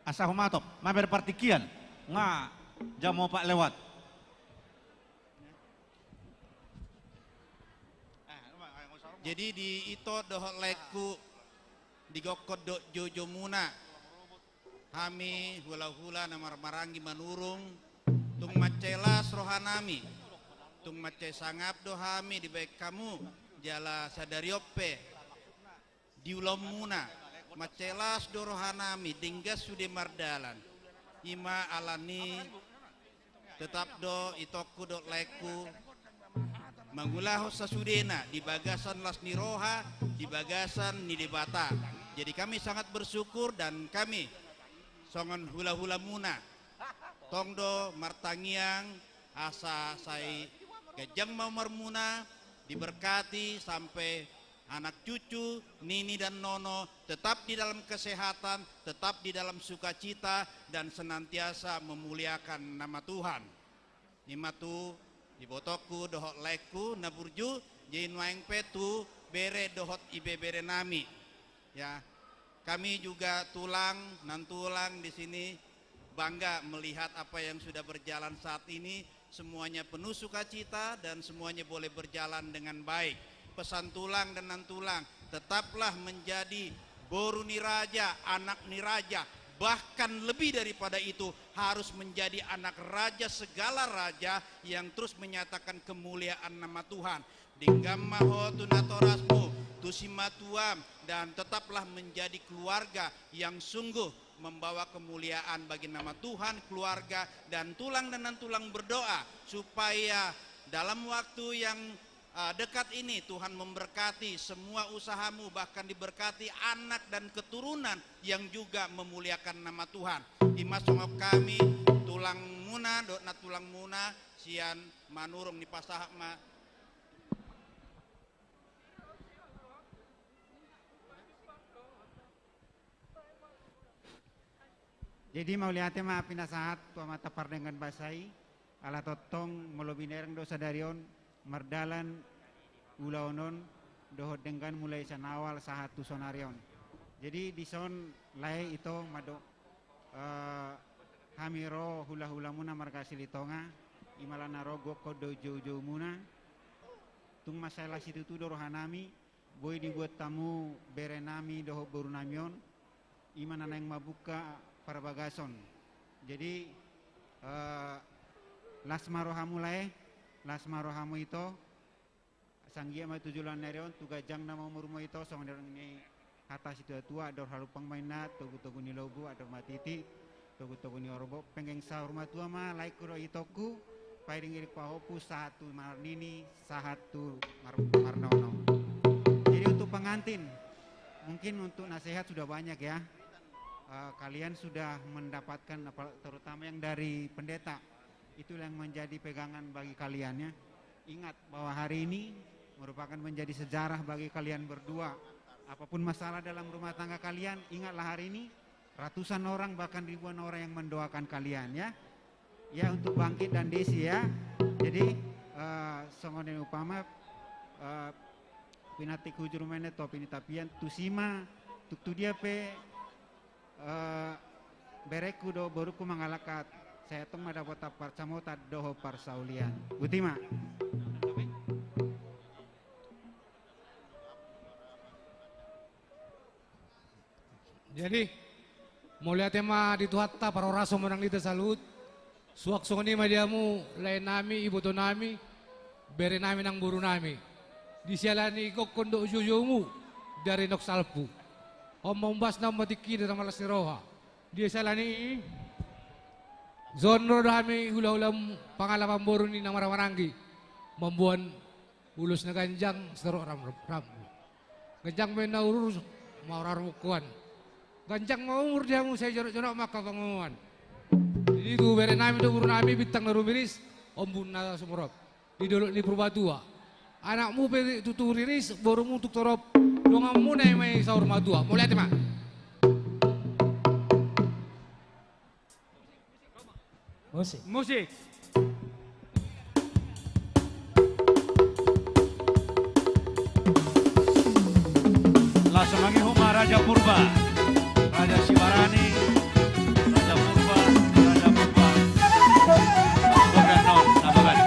asa humatop, maber partikian, nga jamo pak lewat. Jadi di ito doh leku di gokod do jojo muna, kami hula-hula namar marangi manurung, tung macelas rohanami, tung mace sangap dohami di baik kamu. Jala sadariope diulam muna macelas dorohanami dinggas sude mardalan ima alani tetap do itoku do leku mangulaho sasudena di bagasan las niroha di bagasan nidibata. Jadi kami sangat bersyukur dan kami songon hula-hula muna tongdo martangiang asa sai gajang mau marmuna diberkati sampai anak cucu, nini dan nono tetap di dalam kesehatan, tetap di dalam sukacita dan senantiasa memuliakan nama Tuhan. Imatu ibotoku dohot leku naburju jeinwaeng petu bere dohot ibe bere nami. Ya, kami juga tulang di sini bangga melihat apa yang sudah berjalan saat ini. Semuanya penuh sukacita dan semuanya boleh berjalan dengan baik. Pesan tulang dan nantulang, tetaplah menjadi boru niraja, anak niraja. Bahkan lebih daripada itu harus menjadi anak raja segala raja yang terus menyatakan kemuliaan nama Tuhan. Dinggamaho tunatorasmu, tusimatuam, dan tetaplah menjadi keluarga yang sungguh membawa kemuliaan bagi nama Tuhan, keluarga, dan tulang dan tulang berdoa supaya dalam waktu yang dekat ini Tuhan memberkati semua usahamu, bahkan diberkati anak dan keturunan yang juga memuliakan nama Tuhan. Imas songok kami tulang muna dona tulang muna sian manurung di pasah ma. Jadi mau lihat ma pinasahat tua mata pardengan basai ala totong melobinerang dosa darion mardalan ulaonon dohot dengan mulai sanawal sahat tu sonarion. Jadi di son lai itu mado hamiro hula-hula muna markasi litonga imalana rogo kodo jauh-jauh muna tung masalah situ tu dorohanami boy dibuat tamu berenami doho borunamion imana yang mabuka para bagason. Jadi lasmarohamu lae lasmarohamu itu sanggia ma tujulan nerion tugajang nama umurmu itu song ni atas itu tua dor harupang mainat togu-togu ni lobu ada matiti togu-togu ni orbo penggeng sahur matua ma like kuro itoku pairing irik pahopu satu marnini satu marnono. Jadi untuk pengantin mungkin untuk nasihat sudah banyak ya. Kalian sudah mendapatkan terutama yang dari pendeta itu yang menjadi pegangan bagi kalian ya. Ingat bahwa hari ini merupakan menjadi sejarah bagi kalian berdua. Apapun masalah dalam rumah tangga kalian, ingatlah hari ini ratusan orang bahkan ribuan orang yang mendoakan kalian ya. Ya untuk Bangkit dan Desi ya. Jadi songonen upama pinati kujurumene to pinitapian tusima tu dia pe bereku do boruku mangalakat saya tong madapota parcamota doho parsaulian Butima. Jadi mulia tema di tuhatta para raso menang lita salut suak songoni madiamu lain nami ibu to nami bere nami nang buru nami disialani kok kondo jujumu dari nok salpu om membas nama tiki dari malas roha dia salani zonro dami hula-hula pangalaman boru ni nama ramaranggi membuat ulus na ganjang serok ram ganjang mena urus mau rarukuan ganjang mau umur dia mu saya jorok-jorok maka panguan jadi itu bere nami do buru nami bintang narumiris om bunna sumurop di dulu di Purbatua anakmu pe tuturiris borumu untuk torop dongamu na may sahur madua mulai tema musik langsung lagi Huma Raja Purba Raja Sibarani Raja Purba Bogan non Nabagan.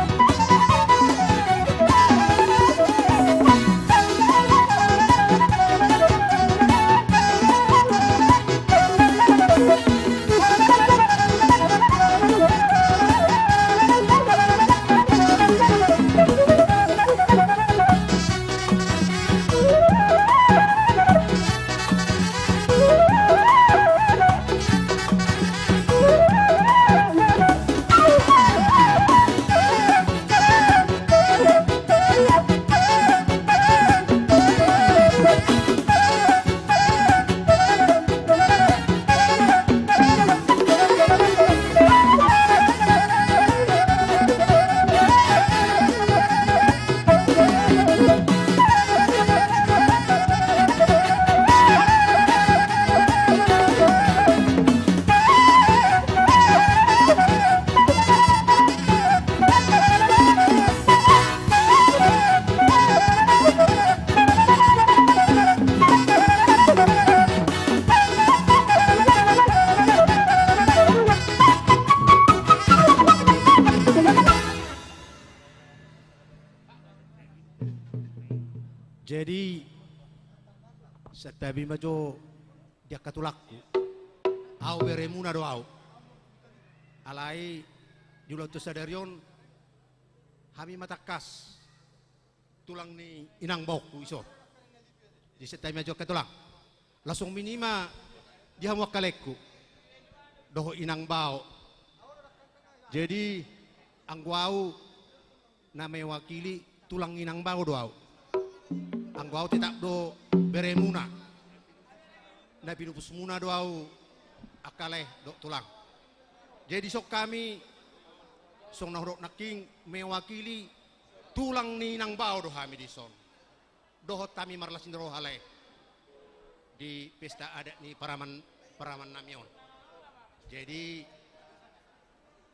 Jadi setabi majo dia katulakku au beremuna do au alai julo tu sadarion kami matakas tulang ni inang bokku iso di setabi majo katulak langsung minima dia hamu kalekku doho inang bau jadi ang guau na may wakili tulang inang bau doau. Anggo au tetap do beremuna. Na pinupus muna doau akaleh do tulang. Jadi sok kami song nahdok naking mewakili tulang ni nang bau do kami di son. Dohot kami marlasin roh haleh di pesta adat ni paraman namion. Jadi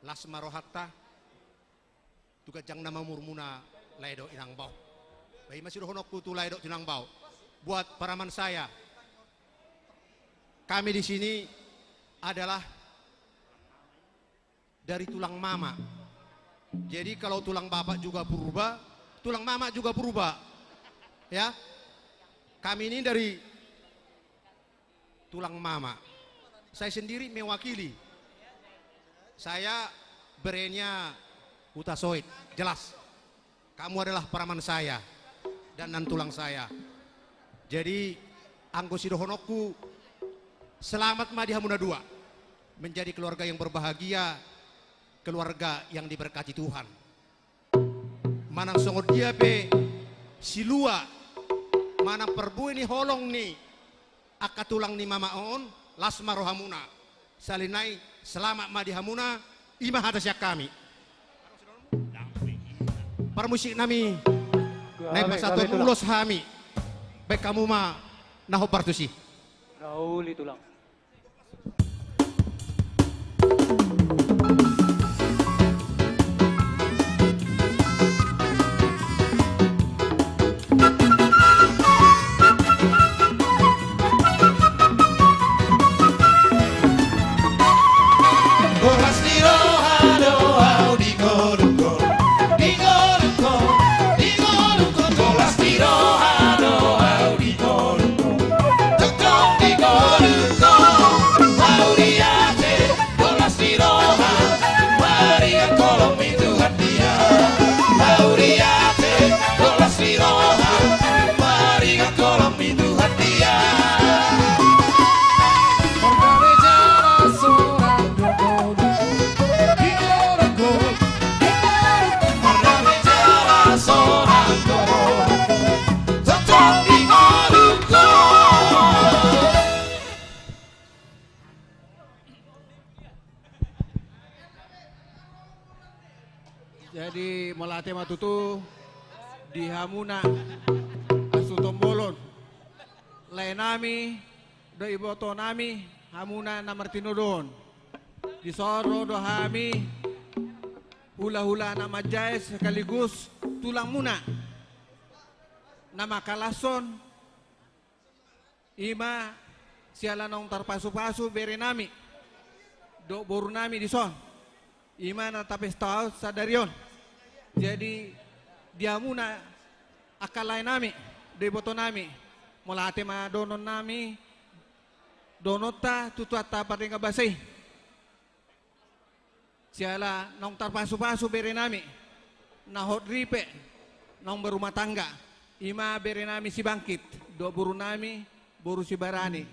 lasma rohatta tuga jang nama murmuna laido inang bau. Bayi masih dohonokku tu laido inang bau. Buat paraman saya, kami di sini adalah dari tulang mama. Jadi kalau tulang bapak juga berubah, tulang mama juga berubah. Ya, kami ini dari tulang mama. Saya sendiri mewakili. Saya berenya Utasoid, jelas. Kamu adalah paraman saya dan nan tulang saya. Jadi anggo sidohonokku selamat madi hamuna dua. Menjadi keluarga yang berbahagia, keluarga yang diberkati Tuhan. Manang songod dia pe silua, manang perbu ini holong ni akatulang ni mama on lasma rohamuna. Salinai selamat madi hamuna imah atasya kami. Permusik nami naik satu ulos hami. Baik kamu mah naho partusi. Rauli tulang. Jadi melatih matutu di hamuna asu tombolon lainami do iboto nami hamuna namartinodon di soro do hami hula-hula nama jai sekaligus tulang muna nama kalason ima siala nong tarpasu-pasu bere nami do boru nami di son ima na tapes tau sadarion. Jadi diamuna akalay nami, deboto nami, mulate ma donon nami, donota tutuata paring kabasay. Siala nong tarpasu-pasu bere nami, nahot ripe, nong berumah tangga, ima bere nami si bangkit, do buru nami, buru si barani,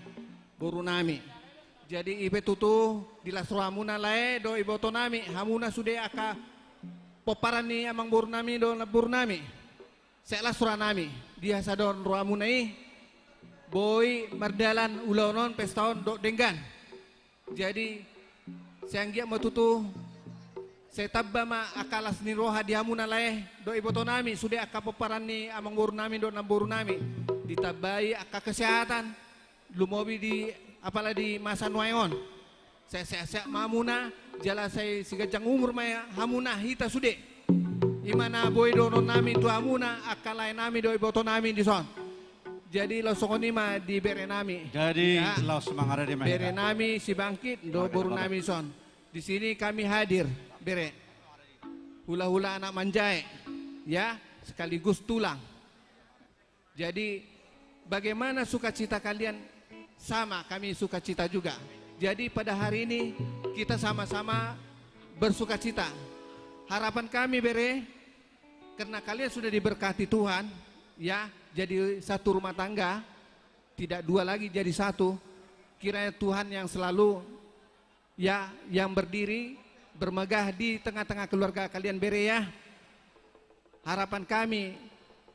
buru nami. Jadi ipe tutu dilasroamuna lae do iboto nami, hamuna sude aka poparan ni amang buru nami do buru nami. Saya lasra nami, dia sadon ruamunai, boy mardalan ulonon pestaon do denggan. Jadi saya ngia matutu, saya tabba ma akalas ni roha diamuna lae do iboto nami sude aka poparan ni amang buru nami do namburu nami. Ditabai aka kesehatan, lumobi di apalagi di masa nuayon. Saya mamuna jala saya sigajang umur maya hamuna hita sude. Imana boy donon nami tu hamuna akalai nami do iboto nami di son. Jadi lo sokoni ma di bere nami. Jadi ya, lo semangara di bere nami si bangkit do boru nami son. Di sini kami hadir bere. Hula-hula anak manjai ya sekaligus tulang. Jadi bagaimana sukacita kalian sama kami sukacita juga. Jadi pada hari ini kita sama-sama bersukacita. Harapan kami bere, karena kalian sudah diberkati Tuhan, ya jadi satu rumah tangga, tidak dua lagi jadi satu. Kiranya Tuhan yang selalu ya yang berdiri bermegah di tengah-tengah keluarga kalian bere ya. harapan kami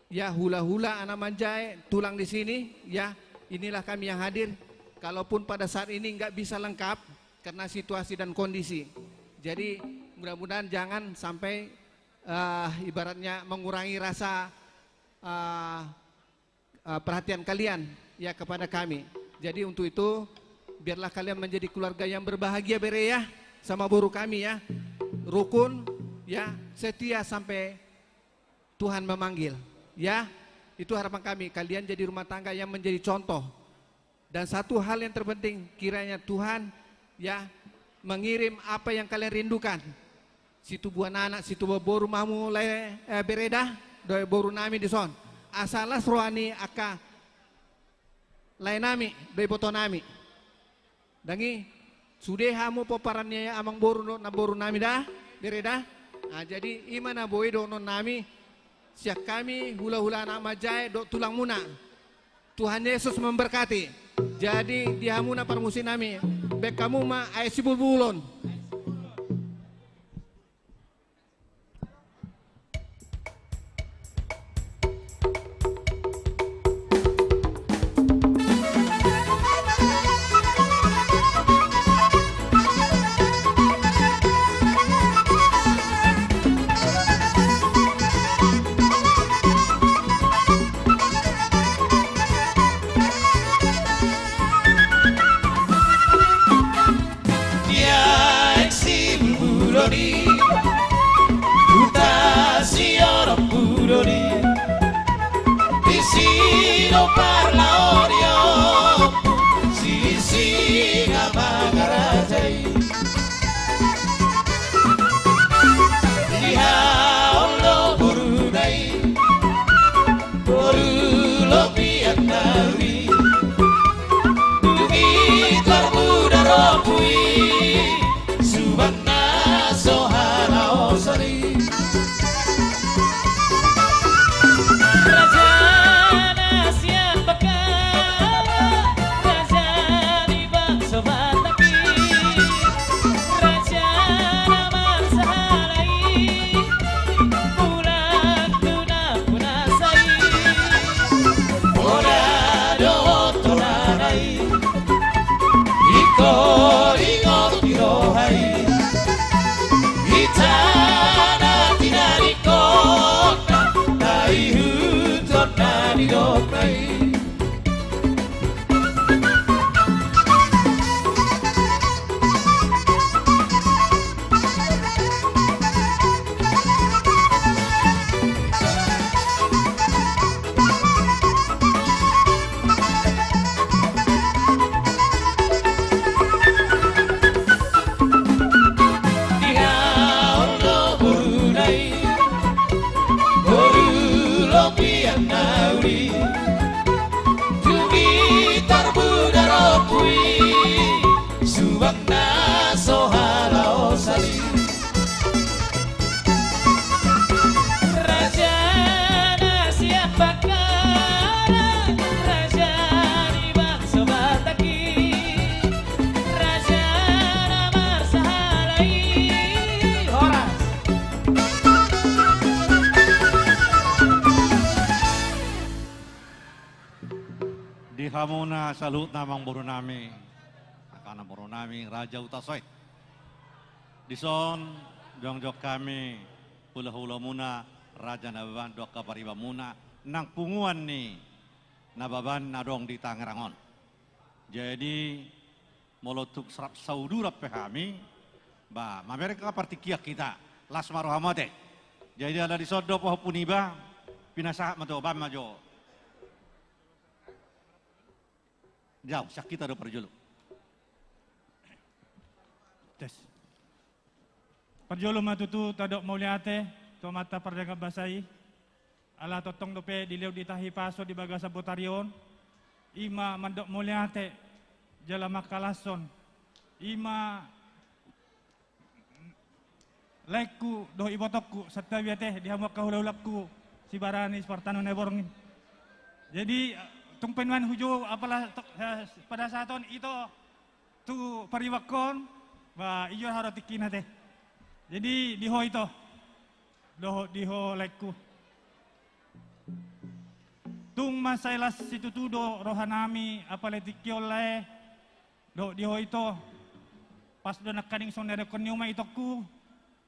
ya hula-hula anak manjai tulang di sini ya, inilah kami yang hadir. Kalaupun pada saat ini nggak bisa lengkap karena situasi dan kondisi. Jadi mudah-mudahan jangan sampai ibaratnya mengurangi rasa perhatian kalian ya kepada kami. Jadi untuk itu biarlah kalian menjadi keluarga yang berbahagia bere ya sama boru kami ya. Rukun ya, setia sampai Tuhan memanggil ya. Itu harapan kami, kalian jadi rumah tangga yang menjadi contoh. Dan satu hal yang terpenting, kiranya Tuhan ya mengirim apa yang kalian rindukan. Situ buah anak, situ boru mamu bereda, doi boru nami di son. Asalas rohani aka lain nami, doi boto nami. Dangi sudah hamu poparannya amang boru na boru nami dah, bereda. Nah, jadi imana boy do non nami siak kami hula-hula anak majai do tulang muna. Tuhan Yesus memberkati. Jadi dihamuna parmusin nami. Bek kamu ma ay sibul-bulon. Hamuna salut namang boru nami akana boru nami Raja Utasoit dison jongjok kami hula-hula muna Raja Nababan doka pariba muna nang punguan ni Nababan nadong di Tangerangon. Jadi molotuk serap saudura pehami ba mamereka partikia kita las marohamate. Jadi ada di sodo poh puniba pinasa mato bam majo jauh sakit ada perjulu. Tes. Perjulu matutu tadok mauliate to mata perdaga basai. Ala totong dope diliu ditahi paso di bagasa botarion. Ima mandok mauliate jala makalason. Ima laiku doh ibotokku serta biate dihamak kahula-hulapku si barani Spartano neborngin. Jadi tungpenwan hujo apalah pada saat itu tu pariwakon ba ijo harus tikin teh. Jadi diho itu diho laiku masailas situ tudo rohanami apaletikyo le do diho ito pas do nakaning sonere konyuma itoku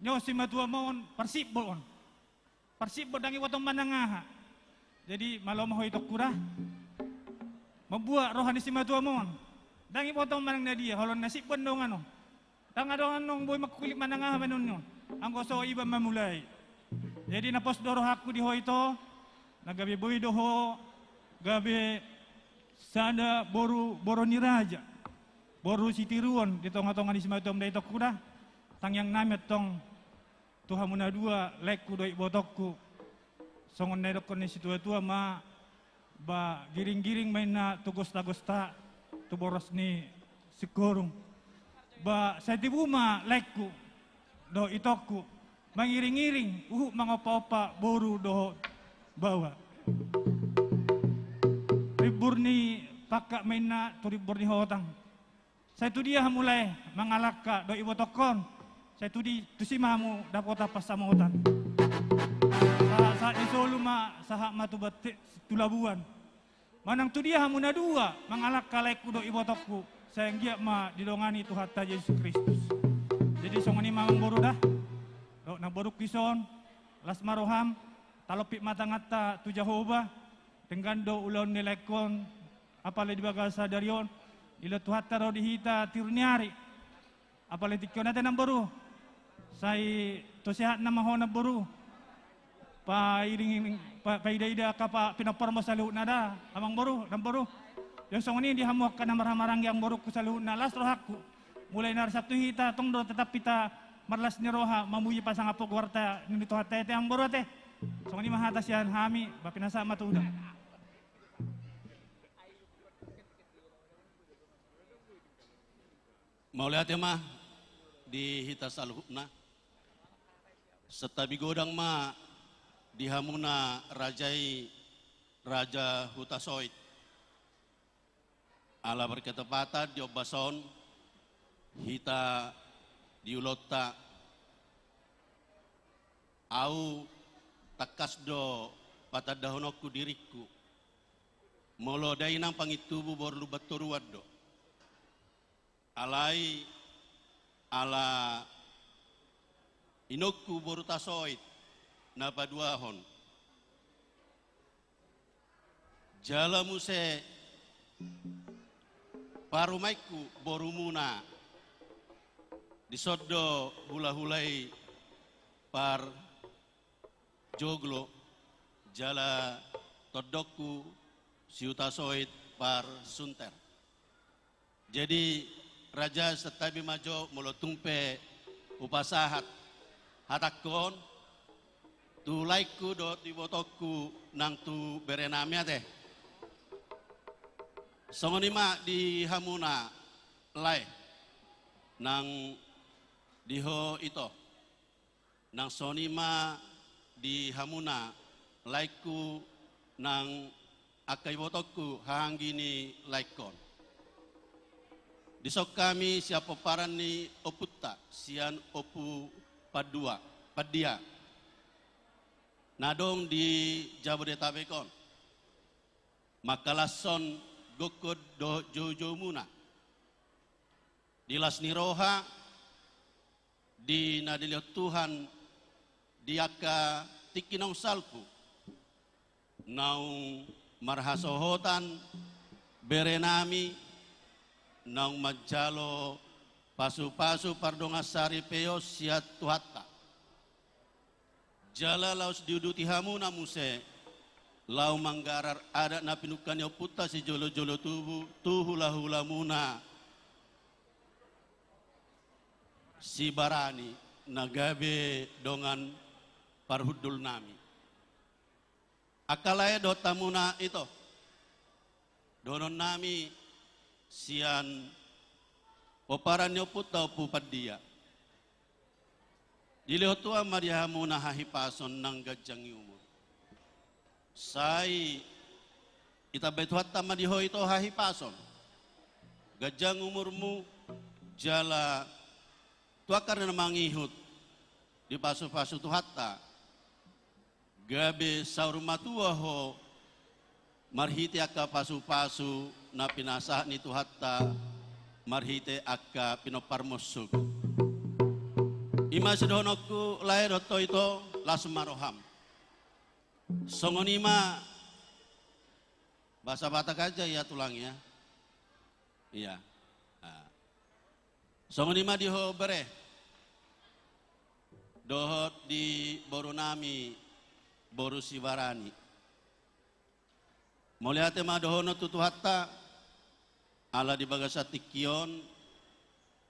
nyo si matua mon persibon dangi watong manangaha jadi malo maho itoku dah membuat rohani si matua mon dangi watong manang na dia holon nasibon dong ano tanga dong anong boy makukulik manangaha menunyo angko so iba mamulai jadi napos do rohaku diho ito nagabi boy doho gabi sada boru ni raja boru si tiruon di tonga-tonga di simatom dai tokku dah tangyang namet tong Tuhan muna dua lekku doi botokku songon nedok ni situa-tua ma ba giring-giring main na tugos-tagosta tu boros ni sikurung ba sa tibuma lekku do itokku mangiring-iring mangopa-opa boru do bawa ribur ni pakak main na tu ribur ni hotang saya tu dia mulai mengalaka do ibu tokon saya tu di tusimamu dapota pas sama hutan saat di Solo ma sahak matu batik tulabuan manang tu dia hamuna dua mengalaka laiku do ibu tokku saya giat ma didongani tu hatta Yesus Kristus jadi songoni mamang boru dah do na boruk kison las maroham talopik matangata tu Jehova dengan do ulon nilekon apalagi di bagasa darion ila tuhatta ro dihita tirniari apalagi tikyo natin ang boru say to sihat na maho na boru pa ida ka pa pinapormo sa luhut na da amang boru ng boru yung song ini dihamuak ka na maramarang yang boru ko sa luhut na las rohaku mulai nar sabtu hita tong do tetap pita marlas ni roha mamuyi pa sa nga pagwarta nini tuhatta ite ang boru ate song ini mahatas yan hami bapinasa matuda. Maulihat mah di hita salhutna setabi godang mah dihamuna raja hutasoit ala berketepatan di obason hita diulota au takas do patadahonokku diriku molo dainang pangitubu borlu baturuad do alai ala inokku boru tasoit na paduahon jala muse parumaiku boru muna disoddo hula-hulai par joglo jala todokku siutasoit par sunter jadi raja setabi majo mulo tumpe upasahat hatakon tu laiku do dibotoku nang tu berenami ate songonima di hamuna lai nang diho ito nang sonima di hamuna laiku nang akai botoku hanggini laikon disok kami siapa paran ni oputta sian opu padia nadong di Jabodetabekon makalason gokod do jojo muna di Lasniroha di nadilio Tuhan diaka tikinong salpu naung marhasohotan berenami nang majalo pasu-pasu pardongasari peo siat tuhatta jala laus diuduti hamu namuse lau manggarar ada na pinukan puta si jolo-jolo tuhu hula muna si barani nagabe dongan parhudul nami akalaya do tamuna ito donon nami sian oparanyo puta upu padia dilihotua mariamu na hahipason ng gadyang umur sai itabetuhat tama diho ito hahipason gadyang umurmu jala tuakar na mangihut di pasu-pasu tuhatta gabe saurmatua ho marhite akka pasu-pasu na pinasah ni Tuhatta, marhite akka pinoparmosug. Ima sedonokku lahir oto ito lasmaroham. Songonima bahasa Batak aja ya tulangnya. Iya. Songonima diho bere. Dohot di Borunami, Boru Sibarani. Moliate ma dohono tutuhatta ala di bagasatikion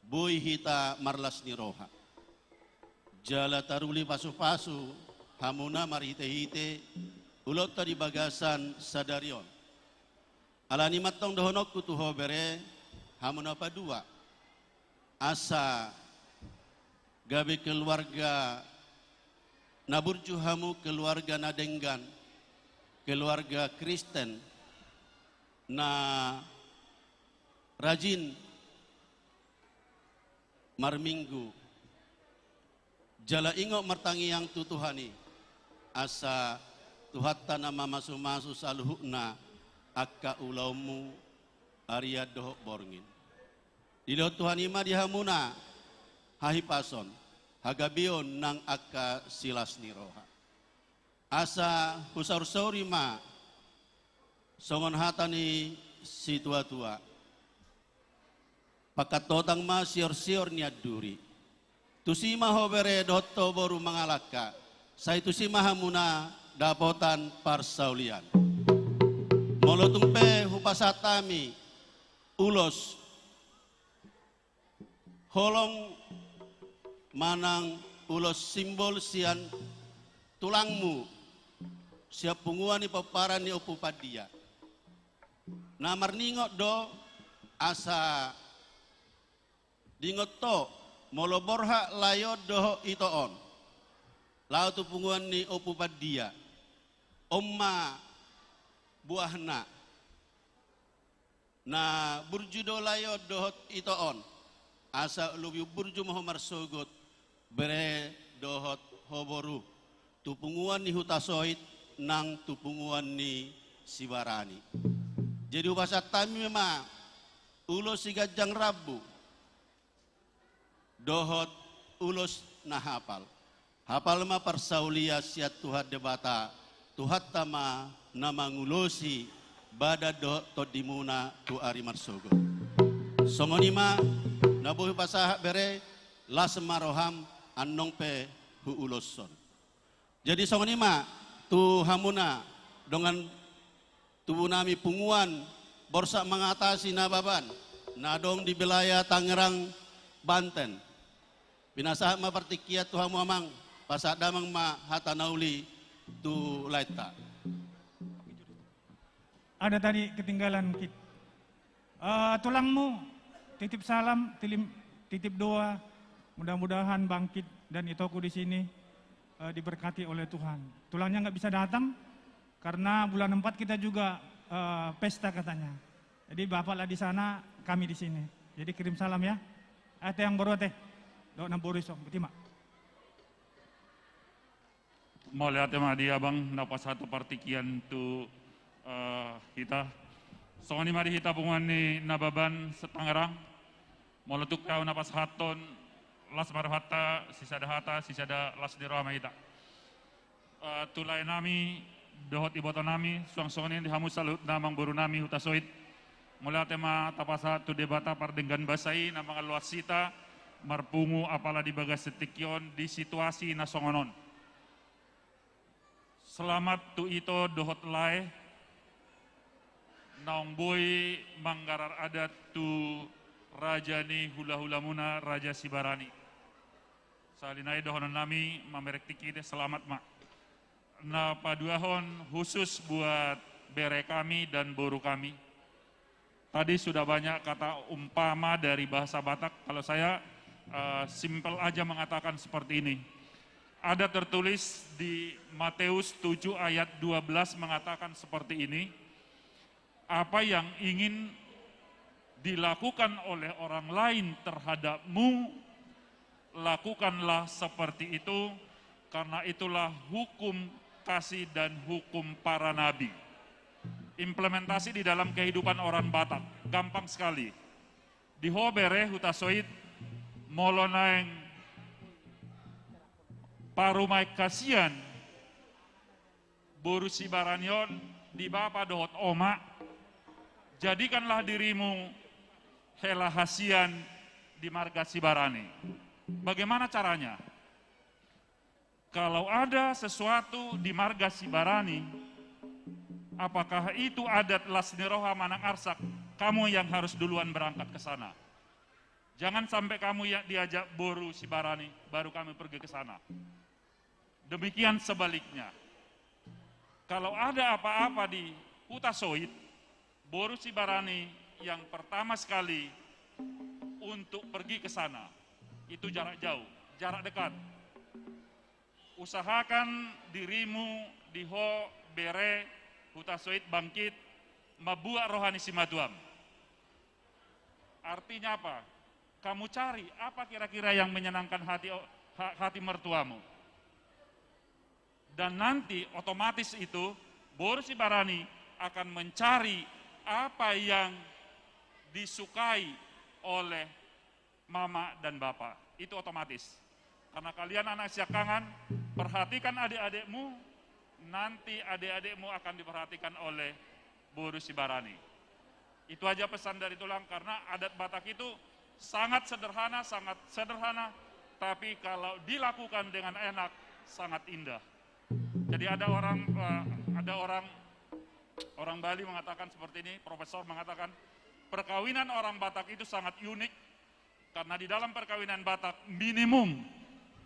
bui hita marlas niroha. Jala taruli pasu-pasu hamuna marhite-hite ulot di bagasan sadarion. Ala ni matong dohonok kutuho bere hamuna padua. Asa gabe keluarga naburju hamu keluarga nadenggan, keluarga Kristen na rajin marminggu jala ingo mertangi yang tutuhani asa tuhatta nama masu-masu saluhukna akka ulaumu Arya dohok borngin dilo Tuhani ma dihamuna hahipason hagabion nang akka silas niroha asa husar saurima songon hatani si tua-tua pakatotang ma sior-sior niaduri tusima hobere dotto boru mangalaka sai tusima hamuna dapotan parsaulian molotumpe hupasatami ulos holong manang ulos simbol sian tulangmu siap punguan ni paparan ni opupadia namar ningok do asa dingot to molo borha layo doho itoon lao tu punguan ni opupadia omma buahna na burjudo layo dohot itoon asa lubi burju Muhammad sogot bere dohot hoboru tupunguan ni hutasoit nang tupunguan ni Sibarani. Jadi bahasa tami memang ulos si gajang rabu dohot ulos na hapal ma parsaulia siat tuhat debata tuhat tama nama ngulosi bada dohot todimuna tu ari marsogo songonima nabuhi pasah bere lasmaroham annong pe hu uloson. Jadi songonima tu hamuna dengan tubuh nami punguan borsa mengatasi nababan nadong di wilayah Tangerang Banten binasa ma partikia tu hamu amang pasak damang ma hatanauli tu laita. Ada tadi ketinggalan tulangmu titip salam, titip doa, mudah-mudahan bangkit dan itoku di sini diberkati oleh Tuhan. Tulangnya nggak bisa datang karena bulan 4 kita juga pesta katanya. Jadi bapaklah di sana, kami di sini. Jadi kirim salam ya. Teh yang baru teh, doa naborisong, betima. Mau lihat tema dia bang, napa satu partikian tu kita. Songoni mari kita punguan ni nababan setangerang. Molotuk kau napas haton las marhata sisada las dirama ita. Tulai nami dohot iboto nami suang-suang ini dihamus salut namang boru nami hutasoit. Mula tema tapasa tu debata pardenggan basai namang luasita marpungu apala di bagas setikyon di situasi nasongonon. Selamat tu ito dohot lai naong boy manggarar adat tu Raja ni hula-hula muna Raja Sibarani. Salinai dohonan nami mamerek tikide selamat mak. Na paduahon khusus buat bere kami dan boru kami. Tadi sudah banyak kata umpama dari bahasa Batak. Kalau saya simpel aja mengatakan seperti ini. Ada tertulis di Matius 7 ayat 12 mengatakan seperti ini. Apa yang ingin dilakukan oleh orang lain terhadapmu, lakukanlah seperti itu, karena itulah hukum kasih dan hukum para nabi. implementasi di dalam kehidupan orang Batak. Gampang sekali. Di Hobere hutasoit molonaeng parumai kasian boru sibaranion di bapa dohot oma, jadikanlah dirimu hela hasian di marga Sibarani. Bagaimana caranya? Kalau ada sesuatu di marga Sibarani, apakah itu adat Lasniroha Manang Arsak, kamu yang harus duluan berangkat ke sana. Jangan sampai kamu yang diajak boru Sibarani, baru kami pergi ke sana. Demikian sebaliknya. Kalau ada apa-apa di Hutasoit, boru Sibarani yang pertama sekali untuk pergi ke sana, itu jarak jauh, jarak dekat. Usahakan dirimu di Ho Bere Hutasoit bangkit mabuak rohani simaduam. Artinya apa? Kamu cari apa kira-kira yang menyenangkan hati mertuamu. Dan nanti otomatis itu boru Sibarani akan mencari apa yang disukai oleh mama dan bapak. Itu otomatis. Karena kalian anak siakangan, perhatikan adik-adikmu, nanti adik-adikmu akan diperhatikan oleh boru Sibarani. Itu aja pesan dari Tulang, karena adat Batak itu sangat sederhana, tapi kalau dilakukan dengan enak, sangat indah. Jadi ada orang Bali mengatakan seperti ini, profesor mengatakan, perkawinan orang Batak itu sangat unik, karena di dalam perkawinan Batak minimum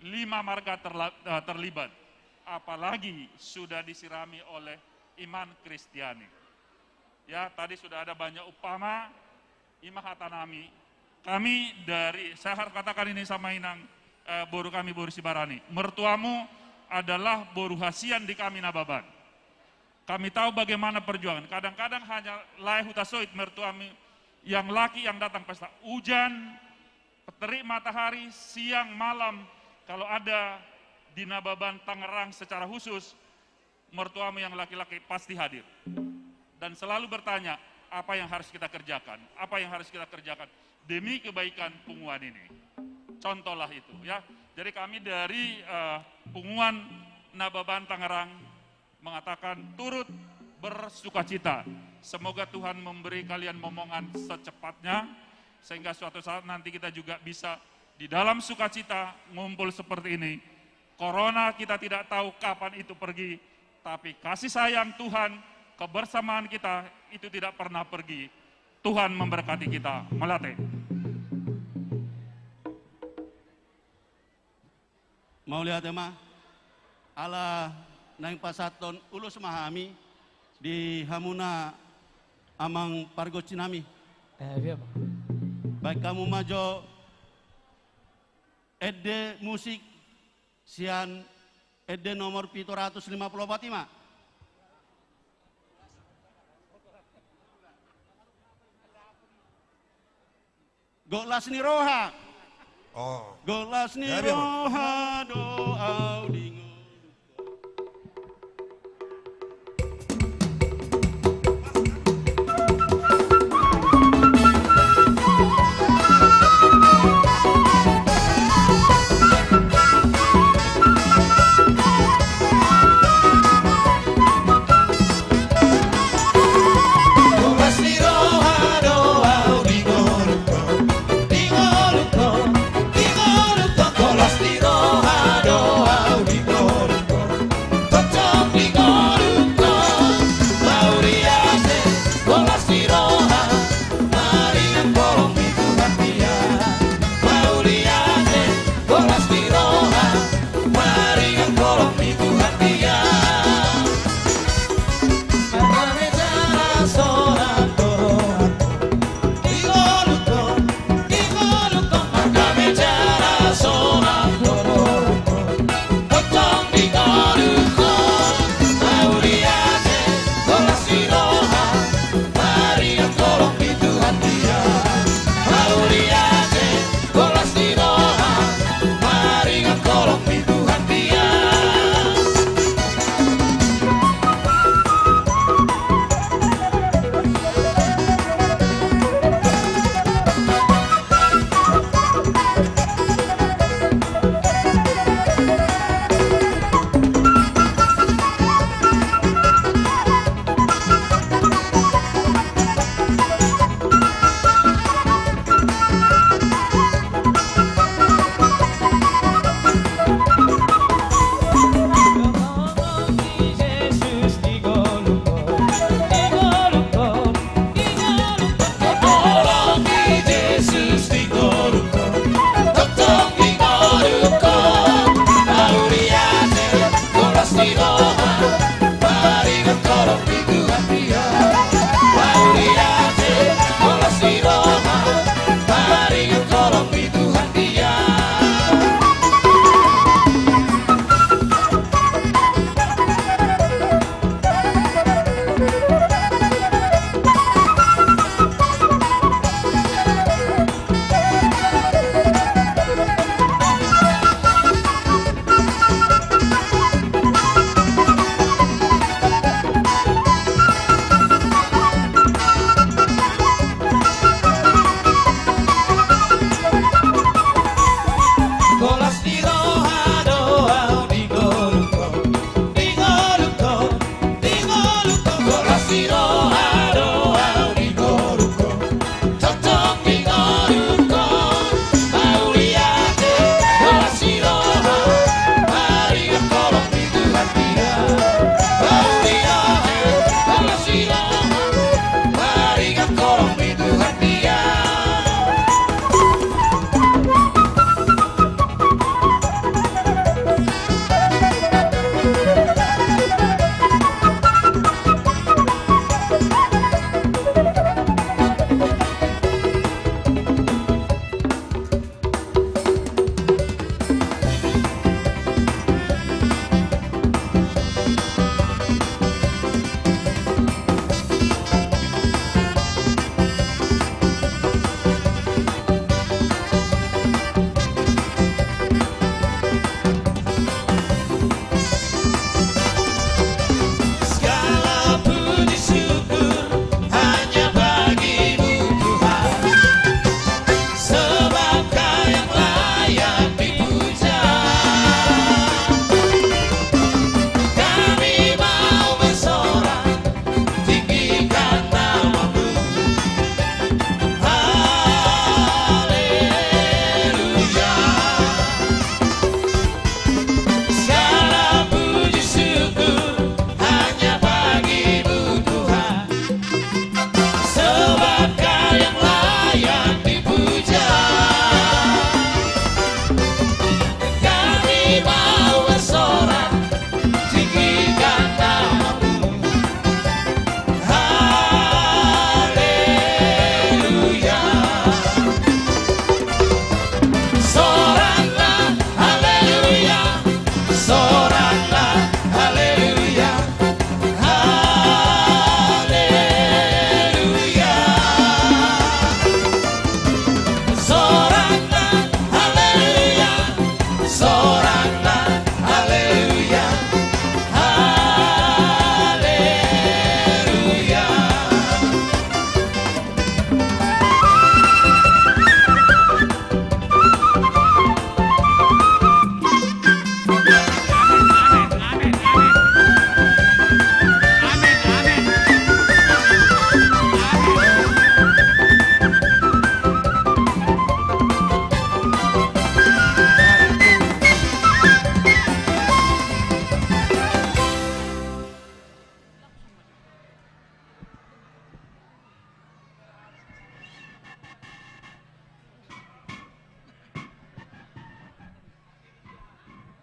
5 marga terlibat, apalagi sudah disirami oleh iman Kristiani. Ya, tadi sudah ada banyak upama, imah hatanami. Kami dari, saya harus katakan ini sama Inang, boru kami, boru Sibarani. Mertuamu adalah boru hasian di kami Nababan. Kami tahu bagaimana perjuangan. Kadang-kadang hanya lae hutasoit mertuami yang laki yang datang pesta. Hujan, terik matahari, siang, malam, kalau ada di Nababan Tangerang secara khusus, mertuamu yang laki-laki pasti hadir. Dan selalu bertanya, apa yang harus kita kerjakan? Apa yang harus kita kerjakan demi kebaikan Punguan ini? Contohlah itu ya. Jadi kami dari Punguan Nababan Tangerang mengatakan turut bersukacita. Semoga Tuhan memberi kalian momongan secepatnya, sehingga suatu saat nanti kita juga bisa di dalam sukacita ngumpul seperti ini. Corona kita tidak tahu kapan itu pergi, tapi kasih sayang Tuhan, kebersamaan kita itu tidak pernah pergi. Tuhan memberkati kita. Melate. Mau lihat ya mah? Ala naing pasaton ulus mahami di hamuna amang pargo cinami. Baik kamu majo Ede musik sian Ede nomor 754 ima. Golas ni roha. Oh. Golas ni roha doa dingo. Dingo luko, dingo luko, kolas ni roha doa dingo.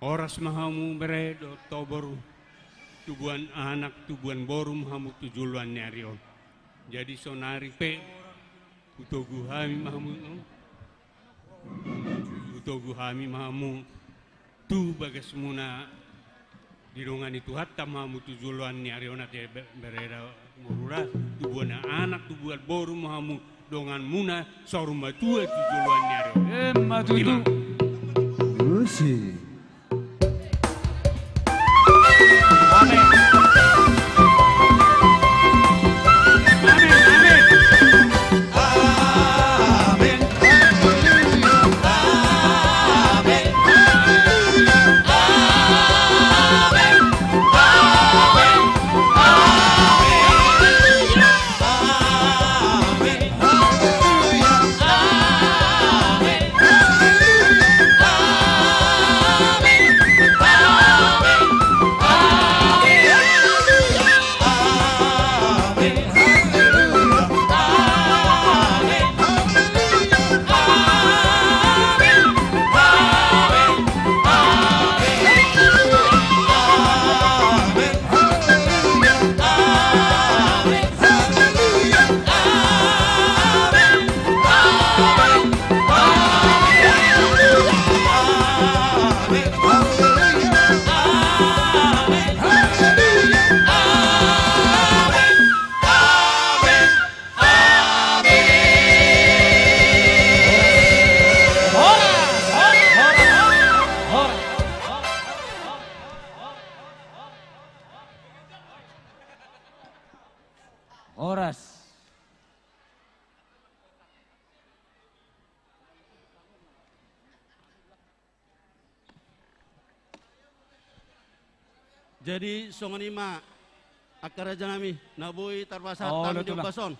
Oras mahamu beredo toboru tubuan anak tubuan borum hamu tujuluan nyarion. Jadi sonari pe utogu hami mahamu utogu hami mahamu tu bagas muna dirungan itu hatta mahamu tujuluan nyarion ate bereda murura tubuan anak tubuan borum mahamu dongan muna sorum batua tujuluan nyarion. Matutu. Lucy. Horas. Jadi songonima akaraja nami nabui tarbasa Oh, tamu betul lah. bason.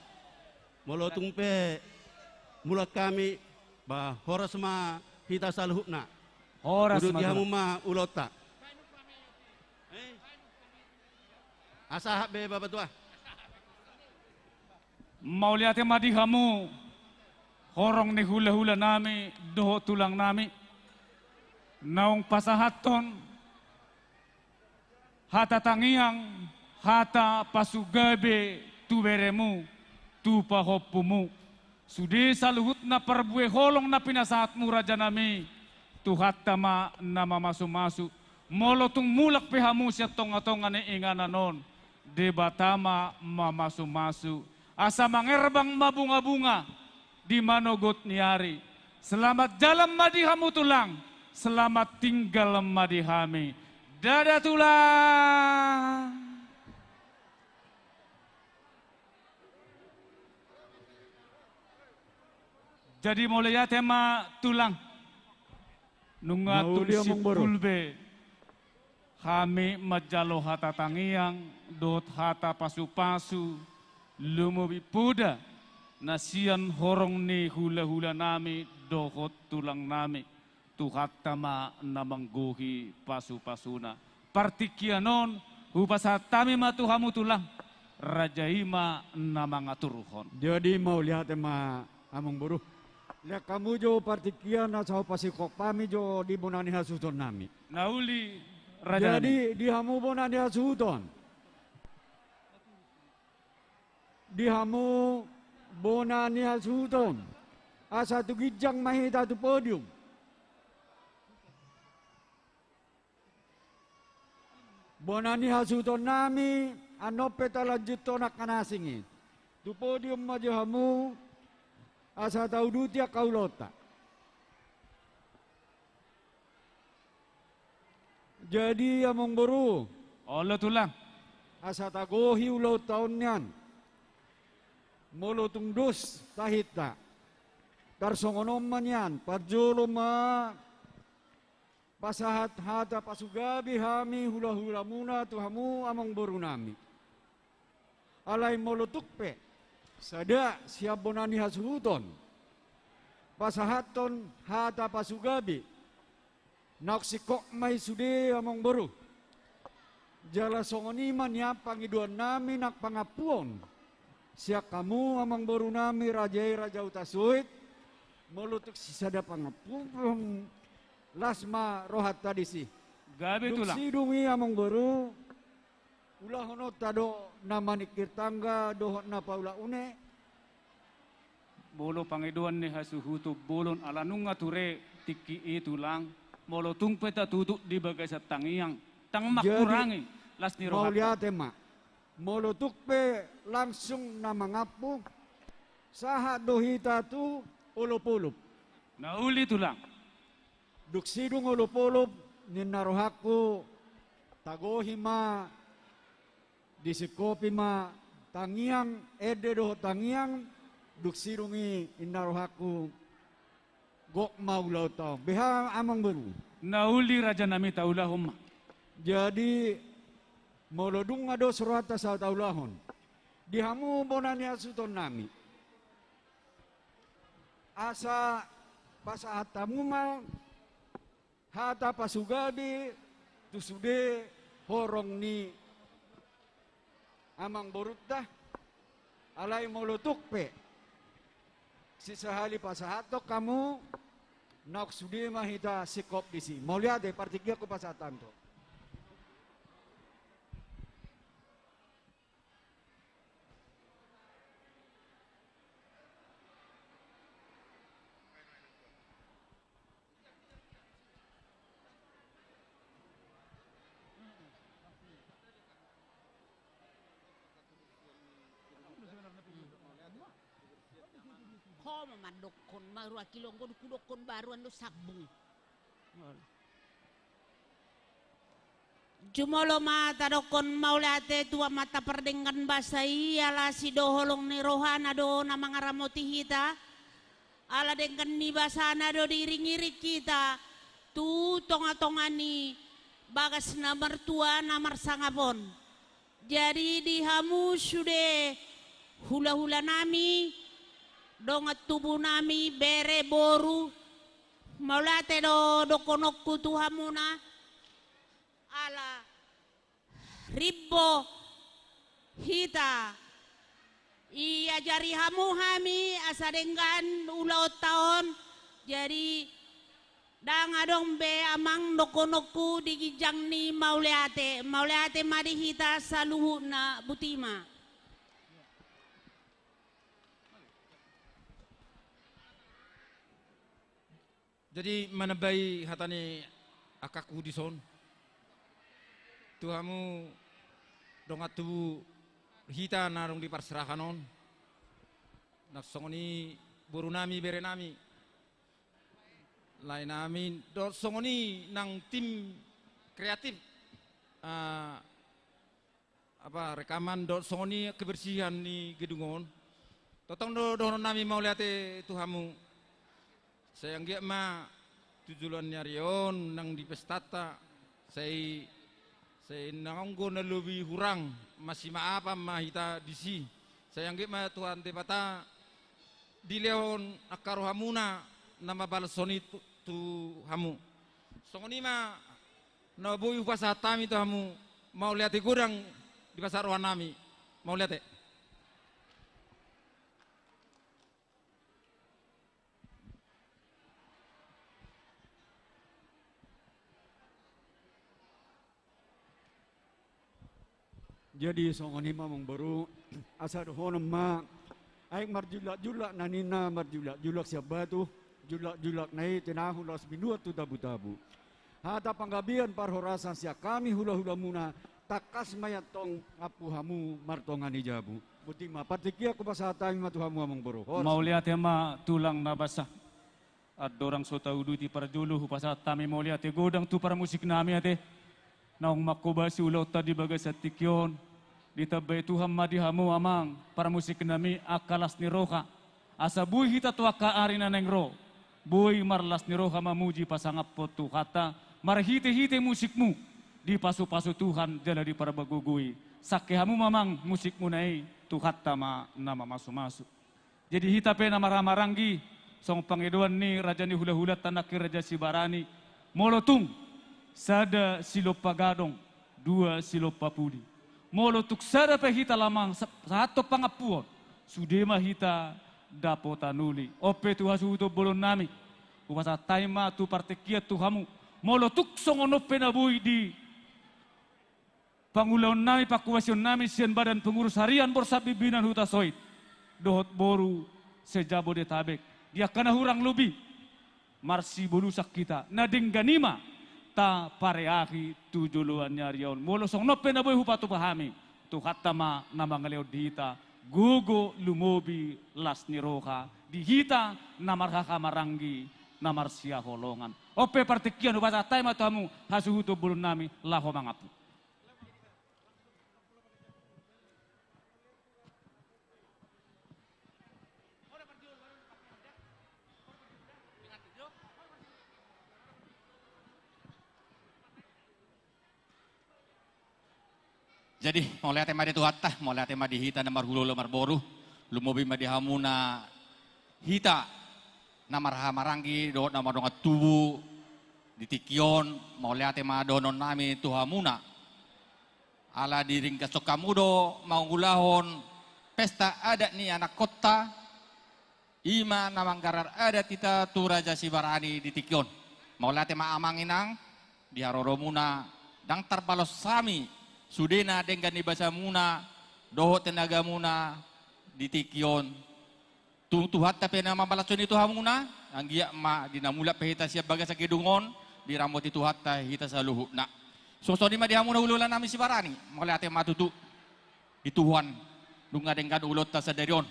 Molo tungpe mula kami bah horas ma hita salhukna. Horas Udut ma dihamu ma ulota. Asa be babatua. Mau lihat madi kamu horong ni hula-hula nami doho tulang nami naung pasahaton hata tangiang hata pasugabe tu beremu tu pahopumu sudi saluhut na perbue holong na pinasahatmu raja nami tu hatta ma nama masu-masu molotung mulak pehamu siya tonga-tonga ni ingananon debatama ma masu-masu asa mangerbang mabunga-bunga di manogot niari. Selamat jalan madihamu tulang, selamat tinggal madihami. Dada tulang. Jadi mulai tema tulang. Nungatun si kulbe. Kami majalo hata tangiang, dot hata pasu-pasu. Lumubi puda nasian horong ni hula-hula nami dohot tulang nami tuhat tama namangguhi pasu-pasuna partikianon upasatami matuhamu tulang rajaima namangaturuhon. Jadi mau lihat ma among buruh. Lihat kamu jo partikian na sao pasikok pami jo di bonani hasuton nami. Nauli raja. Jadi di hamu bonani hasuton. Di hamu bonani hasuton asa tu gijang mahita tu podium bonani hasuton nami anope talanjut tonak kanasingin tu podium maju hamu asa tau dutia kaulota jadi among boru Allah tulang asa tagohi ulau tahun nian molo tungdos tahita tarsongonom man yan parjolo ma pasahat hata pasugabi hami hula-hula muna tuhamu among boru nami alay molo tukpe sada siap bonani hasuhuton pasahaton hata pasugabi naksikok may sude among boru jala songoniman ya pangiduan nami nak pangapuon siak kamu amang boru nami rajai raja utasuit molutuk sisada pangapung lasma rohat tadi sih Gabe tulang. Sidungi among baru. Ulah hono tado nama nikir tangga dohot na paula une. Bolo pangiduan ni hasuhutu bolon alanunga ture tiki tulang. Molo tungpeta tutuk di bagai satangiang. Tang makurangi las ni Mau rohat. lihat mak. Molo tukpe langsung na mangapu. Saha dohita tu ulupulup. Nauli tulang. Duk sidung ulupulup ninarohaku tagohima disikopi ma tangiang ede doh tangiang duk sidungi inarohaku gok maulau tau beha amang baru nauli raja nami taulahum. Jadi molodung ado surata sa taulahon dihamu bonani asuton nami asa pasahatamu mal hata pasugabi tusude horong ni amang borutta alay molotukpe si sahali pasahatok kamu nak sude mahita sikop disi mau lihat deh partikia ko pasatan to. Ko mamadokon marua kilong ko kudokon baru ando sabung. Jumolo mata dokon maulate tua mata perdengan basai ala si doholong ni rohana do na mangaramoti hita ala dengan ni basana do diringiri kita tu tonga-tongani bagas na mertua na marsangapon. Jadi dihamu sude hula-hula nami dongat tubuh nami bere boru maulate do dokonokku tuhamuna ala ribbo hita iajari hamu hami asadenggan ulau tahun jadi dang adong be amang dokonokku digijang ni maulate madi hita saluhu na butima. Jadi manabai hatani akaku dison. Tuhamu dongat tu hita narung di parserahanon. Nak songoni burunami berenami. Lain nami do songoni nang tim kreatif rekaman do songoni kebersihan ni gedungon. Totong do nami mau lihat tuhamu. Saya nggak ma tujuan nyarion nang di pestata saya nanggo na lebih kurang masih maapa mahita disi saya nggak ma Tuhan tepata di leon akaro hamuna nama balasoni tu hamu songoni ma na boy pasar tami tu hamu mau lihat kurang di pasar wanami mau lihat Jadi songoni mamang baru asal honam ma aing marjulak-julak nanina marjulak-julak siapa tu julak-julak nai tenahu las minua tu tabu-tabu. Hata panggabian parhorasan sia kami hula-hula muna takas mayat tong apuhamu martongani jabu. Butima partikia ku pasatami matuhamu amang baru. Mau lihat ma tulang nabasa. Ad orang so tau duti para julu pasatami mau lihat godang tu para musik nami ate. Naong makobasi ulau tadi bagai satikyon. Ditabay Tuhan madihamu amang para musik nami akalas ni roka. Asa buhi hita tua kaari na nengro. Buhi marlas ni roka mamuji pasangap po tu kata. Marhite-hite musikmu. Di pasu-pasu Tuhan jala di para bagugui. Sakehamu mamang musikmu nai tu kata ma nama masu-masu. Jadi hita pe nama ramaranggi. Song pangeduan ni raja ni hula-hula tanaki raja Sibarani. Molotung. Sada silopagadong. Dua silopapudi. Molo tuk sada pe hita lamang satu pangapuon. Sudema hita dapotanuli. Ope tu hasuto bolon nami. Upasa taima tu partekia tu hamu. molotuk songono penabui di Pangulaon nami, pakuasion nami, sian badan pengurus harian Borsa Pimpinan Huta Soit. Dohot boru sejabodetabek. Dia kana hurang lubi. Marsi bolusak kita. Nading ganima. Ta pareaki tujuluan nyarion. Molosong no penaboy hupatu pahami. Tuhatama nama ngaleod dihita. Gugo lumobi las niroka. Dihita namarhaka maranggi. Namarsia holongan. Ope partikian ubasa tayo matamu. Hasuhuto bulun nami. Laho mangapu. Jadi mau lihat tema di tuhatta, mau lihat tema di hita namar hulu lemar boru, lumobi ma di hamuna hita namar hamarangi do namar dongat tubu di tikion, mau lihat tema donon nami tuhamuna. Ala diring kasokamudo mau gulahon pesta adat nih anak kota. Ima namanggarar adat kita tu Raja Sibarani di tikion. Mau lihat tema amanginang di haroromuna dang tarbalos sami. Sudena dengan ibasa muna, doho tenaga muna, di tikion. Tuhat tapi nama balason itu hamuna, anggia ma dinamula pehita siap baga sa kidungon, di ramot itu hatta hita sa luhuk na. So di ma di hamuna ululan nami Sibarani, mulai ate matutu, ituhan, dunga dengan ulot ta sa derion.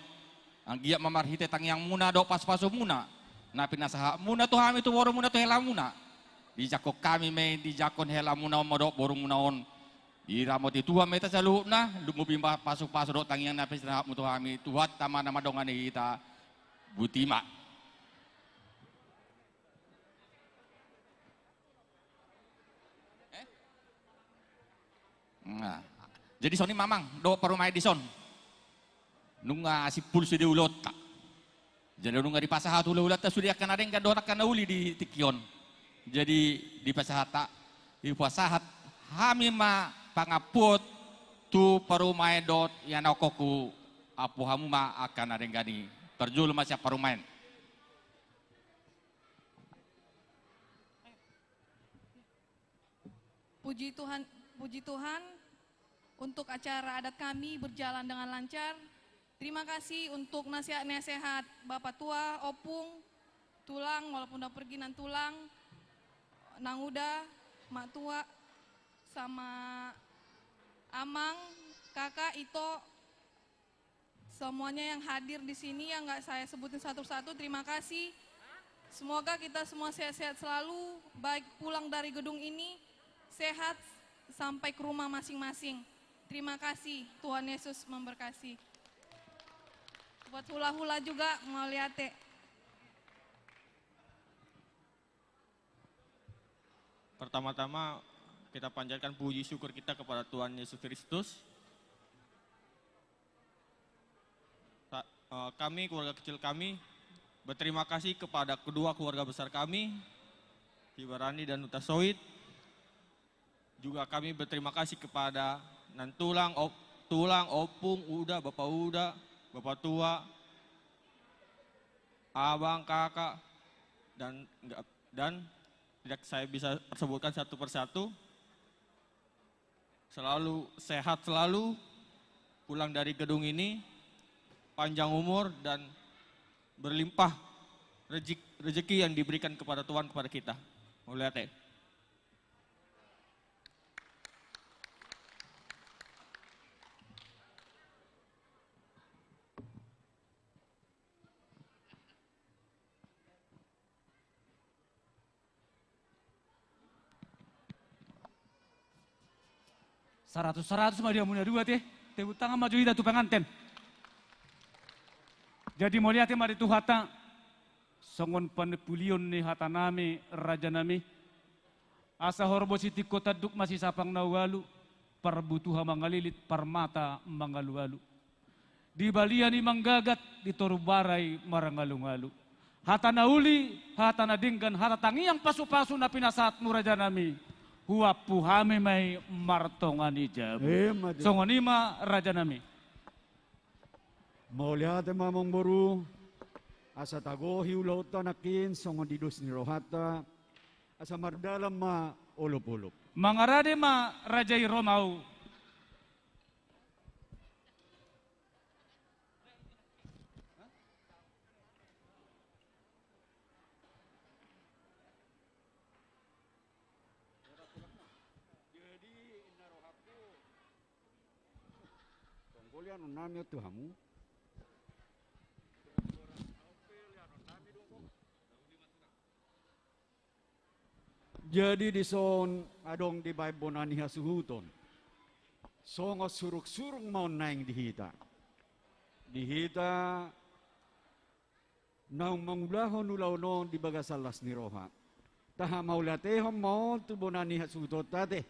Anggia mamarhite tangyang muna, do pas-paso muna, na pinasaha muna tu hami tu boro muna tu hela muna. Di jakok kami may di jakon hela muna modok boro muna on. Di ramot itu meta sa luhuk na, lumubimba pasok-pasok do tangyang na pisrahap mo to hami, tuhat tama na madongan ni kita, butima. Nah, jadi soni mamang do parumay di son. Nunga si pulso di ulot ta. Jadi nunga di pasahat ulat ta sudah akan ada yang dorak kana uli di tikion. Jadi di pasahata di pasahat hami ma pangaput tu parumay dot yan okoku apu hamu ma akan ada yang gani terjul masya parumain. Puji Tuhan untuk acara adat kami berjalan dengan lancar. Terima kasih untuk nasihat-nasihat Bapak Tua, Opung, Tulang, walaupun udah pergi nan Tulang, Nang Uda, Mak Tua, sama Amang, Kakak, Ito, semuanya yang hadir di sini yang nggak saya sebutin satu-satu, terima kasih. Semoga kita semua sehat-sehat selalu, baik pulang dari gedung ini, sehat sampai ke rumah masing-masing. Terima kasih, Tuhan Yesus memberkati. Buat hula-hula juga mau lihat ya. Pertama-tama kita panjatkan puji syukur kita kepada Tuhan Yesus Kristus. Kami, keluarga kecil kami, berterima kasih kepada kedua keluarga besar kami, Sibarani dan Huta Soit. Juga kami berterima kasih kepada Nantulang, Opung, Uda, Bapak Tua, Abang, Kakak, dan tidak saya bisa sebutkan satu persatu. Selalu sehat selalu, pulang dari gedung ini, panjang umur dan berlimpah rezeki yang diberikan kepada Tuhan kepada kita. Mau lihat ya? Seratus mah dia punya dua teh, tepuk tangan maju hita tu penganten. Jadi mau lihat mari tu hata, songon panepulion ni hata nami, raja nami. Asa horbo siti kota duk masih sapang nawalu, parbutuha mangalilit, parmata mangalu-alu. Di balian manggagat, di torubaray marangalu-alu. Hata nauli, hata nadinggan, hata tangiang pasu-pasu na pinasat nu raja nami. Huapu hami may martongani jabu. Songonima raja nami. Mau lihat mamong boru asa tagohi ulauta nakin songon didus ni rohata asa mardalam ma ulup-ulup. Mangarade ma Rajai Romau. Tonggolia nami Tuhamu. Jadi di son adong di baybonani hasuhuton. Songo suruk-surung mau naing dihita. Dihita naung mangulahon ulaunon di bagasalas ni roha. Taha maulatehom mau tu bonani hasuhuton tate.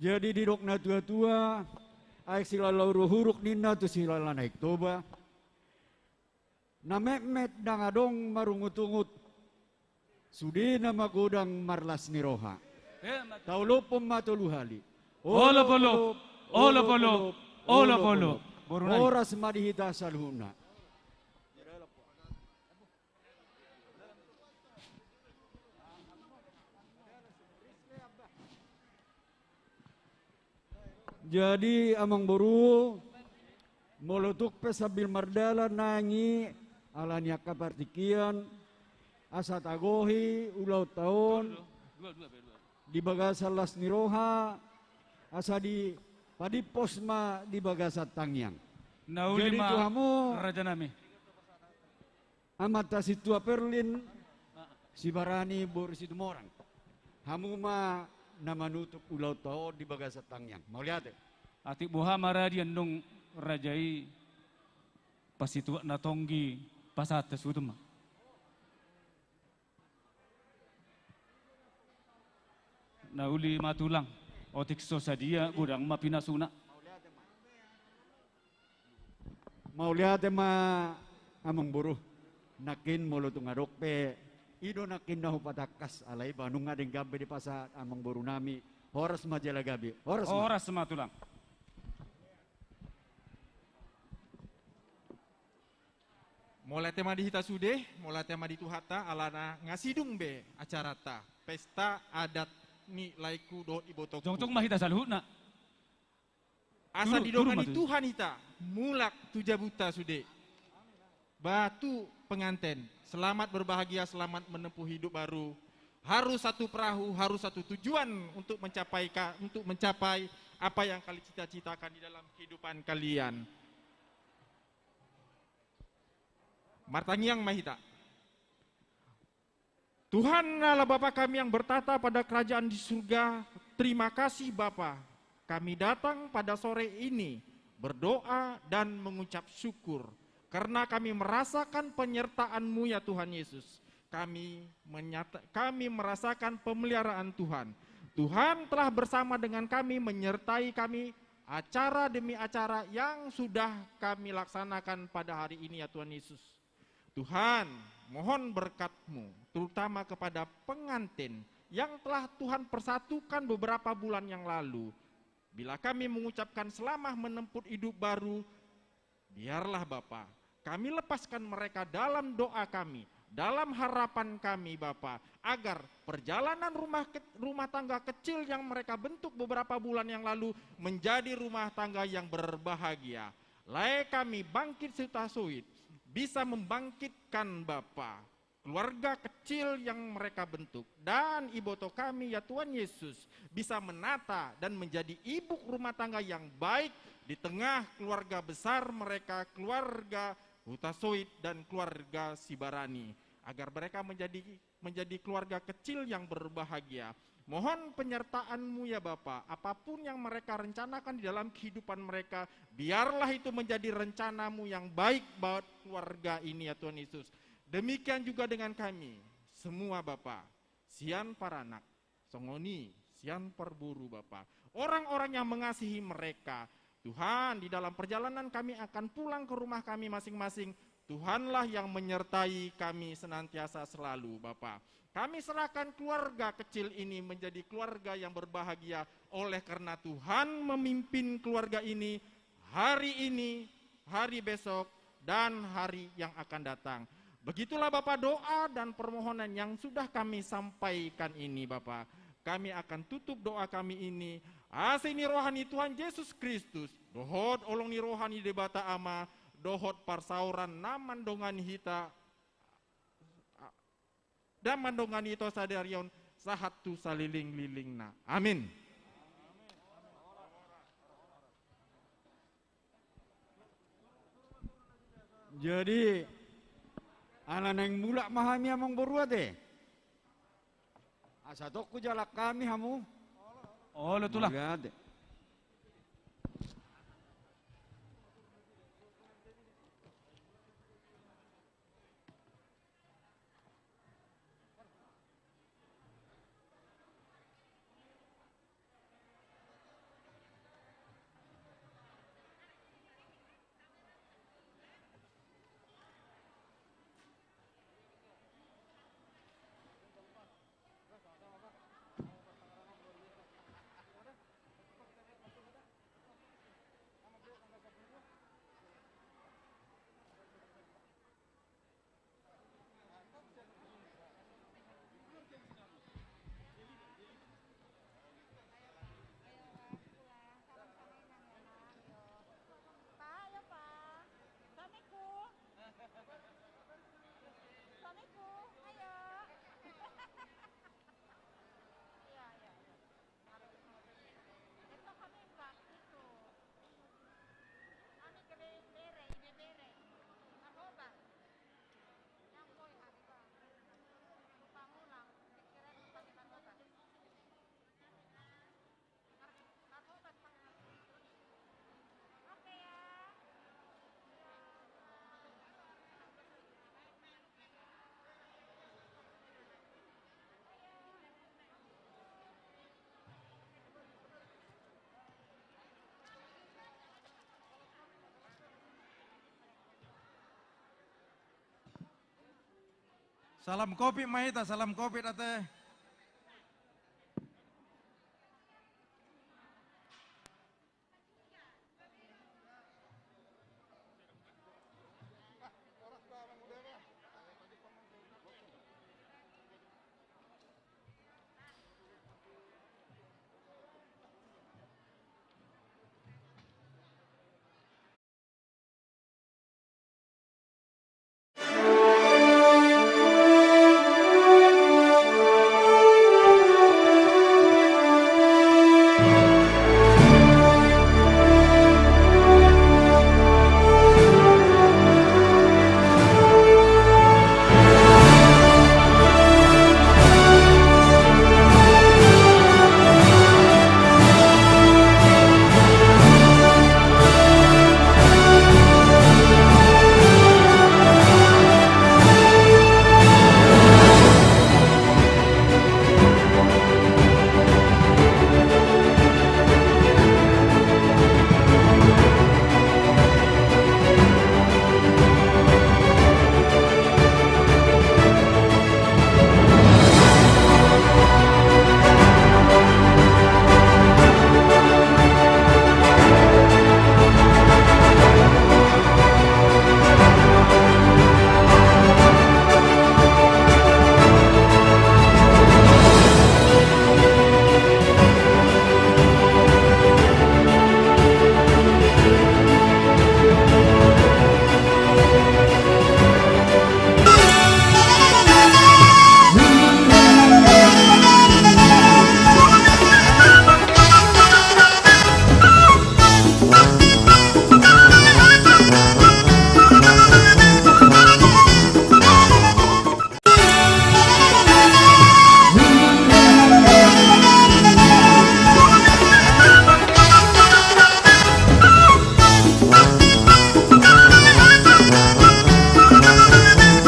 Jadi di dok na tua-tua ay sila lauro huruk nina tu sila naik toba. Na met dang adong marungut-ungut. Sudi na magudang marlas ni roha. Taulopom matuluhali. Olop-olop, olop-olop, olop-olop. Oras madihita sa luna. Jadi amang boru molotuk pesabil mardala nangi alanya kapartikian asat agohi ulau tahun di bagasalas niroha asa di padi posma di bagasat tangyang. Jadi tuhamu raja nami amat situa perlin si barani bor si tumorang hamu ma nama nutup ulau tahun di bagasat tangyang. Mau lihat ya? Ati buha maradian dong Rajai pasitu na tonggi pasata suduma. Na uli matulang otik so sadia gudang mapinasuna. Mau lihat ma amang buruh nakin mulutung adok pe ido nakin nahu patakas alai banung ngadeng gabi di pasar amang buruh nami horas majala gabi horas matulang. Mulai tema dihita sude, mulai tema dituhata alana ngasidung be acara ta pesta adat ni laiku do ibotoku. Jongtong mahita saluhna. Asa didongani Tuhan hita mulak tuja buta sude. Batu penganten, selamat berbahagia, selamat menempuh hidup baru. Harus satu perahu, harus satu tujuan untuk mencapai apa yang kalian cita-citakan di dalam kehidupan kalian. Martangiang mahita. Tuhan Allah Bapa kami yang bertata pada kerajaan di surga, terima kasih Bapa. Kami datang pada sore ini berdoa dan mengucap syukur karena kami merasakan penyertaan-Mu ya Tuhan Yesus. Kami merasakan pemeliharaan Tuhan. Tuhan telah bersama dengan kami, menyertai kami acara demi acara yang sudah kami laksanakan pada hari ini ya Tuhan Yesus. Tuhan, mohon berkat-Mu, terutama kepada pengantin yang telah Tuhan persatukan beberapa bulan yang lalu. Bila kami mengucapkan selamat menempuh hidup baru, biarlah Bapa, kami lepaskan mereka dalam doa kami, dalam harapan kami Bapa, agar perjalanan rumah tangga kecil yang mereka bentuk beberapa bulan yang lalu menjadi rumah tangga yang berbahagia. Lai kami bangkit sutasuit, bisa membangkitkan Bapa keluarga kecil yang mereka bentuk, dan iboto kami ya Tuhan Yesus bisa menata dan menjadi ibu rumah tangga yang baik di tengah keluarga besar mereka, keluarga Hutasoit dan keluarga Sibarani, agar mereka menjadi keluarga kecil yang berbahagia. Mohon penyertaan-Mu ya Bapa, apapun yang mereka rencanakan di dalam kehidupan mereka, biarlah itu menjadi rencana-Mu yang baik buat keluarga ini ya Tuhan Yesus. Demikian juga dengan kami, semua Bapa, sian paranak, songoni, sian perburu Bapa. Orang-orang yang mengasihi mereka, Tuhan di dalam perjalanan kami akan pulang ke rumah kami masing-masing, Tuhanlah yang menyertai kami senantiasa selalu Bapa. Kami serahkan keluarga kecil ini menjadi keluarga yang berbahagia oleh karena Tuhan memimpin keluarga ini hari ini, hari besok, dan hari yang akan datang. Begitulah Bapak doa dan permohonan yang sudah kami sampaikan ini Bapak. Kami akan tutup doa kami ini. Asini rohani Tuhan Yesus Kristus, dohot olong ni rohani debata ama, dohot parsauran naman dongani hita, dan mandongani ito sadarion sahatu saliling-lilingna. Amin. Jadi anak yang mulak mahami amang berua deh. Asa toko jalak kami hamu. Oh, letulah. Salam kopi Maita, salam kopi Ate.